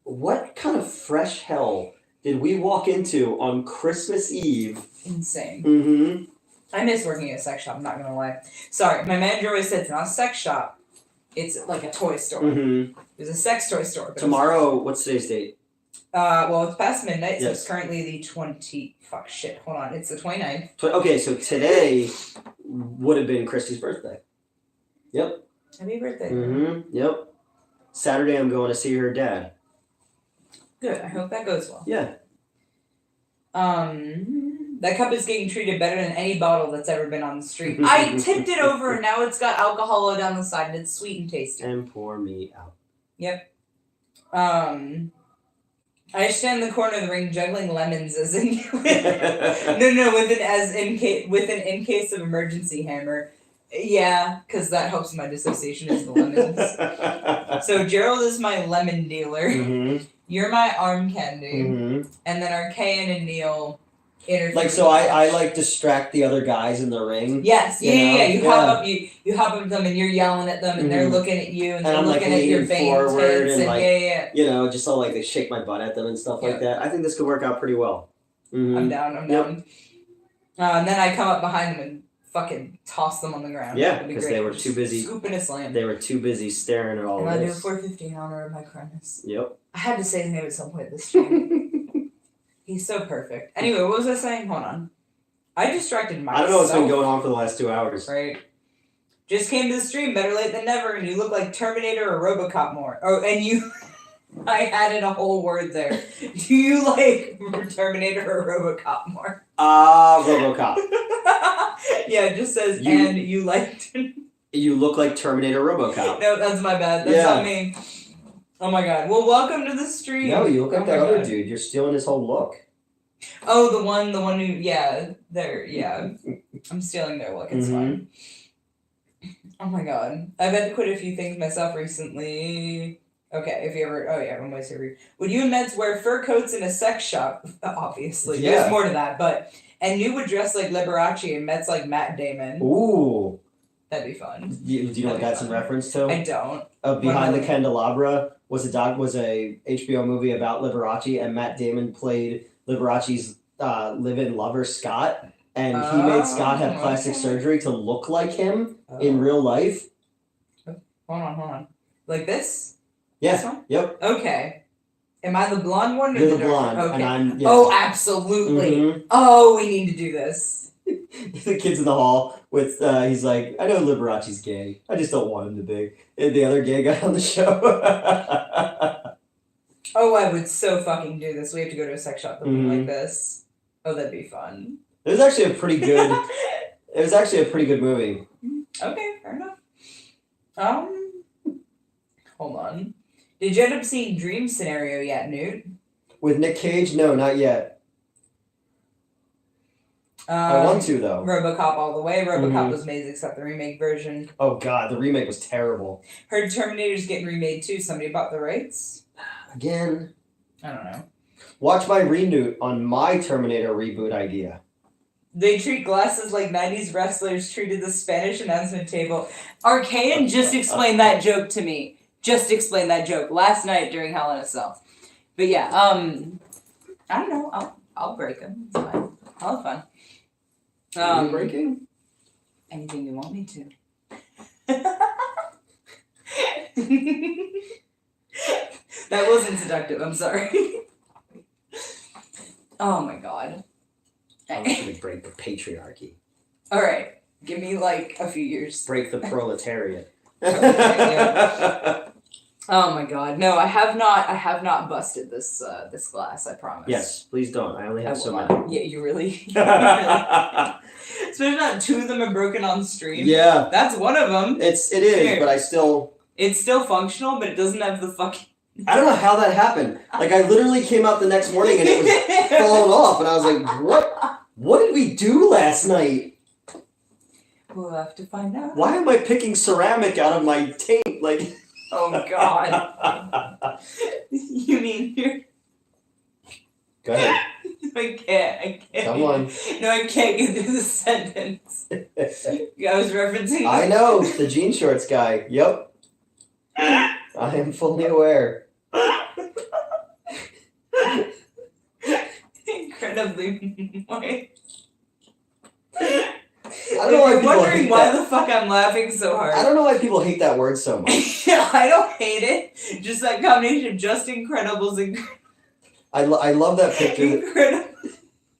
S1: what kind of fresh hell did we walk into on Christmas Eve?
S2: Insane. I miss working at a sex shop, I'm not gonna lie. Sorry, my manager always said it's not a sex shop, it's like a toy store. There's a sex toy store.
S1: Tomorrow, what's today's date?
S2: Well, it's past midnight, so it's currently the 20... Fuck, shit, hold on, it's the 29th.
S1: Okay, so today would have been Christy's birthday. Yep.
S2: Happy birthday.
S1: Yep. Saturday I'm going to see her dad.
S2: Good, I hope that goes well.
S1: Yeah.
S2: That cup is getting treated better than any bottle that's ever been on the street. I tipped it over and now it's got alcohol all down the side and it's sweet and tasty.
S1: And pour me out.
S2: Yep. I stand in the corner of the ring juggling lemons as in with an in case of emergency hammer. Yeah, because that helps my dissociation is the lemons. So Gerald is my lemon dealer. You're my arm candy. And then Archaean and Neil interfere.
S1: Like, so I like distract the other guys in the ring.
S2: Yes, yeah. You hop up them and you're yelling at them and they're looking at you and they're
S1: I'm
S2: looking
S1: like
S2: at your veins and like,
S1: you know, just all like they shake my butt at them and stuff like that. I think this could work out pretty well.
S2: I'm down. And then I come up behind them and fucking toss them on the ground.
S1: Yeah, because they were too busy
S2: scooping a slam.
S1: They were too busy staring at all
S2: and
S1: of
S2: this.
S1: this.
S2: And I do a 450 in honor of my Cronus.
S1: Yep.
S2: I had to say his name at some point this stream. He's so perfect. Anyway, what was I saying? Hold on. I distracted myself.
S1: I don't know what's been going on for the last 2 hours.
S2: Right. Just came to the stream, better late than never, and you look like Terminator or RoboCop more. Oh, and you... I added a whole word there. Do you like Terminator or RoboCop more?
S1: RoboCop.
S2: Yeah, it just says, and you liked...
S1: You look like Terminator RoboCop.
S2: No, that's my bad. That's not me. Oh my god. Well, welcome to the stream.
S1: No, you look like that other dude. You're stealing his whole look.
S2: Oh, the one who, I'm stealing their look. It's fine. Oh my god. I've had to quit a few things myself recently. Okay, if you ever... Oh, yeah, everyone's here. Would you and Mets wear fur coats in a sex shop? Obviously. Yeah. There's more to that, but... And you would dress like Liberace and Mets like Matt Damon.
S1: Ooh.
S2: That'd be fun.
S1: Do you know what that's in reference to?
S2: I don't.
S1: Behind the Candelabra was a HBO movie about Liberace, and Matt Damon played Liberace's live-in lover Scott, and he made Scott have plastic surgery to look like him in real life.
S2: Hold on. Like this?
S1: Yeah.
S2: This one?
S1: Yep.
S2: Okay. Am I the blonde one? Or
S1: You're the blonde,
S2: okay.
S1: and I'm. Yeah.
S2: Oh, absolutely.
S1: Mm-hmm.
S2: Oh, we need to do this.
S1: The kid's in the hall with. He's like, I know Liberace's gay. I just don't want him to be. And the other gay guy on the show.
S2: Oh, I would so fucking do this. We have to go to a sex shop like this. Oh, that'd be fun.
S1: It was actually a pretty good. It was actually a pretty good movie.
S2: Okay, fair enough. Hold on. Did you end up seeing Dream Scenario yet, Newt?
S1: With Nick Cage? No, not yet. I want to, though.
S2: RoboCop all the way. RoboCop was amazing except the remake version.
S1: Oh, God, the remake was terrible.
S2: Heard Terminator's getting remade, too. Somebody bought the rights?
S1: Again?
S2: I don't know.
S1: Watch my renewt on my Terminator reboot idea.
S2: They treat glasses like 90s wrestlers treated the Spanish announcement table. Arcane just explained that joke to me. Just explained that joke last night during Hell in a Cell. But yeah, I don't know. I'll break them. It's fine. I'll have fun.
S1: Are you breaking?
S2: Anything you want me to. That wasn't seductive. I'm sorry. Oh my god.
S1: I'm going to break the patriarchy.
S2: All right, give me like a few years.
S1: Break the proletariat.
S2: Oh my god, no! I have not busted this this glass. I promise.
S1: Yes, please don't. I only have so many.
S2: Yeah, you really. Especially not two of them are broken on stream.
S1: Yeah,
S2: that's one of them.
S1: It is, here. But I still.
S2: It's still functional, but it doesn't have the fucking.
S1: I don't know how that happened. Like I literally came out the next morning and it was falling off, and I was like, "What? What did we do last night?"
S2: We'll have to find out.
S1: Why am I picking ceramic out of my tape? Like.
S2: Oh god. You mean you're...
S1: Go ahead.
S2: I can't.
S1: Come on.
S2: No, I can't get through the sentence. I was referencing...
S1: I know, the jean shorts guy. Yep. I am fully aware.
S2: Incredibly moist.
S1: I don't know why
S2: you're wondering why the fuck I'm laughing so hard.
S1: I don't know why people hate that word so much.
S2: I don't hate it. Just that combination of just Incredibles and...
S1: I love that picture.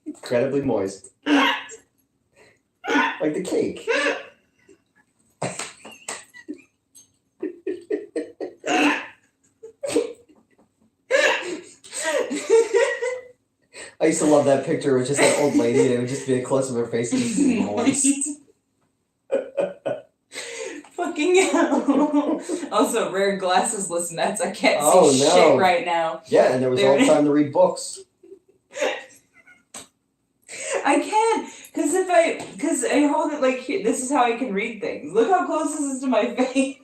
S1: Incredibly moist. Like the cake. I used to love that picture. It was just that old lady, and it would just be a close of her face and just moist.
S2: Fucking hell. Also, rare glasses listeners. I can't see shit right now.
S1: Yeah, and there was all the time to read books.
S2: I can, because I hold it like here. This is how I can read things. Look how close this is to my face.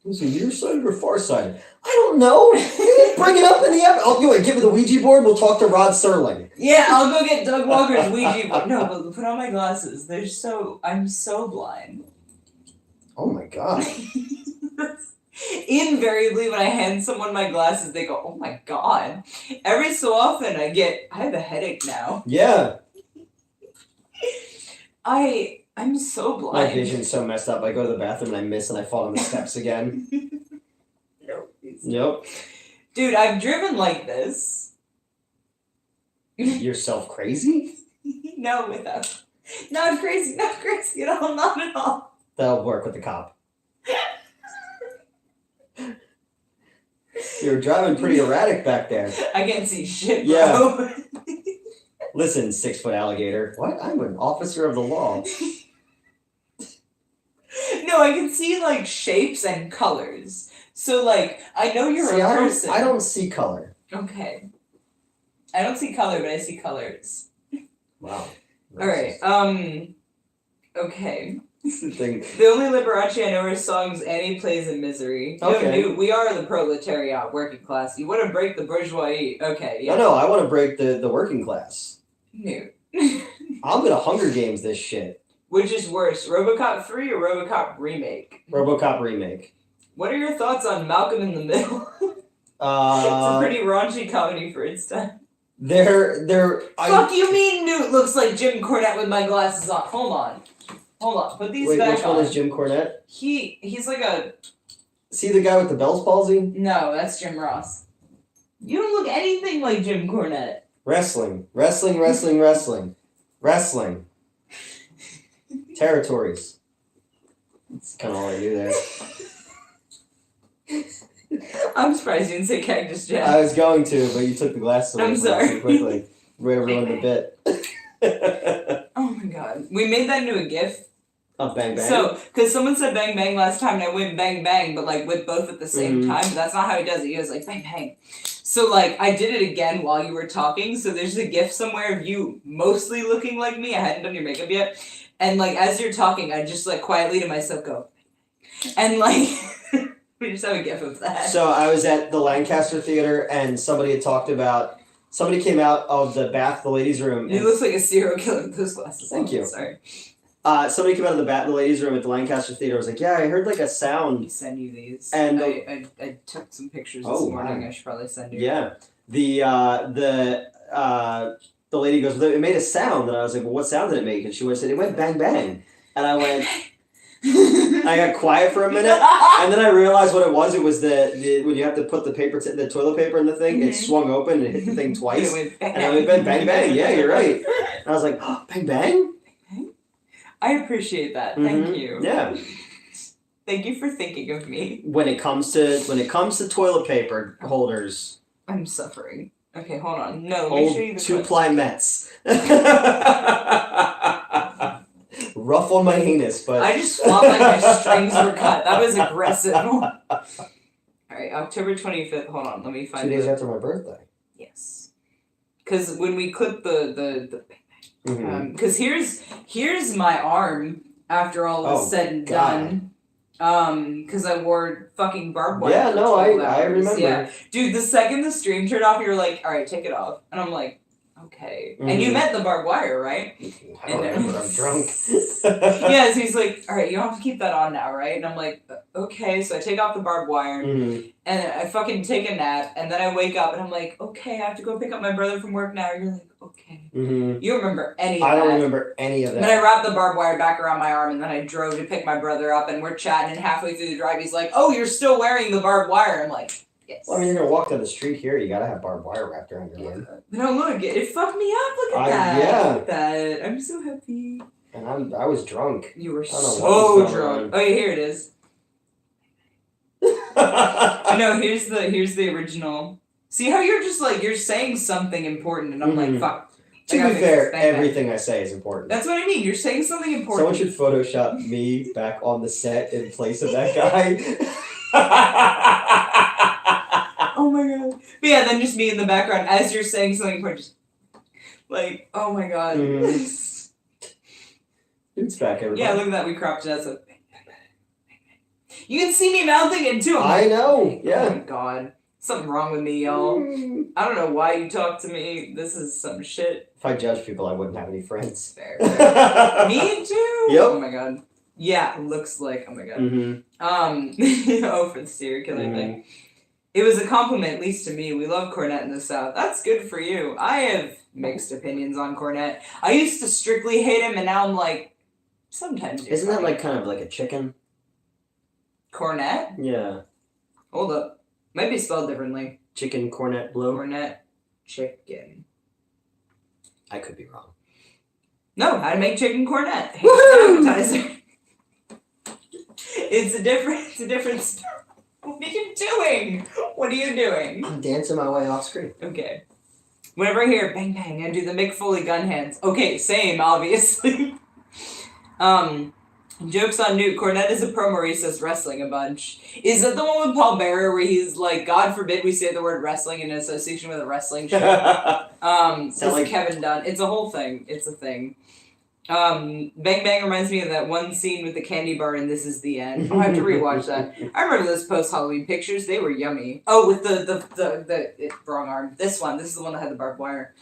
S1: Is it nearsighted or farsighted? I don't know. You bring it up in the app. Give me the Ouija board. We'll talk to Rod Serling.
S2: Yeah, I'll go get Doug Walker's Ouija board. No, but put on my glasses. I'm so blind.
S1: Oh my god.
S2: Invariably, when I hand someone my glasses, they go, "Oh my god." Every so often, I have a headache now.
S1: Yeah.
S2: I'm so blind.
S1: My vision's so messed up. I go to the bathroom and I miss and I fall on the steps again. Nope.
S2: Dude, I've driven like this.
S1: Yourself crazy?
S2: No, without. Not crazy at all, not at all.
S1: That'll work with the cop. You're driving pretty erratic back there.
S2: I can't see shit, bro.
S1: Yeah. Listen, 6-foot alligator. What? I'm an officer of the law.
S2: No, I can see, like, shapes and colors. So, like, I know you're a person.
S1: I don't see color.
S2: Okay. I don't see color, but I see colors.
S1: Wow.
S2: Alright, okay.
S1: The
S2: only Liberace I know are songs Annie plays in Misery.
S1: Okay.
S2: No, we are the proletariat, working class. You want to break the bourgeoisie. Okay, yeah.
S1: No, I want to break the working class.
S2: New.
S1: I'm gonna Hunger Games this shit.
S2: Which is worse, RoboCop 3 or RoboCop remake?
S1: RoboCop remake.
S2: What are your thoughts on Malcolm in the Middle? It's a pretty raunchy comedy for its time.
S1: Fuck
S2: you mean Newt looks like Jim Cornette with my glasses on? Hold on. Put these back on.
S1: Which one is Jim Cornette?
S2: He's like a...
S1: See the guy with the Bell's palsy?
S2: No, that's Jim Ross. You don't look anything like Jim Cornette.
S1: Wrestling. Territories. That's kind of all I do there.
S2: I'm surprised you didn't say Cactus Jack.
S1: I was going to, but you took the glasses away
S2: I'm sorry.
S1: too quickly. Right over on the bit.
S2: Oh my god. We made that into a GIF.
S1: Oh, Bang Bang?
S2: So, because someone said Bang Bang last time, and I went Bang Bang, but like with both at the same time, but that's not how he does it. He goes like Bang Bang. So like, I did it again while you were talking, so there's a GIF somewhere of you mostly looking like me. I hadn't done your makeup yet. And like, as you're talking, I just like quietly to myself go, and like, we just have a GIF of that.
S1: So I was at the Lancaster Theater, and somebody came out of the bath, the ladies' room.
S2: He looks like a serial killer with those glasses.
S1: Thank you.
S2: Sorry.
S1: Somebody came out of the ladies' room at the Lancaster Theater. I was like, yeah, I heard like a sound.
S2: I send you these.
S1: And
S2: I took some pictures this morning. Wow. I should probably send you.
S1: Yeah. The lady goes, it made a sound, and I was like, well, what sound did it make? And she said, it went bang bang. And I went, I got quiet for a minute, and then I realized what it was. It was the when you have to put the toilet paper in the thing, it swung open and hit the thing twice. And I went bang bang bang. Yeah, you're right. And I was like, oh, bang bang.
S2: I appreciate that. Thank you.
S1: Yeah.
S2: Thank you for thinking of me.
S1: When it comes to toilet paper holders,
S2: I'm suffering. Okay, hold on. No,
S1: hold
S2: make sure you
S1: 2-ply Mets. Rough on my anus, but
S2: I just felt like my strings were cut. That was aggressive. Alright, October 25th. Hold on, let me find
S1: 2 days after my birthday.
S2: Yes. Because when we clip the because here's my arm after all was said and done. Because I wore fucking barbed wire.
S1: Yeah, no, I remember.
S2: Yeah. Dude, the second the stream turned off, you were like, alright, take it off. And I'm like, okay. And you meant the barbed wire, right?
S1: I don't remember, I'm drunk.
S2: Yeah, so he's like, alright, you don't have to keep that on now, right? And I'm like, okay. So I take off the barbed wire, and I fucking take a nap, and then I wake up, and I'm like, okay, I have to go pick up my brother from work now. You're like, okay. You remember any of that.
S1: I don't remember any of that.
S2: Then I wrapped the barbed wire back around my arm, and then I drove to pick my brother up, and we're chatting, and halfway through the drive, he's like, oh, you're still wearing the barbed wire. I'm like, yes.
S1: Well, I mean, you're going to walk down the street here, you got to have barbed wire wrapped around your arm.
S2: No, look, it fucked me up. Look at that.
S1: Yeah.
S2: Look at that. I'm so happy.
S1: And I was drunk.
S2: You were so drunk. Oh, yeah, here it is. No, here's the original. See how you're just like, you're saying something important, and I'm like, fuck.
S1: To be fair, everything I say is important.
S2: That's what I mean. You're saying something important.
S1: Someone should Photoshop me back on the set in place of that guy.
S2: Oh my god. But yeah, then just me in the background as you're saying something important. Just like, oh my god.
S1: It's back, everybody.
S2: Yeah, look at that. We cropped it out. So you can see me mouthing it too.
S1: I know. Yeah.
S2: Oh my god. Something wrong with me, y'all. I don't know why you talk to me. This is some shit.
S1: If I judge people, I wouldn't have any friends.
S2: Fair. Me too?
S1: Yep.
S2: Oh my god. Yeah, looks like, oh my god. Oh, for the serial killer thing. It was a compliment, at least to me. We love Cornette in the South. That's good for you. I have mixed opinions on Cornette. I used to strictly hate him, and now I'm like, sometimes.
S1: Isn't that like kind of like a chicken?
S2: Cornette?
S1: Yeah.
S2: Hold up. Might be spelled differently.
S1: Chicken cornet bleu.
S2: Cornette chicken.
S1: I could be wrong.
S2: No, how to make chicken cornette. Appetizer. It's a different stuff. What are you doing? What are you doing?
S1: I'm dancing my way off screen.
S2: Okay. Whenever I hear bang bang, I do the Mick Foley gun hands. Okay, same, obviously. Jokes on Newt. Cornette is a promo where he says wrestling a bunch. Is that the one with Paul Bearer where he's like, God forbid we say the word wrestling in association with a wrestling show? It's like Kevin Dunn. It's a whole thing. It's a thing. Bang Bang reminds me of that one scene with the candy bar and This Is the End. I'll have to rewatch that. I remember those post-Halloween pictures. They were yummy. Oh, with the wrong arm. This one. This is the one that had the barbed wire.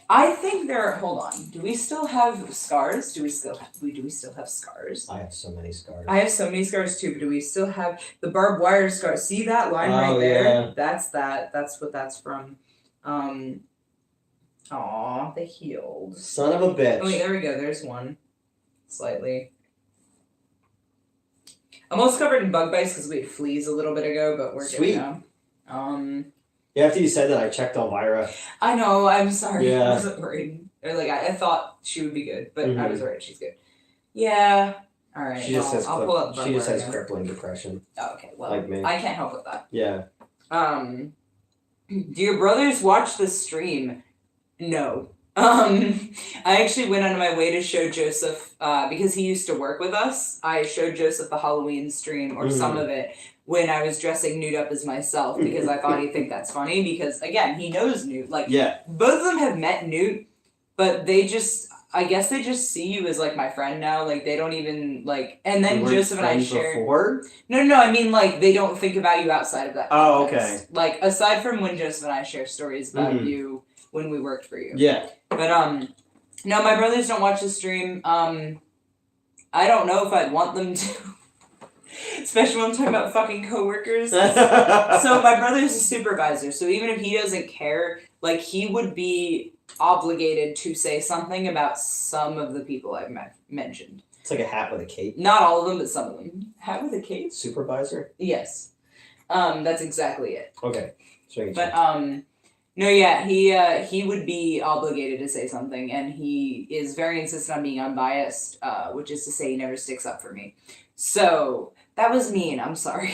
S2: I think hold on. Do we still have scars? Do we still have scars?
S1: I have so many scars.
S2: I have so many scars too, but do we still have the barbed wire scars? See that line right there?
S1: Yeah.
S2: That's that. That's what that's from. Aw, they healed.
S1: Son of a bitch.
S2: Oh wait, there we go. There's one. Slightly. I'm almost covered in bug bites because we had fleas a little bit ago, but we're
S1: Sweet.
S2: good now.
S1: Yeah, after you said that, I checked Elvira.
S2: I know, I'm sorry.
S1: Yeah.
S2: I wasn't worried. Or like I thought she would be good, but I was worried she's good. Yeah. Alright.
S1: She just
S2: I'll pull up
S1: she just has
S2: again.
S1: crippling depression.
S2: Oh, okay, well
S1: Like me.
S2: I can't help with that.
S1: Yeah.
S2: Do your brothers watch the stream? No. I actually went out of my way to show Joseph, because he used to work with us, I showed Joseph the Halloween stream, or some of it, when I was dressing nude up as myself, because I thought he'd think that's funny, because, again, he knows Newt. Like, both of them have met Newt, but I guess they just see you as, like, my friend now, like, they don't even, like, and then Joseph and I share...
S1: Before?
S2: No, I mean, like, they don't think about you outside of that
S1: context.
S2: context.
S1: Okay.
S2: Like, aside from when Joseph and I share stories about you when we worked for you.
S1: Yeah.
S2: But, no, my brothers don't watch the stream. I don't know if I'd want them to. Especially when I'm talking about fucking coworkers. So my brother's a supervisor, so even if he doesn't care, like, he would be obligated to say something about some of the people I've mentioned.
S1: It's like a hat with a cape.
S2: Not all of them, but some of them. Hat with a cape?
S1: Supervisor?
S2: Yes. That's exactly it.
S1: Okay.
S2: But, no, yeah, he would be obligated to say something, and he is very insistent on being unbiased, which is to say he never sticks up for me. So, that was mean, I'm sorry.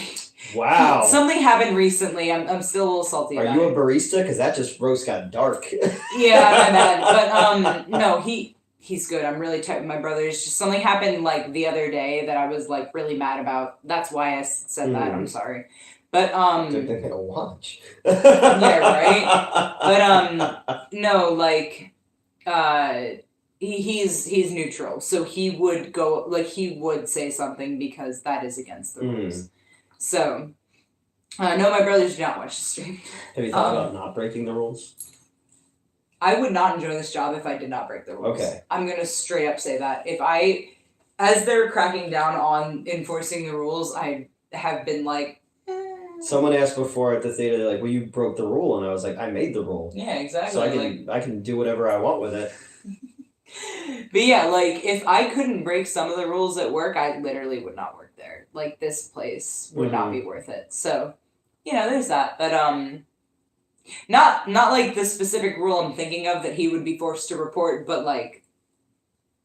S1: Wow.
S2: Something happened recently, I'm still a little salty about it.
S1: Are you a barista? Because that just roast got dark.
S2: Yeah, my bad. But, no, he's good. I'm really tight with my brothers. Just something happened, like, the other day that I was, like, really mad about. That's why I said that, I'm sorry. But,
S1: they're gonna watch.
S2: Yeah, right? But, no, like, he's neutral. So he would go, like, he would say something because that is against the rules. So, no, my brothers do not watch the stream.
S1: Have you thought about not breaking the rules?
S2: I would not enjoy this job if I did not break the rules.
S1: Okay.
S2: I'm gonna straight up say that. As they're cracking down on enforcing the rules, I have been like,
S1: Someone asked before at the theater, like, well, you broke the rule, and I was like, I made the rule.
S2: Yeah, exactly.
S1: So I can do whatever I want with it.
S2: But yeah, like, if I couldn't break some of the rules at work, I literally would not work there. Like, this place would not be worth it. So, you know, there's that. But, not like the specific rule I'm thinking of that he would be forced to report, but, like,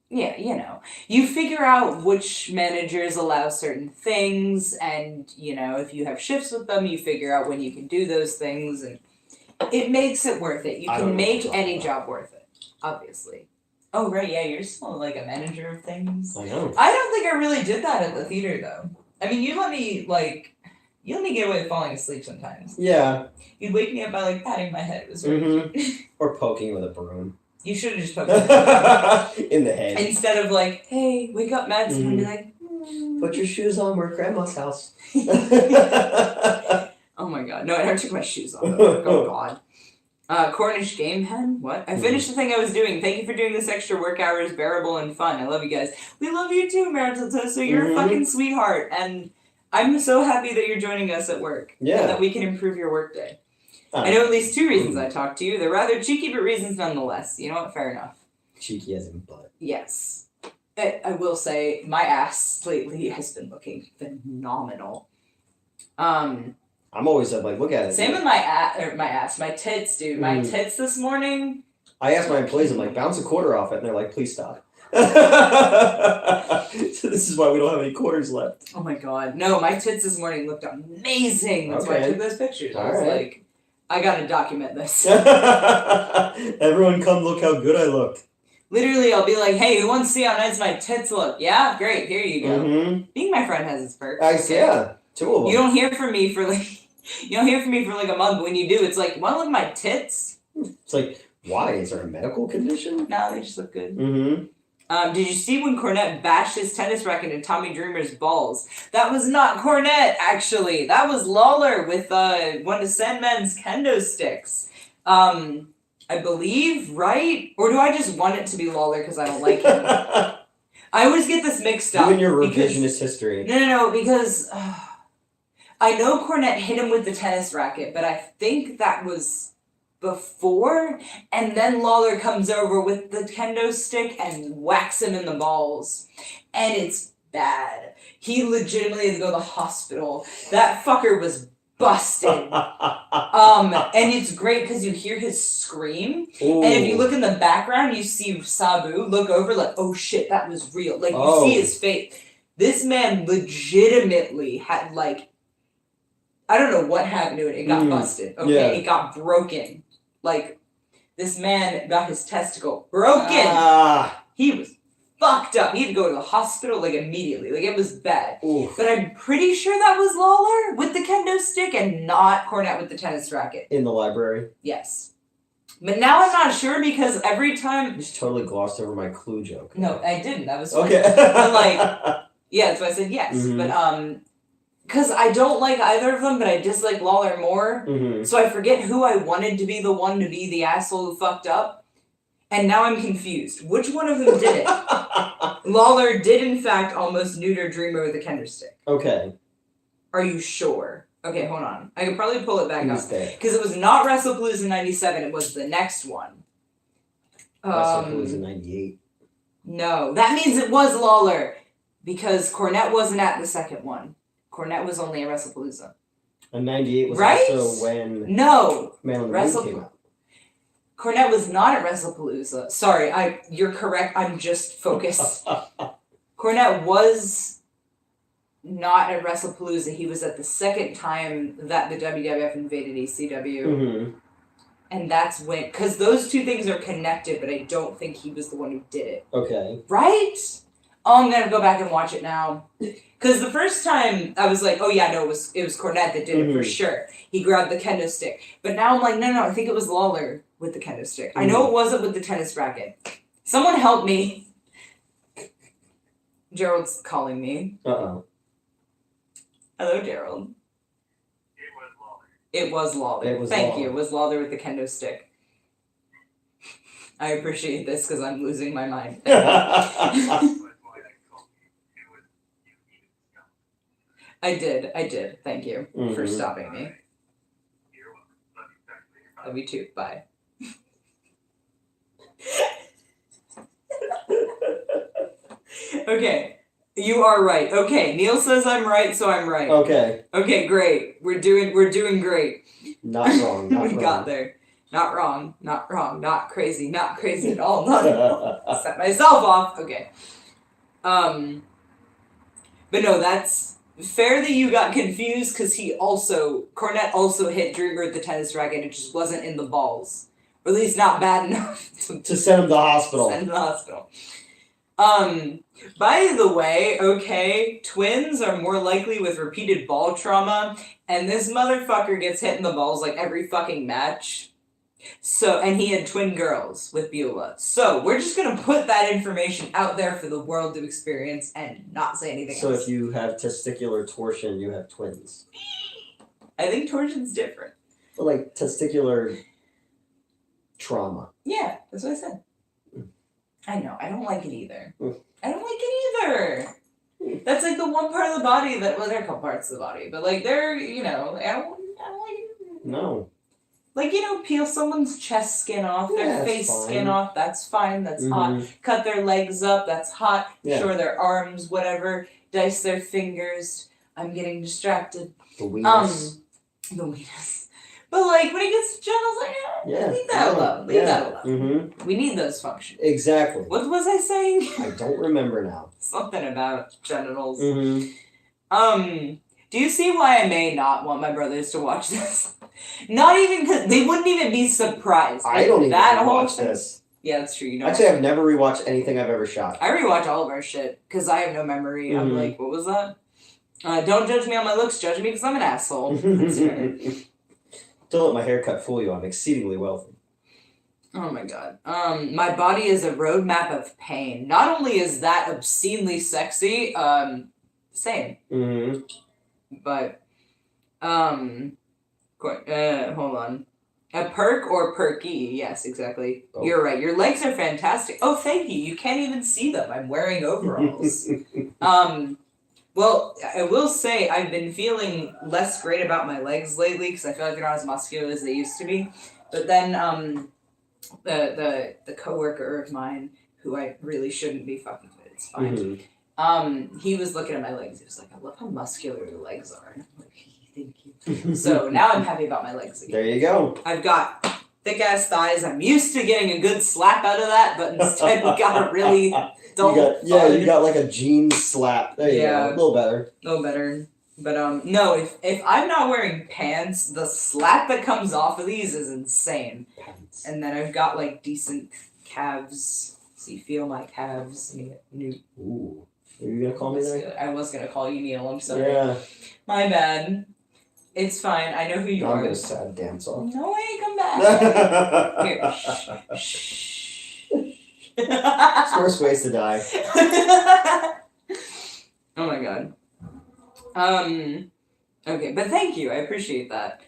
S2: yeah, you know. You figure out which managers allow certain things, and, you know, if you have shifts with them, you figure out when you can do those things, and it makes it worth it. You can make any job worth it, obviously. Oh, right, yeah, you're still, like, a manager of things.
S1: I know.
S2: I don't think I really did that at the theater, though. I mean, you let me get away with falling asleep sometimes.
S1: Yeah.
S2: You'd wake me up by, like, patting my head. It was very cute.
S1: Or poking with a broom.
S2: You should have just poked me
S1: in the head.
S2: Instead of, like, hey, wake up, Matt, and be like,
S1: put your shoes on, we're at Grandma's house.
S2: Oh my god. No, I never took my shoes off. Oh god. Cornish game hen? What? I finished the thing I was doing. Thank you for doing this extra work hours bearable and fun. I love you guys. We love you too, Marital So you're a fucking sweetheart. And I'm so happy that you're joining us at work.
S1: Yeah.
S2: And that we can improve your workday. I know at least 2 reasons I talked to you. They're rather cheeky, but reasons nonetheless. You know what? Fair enough.
S1: Cheeky as in butt.
S2: Yes. I will say, my ass lately has been looking phenomenal.
S1: I'm always like, look at it.
S2: Same with my tits, dude. My tits this morning.
S1: I asked my employees, I'm like, bounce a quarter off it, and they're like, please stop. So this is why we don't have any quarters left.
S2: Oh my god. No, my tits this morning looked amazing. That's why I took those pictures. I was like, I gotta document this.
S1: Everyone come look how good I look.
S2: Literally, I'll be like, hey, who wants to see how nice my tits look? Yeah? Great, here you go. Being my friend has its perks.
S1: Yeah, 2 of them.
S2: You don't hear from me for like a month. When you do, it's like, wanna look at my tits?
S1: It's like, why? Is there a medical condition?
S2: No, they just look good.
S1: Did
S2: you see when Cornette bashed his tennis racket in Tommy Dreamer's balls? That was not Cornette, actually. That was Lawler with one of Sandman's kendo sticks. I believe, right? Or do I just want it to be Lawler because I don't like him? I always get this mixed up.
S1: You and your revisionist history.
S2: No, because I know Cornette hit him with the tennis racket, but I think that was before, and then Lawler comes over with the kendo stick and whacks him in the balls. And it's bad. He legitimately had to go to the hospital. That fucker was busted. And it's great because you hear his scream. Ooh. And if you look in the background, you see Sabu look over like, oh shit, that was real. Like, you see his face. This man legitimately had, like, I don't know what happened to it. It got busted. Okay, yeah. It got broken. Like, this man got his testicle broken. He was fucked up. He had to go to the hospital, like, immediately. Like, it was bad. Oof. But I'm pretty sure that was Lawler with the kendo stick and not Cornette with the tennis racket.
S1: In the library?
S2: Yes. But now I'm not sure because every time...
S1: You just totally glossed over my clue joke.
S2: No, I didn't. That was funny. Okay. But, like, yeah, that's why I said yes. Mm-hmm. But, because I don't like either of them, but I dislike Lawler more. Mm-hmm. So I forget who I wanted to be the one to be the asshole who fucked up. And now I'm confused. Which one of them did it? Lawler did, in fact, almost neuter Dreamer with a kendo stick.
S1: Okay.
S2: Are you sure? Okay, hold on. I could probably pull it back up. Because it was not WrestlePalooza 97. It was the next one.
S1: WrestlePalooza 98.
S2: No. That means it was Lawler. Because Cornette wasn't at the second one. Cornette was only at WrestlePalooza.
S1: And 98 was
S2: right?
S1: also when...
S2: No.
S1: Man on the Moon came out.
S2: Cornette was not at WrestlePalooza. Sorry, you're correct. I'm just focused. Cornette was not at WrestlePalooza. He was at the second time that the WWF invaded ECW. Mm-hmm. And that's when... Because those two things are connected, but I don't think he was the one who did it.
S1: Okay.
S2: Right? Oh, I'm going to go back and watch it now. Because the first time, I was like, oh yeah, no, it was Cornette that did it for sure. He grabbed the kendo stick. But now I'm like, no, I think it was Lawler with the kendo stick. I know it wasn't with the tennis racket. Someone help me. Gerald's calling me.
S1: Uh-oh.
S2: Hello, Gerald. It was Lawler. Thank you. It was Lawler with the kendo stick. I appreciate this because I'm losing my mind. I did. Thank you for stopping me. Love you too. Bye. Okay. You are right. Okay. Neil says I'm right, so I'm right.
S1: Okay.
S2: Okay, great. We're doing great.
S1: Not wrong. Not
S2: we
S1: wrong.
S2: Got there. Not wrong. Not crazy at all. Not at all. Set myself off. Okay. But no, that's fair that you got confused because Cornette also hit Dreamer with the tennis racket. It just wasn't in the balls. Or at least not bad enough
S1: to send him to the hospital.
S2: By the way, okay, twins are more likely with repeated ball trauma, and this motherfucker gets hit in the balls like every fucking match. So, and he had twin girls with Beulah. So, we're just gonna put that information out there for the world to experience and not say anything else.
S1: So if you have testicular torsion, you have twins.
S2: I think torsion's different.
S1: But like testicular trauma.
S2: Yeah, that's what I said. I know, I don't like it either. I don't like it either. That's like the one part of the body that, well, there are a couple parts of the body, but like they're, I don't like it.
S1: No.
S2: Like, peel someone's chest skin off, their face skin off, that's fine, that's hot. Cut their legs up, that's hot. Yeah. Sure, their arms, whatever. Dice their fingers. I'm getting distracted.
S1: The weenus.
S2: The weenus. But, like, when it gets to genitals, leave that alone. Leave that alone. Mm-hmm. We need those functions.
S1: Exactly.
S2: What was I saying?
S1: I don't remember now.
S2: Something about genitals. Mm-hmm. Do you see why I may not want my brothers to watch this? Not even because they wouldn't even be surprised.
S1: I don't even watch this.
S2: Yeah, that's true.
S1: Actually, I've never rewatched anything I've ever shot.
S2: I rewatch all of our shit because I have no memory. Mm-hmm. I'm like, what was that? Don't judge me on my looks. Judge me because I'm an asshole. That's fair.
S1: Don't let my haircut fool you. I'm exceedingly wealthy.
S2: Oh my god. My body is a roadmap of pain. Not only is that obscenely sexy, same. Mm-hmm. But, hold on. A perk or perky? Yes, exactly.
S1: Oh.
S2: You're right. Your legs are fantastic. Oh, thank you. You can't even see them. I'm wearing overalls. Well, I will say I've been feeling less great about my legs lately because I feel like they're not as muscular as they used to be. But then the coworker of mine who I really shouldn't be fucking with, it's fine. He was looking at my legs. He was like, "I love how muscular your legs are." And I'm like, "Thank you." So now I'm happy about my legs again.
S1: There you go.
S2: I've got thick ass thighs. I'm used to getting a good slap out of that, but instead we got a really dull.
S1: You got like a jean slap. There you go. A little better.
S2: A little better. But no, if I'm not wearing pants, the slap that comes off of these is insane.
S1: Pants.
S2: And then I've got like decent calves. So you feel my calves.
S1: Ooh. Are you gonna call me that?
S2: I was gonna call you Neil. I'm sorry.
S1: Yeah.
S2: My bad. It's fine. I know who you are.
S1: I'm gonna sad dance off.
S2: No way, come back. Here. Shh.
S1: It's worse ways to die.
S2: Oh my god. Okay, but thank you. I appreciate that.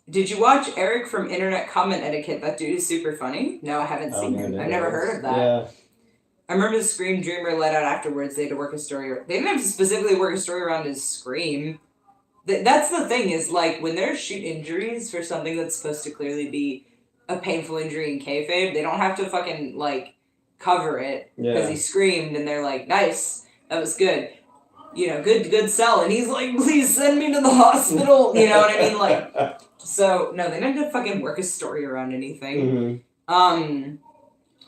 S2: Did you watch Eric from Internet Comment Etiquette? That dude is super funny. No, I haven't seen him. I've never heard of that.
S1: Yeah.
S2: I remember the Scream Dreamer let out afterwards. They had to work a story. They didn't have to specifically work a story around his scream. That's the thing is, like, when there's shoot injuries for something that's supposed to clearly be a painful injury in kayfabe, they don't have to fucking, like, cover it because he screamed and they're like, nice, that was good. You know, good sell. And he's like, please send me to the hospital. You know what I mean? Like, so, no, they didn't have to fucking work a story around anything.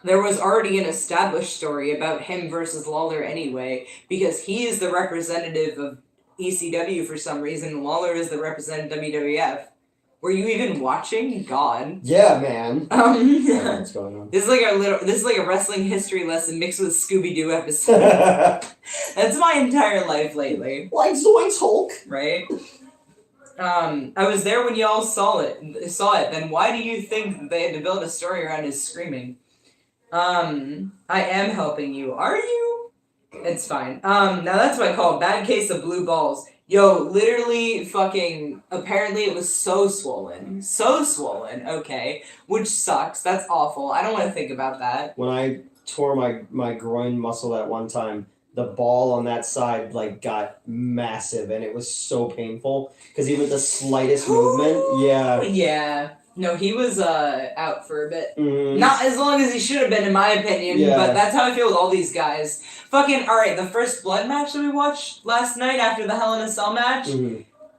S2: There was already an established story about him versus Lawler anyway, because he is the representative of ECW for some reason. Lawler is the representative of WWF. Were you even watching? God.
S1: Yeah, man. What's going on?
S2: This is like a wrestling history lesson mixed with Scooby-Doo episode. That's my entire life lately.
S1: Like Zoinks Hulk.
S2: Right? I was there when y'all saw it. Then why do you think that they had to build a story around his screaming? I am helping you. Are you? It's fine. Now that's what I call a bad case of blue balls. Yo, literally fucking, apparently it was so swollen, okay, which sucks, that's awful, I don't want to think about that.
S1: When I tore my groin muscle that one time, the ball on that side, like, got massive, and it was so painful, because even the slightest movement,
S2: Yeah. No, he was out for a bit.
S1: Mm-hmm.
S2: Not as long as he should have been, in my opinion, but that's how I feel with all these guys. Fucking, alright, the first blood match that we watched last night after the Hell in a Cell match,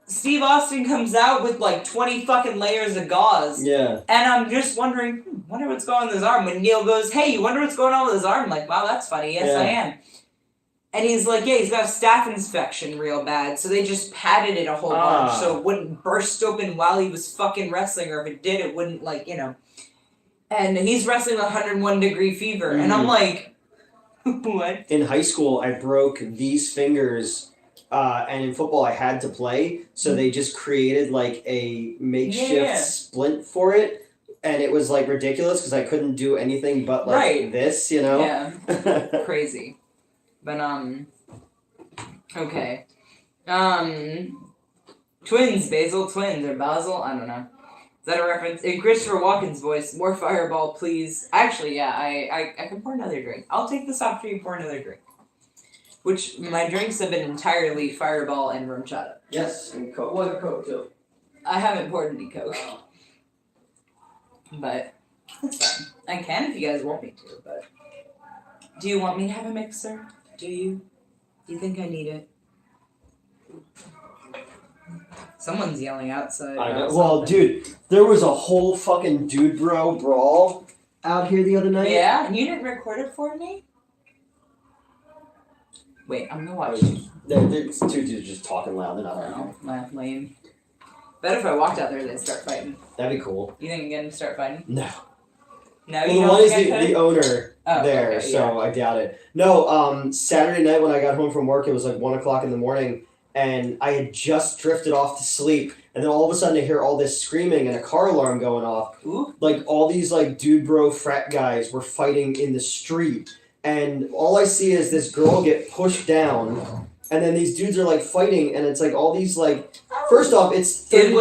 S2: Steve Austin comes out with like 20 fucking layers of gauze.
S1: Yeah.
S2: And I'm just wondering, wonder what's going on with his arm. When Neil goes, hey, you wonder what's going on with his arm? I'm like, wow, that's funny. Yes, I am. And he's like, yeah, he's got a staph infection real bad, so they just padded it a whole bunch so it wouldn't burst open while he was fucking wrestling, or if it did, it wouldn't, like, you know. And he's wrestling with 101-degree fever, and I'm like, what?
S1: In high school, I broke these fingers, and in football I had to play, so they just created, like, a makeshift splint for it, and it was, like, ridiculous, because I couldn't do anything but, like, this, you know?
S2: Yeah. Crazy. But, okay. Twins, Basil, twins, or Basil, I don't know. Is that a reference? In Christopher Walken's voice, more Fireball, please. Actually, yeah, I can pour another drink. I'll take this after you pour another drink. Which, my drinks have been entirely Fireball and rum chata.
S1: Yes, and Coke.
S2: What a Coke, too. I haven't poured any Coke. But, that's fine. I can if you guys want me to, but... Do you want me to have a mixer? Do you? Do you think I need it? Someone's yelling outside.
S1: I know. Well, dude, there was a whole fucking dude bro brawl out here the other night.
S2: Yeah? And you didn't record it for me? Wait, I'm gonna watch.
S1: There's two dudes just talking loud. They're not
S2: arguing. Lame. Bet if I walked out there, they'd start fighting.
S1: That'd be cool.
S2: You think I'm gonna start fighting?
S1: No.
S2: No,
S1: well,
S2: you
S1: the
S2: don't
S1: one is
S2: think
S1: the owner there,
S2: okay,
S1: so I doubt it. No, Saturday night when I got home from work, it was like 1 o'clock in the morning, and I had just drifted off to sleep, and then all of a sudden I hear all this screaming and a car alarm going off.
S2: Ooh.
S1: Like, all these, like, dude bro frat guys were fighting in the street, and all I see is this girl get pushed down, and then these dudes are like fighting, and it's like all these like. First off, it's 30...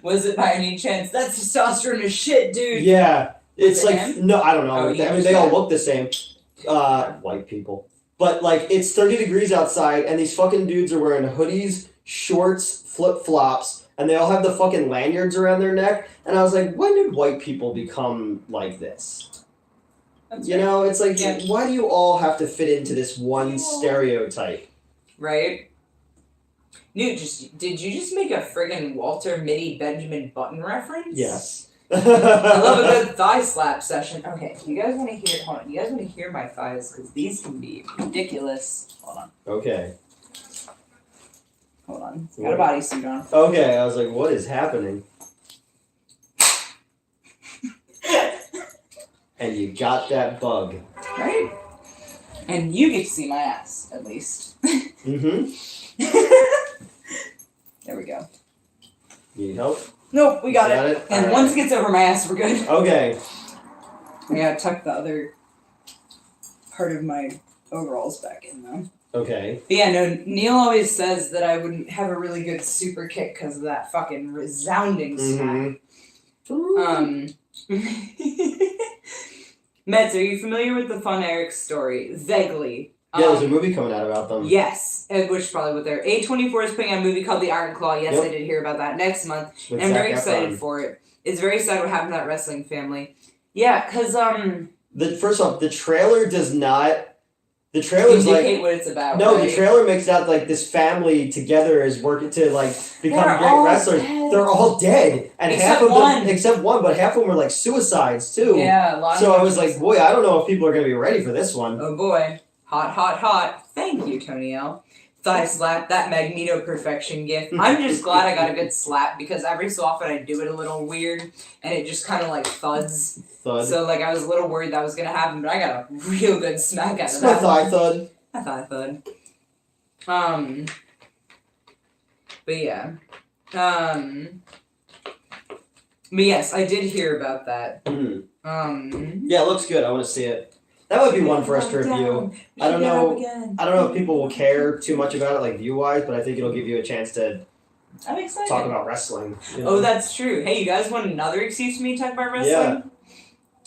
S2: was it by any chance? That testosterone is shit, dude.
S1: Yeah, it's like
S2: him?
S1: no, I don't know.
S2: Oh,
S1: I mean, they all look the same. White people, but like it's 30 degrees outside, and these fucking dudes are wearing hoodies, shorts, flip flops, and they all have the fucking lanyards around their neck. And I was like, when did white people become like this? That's right. Know, it's like, why do you all have to fit into this one stereotype?
S2: Right. Newt, did you just make a friggin' Walter Mitty Benjamin Button reference?
S1: Yes.
S2: I love a good thigh slap session. Okay, you guys want to hear? Hold on, you guys want to hear my thighs because these can be ridiculous. Hold on.
S1: Okay.
S2: Hold on. Got a bodysuit on.
S1: Okay, I was like, what is happening? And you got that bug.
S2: Right? And you get to see my ass, at least.
S1: Mm-hmm.
S2: There we go.
S1: Need help?
S2: Nope, we got it. And right. Once it gets over my ass, we're good.
S1: Okay.
S2: I gotta tuck the other part of my overalls back in, though.
S1: Okay.
S2: But yeah, no, Neil always says that I wouldn't have a really good super kick because of that fucking resounding smack. Meds, are you familiar with the Fun Eric story? Vaguely.
S1: Yeah, there's a movie coming out about them.
S2: Yes, which is probably what they're... A24 is putting out a movie called The Iron Claw. Yes, I did hear about that next month. And I'm very excited for it. It's very sad what happened to that wrestling family. Yeah, because,
S1: First off, the trailer does not... The trailer's
S2: indicate what it's about.
S1: No,
S2: right?
S1: The trailer makes out like this family together is working to like become great wrestlers.
S2: Dead.
S1: They're all dead, and
S2: except
S1: half of
S2: one.
S1: them, except one, but half of them were like suicides too.
S2: Yeah, a lot.
S1: So I was like, boy, I don't know if people are gonna be ready for this one.
S2: Oh boy, hot, hot, hot! Thank you, Tony L. Thigh slap, that Magneto perfection gift. I'm just glad I got a good slap because every so often I do it a little weird, and it just kind of like thuds.
S1: Thud.
S2: So like I was a little worried that was gonna happen, but I got a real good smack out of
S1: my
S2: that.
S1: Thigh thud.
S2: A thigh thud. But yeah. But yes, I did hear about that.
S1: Yeah, it looks good. I want to see it. That would be one for us to review. I don't know if people will care too much about it, like view-wise, but I think it'll give you a chance to
S2: I'm excited.
S1: Talk about wrestling. You know?
S2: Oh, that's true. Hey, you guys want another excuse for me to talk about wrestling?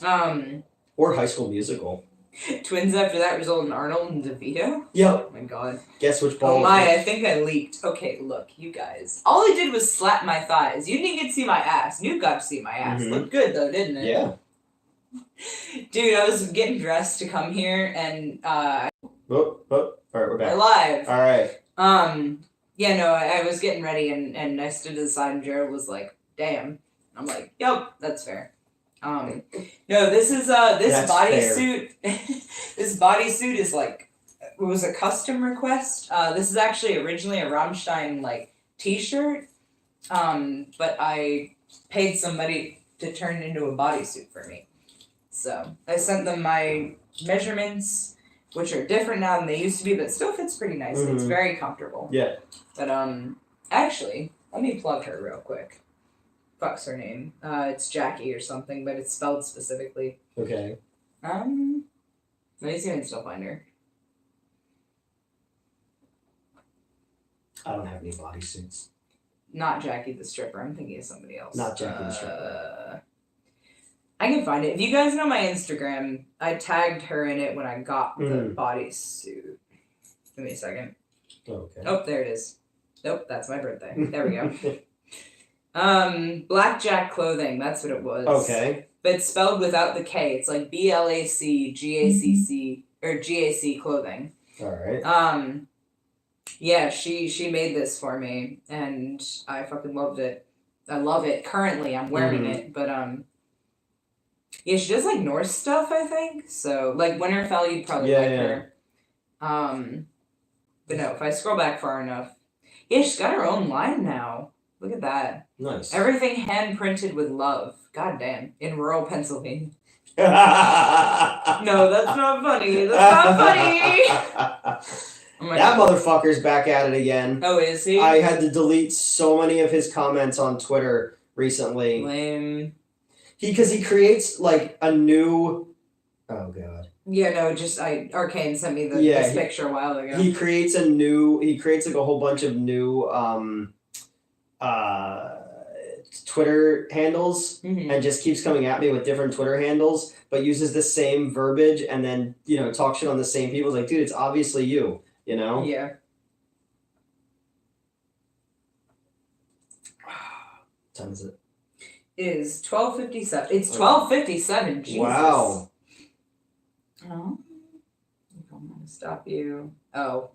S1: Yeah. Or High School Musical.
S2: Twins after that result in Arnold and DeVito?
S1: Yep.
S2: Oh my god.
S1: Guess which ball?
S2: Oh my, I think I leaked. Okay, look, you guys. All I did was slap my thighs. You didn't get to see my ass. You got to see my ass.
S1: Mm-hmm.
S2: Looked good though, didn't it?
S1: Yeah.
S2: Dude, I was getting dressed to come here and
S1: Alright, we're back.
S2: we're live.
S1: Alright.
S2: Yeah, no, I was getting ready and I stood to the side and Jared was like, damn. I'm like, yep, that's fair. No, this is this bodysuit. This bodysuit is like, it was a custom request. This is actually originally a Rammstein like T-shirt, but I paid somebody to turn it into a bodysuit for me. So I sent them my measurements, which are different now than they used to be, but still fits pretty nicely. Mm-hmm. It's very comfortable.
S1: Yeah.
S2: But actually, let me plug her real quick. Fuck's her name. It's Jackie or something, but it's spelled specifically.
S1: Okay.
S2: Let me see if I can still find her.
S1: I don't have any bodysuits.
S2: Not Jackie the stripper. I'm thinking of somebody else.
S1: Not Jackie the stripper.
S2: I can find it. If you guys know my Instagram, I tagged her in it when I got the bodysuit. Give me a second.
S1: Okay.
S2: Oh, there it is. Nope, that's my birthday. There we go. Blackjack Clothing, that's what it was.
S1: Okay.
S2: But it's spelled without the K. It's like BLACGACC or GAC Clothing.
S1: Alright.
S2: Yeah, she made this for me and I fucking loved it. I love it. Currently I'm wearing it, but yeah, she does like Norse stuff, I think. So like Winterfell, you'd probably like her. But no, if I scroll back far enough. Yeah, she's got her own line now. Look at that.
S1: Nice.
S2: Everything hand printed with love. God damn. In rural Pennsylvania. No, that's not funny. That's not funny. Oh
S1: that motherfucker's back at it again.
S2: Oh, is he?
S1: I had to delete so many of his comments on Twitter recently.
S2: Lame.
S1: Because he creates like a new... Oh, God.
S2: Yeah, no, just Arcane sent me this picture a while ago.
S1: He creates like a whole bunch of new Twitter handles and just keeps coming at me with different Twitter handles, but uses the same verbiage and then, talk shit on the same people. It's like, dude, it's obviously you,
S2: Yeah.
S1: What time is it?
S2: It is 12:57. It's 12:57. Jesus.
S1: Wow.
S2: Oh. I'm gonna stop you. Oh.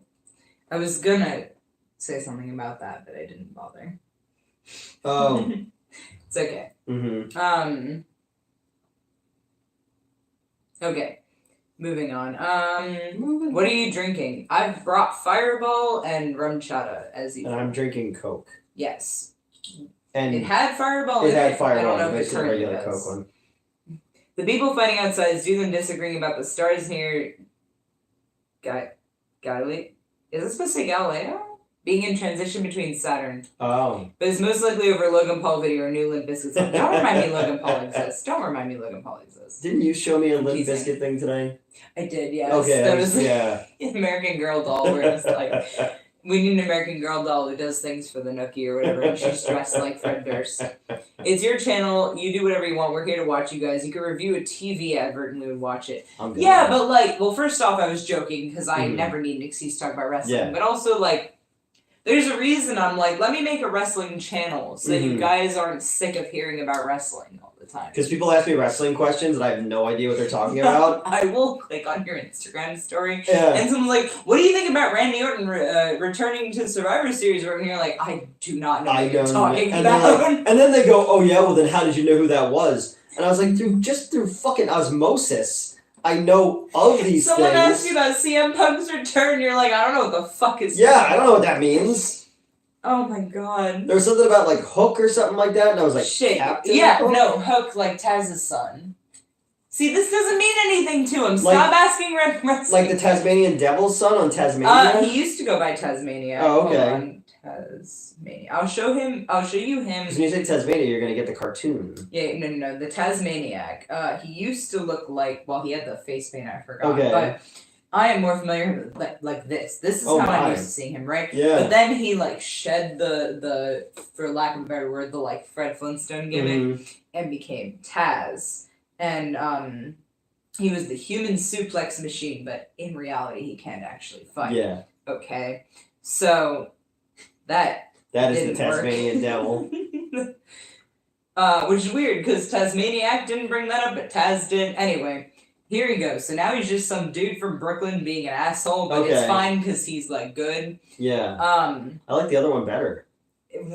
S2: I was gonna say something about that, but I didn't bother.
S1: Oh.
S2: It's okay.
S1: Mm-hmm.
S2: Okay. Moving on. What are you drinking? I've brought Fireball and rum chata as you.
S1: And I'm drinking Coke.
S2: Yes.
S1: And
S2: it had Fireball.
S1: It had Fireball.
S2: I don't know if
S1: it's
S2: it
S1: a
S2: currently
S1: regular
S2: does.
S1: Coke one.
S2: The people fighting outside is due them disagreeing about the stars near Galileo. Is this supposed to say Galileo? Being in transition between Saturn.
S1: Oh.
S2: But it's most likely over Logan Paul video or new Limp Bizkit song. Don't remind me Logan Paul exists. Don't remind me Logan Paul exists.
S1: Didn't you show me a Limp Bizkit thing today?
S2: I did, yes.
S1: Okay,
S2: That was
S1: yeah.
S2: American Girl doll where it's like, we need an American Girl doll who does things for the Nookie or whatever, and she's dressed like Fred Durst. It's your channel. You do whatever you want. We're here to watch you guys. You can review a TV advert and we would watch it. Yeah, but first off, I was joking because I never need an excuse to talk about wrestling.
S1: Yeah.
S2: But also, there's a reason I'm like, let me make a wrestling channel so that you guys aren't sick of hearing about wrestling all the time.
S1: Because people ask me wrestling questions and I have no idea what they're talking about.
S2: I will click on your Instagram story
S1: and
S2: someone's like, what do you think about Randy Orton returning to Survivor Series? And you're like, I do not know what you're talking about.
S1: And then they go, oh yeah, well then how did you know who that was? And I was like, just through fucking osmosis. I know of these
S2: Someone
S1: things.
S2: asked you about CM Punk's return, you're like, I don't know what the fuck is
S1: Yeah, I don't know what that means.
S2: Oh my god.
S1: There was something about Hook or something like that, and I was like,
S2: shit.
S1: Captain
S2: Yeah,
S1: Hook?
S2: no, Hook, Taz's son. See, this doesn't mean anything to him. Stop asking wrestling.
S1: Like the Tasmanian Devil's son on Tasmania?
S2: He used to go by Tasmania.
S1: Oh, okay.
S2: Hold on. Tasmania. I'll show you him.
S1: Because when you say Tasmania, you're going to get the cartoon.
S2: Yeah, no, the Tasmaniac. He used to look like, he had the face paint, I forgot.
S1: Okay.
S2: But I am more familiar with, like this. This is how I'm used to seeing him, right?
S1: Yeah.
S2: But then he, shed the, for lack of a better word, the, Fred Flintstone gimmick and became Taz. And, he was the human suplex machine, but in reality, he can't actually fight.
S1: Yeah.
S2: Okay. So, that
S1: is the Tasmanian Devil.
S2: Which is weird, because Tasmaniac didn't bring that up, but Taz did. Anyway, here he goes. So now he's just some dude from Brooklyn being an asshole, but it's fine because he's, good.
S1: Yeah. I like the other one better.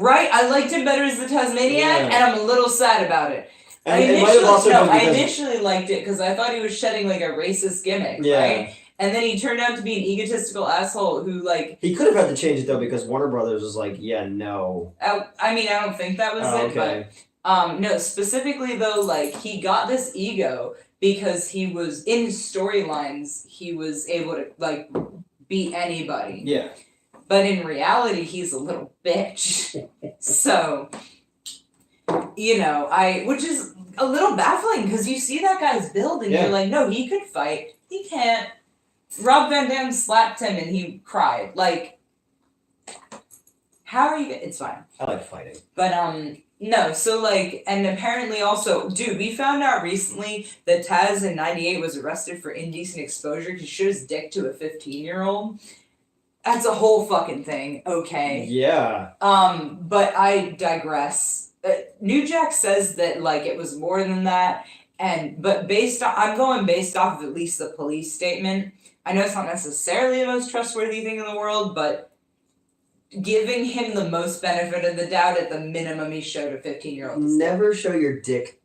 S2: Right? I liked him better as the Tasmaniac, and I'm a little sad about it.
S1: And I
S2: initially liked it because I thought he was shedding, a racist gimmick, right? And then he turned out to be an egotistical asshole who,
S1: He could have had to change it, though, because Warner Brothers was like, yeah, no.
S2: I don't think that was it, but... no, specifically, though, he got this ego because he was, in storylines, he was able to, beat anybody.
S1: Yeah.
S2: But in reality, he's a little bitch. So... which is a little baffling because you see that guy's build and you're like, no, he could fight. He can't. Rob Van Dam slapped him and he cried. How are you? It's fine.
S1: I like fighting.
S2: But, no, so, and apparently also, dude, we found out recently that Taz in 98 was arrested for indecent exposure. He showed his dick to a 15-year-old. That's a whole fucking thing, okay?
S1: Yeah.
S2: But I digress. New Jack says that it was more than that, but I'm going based off of at least the police statement. I know it's not necessarily the most trustworthy thing in the world, but giving him the most benefit of the doubt, at the minimum, he showed a 15-year-old.
S1: Never show your dick.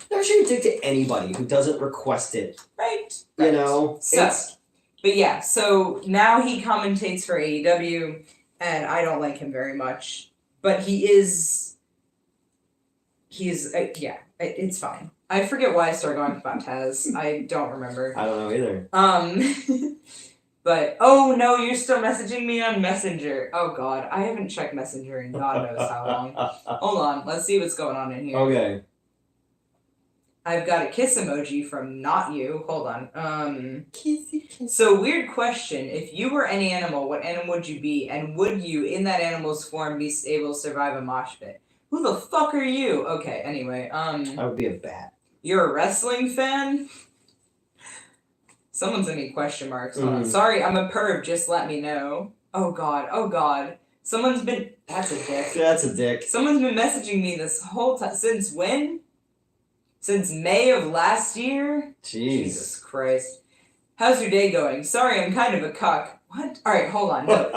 S1: Never show your dick to anybody who doesn't request it.
S2: Right.
S1: You know.
S2: But yeah, so now he commentates for AEW, and I don't like him very much, but it's fine. I forget why I started going about Taz. I don't remember.
S1: I don't know either.
S2: But, oh no, you're still messaging me on Messenger. Oh god, I haven't checked Messenger in God knows how long. Hold on, let's see what's going on in here.
S1: Okay.
S2: I've got a kiss emoji from not you. Hold on.
S1: Kissy kiss.
S2: So weird question. If you were any animal, what animal would you be? And would you, in that animal's form, be able to survive a mosh pit? Who the fuck are you? Okay, anyway,
S1: I would be a bat.
S2: You're a wrestling fan? Someone sent me question marks. Hold on. Sorry, I'm a perv, just let me know. Oh god. Someone's been... That's a dick.
S1: That's a dick.
S2: Someone's been messaging me this whole time. Since when? Since May of last year?
S1: Jeez.
S2: Jesus Christ. How's your day going? Sorry, I'm kind of a cuck. What? Alright, hold on. No.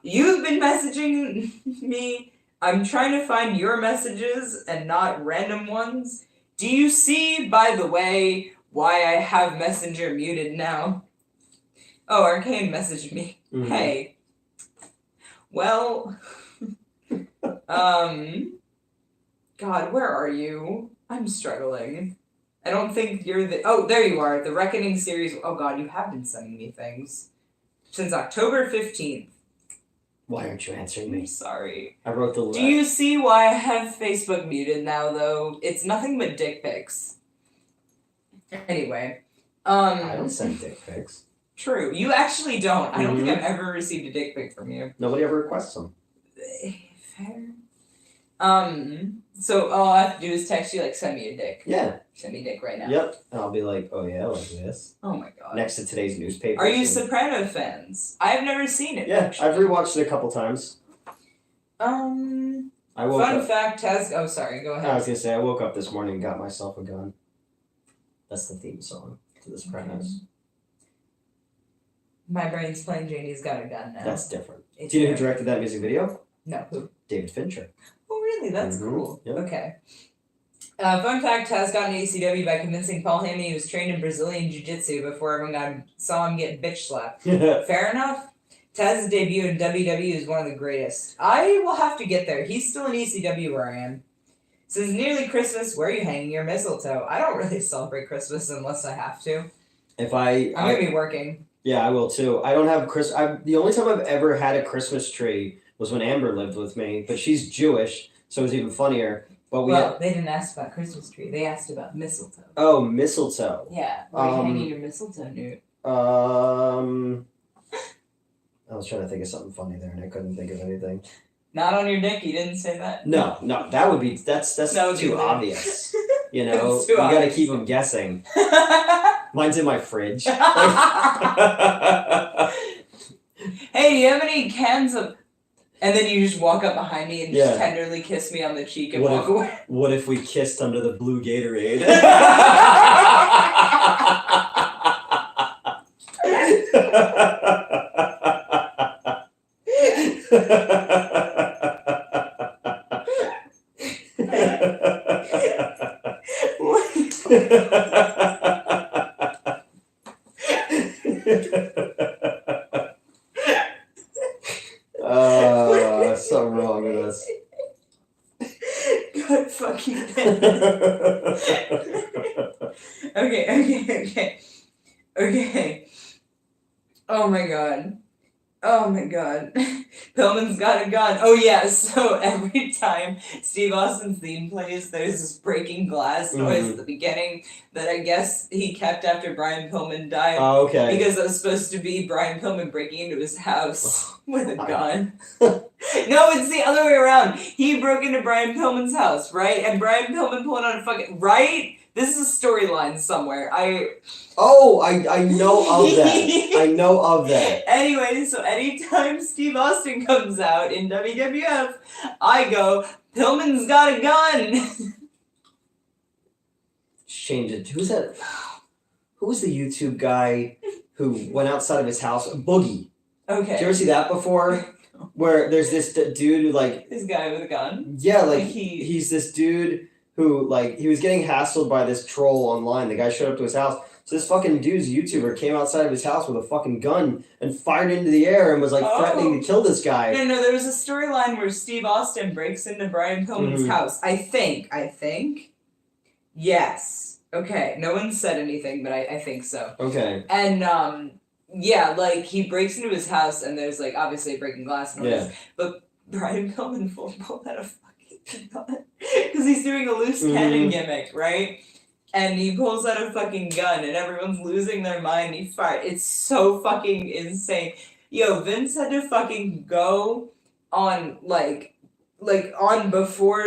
S2: You've been messaging me. I'm trying to find your messages and not random ones. Do you see, by the way, why I have Messenger muted now? Oh, Arcane messaged me. Hey. Well, God, where are you? I'm struggling. I don't think you're the... Oh, there you are. The Reckoning series. Oh, God, you have been sending me things. Since October 15th.
S1: Why aren't you answering me?
S2: I'm sorry.
S1: I wrote the letter.
S2: Do you see why I have Facebook muted now, though? It's nothing but dick pics. Anyway.
S1: I don't send dick pics.
S2: True. You actually don't. I don't think I've ever received a dick pic from you.
S1: Nobody ever requests them.
S2: Fair. So all I have to do is text you, like, send me a dick.
S1: Yeah.
S2: Send me a dick right now.
S1: Yep. And I'll be like, oh yeah, like this.
S2: Oh my god.
S1: Next to today's newspaper.
S2: Are you Soprano fans? I've never seen it.
S1: Yeah,
S2: actually.
S1: I've rewatched it a couple times.
S2: Fun fact, oh, sorry, go ahead.
S1: I was gonna say, I woke up this morning and got myself a gun. That's the theme song to The Sopranos.
S2: Okay. My brain's playing Janie's Got a Gun now.
S1: That's different. Do you know who directed that music video?
S2: No, who?
S1: David Fincher.
S2: Oh, really? That's cool.
S1: Yep.
S2: Okay. Fun fact, Taz got an ACW by convincing Paul Heyman he was trained in Brazilian Jiu-Jitsu before everyone saw him get bitch slapped. Fair enough. Taz's debut in WWE is one of the greatest. I will have to get there. He's still in ECW where I am. Since nearly Christmas, where are you hanging your mistletoe? I don't really celebrate Christmas unless I have to.
S1: I'm
S2: gonna be working.
S1: Yeah, I will too. I don't have the only time I've ever had a Christmas tree was when Amber lived with me, but she's Jewish, so it was even funnier. But
S2: they didn't ask about Christmas tree. They asked about mistletoe.
S1: Oh, mistletoe.
S2: Yeah. Where are you hanging your mistletoe, Newt?
S1: I was trying to think of something funny there, and I couldn't think of anything.
S2: Not on your dick. You didn't say that.
S1: No, that would be that's too obvious. You know, you gotta keep them guessing. Mine's in my fridge.
S2: Hey, do you have any cans of... And then you just walk up behind me and just tenderly kiss me on the cheek and walk away. What
S1: if we kissed under the blue Gatorade? Something wrong with us.
S2: God fucking damn it. Okay. Oh my god. Pillman's got a gun. Oh yeah, so every time Steve Austin's theme plays, there's this breaking glass noise at the beginning that I guess he kept after Brian Pillman died.
S1: Oh, okay.
S2: Because it was supposed to be Brian Pillman breaking into his house with a gun. No, it's the other way around. He broke into Brian Pillman's house, right? And Brian Pillman pulling out a fucking... Right? This is a storyline somewhere. I know of that. I know of that. Anyway, so anytime Steve Austin comes out in WWF, I go, Pillman's got a gun.
S1: Change it. Who's that? Who was the YouTube guy who went outside of his house? Boogie.
S2: Okay.
S1: Did you ever see that before? Where there's this dude who like...
S2: This guy with a gun?
S1: Yeah, like he's this dude who like, he was getting hassled by this troll online. The guy showed up to his house. So this fucking dude's YouTuber came outside of his house with a fucking gun and fired into the air and was like threatening to kill this guy.
S2: No, there was a storyline where Steve Austin breaks into Brian Pillman's house. I think. Yes. Okay, no one said anything, but I think so.
S1: Okay.
S2: And, yeah, like, he breaks into his house and there's, like, obviously breaking glass and all this. But Brian Pillman pulled out a fucking gun. Because he's doing a loose cannon gimmick, right? and he pulls out a fucking gun, and everyone's losing their mind. He fires. It's so fucking insane. Yo, Vince had to fucking go on on before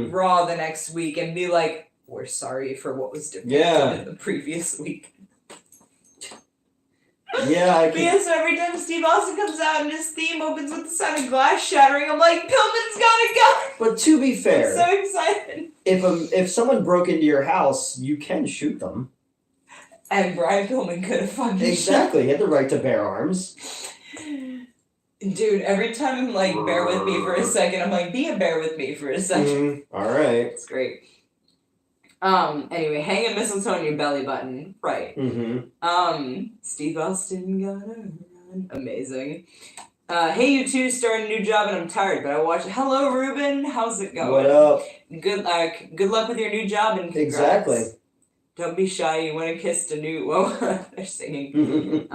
S2: Raw the next week and be like, "We're sorry for what was depicted in the previous week."
S1: Yeah,
S2: because every time Steve Austin comes out and his theme opens with the sound of glass shattering, I'm like, Pillman's got a gun!
S1: But to be fair,
S2: I'm so excited.
S1: If someone broke into your house, you can shoot them.
S2: And Brian Pillman could have fucking
S1: Exactly, he had the right to bear arms.
S2: Dude, every time I'm like, bear with me for a second, I'm like, be a bear with me for a second.
S1: Alright.
S2: It's great. Anyway, hang a mistletoe on your belly button. Right. Steve Austin gotta run. Amazing. Hey, you two, starting a new job and I'm tired, but I watched. Hello, Ruben. How's it going?
S1: What up?
S2: Good luck with your new job and congrats.
S1: Exactly.
S2: Don't be shy. You want to kiss the new. Whoa, they're singing.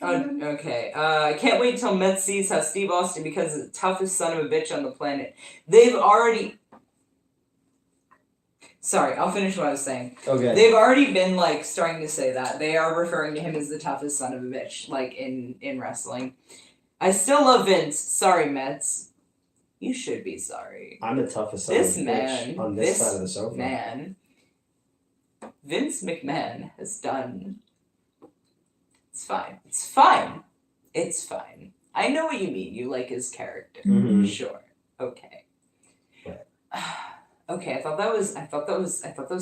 S2: Okay. Can't wait till Mets sees how Steve Austin becomes the toughest son of a bitch on the planet. They've already. Sorry, I'll finish what I was saying.
S1: Okay.
S2: They've already been, starting to say that. They are referring to him as the toughest son of a bitch, in wrestling. I still love Vince. Sorry, Mets. You should be sorry.
S1: I'm the toughest son of a bitch on this side of the sofa.
S2: Man. Vince McMahon has done... It's fine. It's fine. It's fine. I know what you mean. You like his character. Sure. Okay. Okay, I thought that was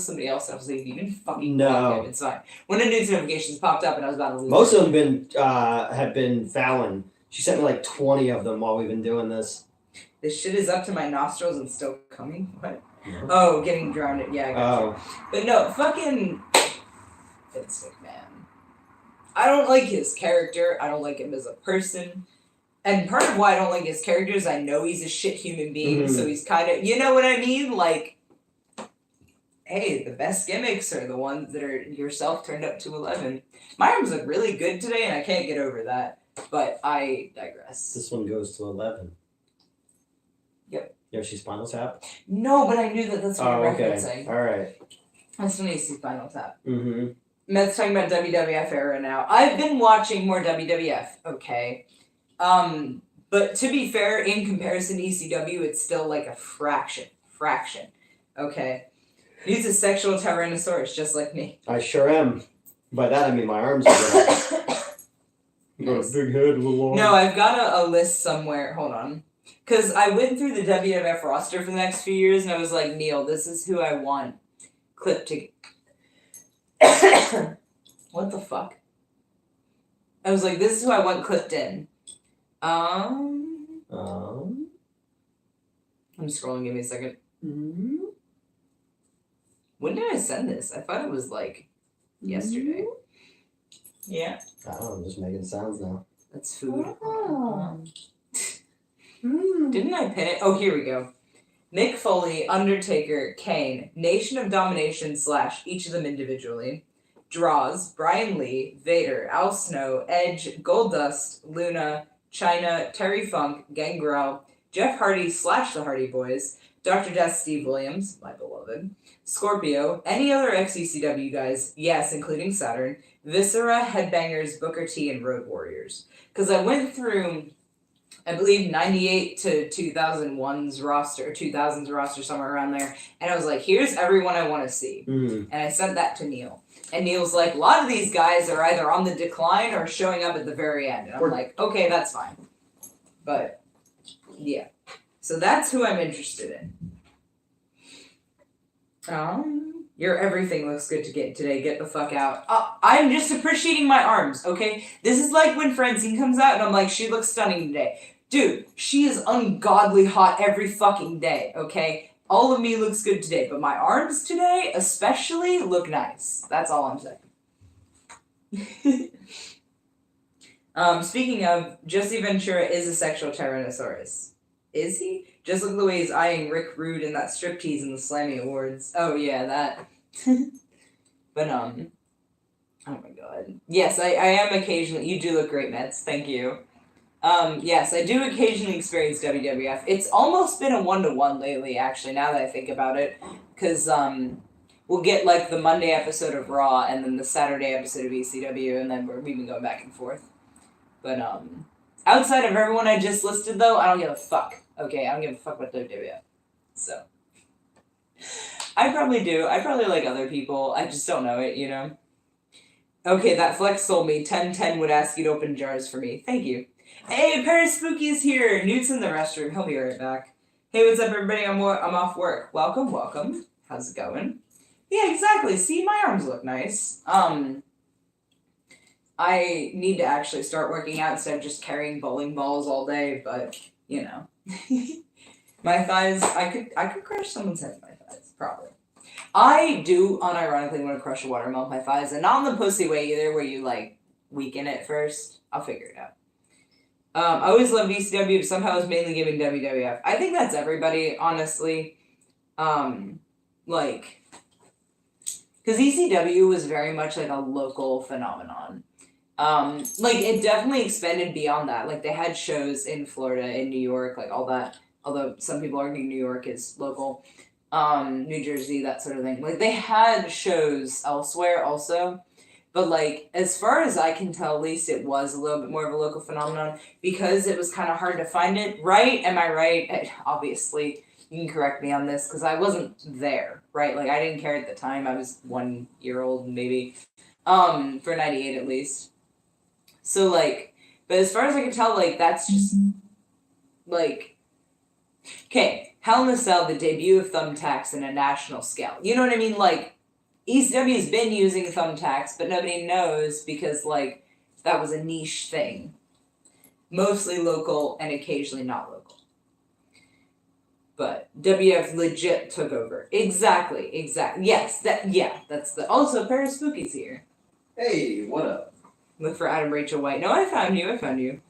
S2: somebody else. I was like, you didn't fucking
S1: no.
S2: Him. It's fine. When the news notifications popped up and I was about to lose.
S1: Most of them have been Fallon. She sent me 20 of them while we've been doing this.
S2: This shit is up to my nostrils and still coming. What? No. Oh, getting drowned. Yeah, I got you. But no, fucking Vince McMahon. I don't like his character. I don't like him as a person. And part of why I don't like his character is I know he's a shit human being, so he's kind of, you know what I mean? Hey, the best gimmicks are the ones that are yourself turned up to 11. My arms look really good today, and I can't get over that, but I digress.
S1: This one goes to 11.
S2: Yep.
S1: You ever see Spinal Tap?
S2: No, but I knew that's what you're referencing.
S1: All right.
S2: I still need to see Spinal Tap. Matt's talking about WWF era now. I've been watching more WWF, okay? But to be fair, in comparison to ECW, it's still a fraction, okay? He's a sexual tyrannosaurus, just like me.
S1: I sure am. By that, I mean my arms are You got a big head, little arm.
S2: No, I've got a list somewhere. Hold on. Because I went through the WWF roster for the next few years, and I was like, Neil, this is who I want clipped to... What the fuck? I was like, this is who I want clipped in. I'm scrolling, give me a second. When did I send this? I thought it was yesterday. Yeah.
S1: I don't know, I'm just making sounds now.
S2: That's food. Didn't I pin it? Oh, here we go. Mick Foley, Undertaker, Kane, Nation of Domination / each of them individually. Draws, Brian Lee, Vader, Al Snow, Edge, Goldust, Luna, Chyna, Terry Funk, Gangrel, Jeff Hardy / the Hardy Boys, Dr. Death Steve Williams, my beloved, Scorpio, any other XECW guys, yes, including Saturn, Viscera, Headbangers, Booker T, and Road Warriors. Because I went through, I believe, 98 to 2001's roster, or 2000's roster, somewhere around there, and I was like, here's everyone I want to see. And I sent that to Neil. And Neil's like, a lot of these guys are either on the decline or showing up at the very end. And I'm like, okay, that's fine. But, yeah. So that's who I'm interested in. Your everything looks good today. Get the fuck out. I'm just appreciating my arms, okay? This is like when Francine comes out and I'm like, she looks stunning today. Dude, she is ungodly hot every fucking day, okay? All of me looks good today, but my arms today, especially, look nice. That's all I'm saying. Speaking of, Jesse Ventura is a sexual tyrannosaurus. Is he? Just look at the way he's eyeing Rick Rude in that striptease in the Slammy Awards. Oh, yeah, that. But, oh my god. Yes, I am occasionally... You do look great, Mets. Thank you. Yes, I do occasionally experience WWF. It's almost been a 1-to-1 lately, actually, now that I think about it. Because, we'll get like the Monday episode of Raw and then the Saturday episode of ECW, and then we've been going back and forth. But outside of everyone I just listed, though, I don't give a fuck. Okay, I don't give a fuck about WWF. So I probably do. I probably like other people. I just don't know it, you know. Okay, that Flex told me 1010 would ask you to open jars for me. Thank you. Hey, Paris Spooky's here. Newt's in the restroom. He'll be right back. Hey, what's up, everybody? I'm off work. Welcome. How's it going? Yeah, exactly. See, my arms look nice. I need to actually start working out instead of just carrying bowling balls all day, but, you know. My thighs, I could crush someone's head with my thighs, probably. I do unironically want to crush a watermelon with my thighs, and not in the pussy way either, where you, like, weaken it first. I'll figure it out. I always loved ECW, but somehow I was mainly giving WWF. I think that's everybody, honestly. Like, because ECW was very much like a local phenomenon. Like, it definitely expanded beyond that. Like, they had shows in Florida, in New York, like all that. Although some people argue New York is local. New Jersey, that sort of thing. Like, they had shows elsewhere also. But, like, as far as I can tell, at least it was a little bit more of a local phenomenon because it was kind of hard to find it. Right? Am I right? Obviously, you can correct me on this because I wasn't there, right? Like, I didn't care at the time. I was 1 year old, maybe. For 98 at least. So, like, but as far as I can tell, like, that's just, like, okay, Hell in a Cell, the debut of thumbtacks in a national scale. You know what I mean? Like, ECW's been using thumbtacks, but nobody knows because, like, that was a niche thing. Mostly local and occasionally not local. But WF legit took over. Exactly. Yes, that's the... Also, Paris Spooky's here.
S1: Hey, what up?
S2: Look for Adam Rachel White. No, I found you.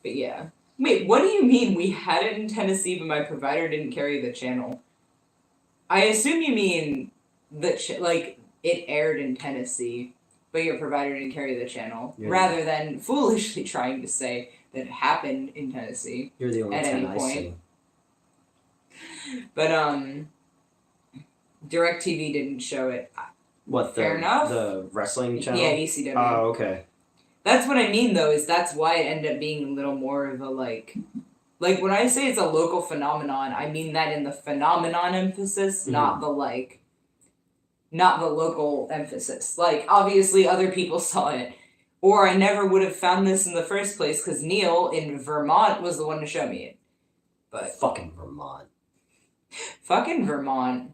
S2: But yeah. Wait, what do you mean we had it in Tennessee, but my provider didn't carry the channel? I assume you mean that, like, it aired in Tennessee, but your provider didn't carry the channel, rather than foolishly trying to say that it happened in Tennessee.
S1: You're the only
S2: at
S1: 10
S2: any
S1: I
S2: point.
S1: see.
S2: But, DirecTV didn't show it.
S1: What,
S2: Fair enough.
S1: The wrestling channel?
S2: Yeah, ECW.
S1: Oh, okay.
S2: That's what I mean, though, is that's why it ended up being a little more of a, like, when I say it's a local phenomenon, I mean that in the phenomenon emphasis, not the local emphasis. Like, obviously other people saw it, or I never would have found this in the first place, because Neil in Vermont was the one to show me it. But
S1: fucking Vermont.
S2: Fucking Vermont.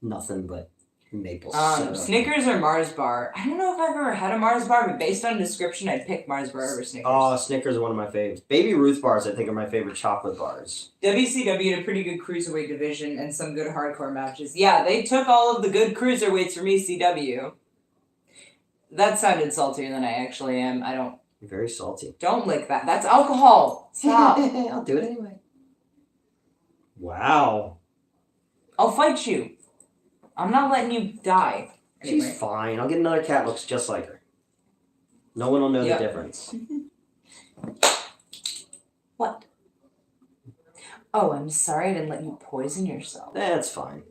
S1: Nothing but maple syrup.
S2: Snickers or Mars bar? I don't know if I've ever had a Mars bar, but based on description, I'd pick Mars bar over Snickers.
S1: Oh, Snickers are one of my favorites. Baby Ruth bars, I think, are my favorite chocolate bars.
S2: WCW had a pretty good cruiserweight division and some good hardcore matches. Yeah, they took all of the good cruiserweights from ECW. That sounded saltier than I actually am. I don't...
S1: You're very salty.
S2: Don't lick that. That's alcohol. Stop.
S1: I'll do it anyway. Wow.
S2: I'll fight you. I'm not letting you die. Anyway.
S1: She's fine. I'll get another cat looks just like her. No one will know the difference.
S2: What? Oh, I'm sorry I didn't let you poison yourself.
S1: That's fine.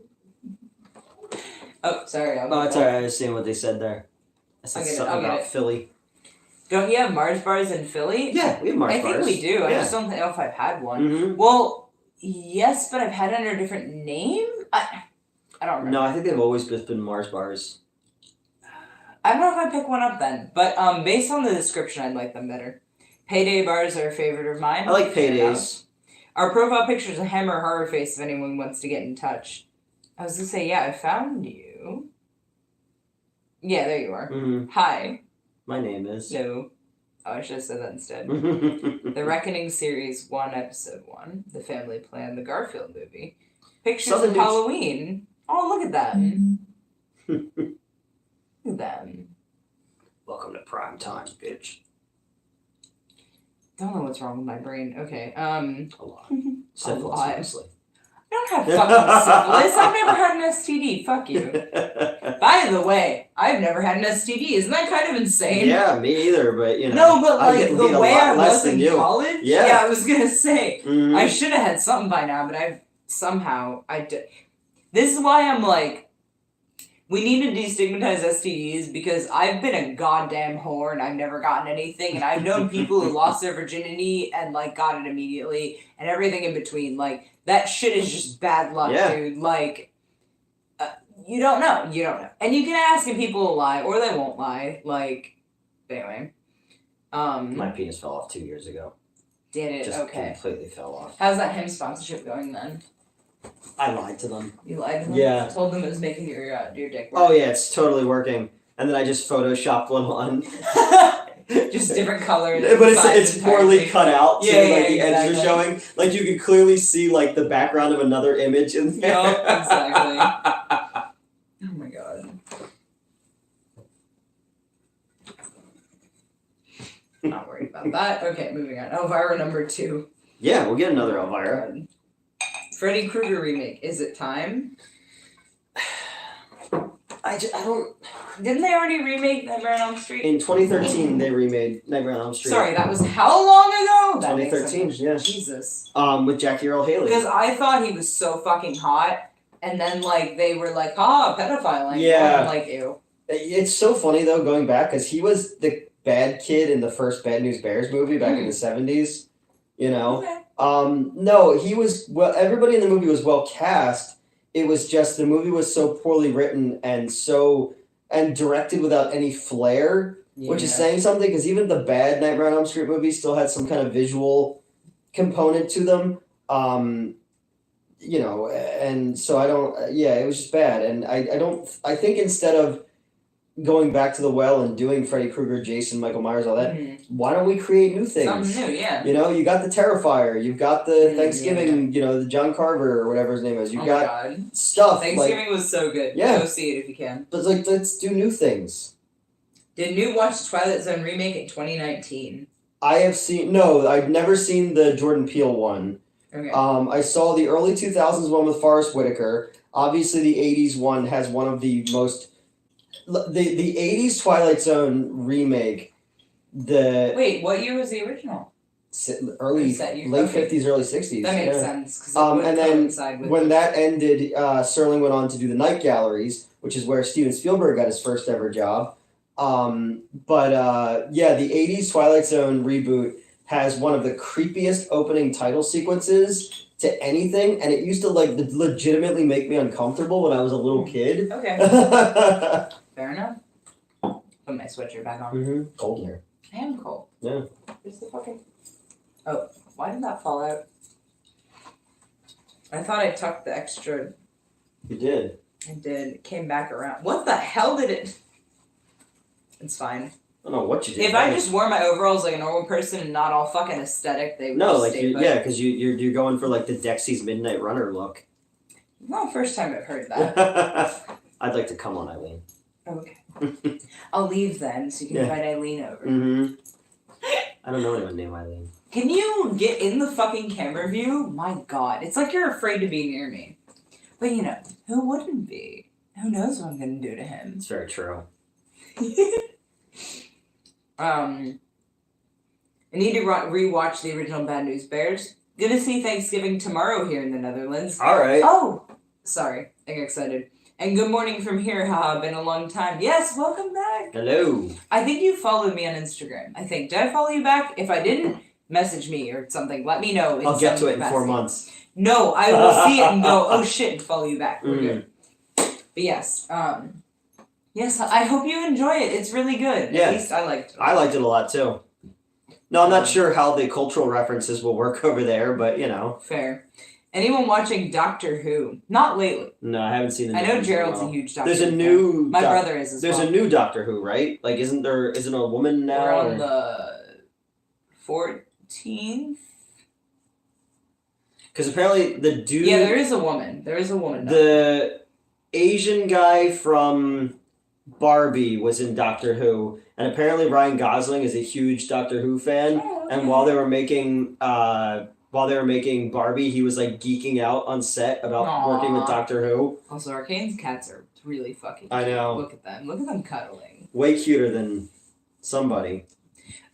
S2: Oh, sorry.
S1: Oh, it's alright. I was seeing what they said there. I said something about Philly.
S2: Don't you have Mars bars in Philly?
S1: Yeah, we have Mars bars.
S2: I think we do.
S1: Yeah.
S2: I just don't know if I've had one.
S1: Mm-hmm.
S2: Well, yes, but I've had it under a different name? I don't remember.
S1: No, I think they've always just been Mars bars.
S2: I don't know if I pick one up then, but based on the description, I'd like them better. Payday bars are a favorite of mine.
S1: I like paydays.
S2: Our profile picture is a hammer horror face if anyone wants to get in touch. I was going to say, yeah, I found you. Yeah, there you are.
S1: Mm-hmm.
S2: Hi.
S1: My name is...
S2: No. Oh, I should have said that instead. The Reckoning Series 1, Episode 1. The Family Plan. The Garfield Movie. Pictures of Halloween. Oh, look at that. Look at that.
S1: Welcome to prime time, bitch.
S2: Don't know what's wrong with my brain. Okay.
S1: A lot. Syphilis, honestly.
S2: I don't have fucking syphilis. I've never had an STD. Fuck you. By the way, I've never had an STD. Isn't that kind of insane?
S1: Yeah, me either, but you know.
S2: No, but like the way I was in
S1: you.
S2: college?
S1: Yeah.
S2: I was gonna say. I should have had something by now, but I've somehow this is why I'm like, we need to destigmatize STDs because I've been a goddamn whore and I've never gotten anything, and I've known people who lost their virginity and like got it immediately and everything in between. Like that shit is just bad luck, dude. Like you don't know, and you can ask and people will lie or they won't lie. Like anyway,
S1: my penis fell off 2 years ago.
S2: Did it?
S1: Just
S2: okay.
S1: Completely fell off.
S2: How's that him sponsorship going then?
S1: I lied to them.
S2: You lied to them?
S1: Yeah.
S2: Told them it was making your dick work.
S1: Oh yeah, it's totally working. And then I just photoshopped one on.
S2: Just different colors.
S1: But it's poorly cut out, so
S2: yeah,
S1: the edges are showing. Like you can clearly see like the background of another image in there.
S2: Yep, exactly. Oh my god. Not worried about that. Okay, moving on. Elvira number 2.
S1: Yeah, we'll get another Elvira.
S2: Freddy Krueger remake. Is it time?
S1: I don't.
S2: Didn't they already remake Nightmare on Elm Street?
S1: In 2013, they remade Nightmare on Elm Street.
S2: Sorry, that was how long ago?
S1: 2013, yeah.
S2: Jesus.
S1: With Jackie Earle Haley.
S2: Because I thought he was so fucking hot, and then like they were like, pedophiling.
S1: Yeah.
S2: I'm like, ew.
S1: It's so funny though, going back, because he was the bad kid in the first Bad News Bears movie back in the 70s. You know.
S2: Okay.
S1: No, he was everybody in the movie was well cast. It was just the movie was so poorly written and directed without any flair, which is saying something because even the bad Nightmare on Elm Street movies still had some kind of visual component to them. You know, and so I don't. Yeah, it was just bad, and I think instead of going back to the well and doing Freddy Krueger, Jason, Michael Myers, all that, why don't we create new things?
S2: Something new, yeah.
S1: You know, you got the Terrifier, you've got the Thanksgiving, you know, the John Carver or whatever his name is. You've got stuff.
S2: Thanksgiving was so good.
S1: Yeah.
S2: Go see it if you can.
S1: But like, let's do new things.
S2: Did you watch the Twilight Zone remake in 2019?
S1: I've never seen the Jordan Peele one.
S2: Okay.
S1: I saw the early 2000s one with Forrest Whitaker. Obviously, the 80s one has one of the most. The 80s Twilight Zone remake.
S2: Wait, what year was the original?
S1: Late 50s, early 60s.
S2: That makes sense.
S1: And then when that ended, Serling went on to do the Night Galleries, which is where Steven Spielberg got his first ever job. The 80s Twilight Zone reboot has one of the creepiest opening title sequences to anything, and it used to like legitimately make me uncomfortable when I was a little kid.
S2: Okay. Fair enough. Put my sweatshirt back on.
S1: Cold here.
S2: I am cold.
S1: Yeah.
S2: Where's the fucking... Oh, why did that fall out? I thought I tucked the extra...
S1: You did.
S2: I did. It came back around. What the hell did it... It's fine.
S1: I don't know what you did.
S2: If I just wore my overalls like a normal person and not all fucking aesthetic, they would just stay put.
S1: because you're going for like the Dexy's Midnight Runner look.
S2: Not the first time I've heard that.
S1: I'd like to come on Eileen.
S2: Okay. I'll leave then, so you can invite Eileen over.
S1: I don't know anyone named Eileen.
S2: Can you get in the fucking camera view? My god, it's like you're afraid to be near me. But you know, who wouldn't be? Who knows what I'm gonna do to him?
S1: It's very true.
S2: I need to rewatch the original Bad News Bears. Gonna see Thanksgiving tomorrow here in the Netherlands.
S1: Alright.
S2: Oh! Sorry, I got excited. And good morning from here, haha, been a long time. Yes, welcome back!
S1: Hello!
S2: I think you followed me on Instagram. I think. Did I follow you back? If I didn't, message me or something. Let me know.
S1: I'll get to it in 4 months.
S2: No, I will see it and go, oh shit, and follow you back. We're good. But yes, yes, I hope you enjoy it. It's really good.
S1: Yeah.
S2: At least I liked it.
S1: I liked it a lot too. No, I'm not sure how the cultural references will work over there, but you know.
S2: Fair. Anyone watching Doctor Who? Not lately.
S1: No, I haven't seen it.
S2: I know Gerald's a huge Doctor Who.
S1: There's a new...
S2: My brother is as well.
S1: There's a new Doctor Who, right? Like, isn't a woman now?
S2: We're on the 14th?
S1: Because apparently the dude...
S2: Yeah, there is a woman. There is a woman.
S1: The Asian guy from Barbie was in Doctor Who, and apparently Ryan Gosling is a huge Doctor Who fan.
S2: Oh, okay.
S1: And while they were making Barbie, he was like geeking out on set about working with Doctor Who.
S2: Also, Arcane's cats are really fucking cute.
S1: I know.
S2: Look at them. Look at them cuddling.
S1: Way cuter than somebody.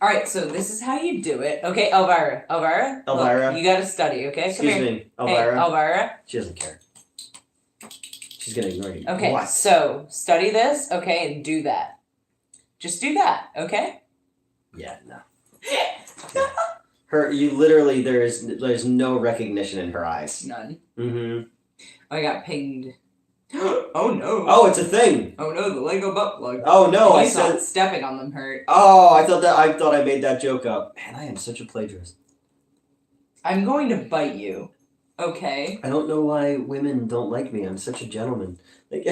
S2: All right, so this is how you do it. Okay, Elvira. Elvira.
S1: Elvira.
S2: Look, you got to study, okay?
S1: Excuse
S2: Come here.
S1: me, Elvira.
S2: Hey, Elvira.
S1: She doesn't care. She's gonna ignore you.
S2: Okay,
S1: What?
S2: so study this, okay, and do that. Just do that, okay?
S1: Yeah, no. You literally, there's no recognition in her eyes.
S2: None.
S1: Mm-hmm.
S2: I got pinged. Oh no.
S1: Oh, it's a thing.
S2: Oh no, the Lego butt plug.
S1: Oh no, I
S2: thought
S1: said.
S2: stepping on them hurt.
S1: Oh, I thought I made that joke up. Man, I am such a plagiarist.
S2: I'm going to bite you. Okay.
S1: I don't know why women don't like me. I'm such a gentleman. Like,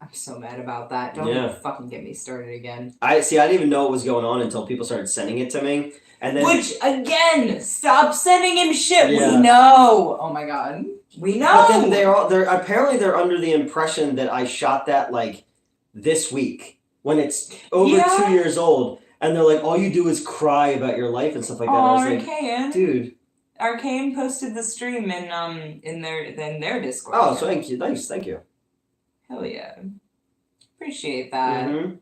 S2: I'm so mad about that. Don't even fucking get me started again.
S1: I didn't even know what was going on until people started sending it to me. And then,
S2: Which, again, stop sending him shit.
S1: Yeah.
S2: We know. Oh my god. We know.
S1: But then they're under the impression that I shot that like this week when it's over 2 years old, and they're like, all you do is cry about your life and stuff like that.
S2: Oh,
S1: I was
S2: Arcane.
S1: like, dude.
S2: Arcane posted the stream in their Discord.
S1: Oh, so thank you, thank you.
S2: Hell yeah. Appreciate that.
S1: Mm-hmm.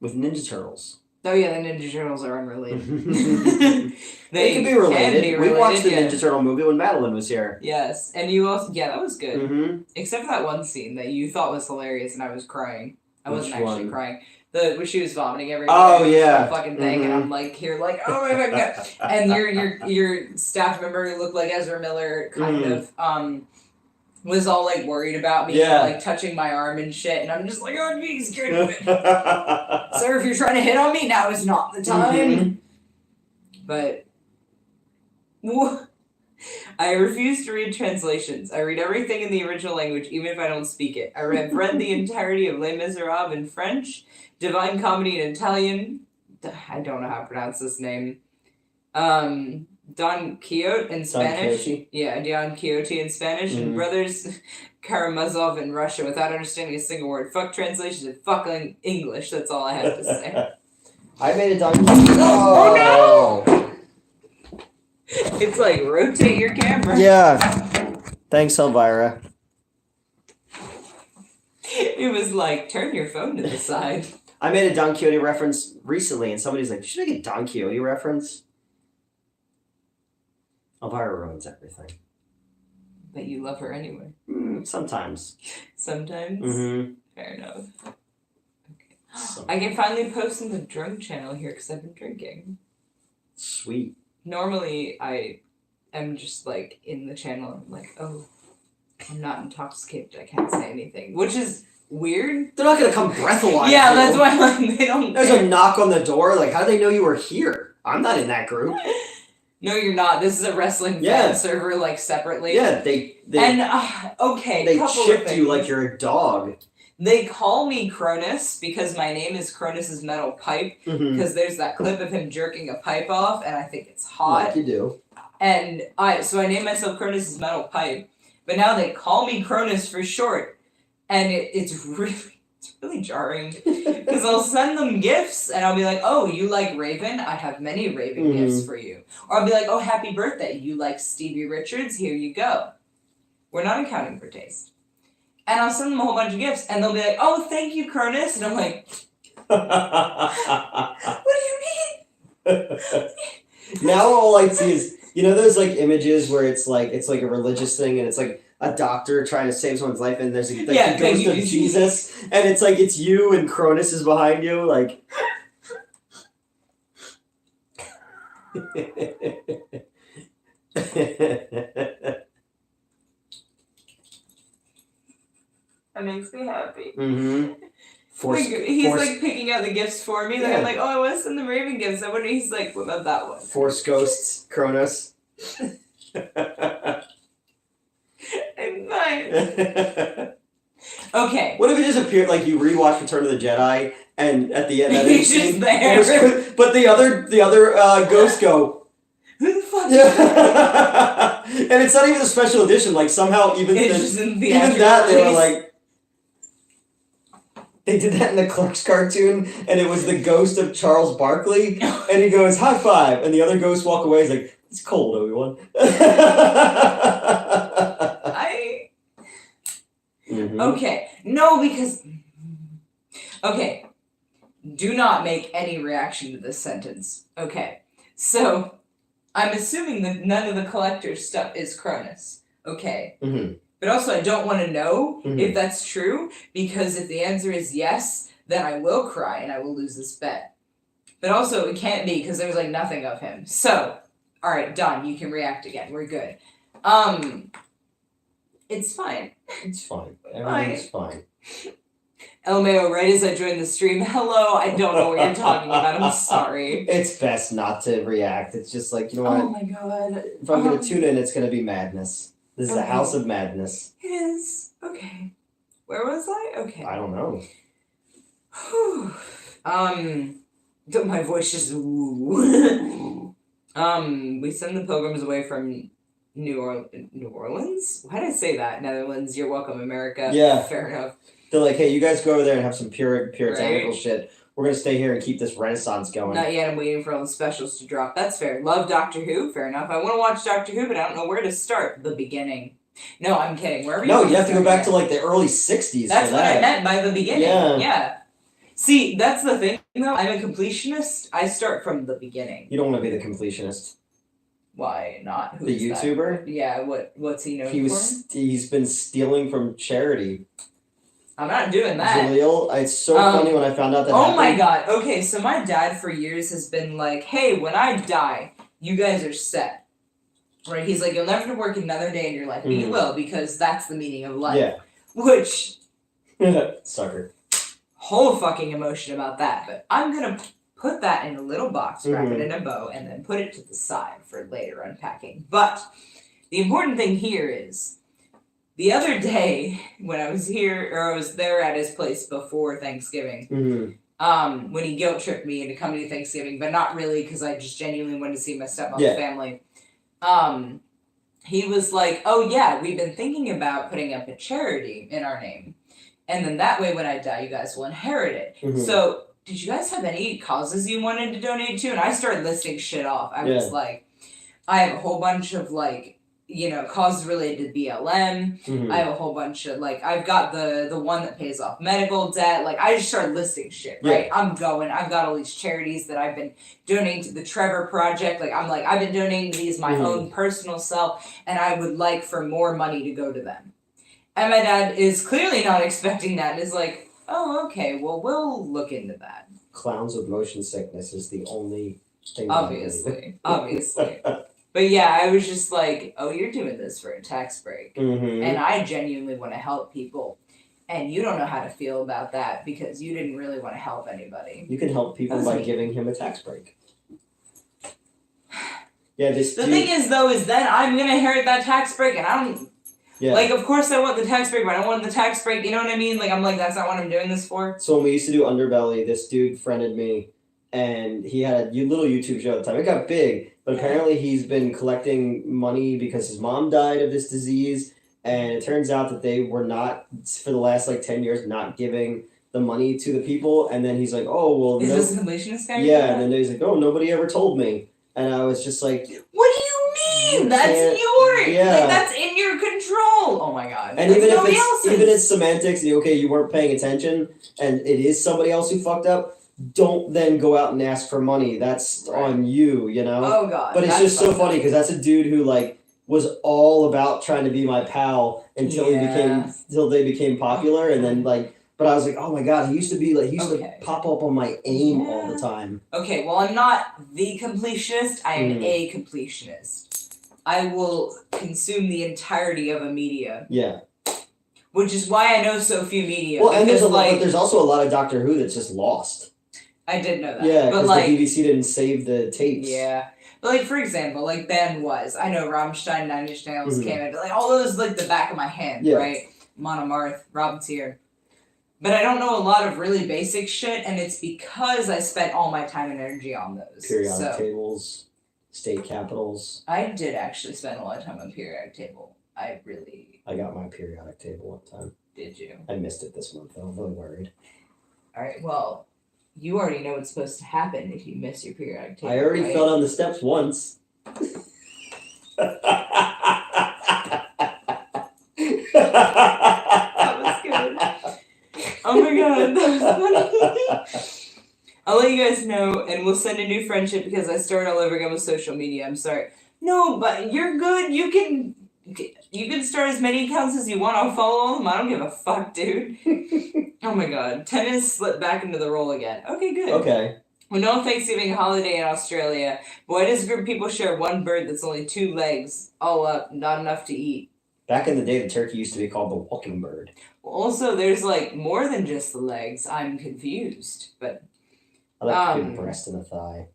S1: With Ninja Turtles.
S2: Oh yeah, the Ninja Turtles are unrelated.
S1: They can be related. We watched the Ninja Turtle movie when Madeline was here.
S2: Yes, and you also that was good.
S1: Mm-hmm.
S2: Except for that one scene that you thought was hilarious, and I was crying. I wasn't
S1: Which
S2: actually
S1: one?
S2: crying. Where she was vomiting everywhere.
S1: Oh yeah.
S2: The fucking thing, and I'm like here, like oh my god, and your staff member who looked like Ezra Miller, kind of was all like worried about me, like touching my arm and shit, and I'm just like, oh geez, get it. Sir, if you're trying to hit on me, now is not the time.
S1: Mm-hmm.
S2: But I refuse to read translations. I read everything in the original language, even if I don't speak it. I read the entirety of Les Miserables in French, Divine Comedy in Italian. I don't know how to pronounce this name. Don Quixote in Spanish. Don Quixote in Spanish. And Brothers Karamazov in Russian without understanding a single word. Fuck translations and fucking English. That's all I have to say.
S1: I made a Don Quixote. Oh
S2: no! It's like, rotate your camera.
S1: Yeah. Thanks, Elvira.
S2: It was like, turn your phone to the side.
S1: I made a Don Quixote reference recently, and somebody's like, you should make a Don Quixote reference. Elvira ruins everything.
S2: But you love her anyway.
S1: Sometimes.
S2: Sometimes?
S1: Mm-hmm.
S2: Fair enough. Okay. I can finally post in the drunk channel here because I've been drinking.
S1: Sweet.
S2: Normally, I am just, like, in the channel and I'm like, oh, I'm not intoxicated, I can't say anything. Which is weird.
S1: They're not going to come breathalyze
S2: Yeah,
S1: you.
S2: that's why like, they don't
S1: There's a knock on the door, like, how do they know you were here? I'm not in that group.
S2: No, you're not. This is a wrestling fan server, like, separately.
S1: Yeah, they
S2: and, okay,
S1: they chipped you like you're a dog.
S2: They call me Cronus because my name is Cronus's Metal Pipe, because there's that clip of him jerking a pipe off, and I think it's hot.
S1: Like you do.
S2: And so I named myself Cronus's Metal Pipe, but now they call me Cronus for short, and it's really jarring, because I'll send them gifts, and I'll be like, oh, you like Raven? I have many Raven gifts for you. Or I'll be like, oh, happy birthday, you like Stevie Richards? Here you go. We're not accounting for taste. And I'll send them a whole bunch of gifts, and they'll be like, oh, thank you, Cronus. And I'm like, what do you mean?
S1: Now all I see is, you know those like images where it's like a religious thing, and it's like a doctor trying to save someone's life, and there's like the ghost of Jesus, and it's like it's you and Cronus is behind you, like.
S2: That makes me happy.
S1: Mm-hmm.
S2: He's like picking out the gifts for me. Like, I'm like, oh, I want to send the Raven gifts. I wonder. He's like, what about that one?
S1: Force ghosts, Cronus.
S2: I'm fine. Okay.
S1: What if it just appeared like you rewatch Return of the Jedi, and at the end that
S2: he's just there,
S1: but the other ghosts go.
S2: Who the fuck?
S1: And it's not even a special edition. Like somehow even that they were like. They did that in the Clerks cartoon, and it was the ghost of Charles Barkley, and he goes, high five, and the other ghosts walk away, he's like, it's cold, Obi-Wan.
S2: Okay, no, because Okay. Do not make any reaction to this sentence. Okay. So, I'm assuming that none of the collector's stuff is Cronus. Okay.
S1: Mm-hmm.
S2: But also, I don't want to know if that's true, because if the answer is yes, then I will cry and I will lose this bet. But also, it can't be, because there's, like, nothing of him. So, alright, done. You can react again. We're good. It's fine.
S1: It's fine. Everything's fine.
S2: LMAO, right as I joined the stream, hello, I don't know what you're talking about, I'm sorry.
S1: It's best not to react. It's just like, you know what?
S2: Oh my god.
S1: If I'm going to tune in, it's going to be madness. This is a house of madness.
S2: It is. Okay. Where was I? Okay.
S1: I don't know.
S2: My voice just we send the pilgrims away from New Orleans? Why did I say that? Netherlands, you're welcome, America.
S1: Yeah.
S2: Fair enough.
S1: They're like, hey, you guys go over there and have some puritanical shit. We're going to stay here and keep this renaissance going.
S2: Not yet, I'm waiting for all the specials to drop. That's fair. Love Doctor Who, fair enough. I want to watch Doctor Who, but I don't know where to start. The beginning. No, I'm kidding. Wherever you
S1: have to go back to like the early 60s.
S2: That's what I meant by the beginning.
S1: Yeah.
S2: See, that's the thing, though. I'm a completionist. I start from the beginning.
S1: You don't want to be the completionist.
S2: Why not?
S1: The YouTuber?
S2: That? Yeah, what's he known for?
S1: He's been stealing from charity.
S2: I'm not doing that.
S1: Jaleel, it's so funny when I found out that happened.
S2: My god. Okay, so my dad for years has been like, hey, when I die, you guys are set. Right? He's like, you'll never have to work another day in your life. But you will, because that's the meaning of life.
S1: Yeah.
S2: Which...
S1: Sucker.
S2: Whole fucking emotion about that. But I'm gonna put that in a little box, wrap it in a bow, and then put it to the side for later unpacking. But the important thing here is... The other day, when I was there at his place before Thanksgiving, when he guilt tripped me into coming to Thanksgiving, but not really, because I just genuinely wanted to see my stepmom's family. He was like, oh yeah, we've been thinking about putting up a charity in our name. And then that way, when I die, you guys will inherit it. So, did you guys have any causes you wanted to donate to? And I started listing shit off. I was like, I have a whole bunch of, like, causes related to BLM. I have a whole bunch of, like, I've got the one that pays off medical debt. Like, I just started listing shit, right? I've got all these charities that I've been donating to the Trevor Project. Like, I've been donating these my own personal self, and I would like for more money to go to them. And my dad is clearly not expecting that and is like, oh, okay, well, we'll look into that.
S1: Clowns with motion sickness is the only thing.
S2: Obviously. But yeah, I was just like, oh, you're doing this for a tax break. And I genuinely want to help people. And you don't know how to feel about that because you didn't really want to help anybody.
S1: You can help people by giving him a tax break. Yeah, the
S2: thing is, though, is then I'm going to inherit that tax break and I don't... Yeah. Like, of course I want the tax break, but I don't want the tax break, you know what I mean? Like, I'm like, that's not what I'm doing this for.
S1: So when we used to do Underbelly, this dude friended me, and he had a little YouTube show at the time. It got big, but apparently he's been collecting money because his mom died of this disease, and it turns out that they were not, for the last, 10 years, not giving the money to the people, and then he's like, oh, well...
S2: Is this a completionist guy?
S1: Yeah, and then he's like, oh, nobody ever told me. And I was just like...
S2: What do you mean? That's yours! Yeah. Like, that's in your control! Oh my god.
S1: And even if it's semantics, okay, you weren't paying attention, and it is somebody else who fucked up, don't then go out and ask for money. That's on you, you know?
S2: Oh god.
S1: But it's just so funny, because that's a dude who, was all about trying to be my pal until they became popular, and then, but I was like, oh my god, he used to be he used to pop up on my AIM all the time.
S2: Okay, well, I'm not the completionist, I am a completionist. I will consume the entirety of a media.
S1: Yeah.
S2: Which is why I know so few media.
S1: Well, and there's also a lot of Doctor Who that's just lost.
S2: I did know that.
S1: Yeah, because the BBC didn't save the tapes.
S2: Yeah. But, for example, Ben was. I know Rammstein, Nine Inch Nails came in. All those, the back of my hand, right? Monomarth, Robin's here. But I don't know a lot of really basic shit, and it's because I spent all my time and energy on those.
S1: Periodic tables, state capitals.
S2: I did actually spend a lot of time on periodic table. I
S1: got my periodic table one time.
S2: Did you?
S1: I missed it this month, though. I'm really worried.
S2: Alright, well, you already know what's supposed to happen if you miss your periodic table.
S1: I already fell down the steps once.
S2: Oh my god, that was funny. I'll let you guys know, and we'll send a new friendship because I started all over again with social media. I'm sorry. No, but you're good. You can start as many accounts as you want. I'll follow them. I don't give a fuck, dude. Oh my god. Tennis slipped back into the role again. Okay, good.
S1: Okay.
S2: With no Thanksgiving holiday in Australia, why does a group of people share one bird that's only 2 legs, all up, not enough to eat?
S1: Back in the day, the turkey used to be called the walking bird.
S2: Also, there's like more than just the legs. I'm confused, but
S1: I like a good breast and a thigh.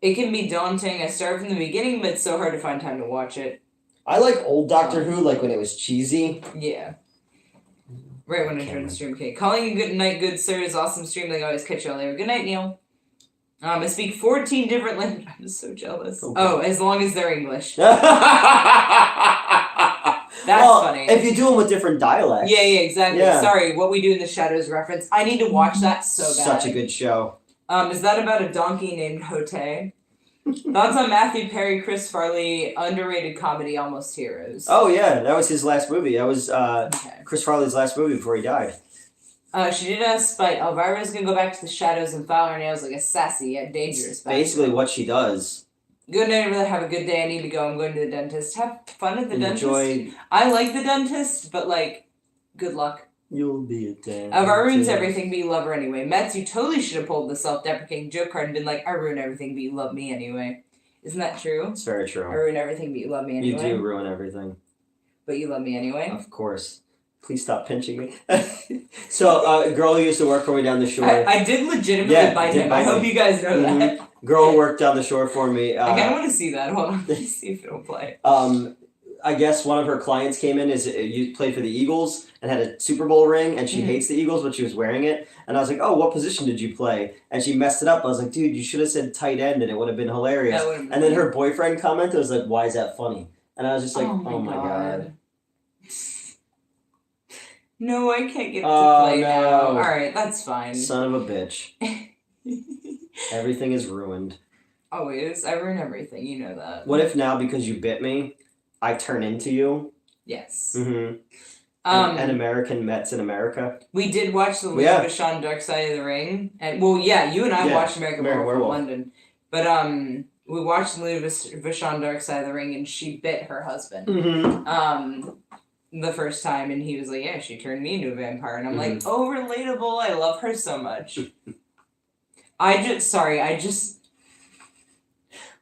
S2: it can be daunting. I started from the beginning, but it's so hard to find time to watch it.
S1: I like old Doctor Who, like when it was cheesy.
S2: Yeah. Right when I joined the stream. Okay. Calling you good night, good sir, is awesome stream. Like always, catch you all later. Good night, Neil. I speak 14 different languages. I'm so jealous. Okay. Oh, as long as they're English. That's funny.
S1: If you do them with different dialects.
S2: Yeah, exactly. Yeah. Sorry, What We Do in the Shadows reference. I need to watch that so bad.
S1: Such a good show.
S2: Is that about a donkey named Hote? Thoughts on Matthew Perry, Chris Farley, underrated comedy, Almost Heroes?
S1: Oh, yeah. That was his last movie. That was Chris Farley's last movie before he died.
S2: She did ask Spite, Elvira's going to go back to the shadows and file her nails like a sassy yet dangerous bastard.
S1: Basically what she does.
S2: Good night, everyone. Have a good day. I need to go. I'm going to the dentist. Have fun at the dentist.
S1: Enjoy.
S2: I like the dentist, but, like, good luck.
S1: You'll be a dentist.
S2: Elvira ruins everything, but you love her anyway. Mets, you totally should have pulled the self-deprecating joke card and been like, I ruin everything, but you love me anyway. Isn't that true?
S1: It's very true.
S2: I ruin everything, but you love me anyway.
S1: You do ruin everything.
S2: But you love me anyway?
S1: Of course. Please stop pinching me. So, a girl who used to work for me down the shore.
S2: I did legitimately bite him. I hope you guys know that.
S1: Girl who worked down the shore for me.
S2: I kind of want to see that. Hold on. Let's see if it'll play.
S1: I guess one of her clients came in, you played for the Eagles and had a Super Bowl ring, and she hates the Eagles, but she was wearing it. And I was like, oh, what position did you play? And she messed it up. I was like, dude, you should have said tight end, and it would have been hilarious. And then her boyfriend commented, was like, why is that funny? And I was just like, oh my god.
S2: No, I can't get to play now. Alright, that's fine.
S1: Son of a bitch. Everything is ruined.
S2: Always. I ruin everything. You know that.
S1: What if now, because you bit me, I turn into you?
S2: Yes.
S1: Mm-hmm. An American Mets in America?
S2: We did watch the Louis Vuitton Dark Side of the Ring. And, well, yeah, you and I watched American Werewolf in London. But, we watched the Louis Vuitton Dark Side of the Ring, and she bit her husband.
S1: Mm-hmm.
S2: The first time, and he was like, yeah, she turned me into a vampire. And I'm like, oh, relatable. I love her so much.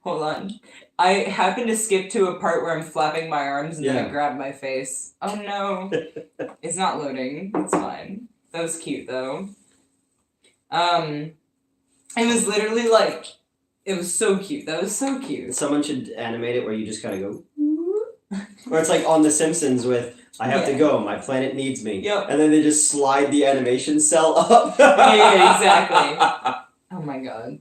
S2: Hold on. I happened to skip to a part where I'm flapping my arms and then I grabbed my face. Oh no. It's not loading. It's fine. That was cute though. It was literally like, it was so cute. That was so cute.
S1: Someone should animate it where you just kind of go, or it's like on The Simpsons with, I have to go, my planet needs me.
S2: Yep.
S1: And then they just slide the animation cell up.
S2: yeah, exactly. Oh my god.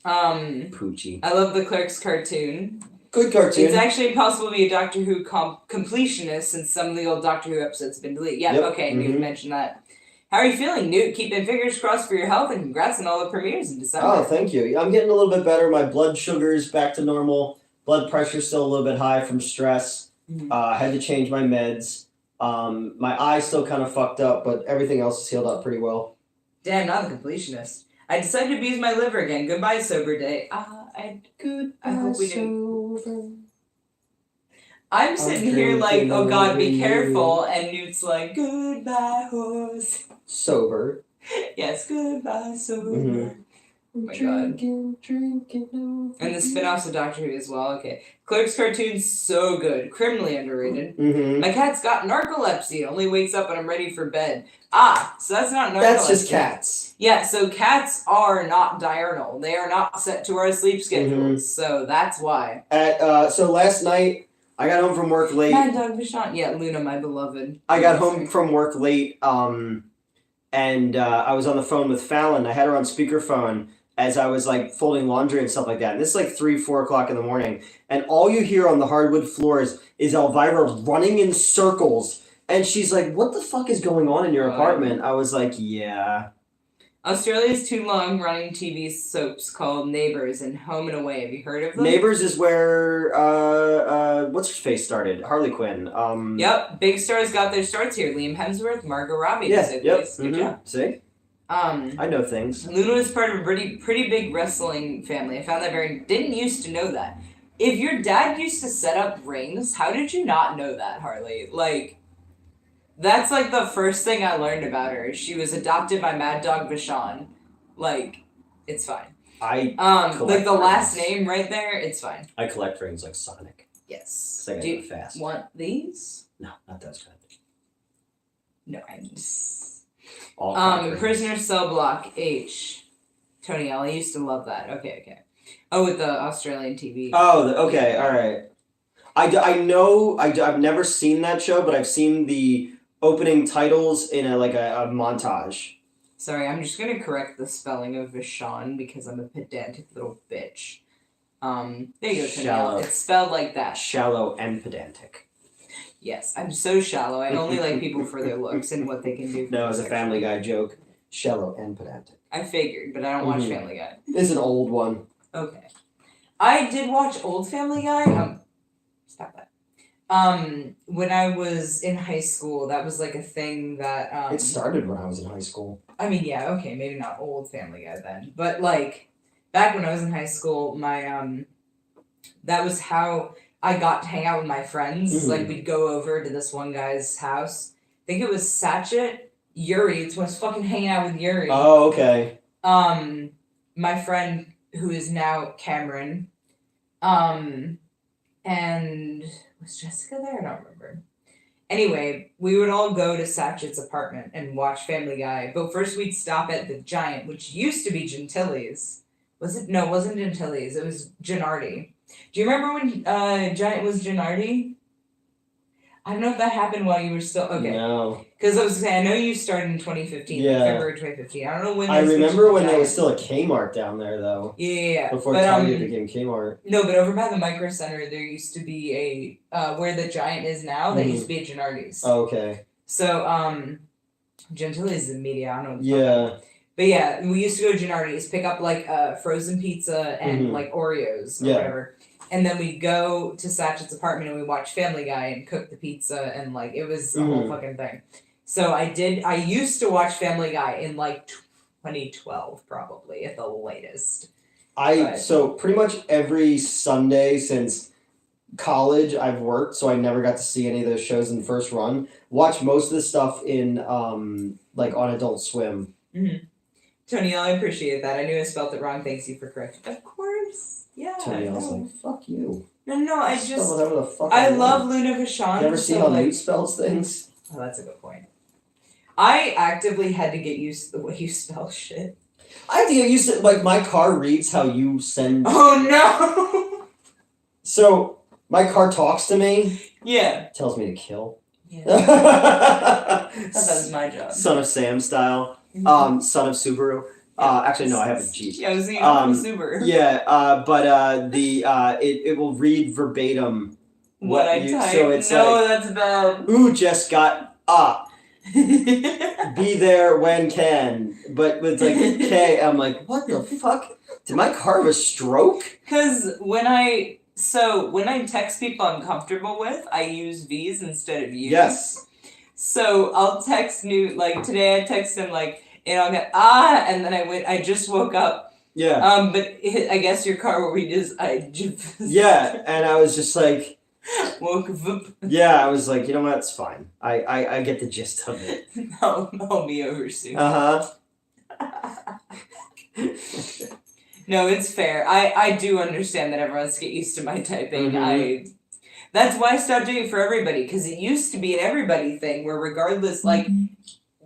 S1: Poochie.
S2: I love the Clerks cartoon.
S1: Good cartoon.
S2: It's actually impossible to be a Doctor Who completionist since some of the old Doctor Who episodes have been deleted. Yeah, okay, Newt mentioned that. How are you feeling, Newt? Keeping fingers crossed for your health, and congrats on all the premieres in December.
S1: Oh, thank you. I'm getting a little bit better. My blood sugar's back to normal. Blood pressure's still a little bit high from stress. I had to change my meds. My eye's still kind of fucked up, but everything else is healed up pretty well.
S2: Damn, not a completionist. I decided to abuse my liver again. Goodbye, sober day. I hope we didn't. I'm sitting here like, oh god, be careful, and Newt's like, goodbye, horse.
S1: Sober.
S2: Yes, goodbye, sober. Oh my god. And the spin-offs of Doctor Who as well. Okay. Clerks cartoon's so good. Criminally underrated. My cat's got narcolepsy. Only wakes up when I'm ready for bed. So that's not narcolepsy.
S1: That's just cats.
S2: Yeah, so cats are not diurnal. They are not set to our sleep schedules. So that's why.
S1: So last night, I got home from work late.
S2: Mad Dog Vashon. Yeah, Luna, my beloved.
S1: I got home from work late, and I was on the phone with Fallon. I had her on speakerphone as I was like folding laundry and stuff like that. And this is like 3-4 o'clock in the morning. And all you hear on the hardwood floors is Elvira running in circles. And she's like, what the fuck is going on in your apartment? I was like, yeah.
S2: Australia's two long-running TV soaps called Neighbours and Home and Away. Have you heard of them?
S1: Neighbours is where, what's her face started? Harley Quinn.
S2: Yep, big stars got their starts here. Liam Hemsworth, Margot Robbie.
S1: Yeah,
S2: Good job.
S1: See? I know things.
S2: Luna was part of a pretty big wrestling family. I found that didn't used to know that. If your dad used to set up rings, how did you not know that, Harley? Like, that's like the first thing I learned about her. She was adopted by Mad Dog Vachon. Like, it's fine.
S1: Like the
S2: rings. Last name right there, it's fine.
S1: I collect rings like Sonic.
S2: Yes.
S1: Do you fast.
S2: Want these?
S1: No, not those kind.
S2: No, I'm just...
S1: All
S2: Prisoner Cell Block H. Tony L. I used to love that. Okay. Oh, with the Australian TV.
S1: Oh, okay, all right. I know, I've never seen that show, but I've seen the opening titles in a montage.
S2: Sorry, I'm just going to correct the spelling of Vachon because I'm a pedantic little bitch. There you go, Tony L. It's spelled like that.
S1: Shallow and pedantic.
S2: Yes, I'm so shallow. I only like people for their looks and what they can do.
S1: No, it's a Family Guy joke. Shallow and pedantic.
S2: I figured, but I don't watch Family Guy.
S1: It's an old one.
S2: Okay. I did watch old Family Guy. Stop that. When I was in high school, that was like a thing that...
S1: It started when I was in high school.
S2: I mean, yeah, okay, maybe not old Family Guy then. But, like, back when I was in high school, my, that was how I got to hang out with my friends.
S1: Mm-hmm.
S2: Like, we'd go over to this one guy's house. I think it was Satchet. Yuri. It's when I was fucking hanging out with Yuri.
S1: Oh, okay.
S2: My friend, who is now Cameron, and was Jessica there? I don't remember. Anyway, we would all go to Satchet's apartment and watch Family Guy. But first we'd stop at the Giant, which used to be Gentili's. Was it? No, it wasn't Gentili's. It was Gennardi. Do you remember when Giant was Gennardi? I don't know if that happened while you were still... Okay.
S1: No.
S2: Because I was saying, I know you started in 2015.
S1: Yeah.
S2: February 2015. I don't know when...
S1: I remember when there was still a Kmart down there, though.
S2: Yeah.
S1: Before Target became Kmart.
S2: No, but over by the Micro Center, there used to be a... where the Giant is now, there used to be a Gennardi's.
S1: Oh, okay.
S2: So, Gentili's is media. I don't know.
S1: Yeah.
S2: But yeah, we used to go to Gennardi's, pick up, like, frozen pizza and, like, Oreos or whatever. And then we'd go to Satchet's apartment and we watch Family Guy and cook the pizza and, like, it was a whole fucking thing. So I used to watch Family Guy in, like, 2012, probably, at the latest.
S1: So pretty much every Sunday since college I've worked, so I never got to see any of those shows in the first run. Watch most of the stuff in, like, on Adult Swim.
S2: Mm-hmm. Tony, I appreciate that. I knew I spelled it wrong. Thanks you for correcting. Of course. Yeah.
S1: Tony, I was like, fuck you.
S2: No, I just...
S1: Whatever the fuck
S2: I love Luna Vachon.
S1: You ever see how Newt spells things?
S2: Oh, that's a good point. I actively had to get used to the way you spell shit.
S1: I have to get used to... Like, my car reads how you send...
S2: Oh, no!
S1: So, my car talks to me.
S2: Yeah.
S1: Tells me to kill.
S2: Yeah. That was my job.
S1: Son of Sam style. Son of Subaru. Actually, no, I have a Jeep.
S2: Yeah, I was thinking of Subaru.
S1: Yeah, but it will read verbatim
S2: what I type.
S1: So it's
S2: that's bad.
S1: Ooh, just got be there when can. But it's like K. I'm like, what the fuck? Did my car have a stroke?
S2: Because when I text people I'm comfortable with, I use V's instead of U's.
S1: Yes.
S2: So I'll text Newt, like, today I text him, like, and I'll get, and then I just woke up.
S1: Yeah.
S2: But I guess your car will read as
S1: yeah, and I was just like...
S2: woke up.
S1: Yeah, I was like, you know what, it's fine. I get the gist of it.
S2: I'll be over soon.
S1: Uh-huh.
S2: No, it's fair. I do understand that everyone has to get used to my typing. That's why I stopped doing it for everybody, because it used to be an everybody thing where regardless, like,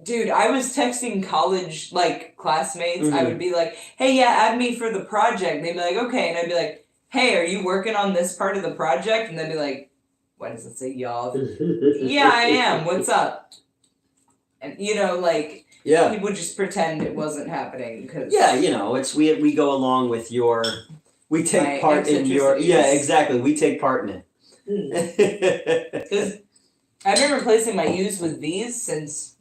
S2: dude, I was texting college, like, classmates. I would be like, hey, yeah, add me for the project. They'd be like, okay. And I'd be like, hey, are you working on this part of the project? And they'd be like, why does it say y'all? Yeah, I am. What's up? And, you know, like...
S1: Yeah.
S2: People just pretend it wasn't happening because...
S1: Yeah, you know, it's we go along with your... We take part in your... Yeah, exactly. We take part in it.
S2: Because I've been replacing my U's with V's since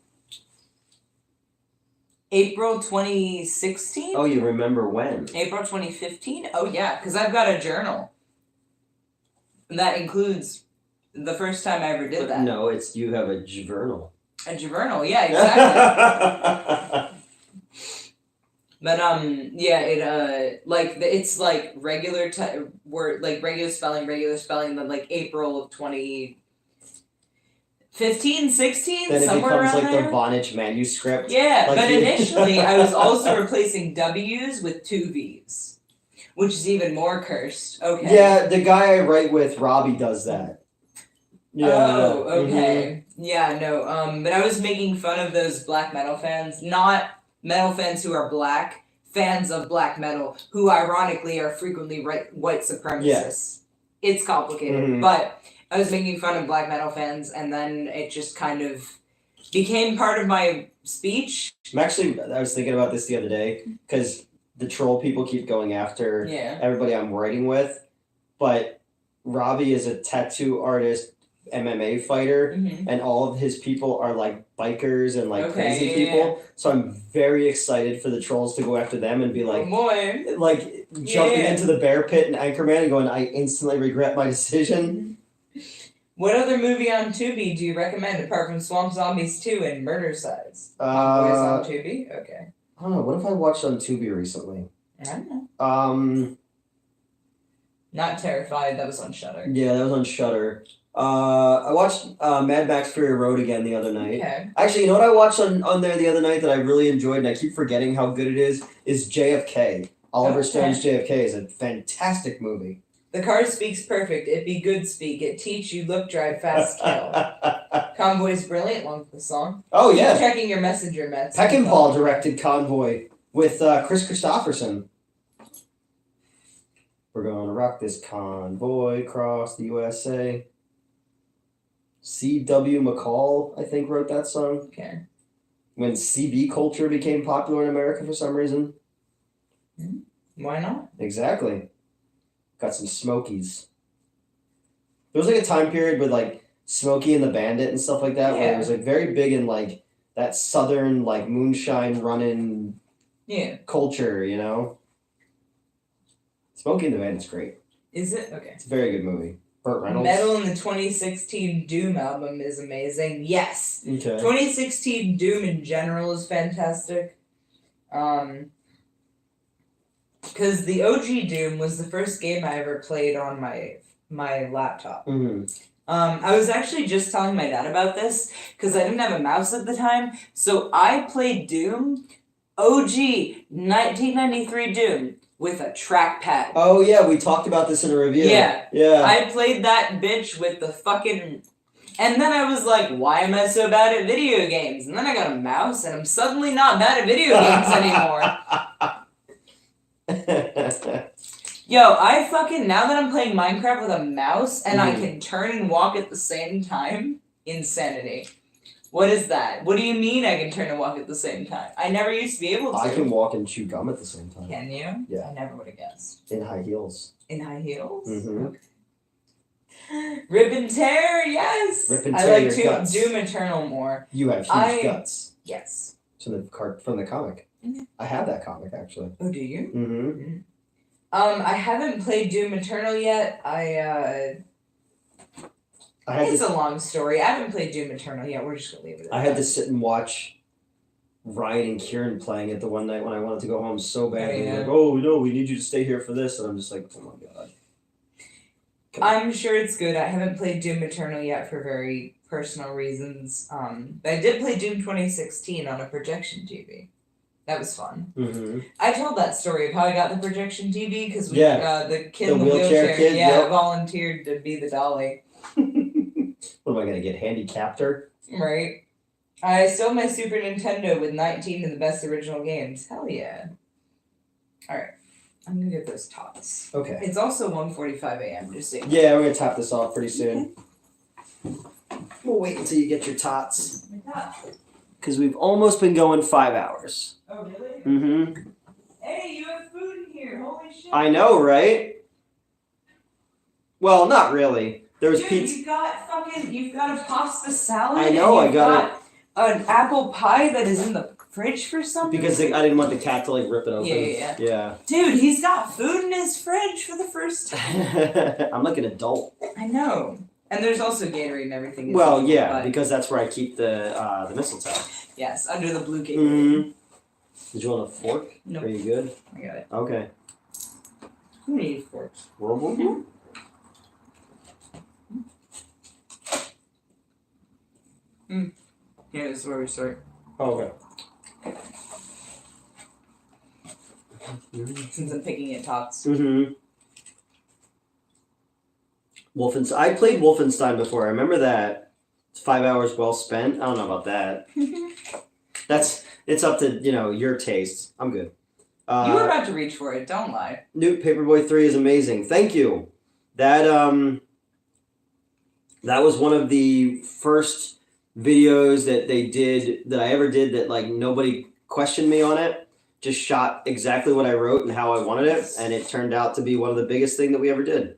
S2: April 2016.
S1: Oh, you remember when?
S2: April 2015? Oh, yeah, because I've got a journal. And that includes the first time I ever did that.
S1: No, you have a journal.
S2: A journal, yeah, exactly. But yeah, it's like regular word, like regular spelling, then like April of 2015, 16,
S1: Then it
S2: somewhere
S1: becomes
S2: around
S1: like
S2: there.
S1: the Vonage manuscript.
S2: Yeah,
S1: Like
S2: but
S1: you-
S2: initially I was also replacing W's with 2 V's, which is even more cursed. Okay.
S1: Yeah, the guy I write with, Robbie, does that. Yeah.
S2: Oh, okay. Yeah, no. But I was making fun of those black metal fans, not metal fans who are black, fans of black metal, who ironically are frequently white supremacists. It's complicated, but I was making fun of black metal fans, and then it just kind of became part of my speech.
S1: I was thinking about this the other day, because the troll people keep going after everybody I'm writing with, but Robbie is a tattoo artist, MMA fighter, and all of his people are like bikers and like crazy people. So I'm very excited for the trolls to go after them and be like, like jumping into the bear pit and Anchorman and going, I instantly regret my decision.
S2: What other movie on Tubi do you recommend apart from Swamp Zombies 2 and Murder Size? Boys on Tubi? Okay.
S1: I don't know. What have I watched on Tubi recently?
S2: I don't know. Not Terrified. That was on Shudder.
S1: Yeah, that was on Shudder. I watched Mad Max Fury Road again the other night.
S2: Okay.
S1: Actually, you know what I watched on there the other night that I really enjoyed, and I keep forgetting how good it is JFK. Oliver Stone's JFK is a fantastic movie.
S2: The car speaks perfect. It be good speak. It teach you look, drive, fast, kill. Convoy's brilliant. Love the song.
S1: Oh, yeah.
S2: Keep checking your messenger, Mets.
S1: Peckinpah directed Convoy with Chris Christopherson. We're going to rock this convoy across the USA. C.W. McCall, I think, wrote that song.
S2: Okay.
S1: When CB culture became popular in America for some reason.
S2: Why not?
S1: Exactly. Got some Smokies. There was like a time period with like Smokey and the Bandit and stuff like that where it was like very big in like that southern like moonshine running culture, you know? Smokey and the Bandit's great.
S2: Is it? Okay.
S1: It's a very good movie. Burt Reynolds.
S2: Metal in the 2016 Doom album is amazing. Yes.
S1: Okay.
S2: 2016 Doom in general is fantastic. Because the OG Doom was the first game I ever played on my laptop. I was actually just telling my dad about this because I didn't have a mouse at the time. So I played Doom, OG 1993 Doom, with a trackpad. Oh
S1: yeah, we talked about this in a review.
S2: Yeah.
S1: Yeah.
S2: I played that bitch with the fucking... And then I was like, why am I so bad at video games? And then I got a mouse and I'm suddenly not bad at video games anymore. Yo, I fucking... Now that I'm playing Minecraft with a mouse and I can turn and walk at the same time, insanity. What is that? What do you mean I can turn and walk at the same time? I never used to be able to.
S1: I can walk and chew gum at the same time.
S2: Can you?
S1: Yeah.
S2: I never would have guessed.
S1: In high heels.
S2: In high heels?
S1: Okay.
S2: Rip and tear, yes!
S1: Rip and
S2: I
S1: tear
S2: like
S1: your guts.
S2: Doom Eternal more.
S1: You have huge guts.
S2: Yes.
S1: From the comic. I have that comic, actually.
S2: Oh, do you?
S1: Mm-hmm.
S2: I haven't played Doom Eternal yet. It's a long story. I haven't played Doom Eternal yet. We're just gonna leave it at that.
S1: I had to sit and watch Ryan and Kieran playing it the one night when I wanted to go home so badly.
S2: Oh, yeah.
S1: Like, oh no, we need you to stay here for this, and I'm just like, oh my god.
S2: I'm sure it's good. I haven't played Doom Eternal yet for very personal reasons. But I did play Doom 2016 on a projection TV. That was fun.
S1: Mm-hmm.
S2: I told that story of how I got the projection TV because the kid
S1: The
S2: in the
S1: wheelchair kid, yep.
S2: volunteered to be the dolly.
S1: What am I gonna get, handicapped her?
S2: Right. I stole my Super Nintendo with 19 of the best original games. Hell yeah. Alright. I'm gonna get those tots.
S1: Okay.
S2: It's also 1:45 a.m. Just saying.
S1: Yeah, we're gonna top this off pretty soon. We'll wait until you get your tots. Because we've almost been going 5 hours.
S2: Oh, really?
S1: Mm-hmm.
S2: Hey, you have food in here. Holy shit.
S1: I know, right? Well, not really. There was
S2: Dude,
S1: pizza.
S2: You've got a pasta salad.
S1: I know,
S2: and
S1: I got
S2: an apple pie that is in the fridge for something.
S1: Because I didn't want the cat to like rip it open.
S2: Yeah. Dude, he's got food in his fridge for the first time.
S1: I'm like an adult.
S2: I know. And there's also Gatorade and everything.
S1: Well, yeah, because that's where I keep the mistletoe.
S2: Yes, under the blue Gatorade.
S1: Mm-hmm. Did you want a fork?
S2: No.
S1: Are you good?
S2: I got it.
S1: Okay.
S2: Who needs forks?
S1: Whirlpool?
S2: Yeah, this is where we start.
S1: Oh, okay.
S2: Since I'm picking at tots.
S1: Mm-hmm. Wolfenstein. I played Wolfenstein before. I remember that. It's 5 hours well spent. I don't know about that. It's up to your tastes. I'm good.
S2: You were about to reach for it. Don't lie.
S1: Newt Paperboy 3 is amazing. Thank you. That was one of the first videos that they did that I ever did that like nobody questioned me on it. Just shot exactly what I wrote and how I wanted it, and it turned out to be one of the biggest thing that we ever did.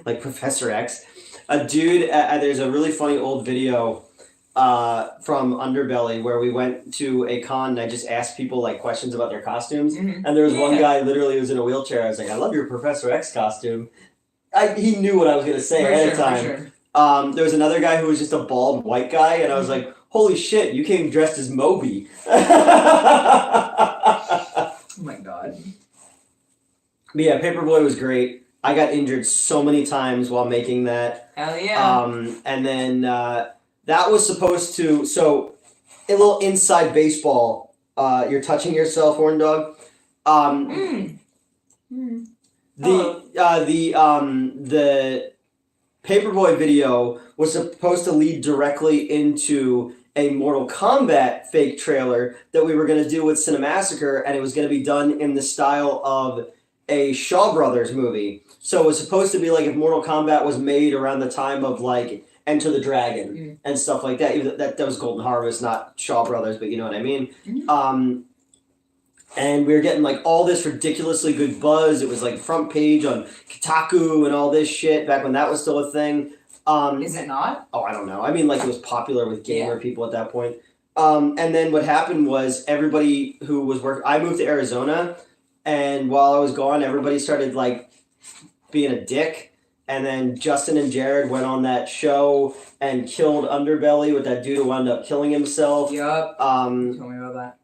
S1: Like Professor X. A dude, there's a really funny old video from Underbelly where we went to a con and I just asked people like questions about their costumes.
S2: Mm-hmm.
S1: And there was one guy literally who was in a wheelchair. I was like, I love your Professor X costume. He knew what I was going to say ahead of time.
S2: Sure.
S1: There was another guy who was just a bald white guy, and I was like, holy shit, you came dressed as Moby.
S2: Oh my god.
S1: But yeah, Paperboy was great. I got injured so many times while making that.
S2: Hell yeah.
S1: And then that was supposed to... So, a little inside baseball. You're touching yourself, Horn Dog. The Paperboy video was supposed to lead directly into a Mortal Kombat fake trailer that we were going to do with Cinemassacre, and it was going to be done in the style of a Shaw Brothers movie. So it was supposed to be like if Mortal Kombat was made around the time of like Enter the Dragon and stuff like that. That was Golden Harvest, not Shaw Brothers, but you know what I mean. And we were getting like all this ridiculously good buzz. It was like front page on Kotaku and all this shit back when that was still a thing.
S2: Is it not?
S1: Oh, I don't know. I mean, like it was popular with gamer people at that point. And then what happened was everybody who was working... I moved to Arizona, and while I was gone, everybody started like being a dick. And then Justin and Jared went on that show and killed Underbelly with that dude who wound up killing himself.
S2: Yup. Tell me about that.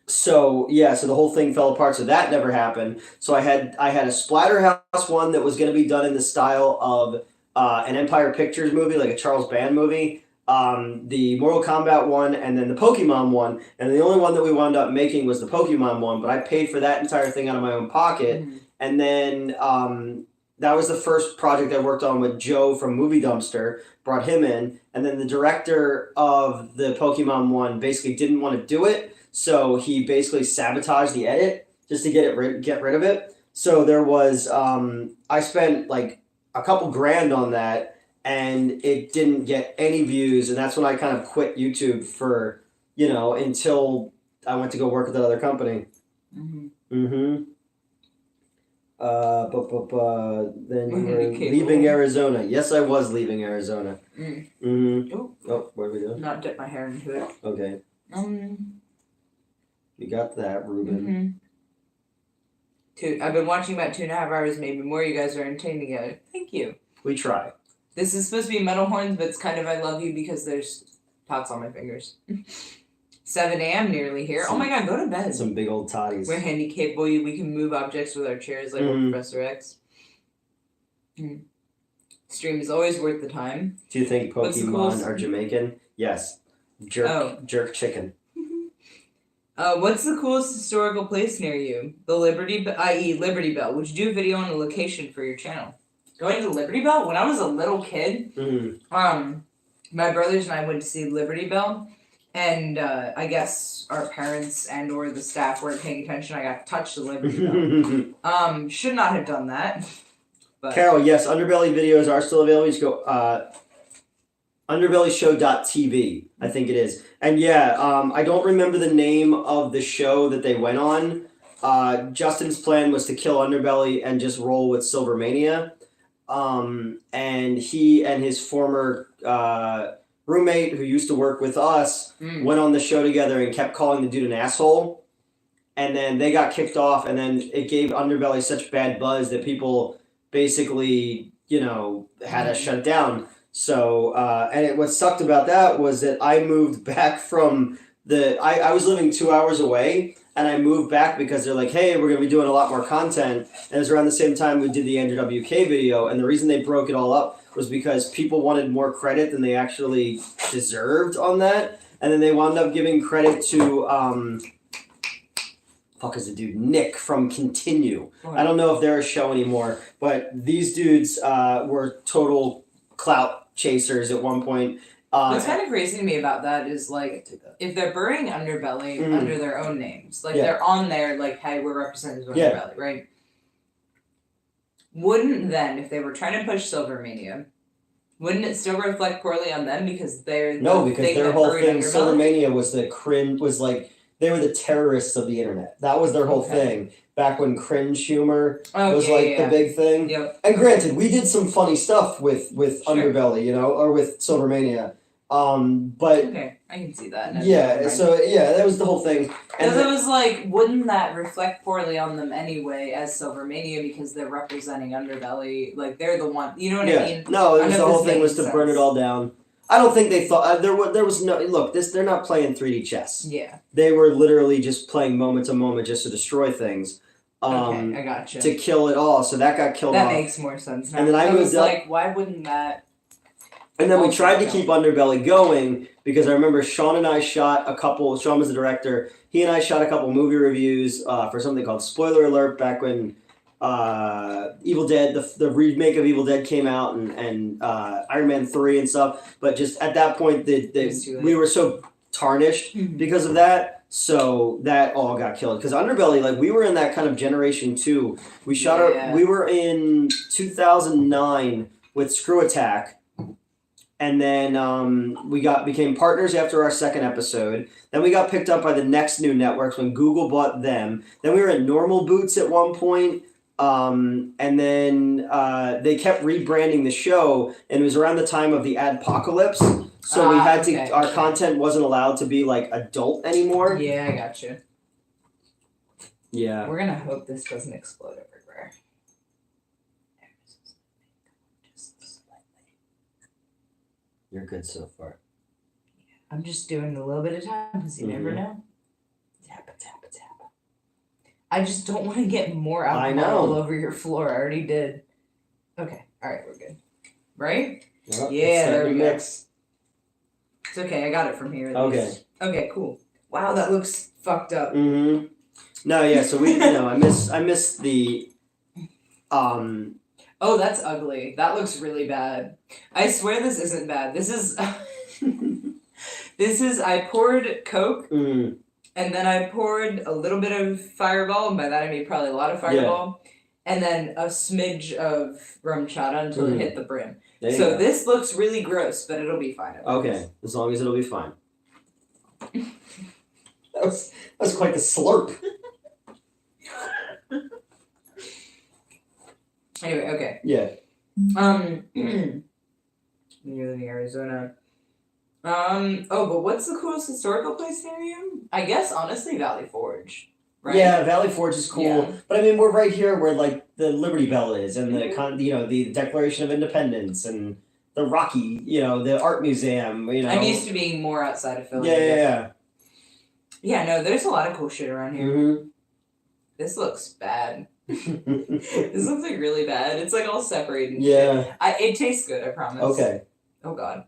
S1: So the whole thing fell apart. So that never happened. So I had a Splatterhouse one that was going to be done in the style of an Empire Pictures movie, like a Charles Band movie. The Mortal Kombat one, and then the Pokemon one. And the only one that we wound up making was the Pokemon one. But I paid for that entire thing out of my own pocket. Mm-hmm. And then that was the first project I worked on with Joe from Movie Dumpster. Brought him in, and then the director of the Pokemon one basically didn't want to do it. So he basically sabotaged the edit just to get rid of it. So there was I spent like a couple grand on that, and it didn't get any views, and that's when I kind of quit YouTube for until I went to go work with that other company. Then you were leaving Arizona. Yes, I was leaving Arizona. Oh, where are we going?
S2: Not dip my hair into it.
S1: Okay. You got that, Ruben.
S2: I've been watching about 2.5 hours, maybe more. You guys are entertained together. Thank you.
S1: We try.
S2: This is supposed to be Metal Horns, but it's kind of I love you because there's tots on my fingers. 7 a.m. nearly here. Oh my god, go to bed.
S1: Some big old toddies.
S2: We're handicapable. We can move objects with our chairs like Professor X. Stream is always worth the time.
S1: Do you think Pokemon are Jamaican? Yes. Jerk chicken.
S2: What's the coolest historical place near you? The Liberty Bell. Would you do a video on the location for your channel? Going to Liberty Bell? When I was a little kid, my brothers and I went to see Liberty Bell, and I guess our parents and or the staff weren't paying attention. I got to touch the Liberty Bell. Should not have done that. But. Carol,
S1: yes, Underbelly videos are still available. You just go underbellyshow.tv, I think it is. And yeah, I don't remember the name of the show that they went on. Justin's plan was to kill Underbelly and just roll with Silvermania. And he and his former roommate who used to work with us went on the show together and kept calling the dude an asshole. And then they got kicked off, and then it gave Underbelly such bad buzz that people basically, had to shut it down. So, what sucked about that was that I moved back from I was living 2 hours away, and I moved back because they're like, hey, we're going to be doing a lot more content. And it was around the same time we did the Andrew WK video. And the reason they broke it all up was because people wanted more credit than they actually deserved on that. And then they wound up giving credit to, fuck is the dude? Nick from Continue.
S2: Oh,
S1: I don't know if they're a show anymore, but these dudes were total clout chasers at one point.
S2: What's kind of crazy to me about that is like if they're burning Underbelly under their own names, like they're on there like, hey, we're representatives of Underbelly, right? Wouldn't then, if they were trying to push Silvermania, wouldn't it still reflect poorly on them because they're
S1: because their whole thing, Silvermania was the cringe, was like they were the terrorists of the internet. That was their whole thing. Back when cringe humor was the big thing.
S2: Yep.
S1: And granted, we did some funny stuff with Underbelly, or with Silvermania. But
S2: okay, I can see that.
S1: Yeah, so that was the whole thing.
S2: Because it was like, wouldn't that reflect poorly on them anyway as Silvermania because they're representing Underbelly? Like they're the one, you know what I mean?
S1: No, it was the whole thing was to burn it all down. I don't think they thought there was no look. They're not playing 3D chess.
S2: Yeah,
S1: they were literally just playing moment to moment just to destroy things.
S2: Okay, I gotcha.
S1: To kill it all, so that got killed off.
S2: That makes more sense now.
S1: And then I was
S2: like, why wouldn't that?
S1: And then we tried to keep Underbelly going because I remember Sean and I shot a couple. Sean was the director. He and I shot a couple movie reviews for something called Spoiler Alert back when Evil Dead, the remake of Evil Dead came out, and Iron Man 3 and stuff. But just at that point, we were so tarnished because of that. So that all got killed because Underbelly, like we were in that kind of generation too. We shot we were in 2009 with Screw Attack, and then we became partners after our second episode. Then we got picked up by the next new networks when Google bought them. Then we were at Normal Boots at one point, and then they kept rebranding the show, and it was around the time of the Adpocalypse. So we had to. Our content wasn't allowed to be like adult anymore.
S2: Yeah, I got you.
S1: Yeah.
S2: We're gonna hope this doesn't explode everywhere.
S1: You're good so far.
S2: I'm just doing a little bit of time because you never know. Tap tap tap. I just don't want to get more alcohol all over your floor. I already did. Okay. All right, we're good. Right?
S1: Yep,
S2: yeah, there we go.
S1: Mix.
S2: It's okay, I got it from here.
S1: Okay.
S2: Okay, cool. Wow, that looks fucked up.
S1: Mm-hmm. No, yeah. So we, I miss the.
S2: Oh, that's ugly. That looks really bad. I swear this isn't bad. This is. This is. I poured Coke, and then I poured a little bit of Fireball, and by that I mean probably a lot of Fireball, and then a smidge of rum chata until it hit the brim. So this looks really gross, but it'll be fine.
S1: Okay, as long as it'll be fine. that was quite the slurp.
S2: Anyway, okay.
S1: Yeah.
S2: You're living in Arizona. Oh, but what's the coolest historical place near you? I guess honestly, Valley Forge. Right?
S1: Yeah, Valley Forge is cool,
S2: Yeah.
S1: but I mean we're right here where like the Liberty Bell is, and the Declaration of Independence, and the Rocky, the art museum.
S2: I'm used to being more outside of Philly.
S1: Yeah.
S2: Yeah, no, there's a lot of cool shit around here.
S1: Mm-hmm.
S2: This looks bad. This looks like really bad. It's like all separated. And
S1: yeah.
S2: shit. It tastes good, I promise.
S1: Okay.
S2: Oh God.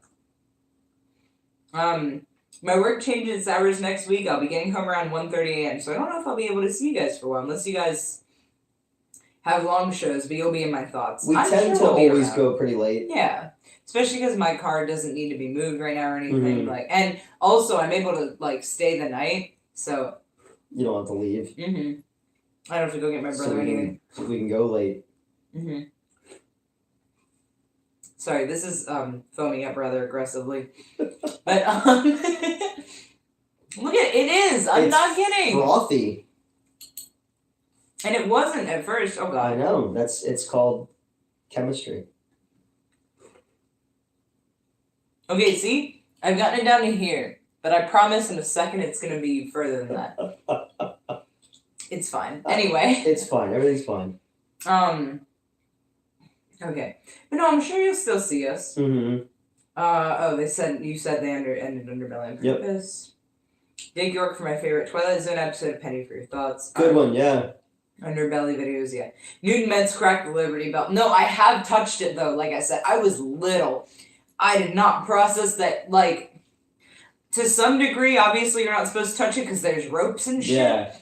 S2: My work changes hours next week. I'll be getting home around 1:30 a.m. So I don't know if I'll be able to see you guys for a while, unless you guys have long shows, but you'll be in my thoughts.
S1: We tend to always go pretty late.
S2: Yeah. Especially because my car doesn't need to be moved right now or anything. And also I'm able to stay the night, so
S1: you don't have to leave.
S2: I don't have to go get my brother or anything.
S1: So we can go late.
S2: Sorry, this is foaming up rather aggressively. But look at it is. I'm not kidding.
S1: Frothy.
S2: And it wasn't at first. Oh God.
S1: I know. It's called chemistry.
S2: Okay, see? I've gotten it down to here, but I promise in a second it's gonna be further than that. It's fine. Anyway.
S1: It's fine. Everything's fine.
S2: Okay. But no, I'm sure you'll still see us. They said you said they ended Underbelly on
S1: Yep.
S2: purpose. Dig York for my favorite Twilight Zone episode. Penny for your thoughts.
S1: Good one, yeah.
S2: Underbelly videos, yeah. Newton Meds cracked the Liberty Bell. No, I have touched it though. Like I said, I was little. I did not process that. Like, to some degree, obviously you're not supposed to touch it because there's ropes and shit.
S1: Yeah.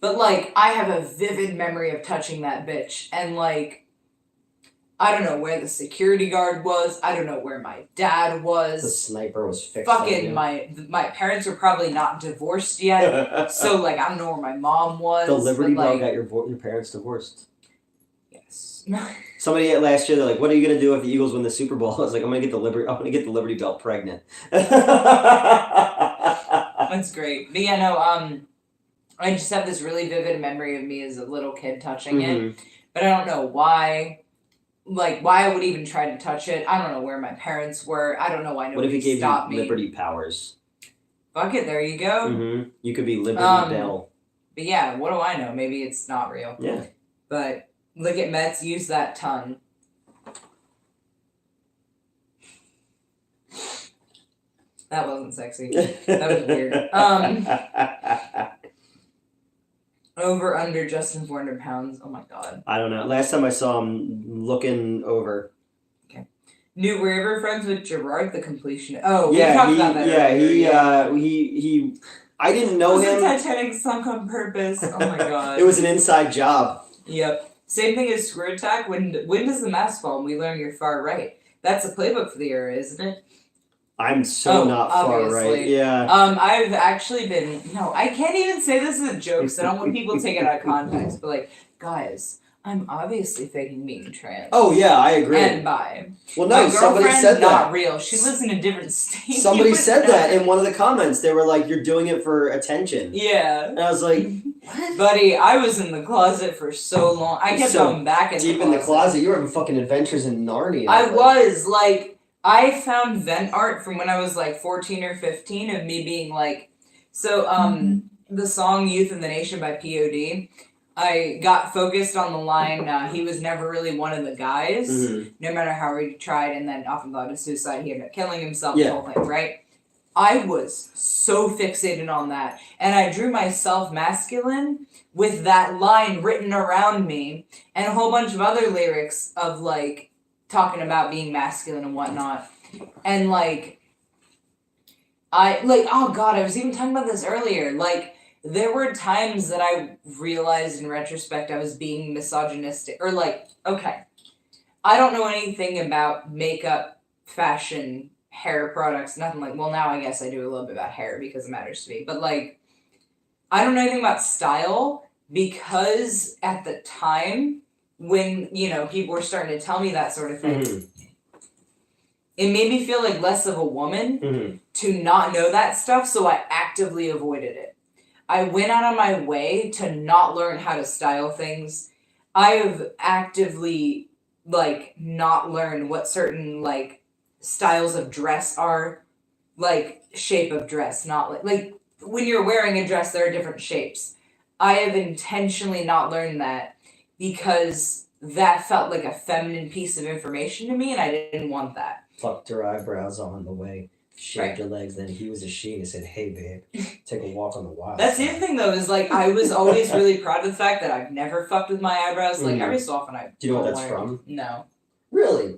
S2: But like, I have a vivid memory of touching that bitch, and like, I don't know where the security guard was. I don't know where my dad was.
S1: The sniper was fixed.
S2: Fucking my parents were probably not divorced yet, so like I don't know where my mom was.
S1: The Liberty Bell
S2: like,
S1: got your parents divorced.
S2: Yes.
S1: Somebody last year, they're like, "What are you gonna do if the Eagles win the Super Bowl?" I was like, I'm gonna get the Liberty Bell pregnant."
S2: That's great. But yeah, no, I just have this really vivid memory of me as a little kid touching it, but I don't know why. Like, why I would even try to touch it. I don't know where my parents were. I don't know why
S1: What if
S2: nobody
S1: he gave
S2: stopped
S1: you
S2: me.
S1: Liberty powers?
S2: Fuck it, there you go.
S1: You could be Liberty Bell.
S2: But yeah, what do I know? Maybe it's not real.
S1: Yeah.
S2: But look at Mets use that ton. That wasn't sexy. That was weird. Over under Justin 400 pounds. Oh my god.
S1: I don't know. Last time I saw him looking over.
S2: Okay. Were you ever friends with Gerard the completion? Oh,
S1: yeah,
S2: we talked about that.
S1: Yeah, he. I didn't know him.
S2: The Titanic sunk on purpose. Oh my god.
S1: It was an inside job.
S2: Yep. Same thing as Screw Attack. When does the mask fall? And we learn you're far right. That's a playbook for the era, isn't it?
S1: I'm so not far right. Yeah.
S2: I've actually been. No, I can't even say this as a joke, so I don't want people to take it out of context. But like, guys, I'm obviously faking being trans.
S1: Oh yeah, I agree.
S2: And bi.
S1: Well, no, somebody said that.
S2: Not real. She lives in a different state.
S1: Somebody said that in one of the comments. They were like, "You're doing it for attention."
S2: Yeah.
S1: And I was like, "What?"
S2: Buddy, I was in the closet for so long. I kept going back in
S1: deep in the closet. You were having fucking adventures in Narnia.
S2: I was like. I found vent art from when I was like 14 or 15 of me being like, the song Youth in the Nation by POD, I got focused on the line, he was never really one of the guys, no matter how he tried, and then often thought of suicide, he ended up killing himself, the whole thing, right? I was so fixated on that, and I drew myself masculine with that line written around me, and a whole bunch of other lyrics of like, talking about being masculine and whatnot. And like, oh god, I was even talking about this earlier. Like, there were times that I realized in retrospect I was being misogynistic. Or like, okay, I don't know anything about makeup, fashion, hair products, nothing like, well now I guess I do a little bit about hair because it matters to me. But like, I don't know anything about style because at the time, when, people were starting to tell me that sort of thing, it made me feel like less of a woman to not know that stuff, so I actively avoided it. I went out on my way to not learn how to style things. I have actively, not learned what certain, styles of dress are, shape of dress, not like, when you're wearing a dress, there are different shapes. I have intentionally not learned that, because that felt like a feminine piece of information to me, and I didn't want that.
S1: Plucked her eyebrows on the way, shaved her legs, then he was a she and said, "Hey babe, take a walk on the wild
S2: That's
S1: side."
S2: the other thing though, is like, I was always really proud of the fact that I've never fucked with my eyebrows. Like, every so often I...
S1: Do you know what that's from?
S2: No.
S1: Really?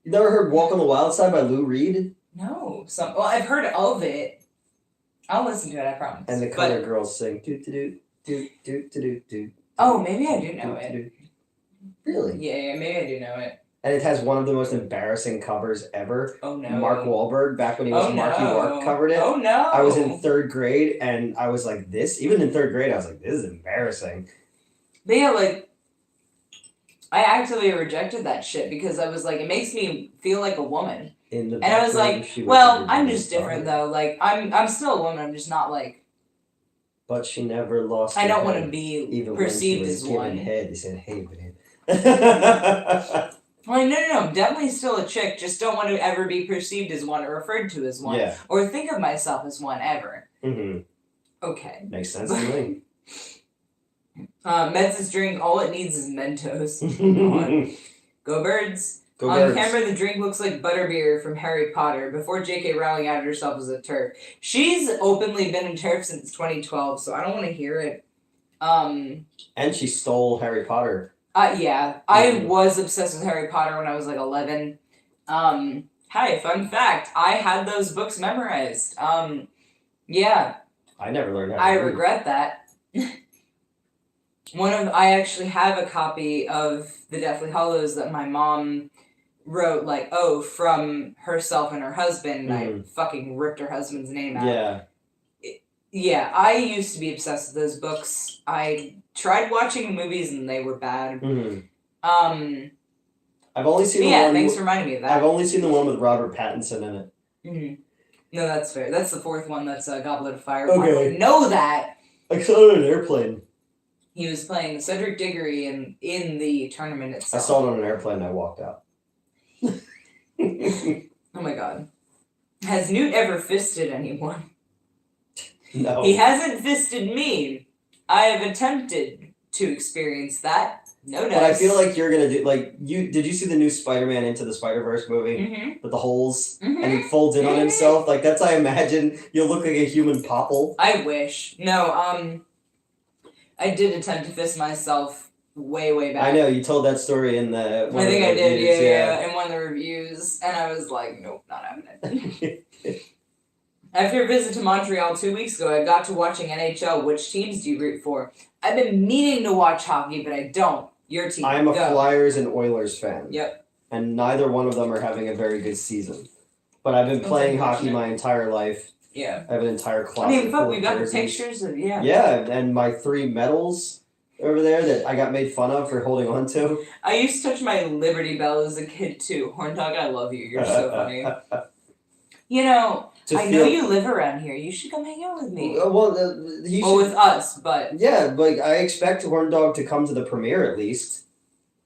S1: You never heard Walk on the Wild Side by Lou Reed?
S2: No. Well, I've heard of it. I'll listen to it, I promise.
S1: And the Color Girls sing, do do do do do do.
S2: Oh, maybe I do know it.
S1: Really?
S2: Yeah, maybe I do know it.
S1: And it has one of the most embarrassing covers ever.
S2: Oh no.
S1: Mark Wahlberg, back when he was Marky Mark, covered it.
S2: Oh no.
S1: I was in 3rd grade and I was like, even in 3rd grade, I was like, this is embarrassing.
S2: But yeah, I actively rejected that shit because I was like, it makes me feel like a woman. And I was like, well, I'm just different though. Like, I'm still a woman, I'm just not like...
S1: But she never lost
S2: I don't want to be
S1: even
S2: perceived
S1: when she was
S2: as one.
S1: Head, they said, "Hey, babe."
S2: Well, no, definitely still a chick. Just don't want to ever be perceived as one or referred to as one, or think of myself as one ever. Okay,
S1: makes sense to me.
S2: Meds' drink. All it needs is Mentos. Go Birds.
S1: Go
S2: On
S1: Birds.
S2: camera, the drink looks like butterbeer from Harry Potter before J.K. Rowling outed herself as a TERF. She's openly been a TERF since 2012, so I don't want to hear it.
S1: And she stole Harry Potter.
S2: Yeah, I was obsessed with Harry Potter when I was like 11. Hey, fun fact, I had those books memorized. Yeah.
S1: I never learned how to
S2: I
S1: read.
S2: regret that. I actually have a copy of the Deathly Hallows that my mom wrote, like, from herself and her husband, and I fucking ripped her husband's name out.
S1: Yeah.
S2: Yeah, I used to be obsessed with those books. I tried watching the movies and they were bad.
S1: I've only seen
S2: thanks for reminding me of that.
S1: I've only seen the one with Robert Pattinson in it.
S2: No, that's fair. That's the fourth one. That's Goblet of Fire.
S1: Okay.
S2: I know that.
S1: I saw it on an airplane.
S2: He was playing Cedric Diggory in the tournament itself.
S1: I saw it on an airplane and I walked out.
S2: Oh my god. Has Newt ever fisted anyone?
S1: No.
S2: He hasn't fisted me. I have attempted to experience that. No dice.
S1: But I feel like you're gonna do did you see the new Spider-Man Into the Spider-Verse movie with the holes and he folds in on himself? Like that's I imagine you'll look like a human popple.
S2: I wish. No, I did attempt to fist myself way back.
S1: I know you told that story in the.
S2: I think I did. Yeah, in one of the reviews, and I was like, nope, not having it. After a visit to Montreal 2 weeks ago, I got to watching NHL. Which teams do you root for? I've been meaning to watch hockey, but I don't. Your team.
S1: I am a Flyers and Oilers fan.
S2: Yep.
S1: And neither one of them are having a very good season. But I've been playing hockey my entire life.
S2: Yeah.
S1: I have an entire closet.
S2: I mean, fuck,
S1: full
S2: we
S1: of
S2: got the
S1: jerseys.
S2: pictures of, yeah.
S1: Yeah, and my 3 medals over there that I got made fun of for holding on to.
S2: I used to touch my Liberty Bell as a kid, too. Horn Dog, I love you. You're so funny. You know, I know you live around here. You should come hang out with me. With us, but...
S1: Yeah, like, I expect Horn Dog to come to the premiere at least.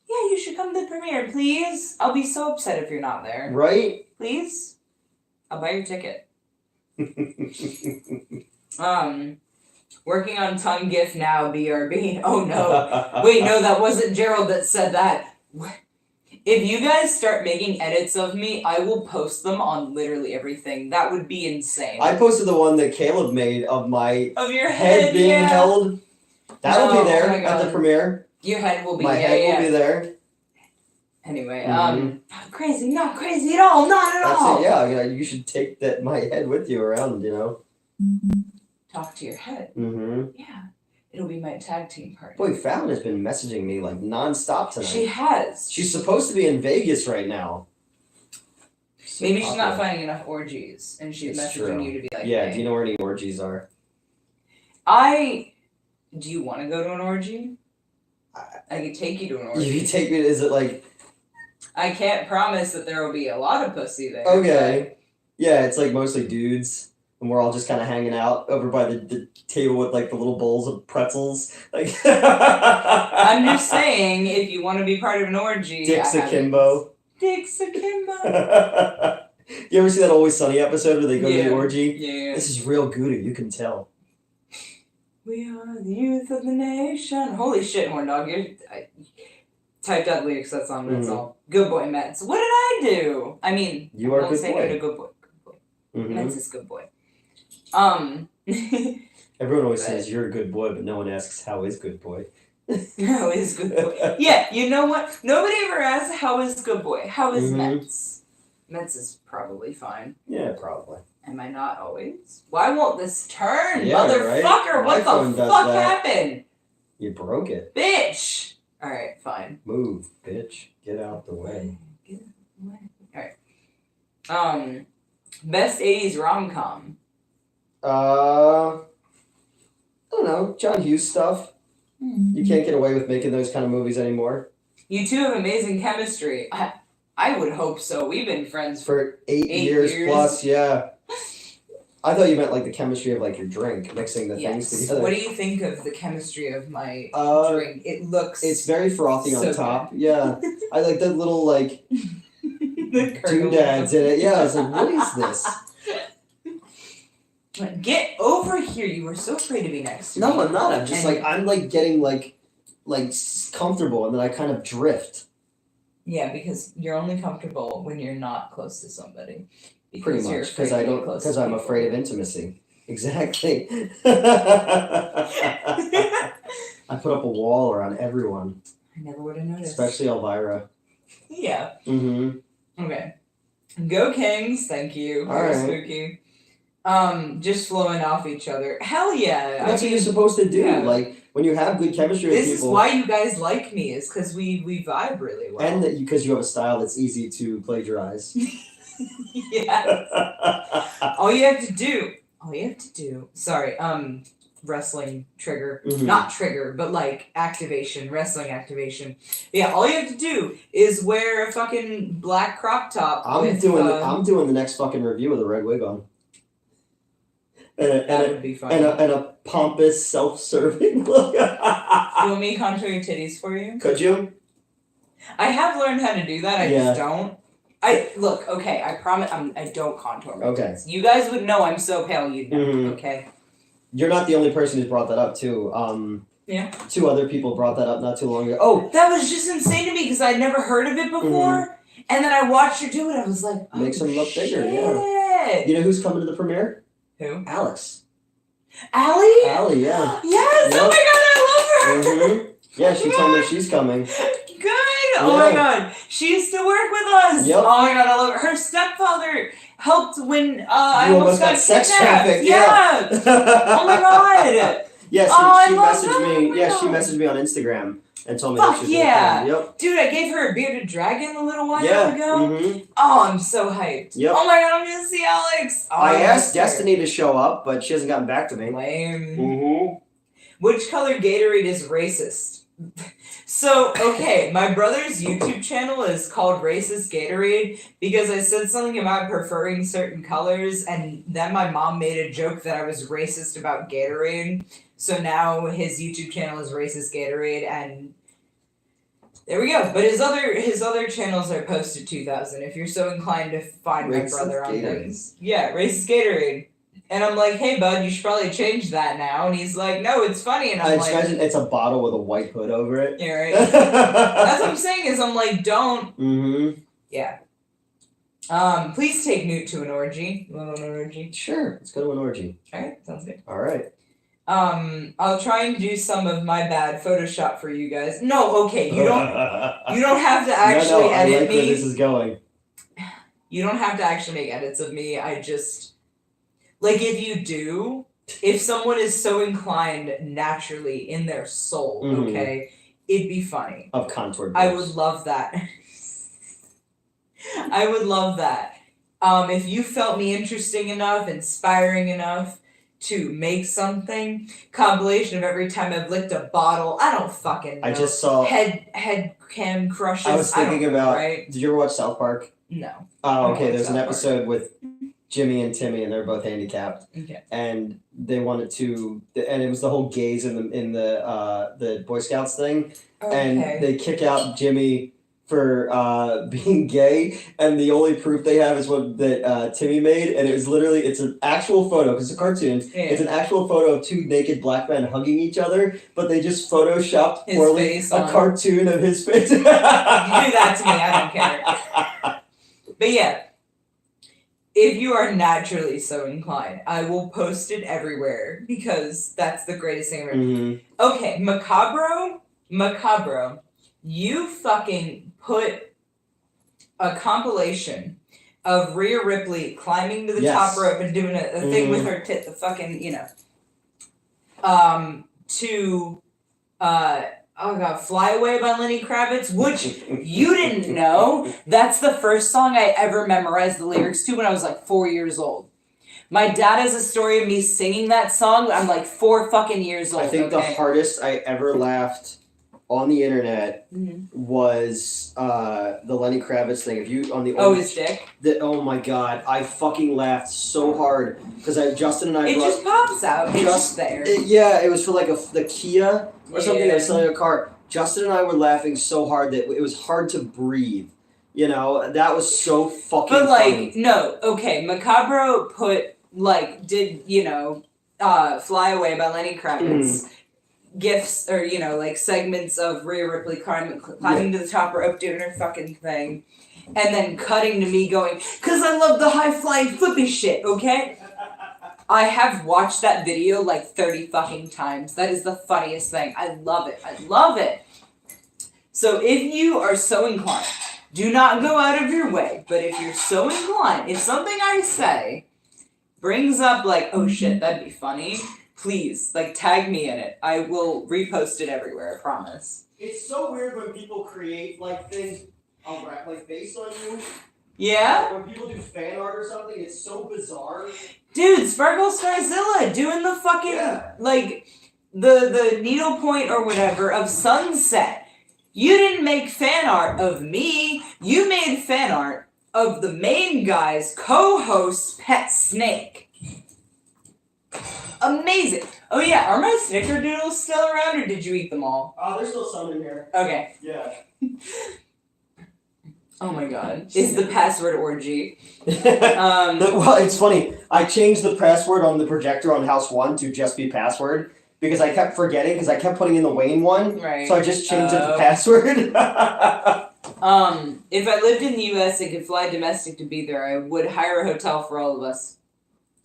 S2: Yeah, you should come to the premiere, please. I'll be so upset if you're not there.
S1: Right?
S2: Please? I'll buy your ticket. Working on tongue gif now, BRB. Oh no. Wait, no, that wasn't Gerald that said that. If you guys start making edits of me, I will post them on literally everything. That would be insane.
S1: I posted the one that Caleb made of my
S2: your
S1: head being held. That'll be there at the premiere.
S2: Your head will be
S1: My head will be there.
S2: Anyway, not crazy at all, not at all.
S1: That's it, yeah, you should take my head with you around, you know.
S2: Talk to your head. Yeah. It'll be my tag team party.
S1: Boy, Fallon has been messaging me like nonstop tonight.
S2: She has.
S1: She's supposed to be in Vegas right now.
S2: Maybe she's not finding enough orgies, and she's messaging you to be like,
S1: yeah,
S2: hey.
S1: do you know where any orgies are?
S2: Do you want to go to an orgy? I could take you to an orgy.
S1: You can take me, is it like...
S2: I can't promise that there will be a lot of pussy there.
S1: Okay. Yeah, it's like mostly dudes. And we're all just kind of hanging out over by the table with like the little bowls of pretzels. Like
S2: I'm just saying, if you want to be part of an orgy,
S1: Dicks akimbo.
S2: Dicks akimbo.
S1: You ever see that Always Sunny episode where they go to the orgy?
S2: Yeah.
S1: This is real Gouda, you can tell.
S2: We are the youth of the nation. Holy shit, Horn Dog! I typed out lyrics to that song. That's all. Good boy, Mets. What did I do? I mean,
S1: you are a good boy.
S2: You're a good boy. Mets is good boy.
S1: Everyone always says you're a good boy, but no one asks how is good boy.
S2: How is good boy? Yeah, you know what? Nobody ever asks how is good boy. How is Mets? Mets is probably fine.
S1: Yeah, probably.
S2: Am I not always? Why won't this turn,
S1: yeah,
S2: motherfucker?
S1: Right?
S2: What the fuck happened?
S1: You broke it,
S2: bitch. All right, fine.
S1: Move, bitch. Get out the way.
S2: Get away. All right. Best 80s rom-com.
S1: I don't know. John Hughes stuff. You can't get away with making those kind of movies anymore.
S2: You two have amazing chemistry. I would hope so. We've been friends
S1: for 8 years plus, yeah. I thought you meant like the chemistry of like your drink, mixing the things together.
S2: What do you think of the chemistry of my drink? It's
S1: very frothy
S2: so
S1: on top.
S2: good.
S1: Yeah. I like the little like doodads in it. Yeah, I was like, what is this?
S2: Get over here! You were so afraid to be next to me.
S1: No, I'm not. I'm just I'm like getting like comfortable, and then I kind of drift.
S2: Yeah, because you're only comfortable when you're not close to somebody.
S1: Pretty
S2: You're
S1: much,
S2: afraid
S1: because I
S2: to get
S1: don't,
S2: close
S1: because
S2: to
S1: I'm
S2: people.
S1: afraid of intimacy. Exactly. I put up a wall around everyone,
S2: I never would have noticed.
S1: especially Elvira.
S2: Yeah.
S1: Mm-hmm.
S2: Okay. Go Kings, thank you.
S1: All
S2: Very
S1: right.
S2: spooky. Just flowing off each other. Hell yeah.
S1: That's what you're supposed to do.
S2: yeah.
S1: Like when you have good chemistry with
S2: This
S1: people.
S2: is why you guys like me, is because we vibe really well.
S1: And because you have a style that's easy to plagiarize.
S2: yeah. All you have to do. Sorry. Wrestling trigger, not trigger, but like activation, wrestling activation. Yeah, all you have to do is wear a fucking black crop top.
S1: I'm doing the next fucking review with a red wig on.
S2: That would be fun.
S1: And a pompous, self-serving look.
S2: You want me to contour your titties for you?
S1: Could you?
S2: I have learned how to do that. I just don't. I promise. I don't contour my tits. You guys would know I'm so pale. You'd know. Okay.
S1: You're not the only person who's brought that up too.
S2: Yeah.
S1: 2 other people brought that up not too long ago. Oh,
S2: that was just insane to me because I'd never heard of it before, and then I watched her do it. I was like, oh,
S1: makes them look bigger.
S2: Shit.
S1: Yeah. You know who's coming to the premiere?
S2: Who?
S1: Alex.
S2: Allie?
S1: Allie, yeah.
S2: Yes. Yep. Oh my god, I love her.
S1: Yeah, she told me she's coming.
S2: Good. Oh my god, she used to work with us.
S1: Yep.
S2: Oh my god, I love her. Her stepfather helped when I
S1: almost got sex trafficked.
S2: Yeah. Oh my god.
S1: Yeah, she messaged me. Yeah, she messaged me on Instagram and told me that she's
S2: yeah.
S1: Yep.
S2: Dude, I gave her a bearded dragon a little while ago. Oh, I'm so hyped.
S1: Yep.
S2: Oh my god, I'm gonna see Alex. Oh,
S1: I asked Destiny to show up, but she hasn't gotten back to me.
S2: Lame. Which color Gatorade is racist? So, okay, my brother's YouTube channel is called Racist Gatorade because I said something about preferring certain colors, and then my mom made a joke that I was racist about Gatorade. So now his YouTube channel is Racist Gatorade, and there we go. But his other channels are posted 2000. If you're so inclined to find my brother on things, yeah, Racist Gatorade. And I'm like, hey, bud, you should probably change that now. And he's like, no, it's funny. And I'm like,
S1: it's a bottle with a white hood over it.
S2: Yeah, right. That's what I'm saying is I'm like, don't. Yeah. Please take Newt to an orgy. You want an orgy?
S1: Sure. Let's go to an orgy.
S2: All right. Sounds good.
S1: All right.
S2: I'll try and do some of my bad Photoshop for you guys. No, okay, you don't have to actually edit
S1: I like
S2: me.
S1: where this is going.
S2: You don't have to actually make edits of me. I just, like, if someone is so inclined naturally in their soul, okay, it'd be funny.
S1: Of contoured.
S2: I would love that. I would love that. If you felt me interesting enough, inspiring enough to make something, compilation of every time I've licked a bottle, I don't fucking know.
S1: I just saw
S2: head cam crushes.
S1: I was thinking about.
S2: Right?
S1: Did you ever watch South Park?
S2: No.
S1: Oh, okay. There's an episode with Jimmy and Timmy, and they're both handicapped.
S2: Okay.
S1: And they wanted to, and it was the whole gays in the Boy Scouts thing, and they kick out Jimmy for being gay, and the only proof they have is what that Timmy made, and it's an actual photo because it's a cartoon. Yeah. It's an actual photo of 2 naked black men hugging each other, but they just photoshopped poorly a cartoon of his face. You do
S2: that to me, I don't care. But yeah, if you are naturally so inclined, I will post it everywhere because that's the greatest thing ever. Okay, Macabro, you fucking put a compilation of Rhea Ripley climbing to the top rope and doing a thing with her tit, the fucking, Fly Away by Lenny Kravitz, which you didn't know. That's the first song I ever memorized the lyrics to when I was like 4 years old. My dad has a story of me singing that song when I'm like 4 fucking years old.
S1: I think the hardest I ever laughed on the internet was the Lenny Kravitz thing. If you on the
S2: his dick.
S1: Oh my god, I fucking laughed so hard because Justin and I.
S2: It just pops out. It's just there.
S1: It was for like the Kia or something. They were selling a car. Justin and I were laughing so hard that it was hard to breathe. That was so fucking.
S2: But like,
S1: funny.
S2: no, okay. Macabro Fly Away by Lenny Kravitz. gifs or like segments of Rhea Ripley climbing to the top rope doing her fucking thing, and then cutting to me going, "'Cause I love the high flying flippy shit." Okay. I have watched that video like 30 fucking times. That is the funniest thing. I love it. I love it. So if you are so inclined, do not go out of your way. But if you're so inclined, if something I say brings up like, oh shit, that'd be funny, please, like, tag me in it. I will repost it everywhere, I promise.
S1: It's so weird when people create like things like based on you.
S2: Yeah?
S1: When people do fan art or something, it's so bizarre.
S2: Dude, Sparkle Skyzilla doing the fucking, like, the needlepoint or whatever of Sunset. You didn't make fan art of me. You made fan art of the main guy's co-host's pet snake. Amazing. Oh yeah, are my snickerdoodles still around or did you eat them all?
S1: There's still some in here.
S2: Okay.
S1: Yeah.
S2: Oh my god. It's the password orgy.
S1: Well, it's funny. I changed the password on the projector on House 1 to just be password because I kept forgetting because I kept putting in the Wayne one.
S2: Right.
S1: So I just changed it to password.
S2: If I lived in the US and could fly domestic to be there, I would hire a hotel for all of us.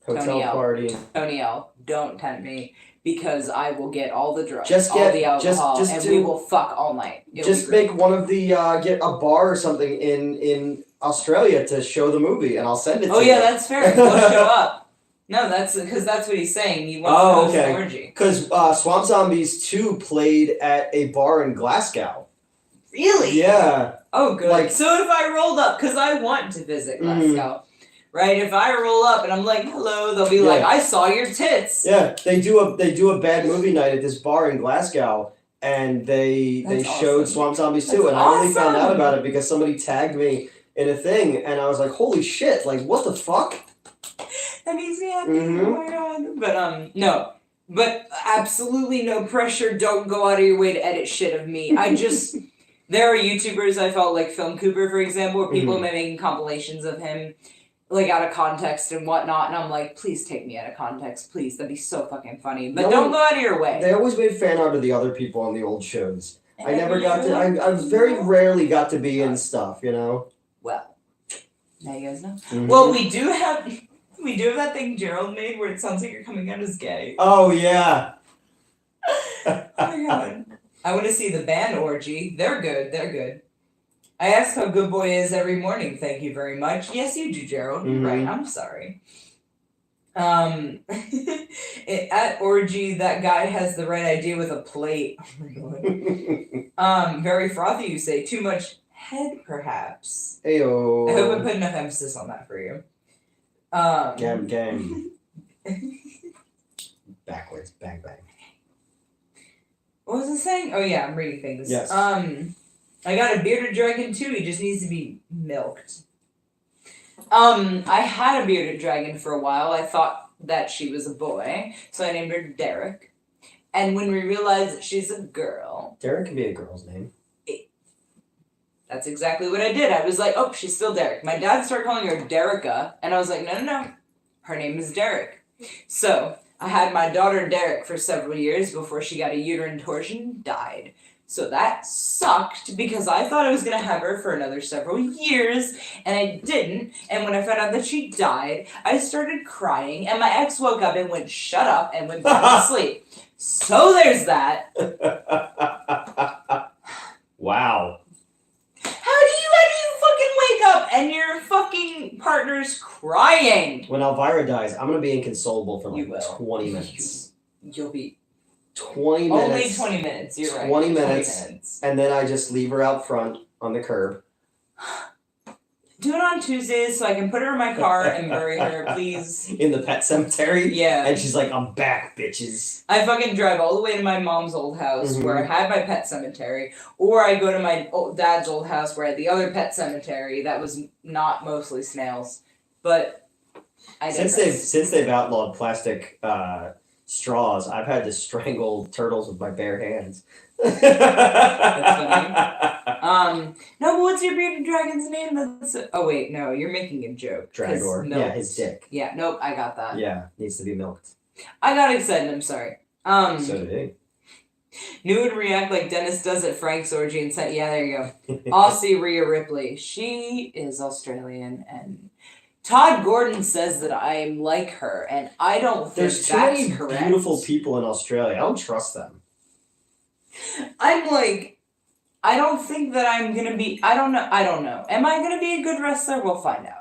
S1: Hotel party.
S2: Tony L, don't tempt me. Because I will get all the drugs,
S1: all
S2: the alcohol, and we will fuck all night.
S1: Just make one of the, get a bar or something in Australia to show the movie, and I'll send it to you.
S2: Oh yeah, that's fair. We'll show up. No, that's because that's what he's saying. He wants to host an orgy.
S1: Because Swamp Zombies 2 played at a bar in Glasgow.
S2: Really?
S1: Yeah.
S2: Oh, good. Like, so if I rolled up, because I want to visit Glasgow, right? If I roll up and I'm like, hello, they'll be like, I saw your tits.
S1: Yeah, they do a bad movie night at this bar in Glasgow, and they showed Swamp Zombies 2, and I only found out about it because somebody tagged me in a thing, and I was like, holy shit, like, what the fuck?
S2: That makes me happy. Oh my god. But, no. But absolutely no pressure. Don't go out of your way to edit shit of me. There are YouTubers I felt like Film Cooper, for example, where people are making compilations of him, like, out of context and whatnot, and I'm like, please take me out of context, please. That'd be so fucking funny. But don't go out of your way.
S1: They always made fan art of the other people on the old shows. I never got to, I very rarely got to be in stuff, you know?
S2: Well, now you guys know. Well, we do have that thing Gerald made where it sounds like you're coming out as gay.
S1: Oh, yeah.
S2: Oh my god. I want to see the band orgy. They're good. I ask how Good Boy is every morning. Thank you very much. Yes, you do, Gerald. Right. I'm sorry. At orgy, that guy has the right idea with a plate. Oh my god. Very frothy, you say. Too much head, perhaps.
S1: Ayo.
S2: I hope I put enough emphasis on that for you.
S1: Gang. Backwards. Bang.
S2: What was I saying? Oh yeah, I'm reading things.
S1: Yes.
S2: I got a bearded dragon too. He just needs to be milked. I had a bearded dragon for a while. I thought that she was a boy, so I named her Derek. And when we realized that she's a girl...
S1: Derek can be a girl's name.
S2: That's exactly what I did. I was like, oh, she's still Derek. My dad started calling her Derica, and I was like, no. Her name is Derek. So, I had my daughter Derek for several years before she got a uterine torsion and died. So that sucked because I thought I was going to have her for another several years, and I didn't. And when I found out that she died, I started crying, and my ex woke up and went, shut up, and went back to sleep. So there's that.
S1: Wow.
S2: How do you fucking wake up and your fucking partner's crying?
S1: When Elvira dies, I'm going to be inconsolable for like 20 minutes.
S2: You'll be...
S1: 20 minutes.
S2: Only 20 minutes, you're right.
S1: 20 minutes. And then I just leave her out front on the curb.
S2: Do it on Tuesdays so I can put her in my car and bury her, please.
S1: In the pet cemetery?
S2: Yeah.
S1: And she's like, I'm back, bitches.
S2: I fucking drive all the way to my mom's old house where I had my pet cemetery, or I go to my dad's old house where I had the other pet cemetery that was not mostly snails. But I
S1: since they've outlawed plastic straws, I've had to strangle turtles with my bare hands.
S2: That's funny. No, but what's your bearded dragon's name? Oh wait, no, you're making a joke.
S1: Dragor. Yeah, his dick.
S2: Yeah, nope, I got that.
S1: Yeah, needs to be milked.
S2: I got excited, I'm sorry.
S1: So did he.
S2: New would react like Dennis does at Frank's orgy and said, yeah, there you go. Aussie Rhea Ripley. She is Australian, and Todd Gordon says that I'm like her, and I don't think
S1: There's too
S2: that's
S1: many
S2: correct.
S1: beautiful people in Australia. I don't trust them.
S2: I'm like, I don't think that I'm gonna be. I don't know. Am I gonna be a good wrestler? We'll find out.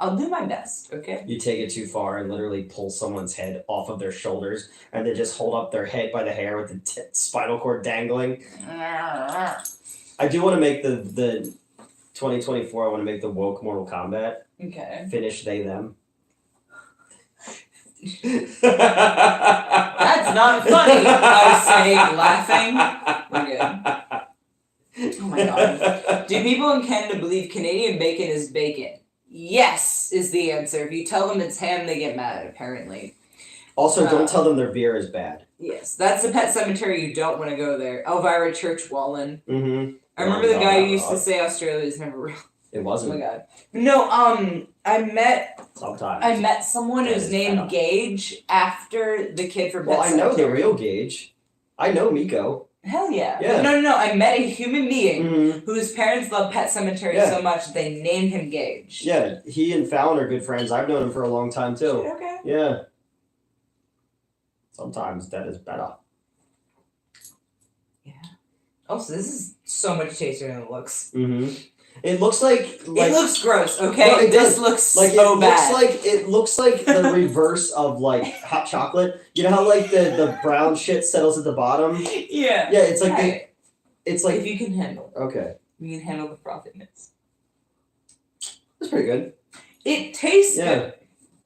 S2: I'll do my best. Okay.
S1: You take it too far and literally pull someone's head off of their shoulders and then just hold up their head by the hair with the spinal cord dangling. I do want to make the 2024. I want to make the woke Mortal Kombat.
S2: Okay.
S1: Finish they them.
S2: That's not funny. I was saying, laughing. We're good. Oh my god. Do people in Canada believe Canadian bacon is bacon? Yes, is the answer. If you tell them it's ham, they get mad, apparently.
S1: Also, don't tell them their beer is bad.
S2: Yes, that's the pet cemetery. You don't want to go there. Elvira Church Wallen.
S1: Mm-hmm.
S2: I remember the guy who used to say Australia is never real.
S1: It wasn't.
S2: Oh my god. No, I met someone
S1: That
S2: who's
S1: is
S2: named
S1: bad.
S2: Gage after the kid from Pet
S1: Well, I know the
S2: Sematary.
S1: real Gage. I know Miko.
S2: Hell yeah.
S1: Yeah.
S2: No. I met a human being
S1: Mm-hmm.
S2: whose parents love Pet Cemetery
S1: Yeah.
S2: so much they named him Gage.
S1: Yeah, he and Fallon are good friends. I've known him for a long time too.
S2: Okay.
S1: Yeah. Sometimes that is better.
S2: Oh, so this is so much tastier than it looks.
S1: Mm-hmm. It looks like
S2: It looks gross, okay?
S1: No, it
S2: this
S1: does.
S2: looks
S1: like
S2: so
S1: it
S2: bad.
S1: looks like the reverse of like hot chocolate. You know how like the brown shit settles at the bottom?
S2: Yeah.
S1: Yeah, it's like
S2: Hey,
S1: it's
S2: if
S1: like
S2: you can handle it.
S1: okay.
S2: You can handle the frothiness.
S1: That's pretty good.
S2: It tastes
S1: Yeah.
S2: good.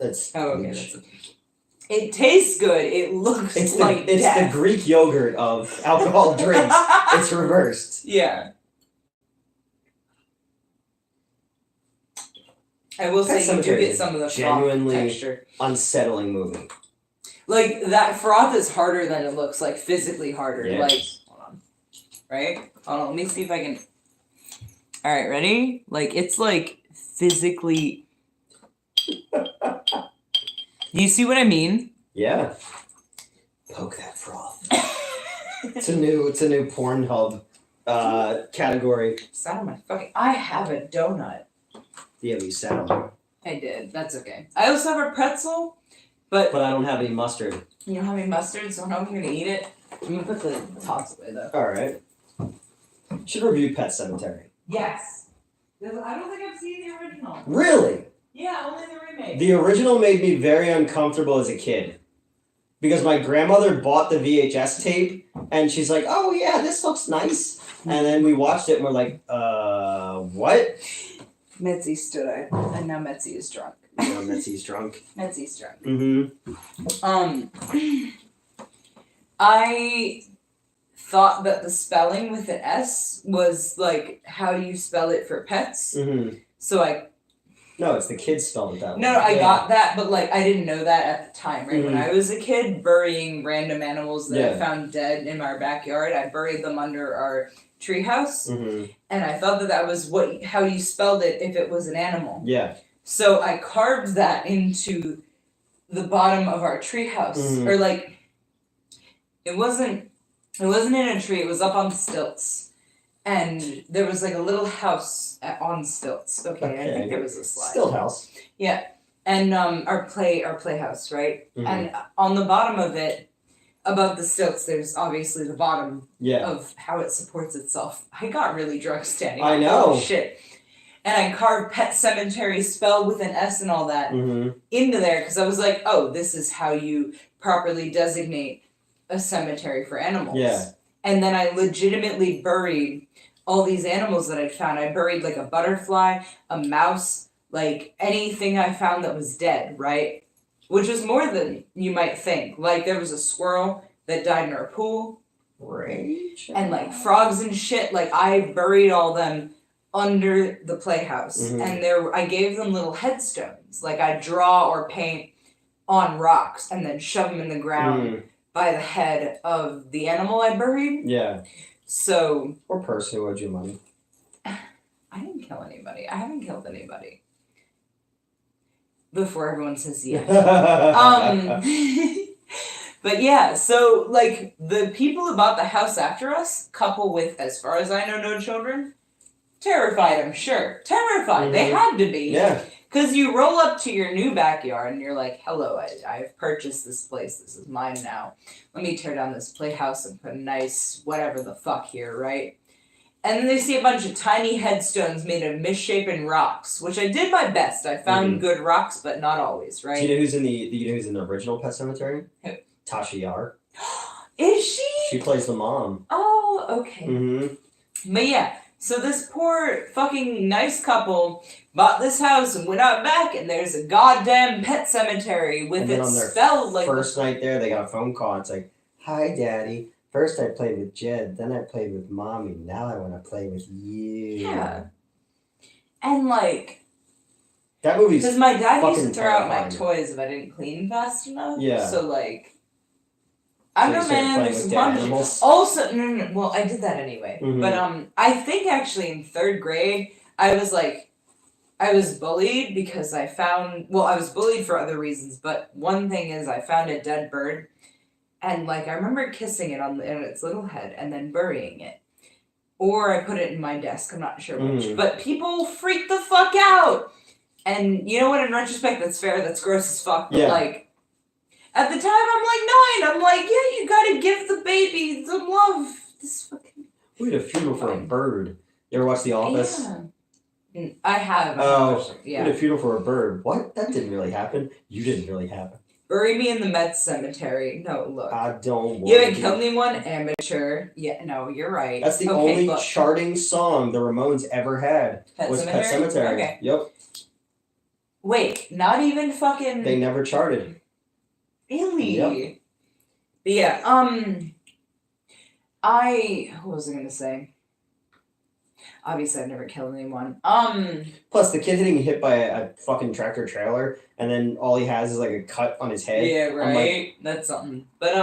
S1: That's
S2: Oh, okay. That's okay. It tastes good. It looks
S1: it's
S2: like
S1: the
S2: death.
S1: Greek yogurt of alcohol drinks. It's reversed.
S2: Yeah. I will
S1: Pet
S2: say you do
S1: Sematary
S2: get
S1: is
S2: some of the froth
S1: genuinely-
S2: texture.
S1: Unsettling movie.
S2: Like, that froth is harder than it looks, like, physically harder.
S1: Yes.
S2: Like, hold on. Right? Hold on, let me see if I can... Alright, ready? Like, it's, like, physically... Do you see what I mean?
S1: Yeah. Poke that froth. It's a new Pornhub category.
S2: Sat on my fucking... I have a donut.
S1: Yeah, you sat on it.
S2: I did. That's okay. I also have a pretzel, but
S1: But I don't have any mustard.
S2: you don't have any mustard, so I don't know if you're gonna eat it. I'm gonna put the tops away, though.
S1: Alright. Should review Pet Sematary.
S2: Yes. I don't think I've seen the original.
S1: Really?
S2: Yeah, only the remake.
S1: The original made me very uncomfortable as a kid. Because my grandmother bought the VHS tape and she's like, oh yeah, this looks nice. And then we watched it and we're like, what?
S2: Metzi stood out, and now Metzi is drunk.
S1: You know, Mitzi's drunk.
S2: Metzi's drunk.
S1: Mm-hmm.
S2: I thought that the spelling with an S was like how you spell it for pets.
S1: Mm-hmm.
S2: So
S1: No, it's the kids spelled it that way.
S2: I
S1: Yeah.
S2: got that, but like I didn't know that at the time, right? When
S1: Mhm.
S2: I was a kid, burying random animals that I
S1: Yeah.
S2: found dead in our backyard, I buried them under our treehouse,
S1: Mm-hmm.
S2: and I thought that was how you spelled it if it was an animal.
S1: Yeah.
S2: So I carved that into the bottom of our treehouse,
S1: Mhm.
S2: or like it wasn't in a tree. It was up on stilts, and there was like a little house on stilts. Okay, I think there was a slide.
S1: Still house.
S2: And our playhouse, right?
S1: Mhm.
S2: And on the bottom of it, above the stilts, there's obviously the bottom
S1: Yeah.
S2: of how it supports itself. I got really drunk standing.
S1: I
S2: up.
S1: know.
S2: Holy shit. And I carved Pet Cemetery spelled with an S and all that
S1: Mm-hmm.
S2: into there because I was like, oh, this is how you properly designate a cemetery for animals.
S1: Yeah.
S2: And then I legitimately buried all these animals that I'd found. I buried like a butterfly, a mouse, like anything I found that was dead, right? Which was more than you might think. Like there was a squirrel that died in our pool,
S1: Rage.
S2: and like frogs and shit. Like I buried all them under the playhouse,
S1: Mhm.
S2: and I gave them little headstones. Like I draw or paint on rocks and then shove them in the ground
S1: Mm.
S2: by the head of the animal I buried.
S1: Yeah.
S2: So
S1: Or person who owed you money.
S2: I didn't kill anybody. I haven't killed anybody. Before everyone says yeah. But yeah, so like the people who bought the house after us, couple with, as far as I know, no children, terrified, I'm sure. Terrified. They had to be.
S1: Yeah.
S2: Because you roll up to your new backyard and you're like, hello, I've purchased this place. This is mine now. Let me tear down this playhouse and put a nice whatever the fuck here, right? And then they see a bunch of tiny headstones made of misshapen rocks, which I did my best. I found good rocks, but not always, right?
S1: Do you know who's in the original Pet Cemetery?
S2: Who?
S1: Tasha Yar.
S2: Is she?
S1: She plays the mom.
S2: Oh, okay.
S1: Mm-hmm.
S2: But yeah, so this poor fucking nice couple bought this house and went out back, and there's a goddamn pet cemetery with it spelled like.
S1: First night there, they got a phone call. It's like, "Hi, Daddy. First I played with Jed, then I played with Mommy. Now I want to play with you."
S2: Yeah. And like.
S1: That movie's
S2: because my dad used to
S1: fucking
S2: throw out my
S1: terrifying.
S2: toys if I didn't clean fast enough.
S1: Yeah.
S2: So like. I don't know, man. There's
S1: animals.
S2: Also, no. Well, I did that anyway.
S1: Mhm.
S2: But I think actually in 3rd grade, I was bullied because I was bullied for other reasons. But one thing is, I found a dead bird, and like I remember kissing it on its little head and then burying it, or I put it in my desk. I'm not sure which. But people freak the fuck out, and you know what? In retrospect, that's fair. That's gross as fuck. But like. At the time, I'm like 9. I'm like, yeah, you gotta give the baby some love. This fucking.
S1: We had a funeral for a bird. You ever watch The Office?
S2: Yeah. I have.
S1: Oh,
S2: yeah.
S1: We had a funeral for a bird. What? That didn't really happen. You didn't really happen.
S2: Bury me in the Met Cemetery. No, look.
S1: I don't want
S2: You haven't killed anyone? Amateur. Yeah, no, you're right.
S1: That's the only charting song the Ramones ever had.
S2: Pet
S1: was
S2: Sematary?
S1: Pet Cemetery.
S2: Okay.
S1: Yep.
S2: Wait, not even fucking.
S1: They never charted.
S2: Really?
S1: Yep.
S2: But yeah, what was I gonna say? Obviously, I've never killed anyone.
S1: Plus, the kid getting hit by a fucking tractor trailer, and then all he has is like a cut on his head.
S2: Yeah, right. That's something. But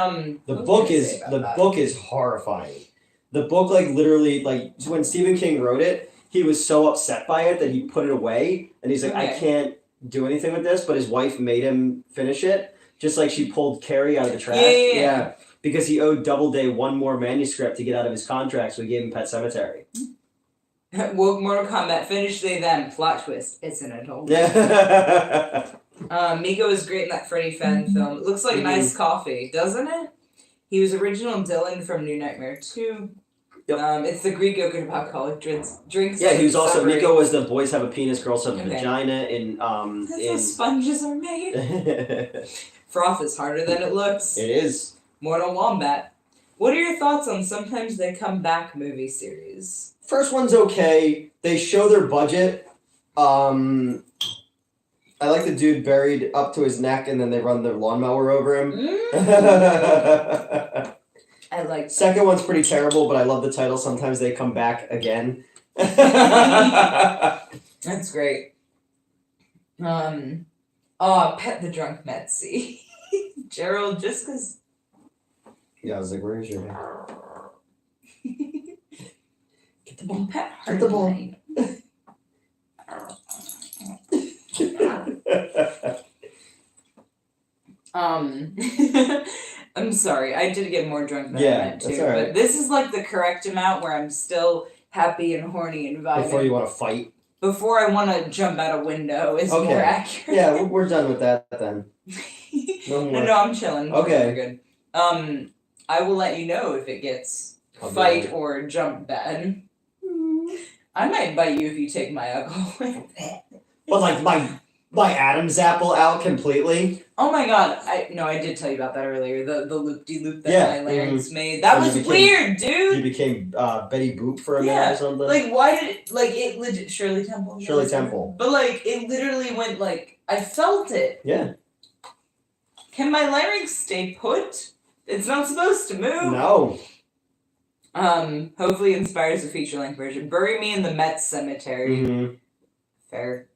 S1: the book is horrifying. The book, like literally, like when Stephen King wrote it, he was so upset by it that he put it away, and he's like, I can't do anything with this. But his wife made him finish it. Just like she pulled Carrie out of the trash. Yeah. Because he owed Doubleday one more manuscript to get out of his contract, so he gave him Pet Cemetery.
S2: Woke Mortal Kombat, finish they them, plot twist. It's an adult.
S1: Yeah.
S2: Miko was great in that Freddy fan film. It looks like nice coffee, doesn't it? He was original Dylan from New Nightmare 2. Yep. It's the Greek yogurt of alcoholic drinks.
S1: Yeah, he was also Miko was the boys have a penis, girls have a vagina in
S2: That's how sponges are made. Froth is harder than it looks.
S1: It is.
S2: Mortal Wombat. What are your thoughts on Sometimes They Come Back movie series?
S1: First one's okay. They show their budget. I like the dude buried up to his neck and then they run their lawnmower over him.
S2: I like that.
S1: Second one's pretty terrible, but I love the title. Sometimes They Come Back Again.
S2: That's great. Pet the Drunk Metzi. Gerald, just because...
S1: Yeah, I was like, where's your head?
S2: Get the ball. Pet
S1: Get the ball.
S2: I'm sorry, I did get more drunk than I meant to,
S1: that's all right.
S2: but this is like the correct amount where I'm still happy and horny and vibing.
S1: Before you want to fight?
S2: Before I want to jump out a window is more accurate.
S1: Yeah, we're done with that then.
S2: No, I'm chilling.
S1: Okay.
S2: We're good. I will let you know if it gets fight or jump bad. I might bite you if you take my alcohol.
S1: But like my Adam's apple out completely.
S2: Oh my god! I did tell you about that earlier. The loop-de-loop that my larynx made. That was weird, dude.
S1: You became Betty Boop for a minute or something.
S2: Like why did it legit Shirley Temple?
S1: Shirley Temple.
S2: But like it literally went like I felt it.
S1: Yeah.
S2: Can my larynx stay put? It's not supposed to move.
S1: No.
S2: Hopefully inspires a feature-length version. Bury me in the Met Cemetery.
S1: Mm-hmm.
S2: Fair.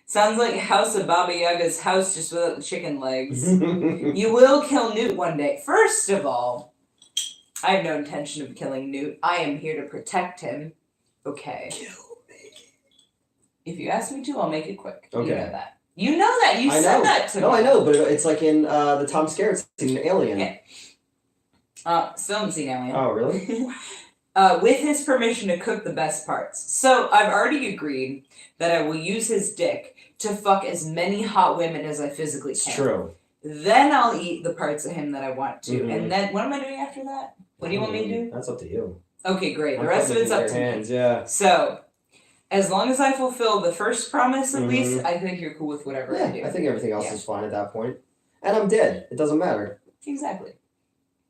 S2: Sounds like House of Baba Yaga's house just without the chicken legs. You will kill Newt one day. First of all, I have no intention of killing Newt. I am here to protect him. Okay.
S1: Kill me.
S2: If you ask me to, I'll make it quick.
S1: Okay.
S2: You know that. You know that. You said that to me.
S1: No, I know, but it's like in the Tom Skerritt scene, Alien.
S2: Yeah. Still haven't seen Alien.
S1: Oh, really?
S2: With his permission to cook the best parts. So I've already agreed that I will use his dick to fuck as many hot women as I physically can.
S1: It's true.
S2: Then I'll eat the parts of him that I want to. And then, what am I doing after that? What do you want me to do?
S1: That's up to you.
S2: Okay, great. The rest of it's up to me.
S1: Yeah.
S2: So, as long as I fulfill the first promise, at least, I think you're cool with whatever I do.
S1: I think everything else is fine at that point. And I'm dead. It doesn't matter.
S2: Exactly.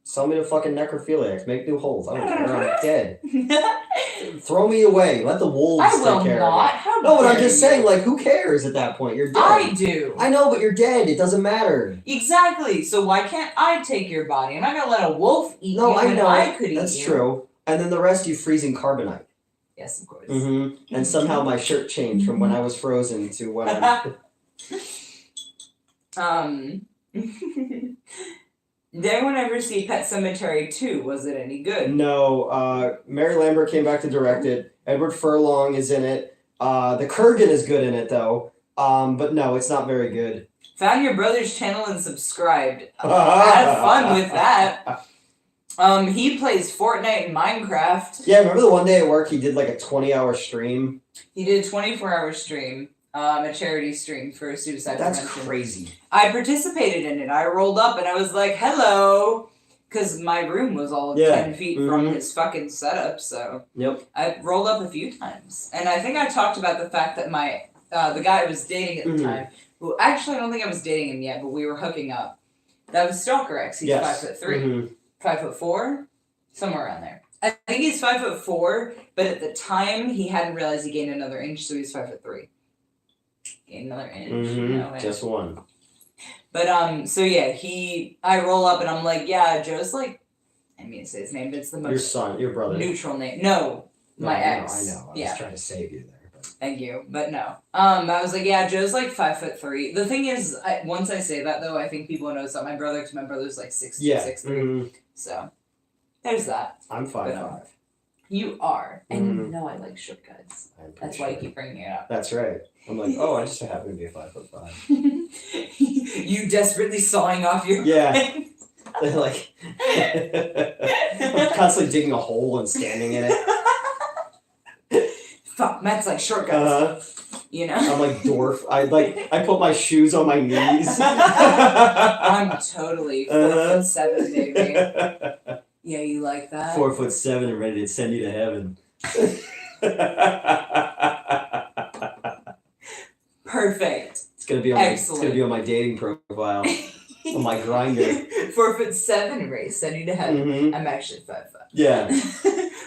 S1: Sell me to fucking necrophiliacs. Make new holes. I don't care. I'm dead. Throw me away. Let the wolves take care of me. No, but I'm just saying, like, who cares at that point? You're dead.
S2: I do.
S1: I know, but you're dead. It doesn't matter.
S2: Exactly. So why can't I take your body? I'm not going to let a wolf eat you
S1: I know.
S2: I could eat
S1: That's
S2: you.
S1: true. And then the rest you freeze in carbonite.
S2: Yes, of course.
S1: And somehow my shirt changed from when I was frozen to when I'm...
S2: Did anyone ever see Pet Sematary 2? Was it any good?
S1: No. Mary Lambert came back to direct it. Edward Furlong is in it. The Kurgan is good in it, though. But no, it's not very good.
S2: Found your brother's channel and subscribed. Had fun with that. He plays Fortnite and Minecraft.
S1: Yeah, remember the one day at work he did like a 20-hour stream?
S2: He did a 24-hour stream. A charity stream for suicide prevention.
S1: That's crazy.
S2: I participated in it. I rolled up and I was like, hello! Because my room was all 10 feet from his fucking setup, so...
S1: Yep.
S2: I rolled up a few times. And I think I talked about the fact that my... the guy I was dating at the time, who actually I don't think I was dating him yet, but we were hooking up. That was Stalker X. He's 5'3". 5'4"? Somewhere around there. I think he's 5'4", but at the time he hadn't realized he gained another inch, so he's 5'3". Gained another inch. No
S1: just one.
S2: But so yeah, I roll up and I'm like, yeah, Joe's like, I mean to say his name, but it's the most
S1: your brother.
S2: Neutral name. No, my ex.
S1: I know. I was trying to save you there. But...
S2: Thank you, but no. I was like, yeah, Joe's like 5'3". The thing is, once I say that though, I think people notice that my brother, because my brother's like 6'3". So there's that.
S1: I'm 5'5".
S2: You are, and you know I like short guys. That's why you keep bringing it up.
S1: That's right. I'm like, oh, I just happen to be a 5'5".
S2: You desperately sawing off your
S1: They're like, I'm constantly digging a hole and standing in it.
S2: Fuck, Matt's like short guys. You know?
S1: I'm like dwarf. I put my shoes on my knees.
S2: I'm totally 4'7", baby. Yeah, you like that?
S1: 4'7" and ready to send you to heaven.
S2: Perfect.
S1: It's gonna be on my dating profile. On my grinder.
S2: 4'7" race, send you to heaven. I'm actually 5'5".
S1: Yeah.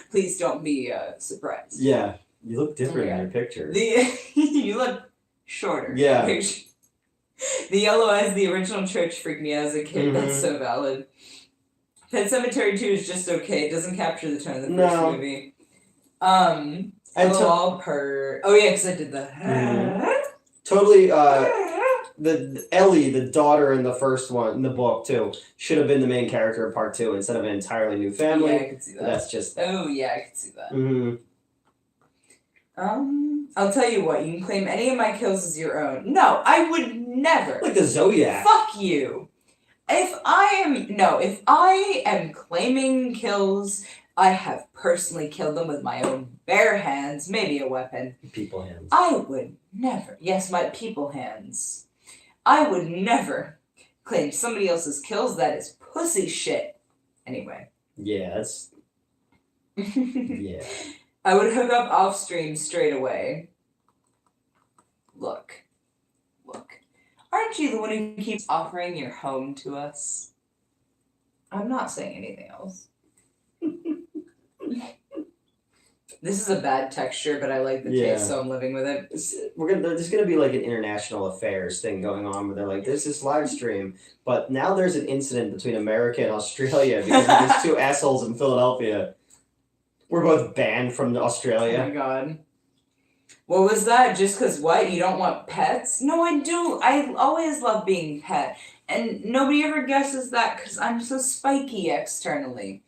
S2: Please don't be surprised.
S1: Yeah. You look different in your picture.
S2: You look shorter.
S1: Yeah.
S2: The yellow eyes, the original church freaked me out as a kid. That's so valid. Pet Sematary 2 is just okay. It doesn't capture the tone of the first movie. Oh yeah, because I did the...
S1: Totally, the Ellie, the daughter in the first one, in the book too, should have been the main character in part 2 instead of an entirely new family.
S2: Yeah, I could see that.
S1: That's just...
S2: Oh yeah, I could see that. I'll tell you what, you can claim any of my kills as your own. No, I would never.
S1: Like the Zodiac.
S2: Fuck you. If I am claiming kills, I have personally killed them with my own bare hands, maybe a weapon.
S1: People hands.
S2: I would never, yes, my people hands. I would never claim somebody else's kills. That is pussy shit. Anyway.
S1: Yeah, that's... yeah.
S2: I would hook up off stream straight away. Look. Aren't you the one who keeps offering your home to us? I'm not saying anything else. This is a bad texture, but I like the taste, so I'm living with it.
S1: There's gonna be like an international affairs thing going on where they're like, there's this live stream, but now there's an incident between America and Australia because of these two assholes in Philadelphia. We're both banned from Australia.
S2: Oh my god. What was that? Just because what? You don't want pets? No, I do. I always love being pet. And nobody ever guesses that because I'm so spiky externally.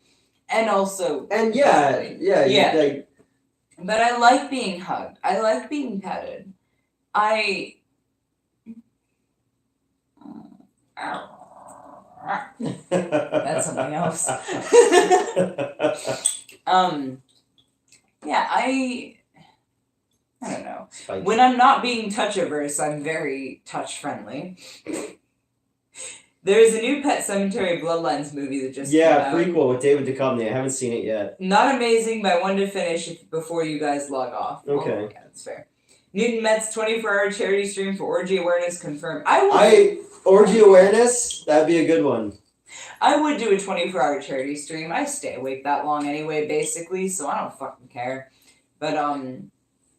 S2: And also...
S1: And yeah.
S2: But I like being hugged. I like being petted. That's something else. Yeah, I don't know.
S1: Spiky.
S2: When I'm not being touch averse, I'm very touch friendly. There's a new Pet Sematary Bloodlines movie that just came out.
S1: Prequel with David Duchovny. I haven't seen it yet.
S2: Not amazing, but I wanted to finish before you guys log off.
S1: Okay.
S2: Oh, yeah, that's fair. Newton Met's 24-hour charity stream for orgy awareness confirmed.
S1: Orgy awareness? That'd be a good one.
S2: I would do a 24-hour charity stream. I stay awake that long anyway, basically, so I don't fucking care. But,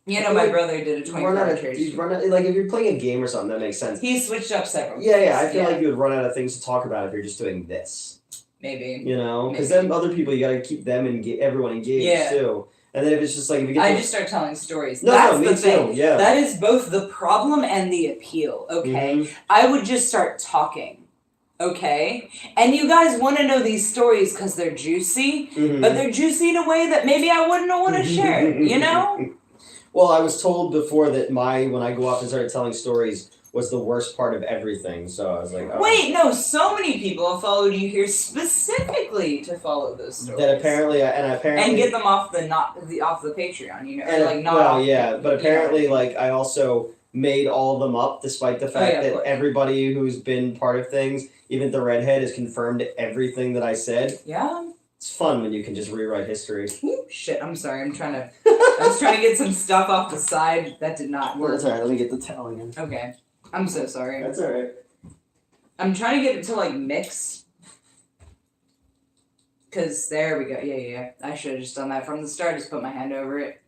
S2: my brother did a 24-hour charity stream.
S1: Like, if you're playing a game or something, that makes sense.
S2: He switched up several
S1: Yeah, I feel like you would run out of things to talk about if you're just doing this.
S2: Maybe.
S1: You know? Because then other people, you gotta keep them everyone engaged, too. And then if it's just like...
S2: I just start telling stories.
S1: That's the thing. Yeah.
S2: That is both the problem and the appeal, okay?
S1: Mm-hmm.
S2: I would just start talking, okay? And you guys want to know these stories because they're juicy, but they're juicy in a way that maybe I wouldn't want to share, you know?
S1: Well, I was told before that when I go off and started telling stories was the worst part of everything, so I was like, oh.
S2: Wait, no, so many people have followed you here specifically to follow those stories.
S1: That apparently
S2: and get them off the Patreon, you know,
S1: but apparently, like, I also made all of them up, despite the fact that everybody who's been part of things, even the redhead, has confirmed everything that I said.
S2: Yeah.
S1: It's fun when you can just rewrite history.
S2: Ooh, shit, I'm sorry. I was trying to get some stuff off the side. That did not work.
S1: That's alright, let me get the towel again.
S2: Okay. I'm so sorry.
S1: That's alright.
S2: I'm trying to get it to, like, mix. Because there we go. Yeah. I should have just done that from the start. Just put my hand over it.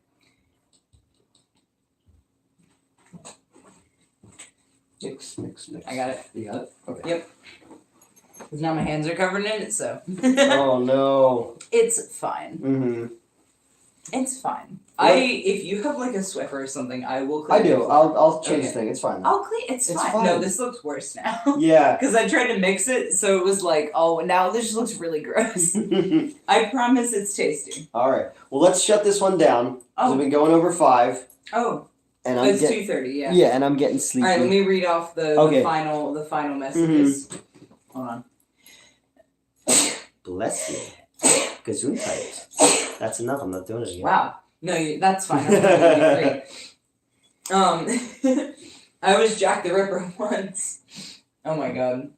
S1: Mix.
S2: I got it.
S1: You got it? Okay.
S2: Yep. Because now my hands are covered in it, so.
S1: Oh, no.
S2: It's fine.
S1: Mm-hmm.
S2: It's fine.
S1: What?
S2: If you have, like, a Swiffer or something, I will clean
S1: I do.
S2: it.
S1: I'll change the thing. It's fine.
S2: I'll clean it's fine. No, this looks worse now.
S1: Yeah.
S2: Because I tried to mix it, so it was like, oh, now this just looks really gross. I promise it's tasty.
S1: Alright. Well, let's shut this one down. Because we've been going over 5.
S2: Oh.
S1: And
S2: it's 2:30, yeah.
S1: Yeah, and I'm getting sleepy.
S2: Alright, let me read off the final messages. Hold on.
S1: Bless you. Gesundheit. That's enough. I'm not doing it again.
S2: Wow. No, that's fine. I was Jack the Ripper once. Oh my god.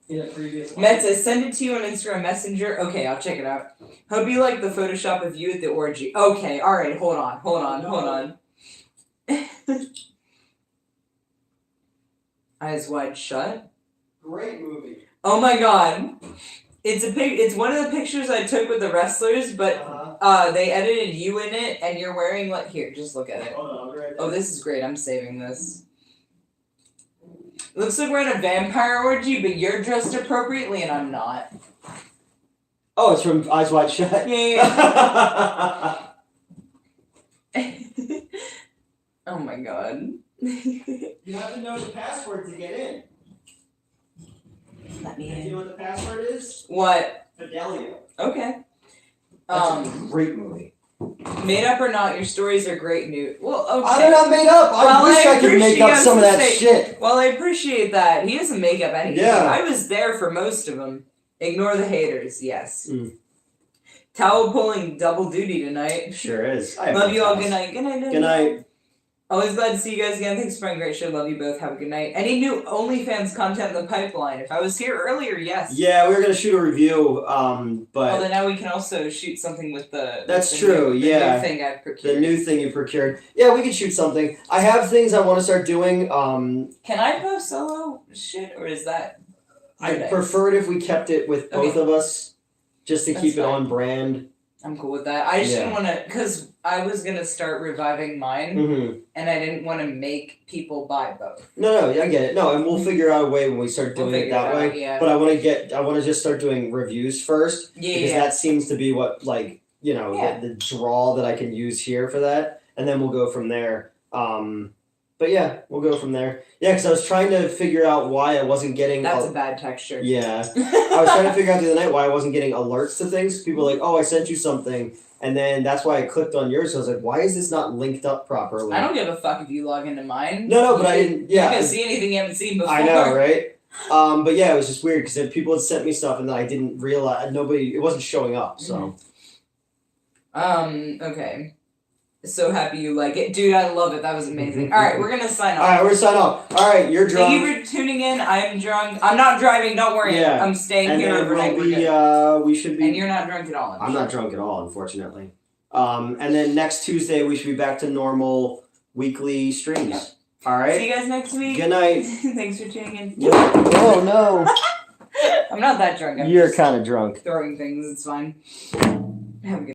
S1: Yeah, previous.
S2: Matt says, send it to you on Instagram Messenger. Okay, I'll check it out. Hope you like the Photoshop of you at the orgy. Okay, alright, hold on. Eyes Wide Shut.
S1: Great movie.
S2: Oh my god. It's one of the pictures I took with the wrestlers, but they edited you in it, and you're wearing what? Here, just look at it.
S1: Hold on, I'll be right back.
S2: Oh, this is great. I'm saving this. Looks like we're at a vampire orgy, but you're dressed appropriately, and I'm not.
S1: Oh, it's from Eyes Wide Shut.
S2: Yeah. Oh my god.
S1: You have to know the password to get in.
S2: Let me
S1: Do you know what the password is?
S2: What?
S1: Fidelio.
S2: Okay.
S1: That's a great movie.
S2: Made up or not, your stories are great, Newt. Well, okay.
S1: They're not made up. I wish I could make up some of that shit.
S2: Well, I appreciate that. He doesn't make up anything.
S1: Yeah.
S2: I was there for most of them. Ignore the haters, yes. Towel pulling double duty tonight.
S1: Sure is.
S2: Love you all. Good night. Good night.
S1: Good night.
S2: Always glad to see you guys again. Thanks for a great show. Love you both. Have a good night. Any new OnlyFans content in the pipeline? If I was here earlier, yes.
S1: Yeah, we were gonna shoot a review, but
S2: well, then now we can also shoot something with the.
S1: That's
S2: the
S1: true.
S2: New,
S1: yeah.
S2: The new thing I've procured.
S1: The new thing you procured. Yeah, we could shoot something. I have things I want to start doing.
S2: Can I post solo shit, or is that?
S1: I preferred if we kept it with both of us, just to keep it on brand.
S2: I'm cool with that. I just didn't want to, because I was going to start reviving mine, and I didn't want to make people buy both.
S1: No, I get it. No, and we'll figure out a way when we start doing it that way.
S2: Yeah.
S1: But I want to just start doing reviews first. Because that seems to be what, like, you know, the draw that I can use here for that. And then we'll go from there. But yeah, we'll go from there. Yeah, because I was trying to figure out why I wasn't getting...
S2: That's a bad texture.
S1: Yeah. I was trying to figure out the other night why I wasn't getting alerts to things. People were like, oh, I sent you something. And then that's why I clicked on yours. So I was like, why is this not linked up properly?
S2: I don't give a fuck if you log into mine.
S1: No, but I didn't... Yeah.
S2: You can see anything you haven't seen before.
S1: I know, right? But yeah, it was just weird because people had sent me stuff and then I didn't realize it wasn't showing up. So.
S2: Okay. So happy you like it. Dude, I love it. That was amazing. Alright, we're gonna sign off.
S1: Alright, we're signing off. Alright, you're drunk.
S2: Thank you for tuning in. I'm drunk. I'm not driving, don't worry.
S1: Yeah.
S2: I'm staying
S1: And
S2: here
S1: then
S2: overnight.
S1: we should be.
S2: And you're not drunk at all.
S1: I'm not drunk at all, unfortunately. And then next Tuesday we should be back to normal weekly streams.
S2: Yep.
S1: Alright?
S2: See you guys next week.
S1: Good night.
S2: Thanks for tuning in.
S1: Oh no.
S2: I'm not that drunk. I'm
S1: You're
S2: just
S1: kind of drunk.
S2: throwing things. It's fine. Have a good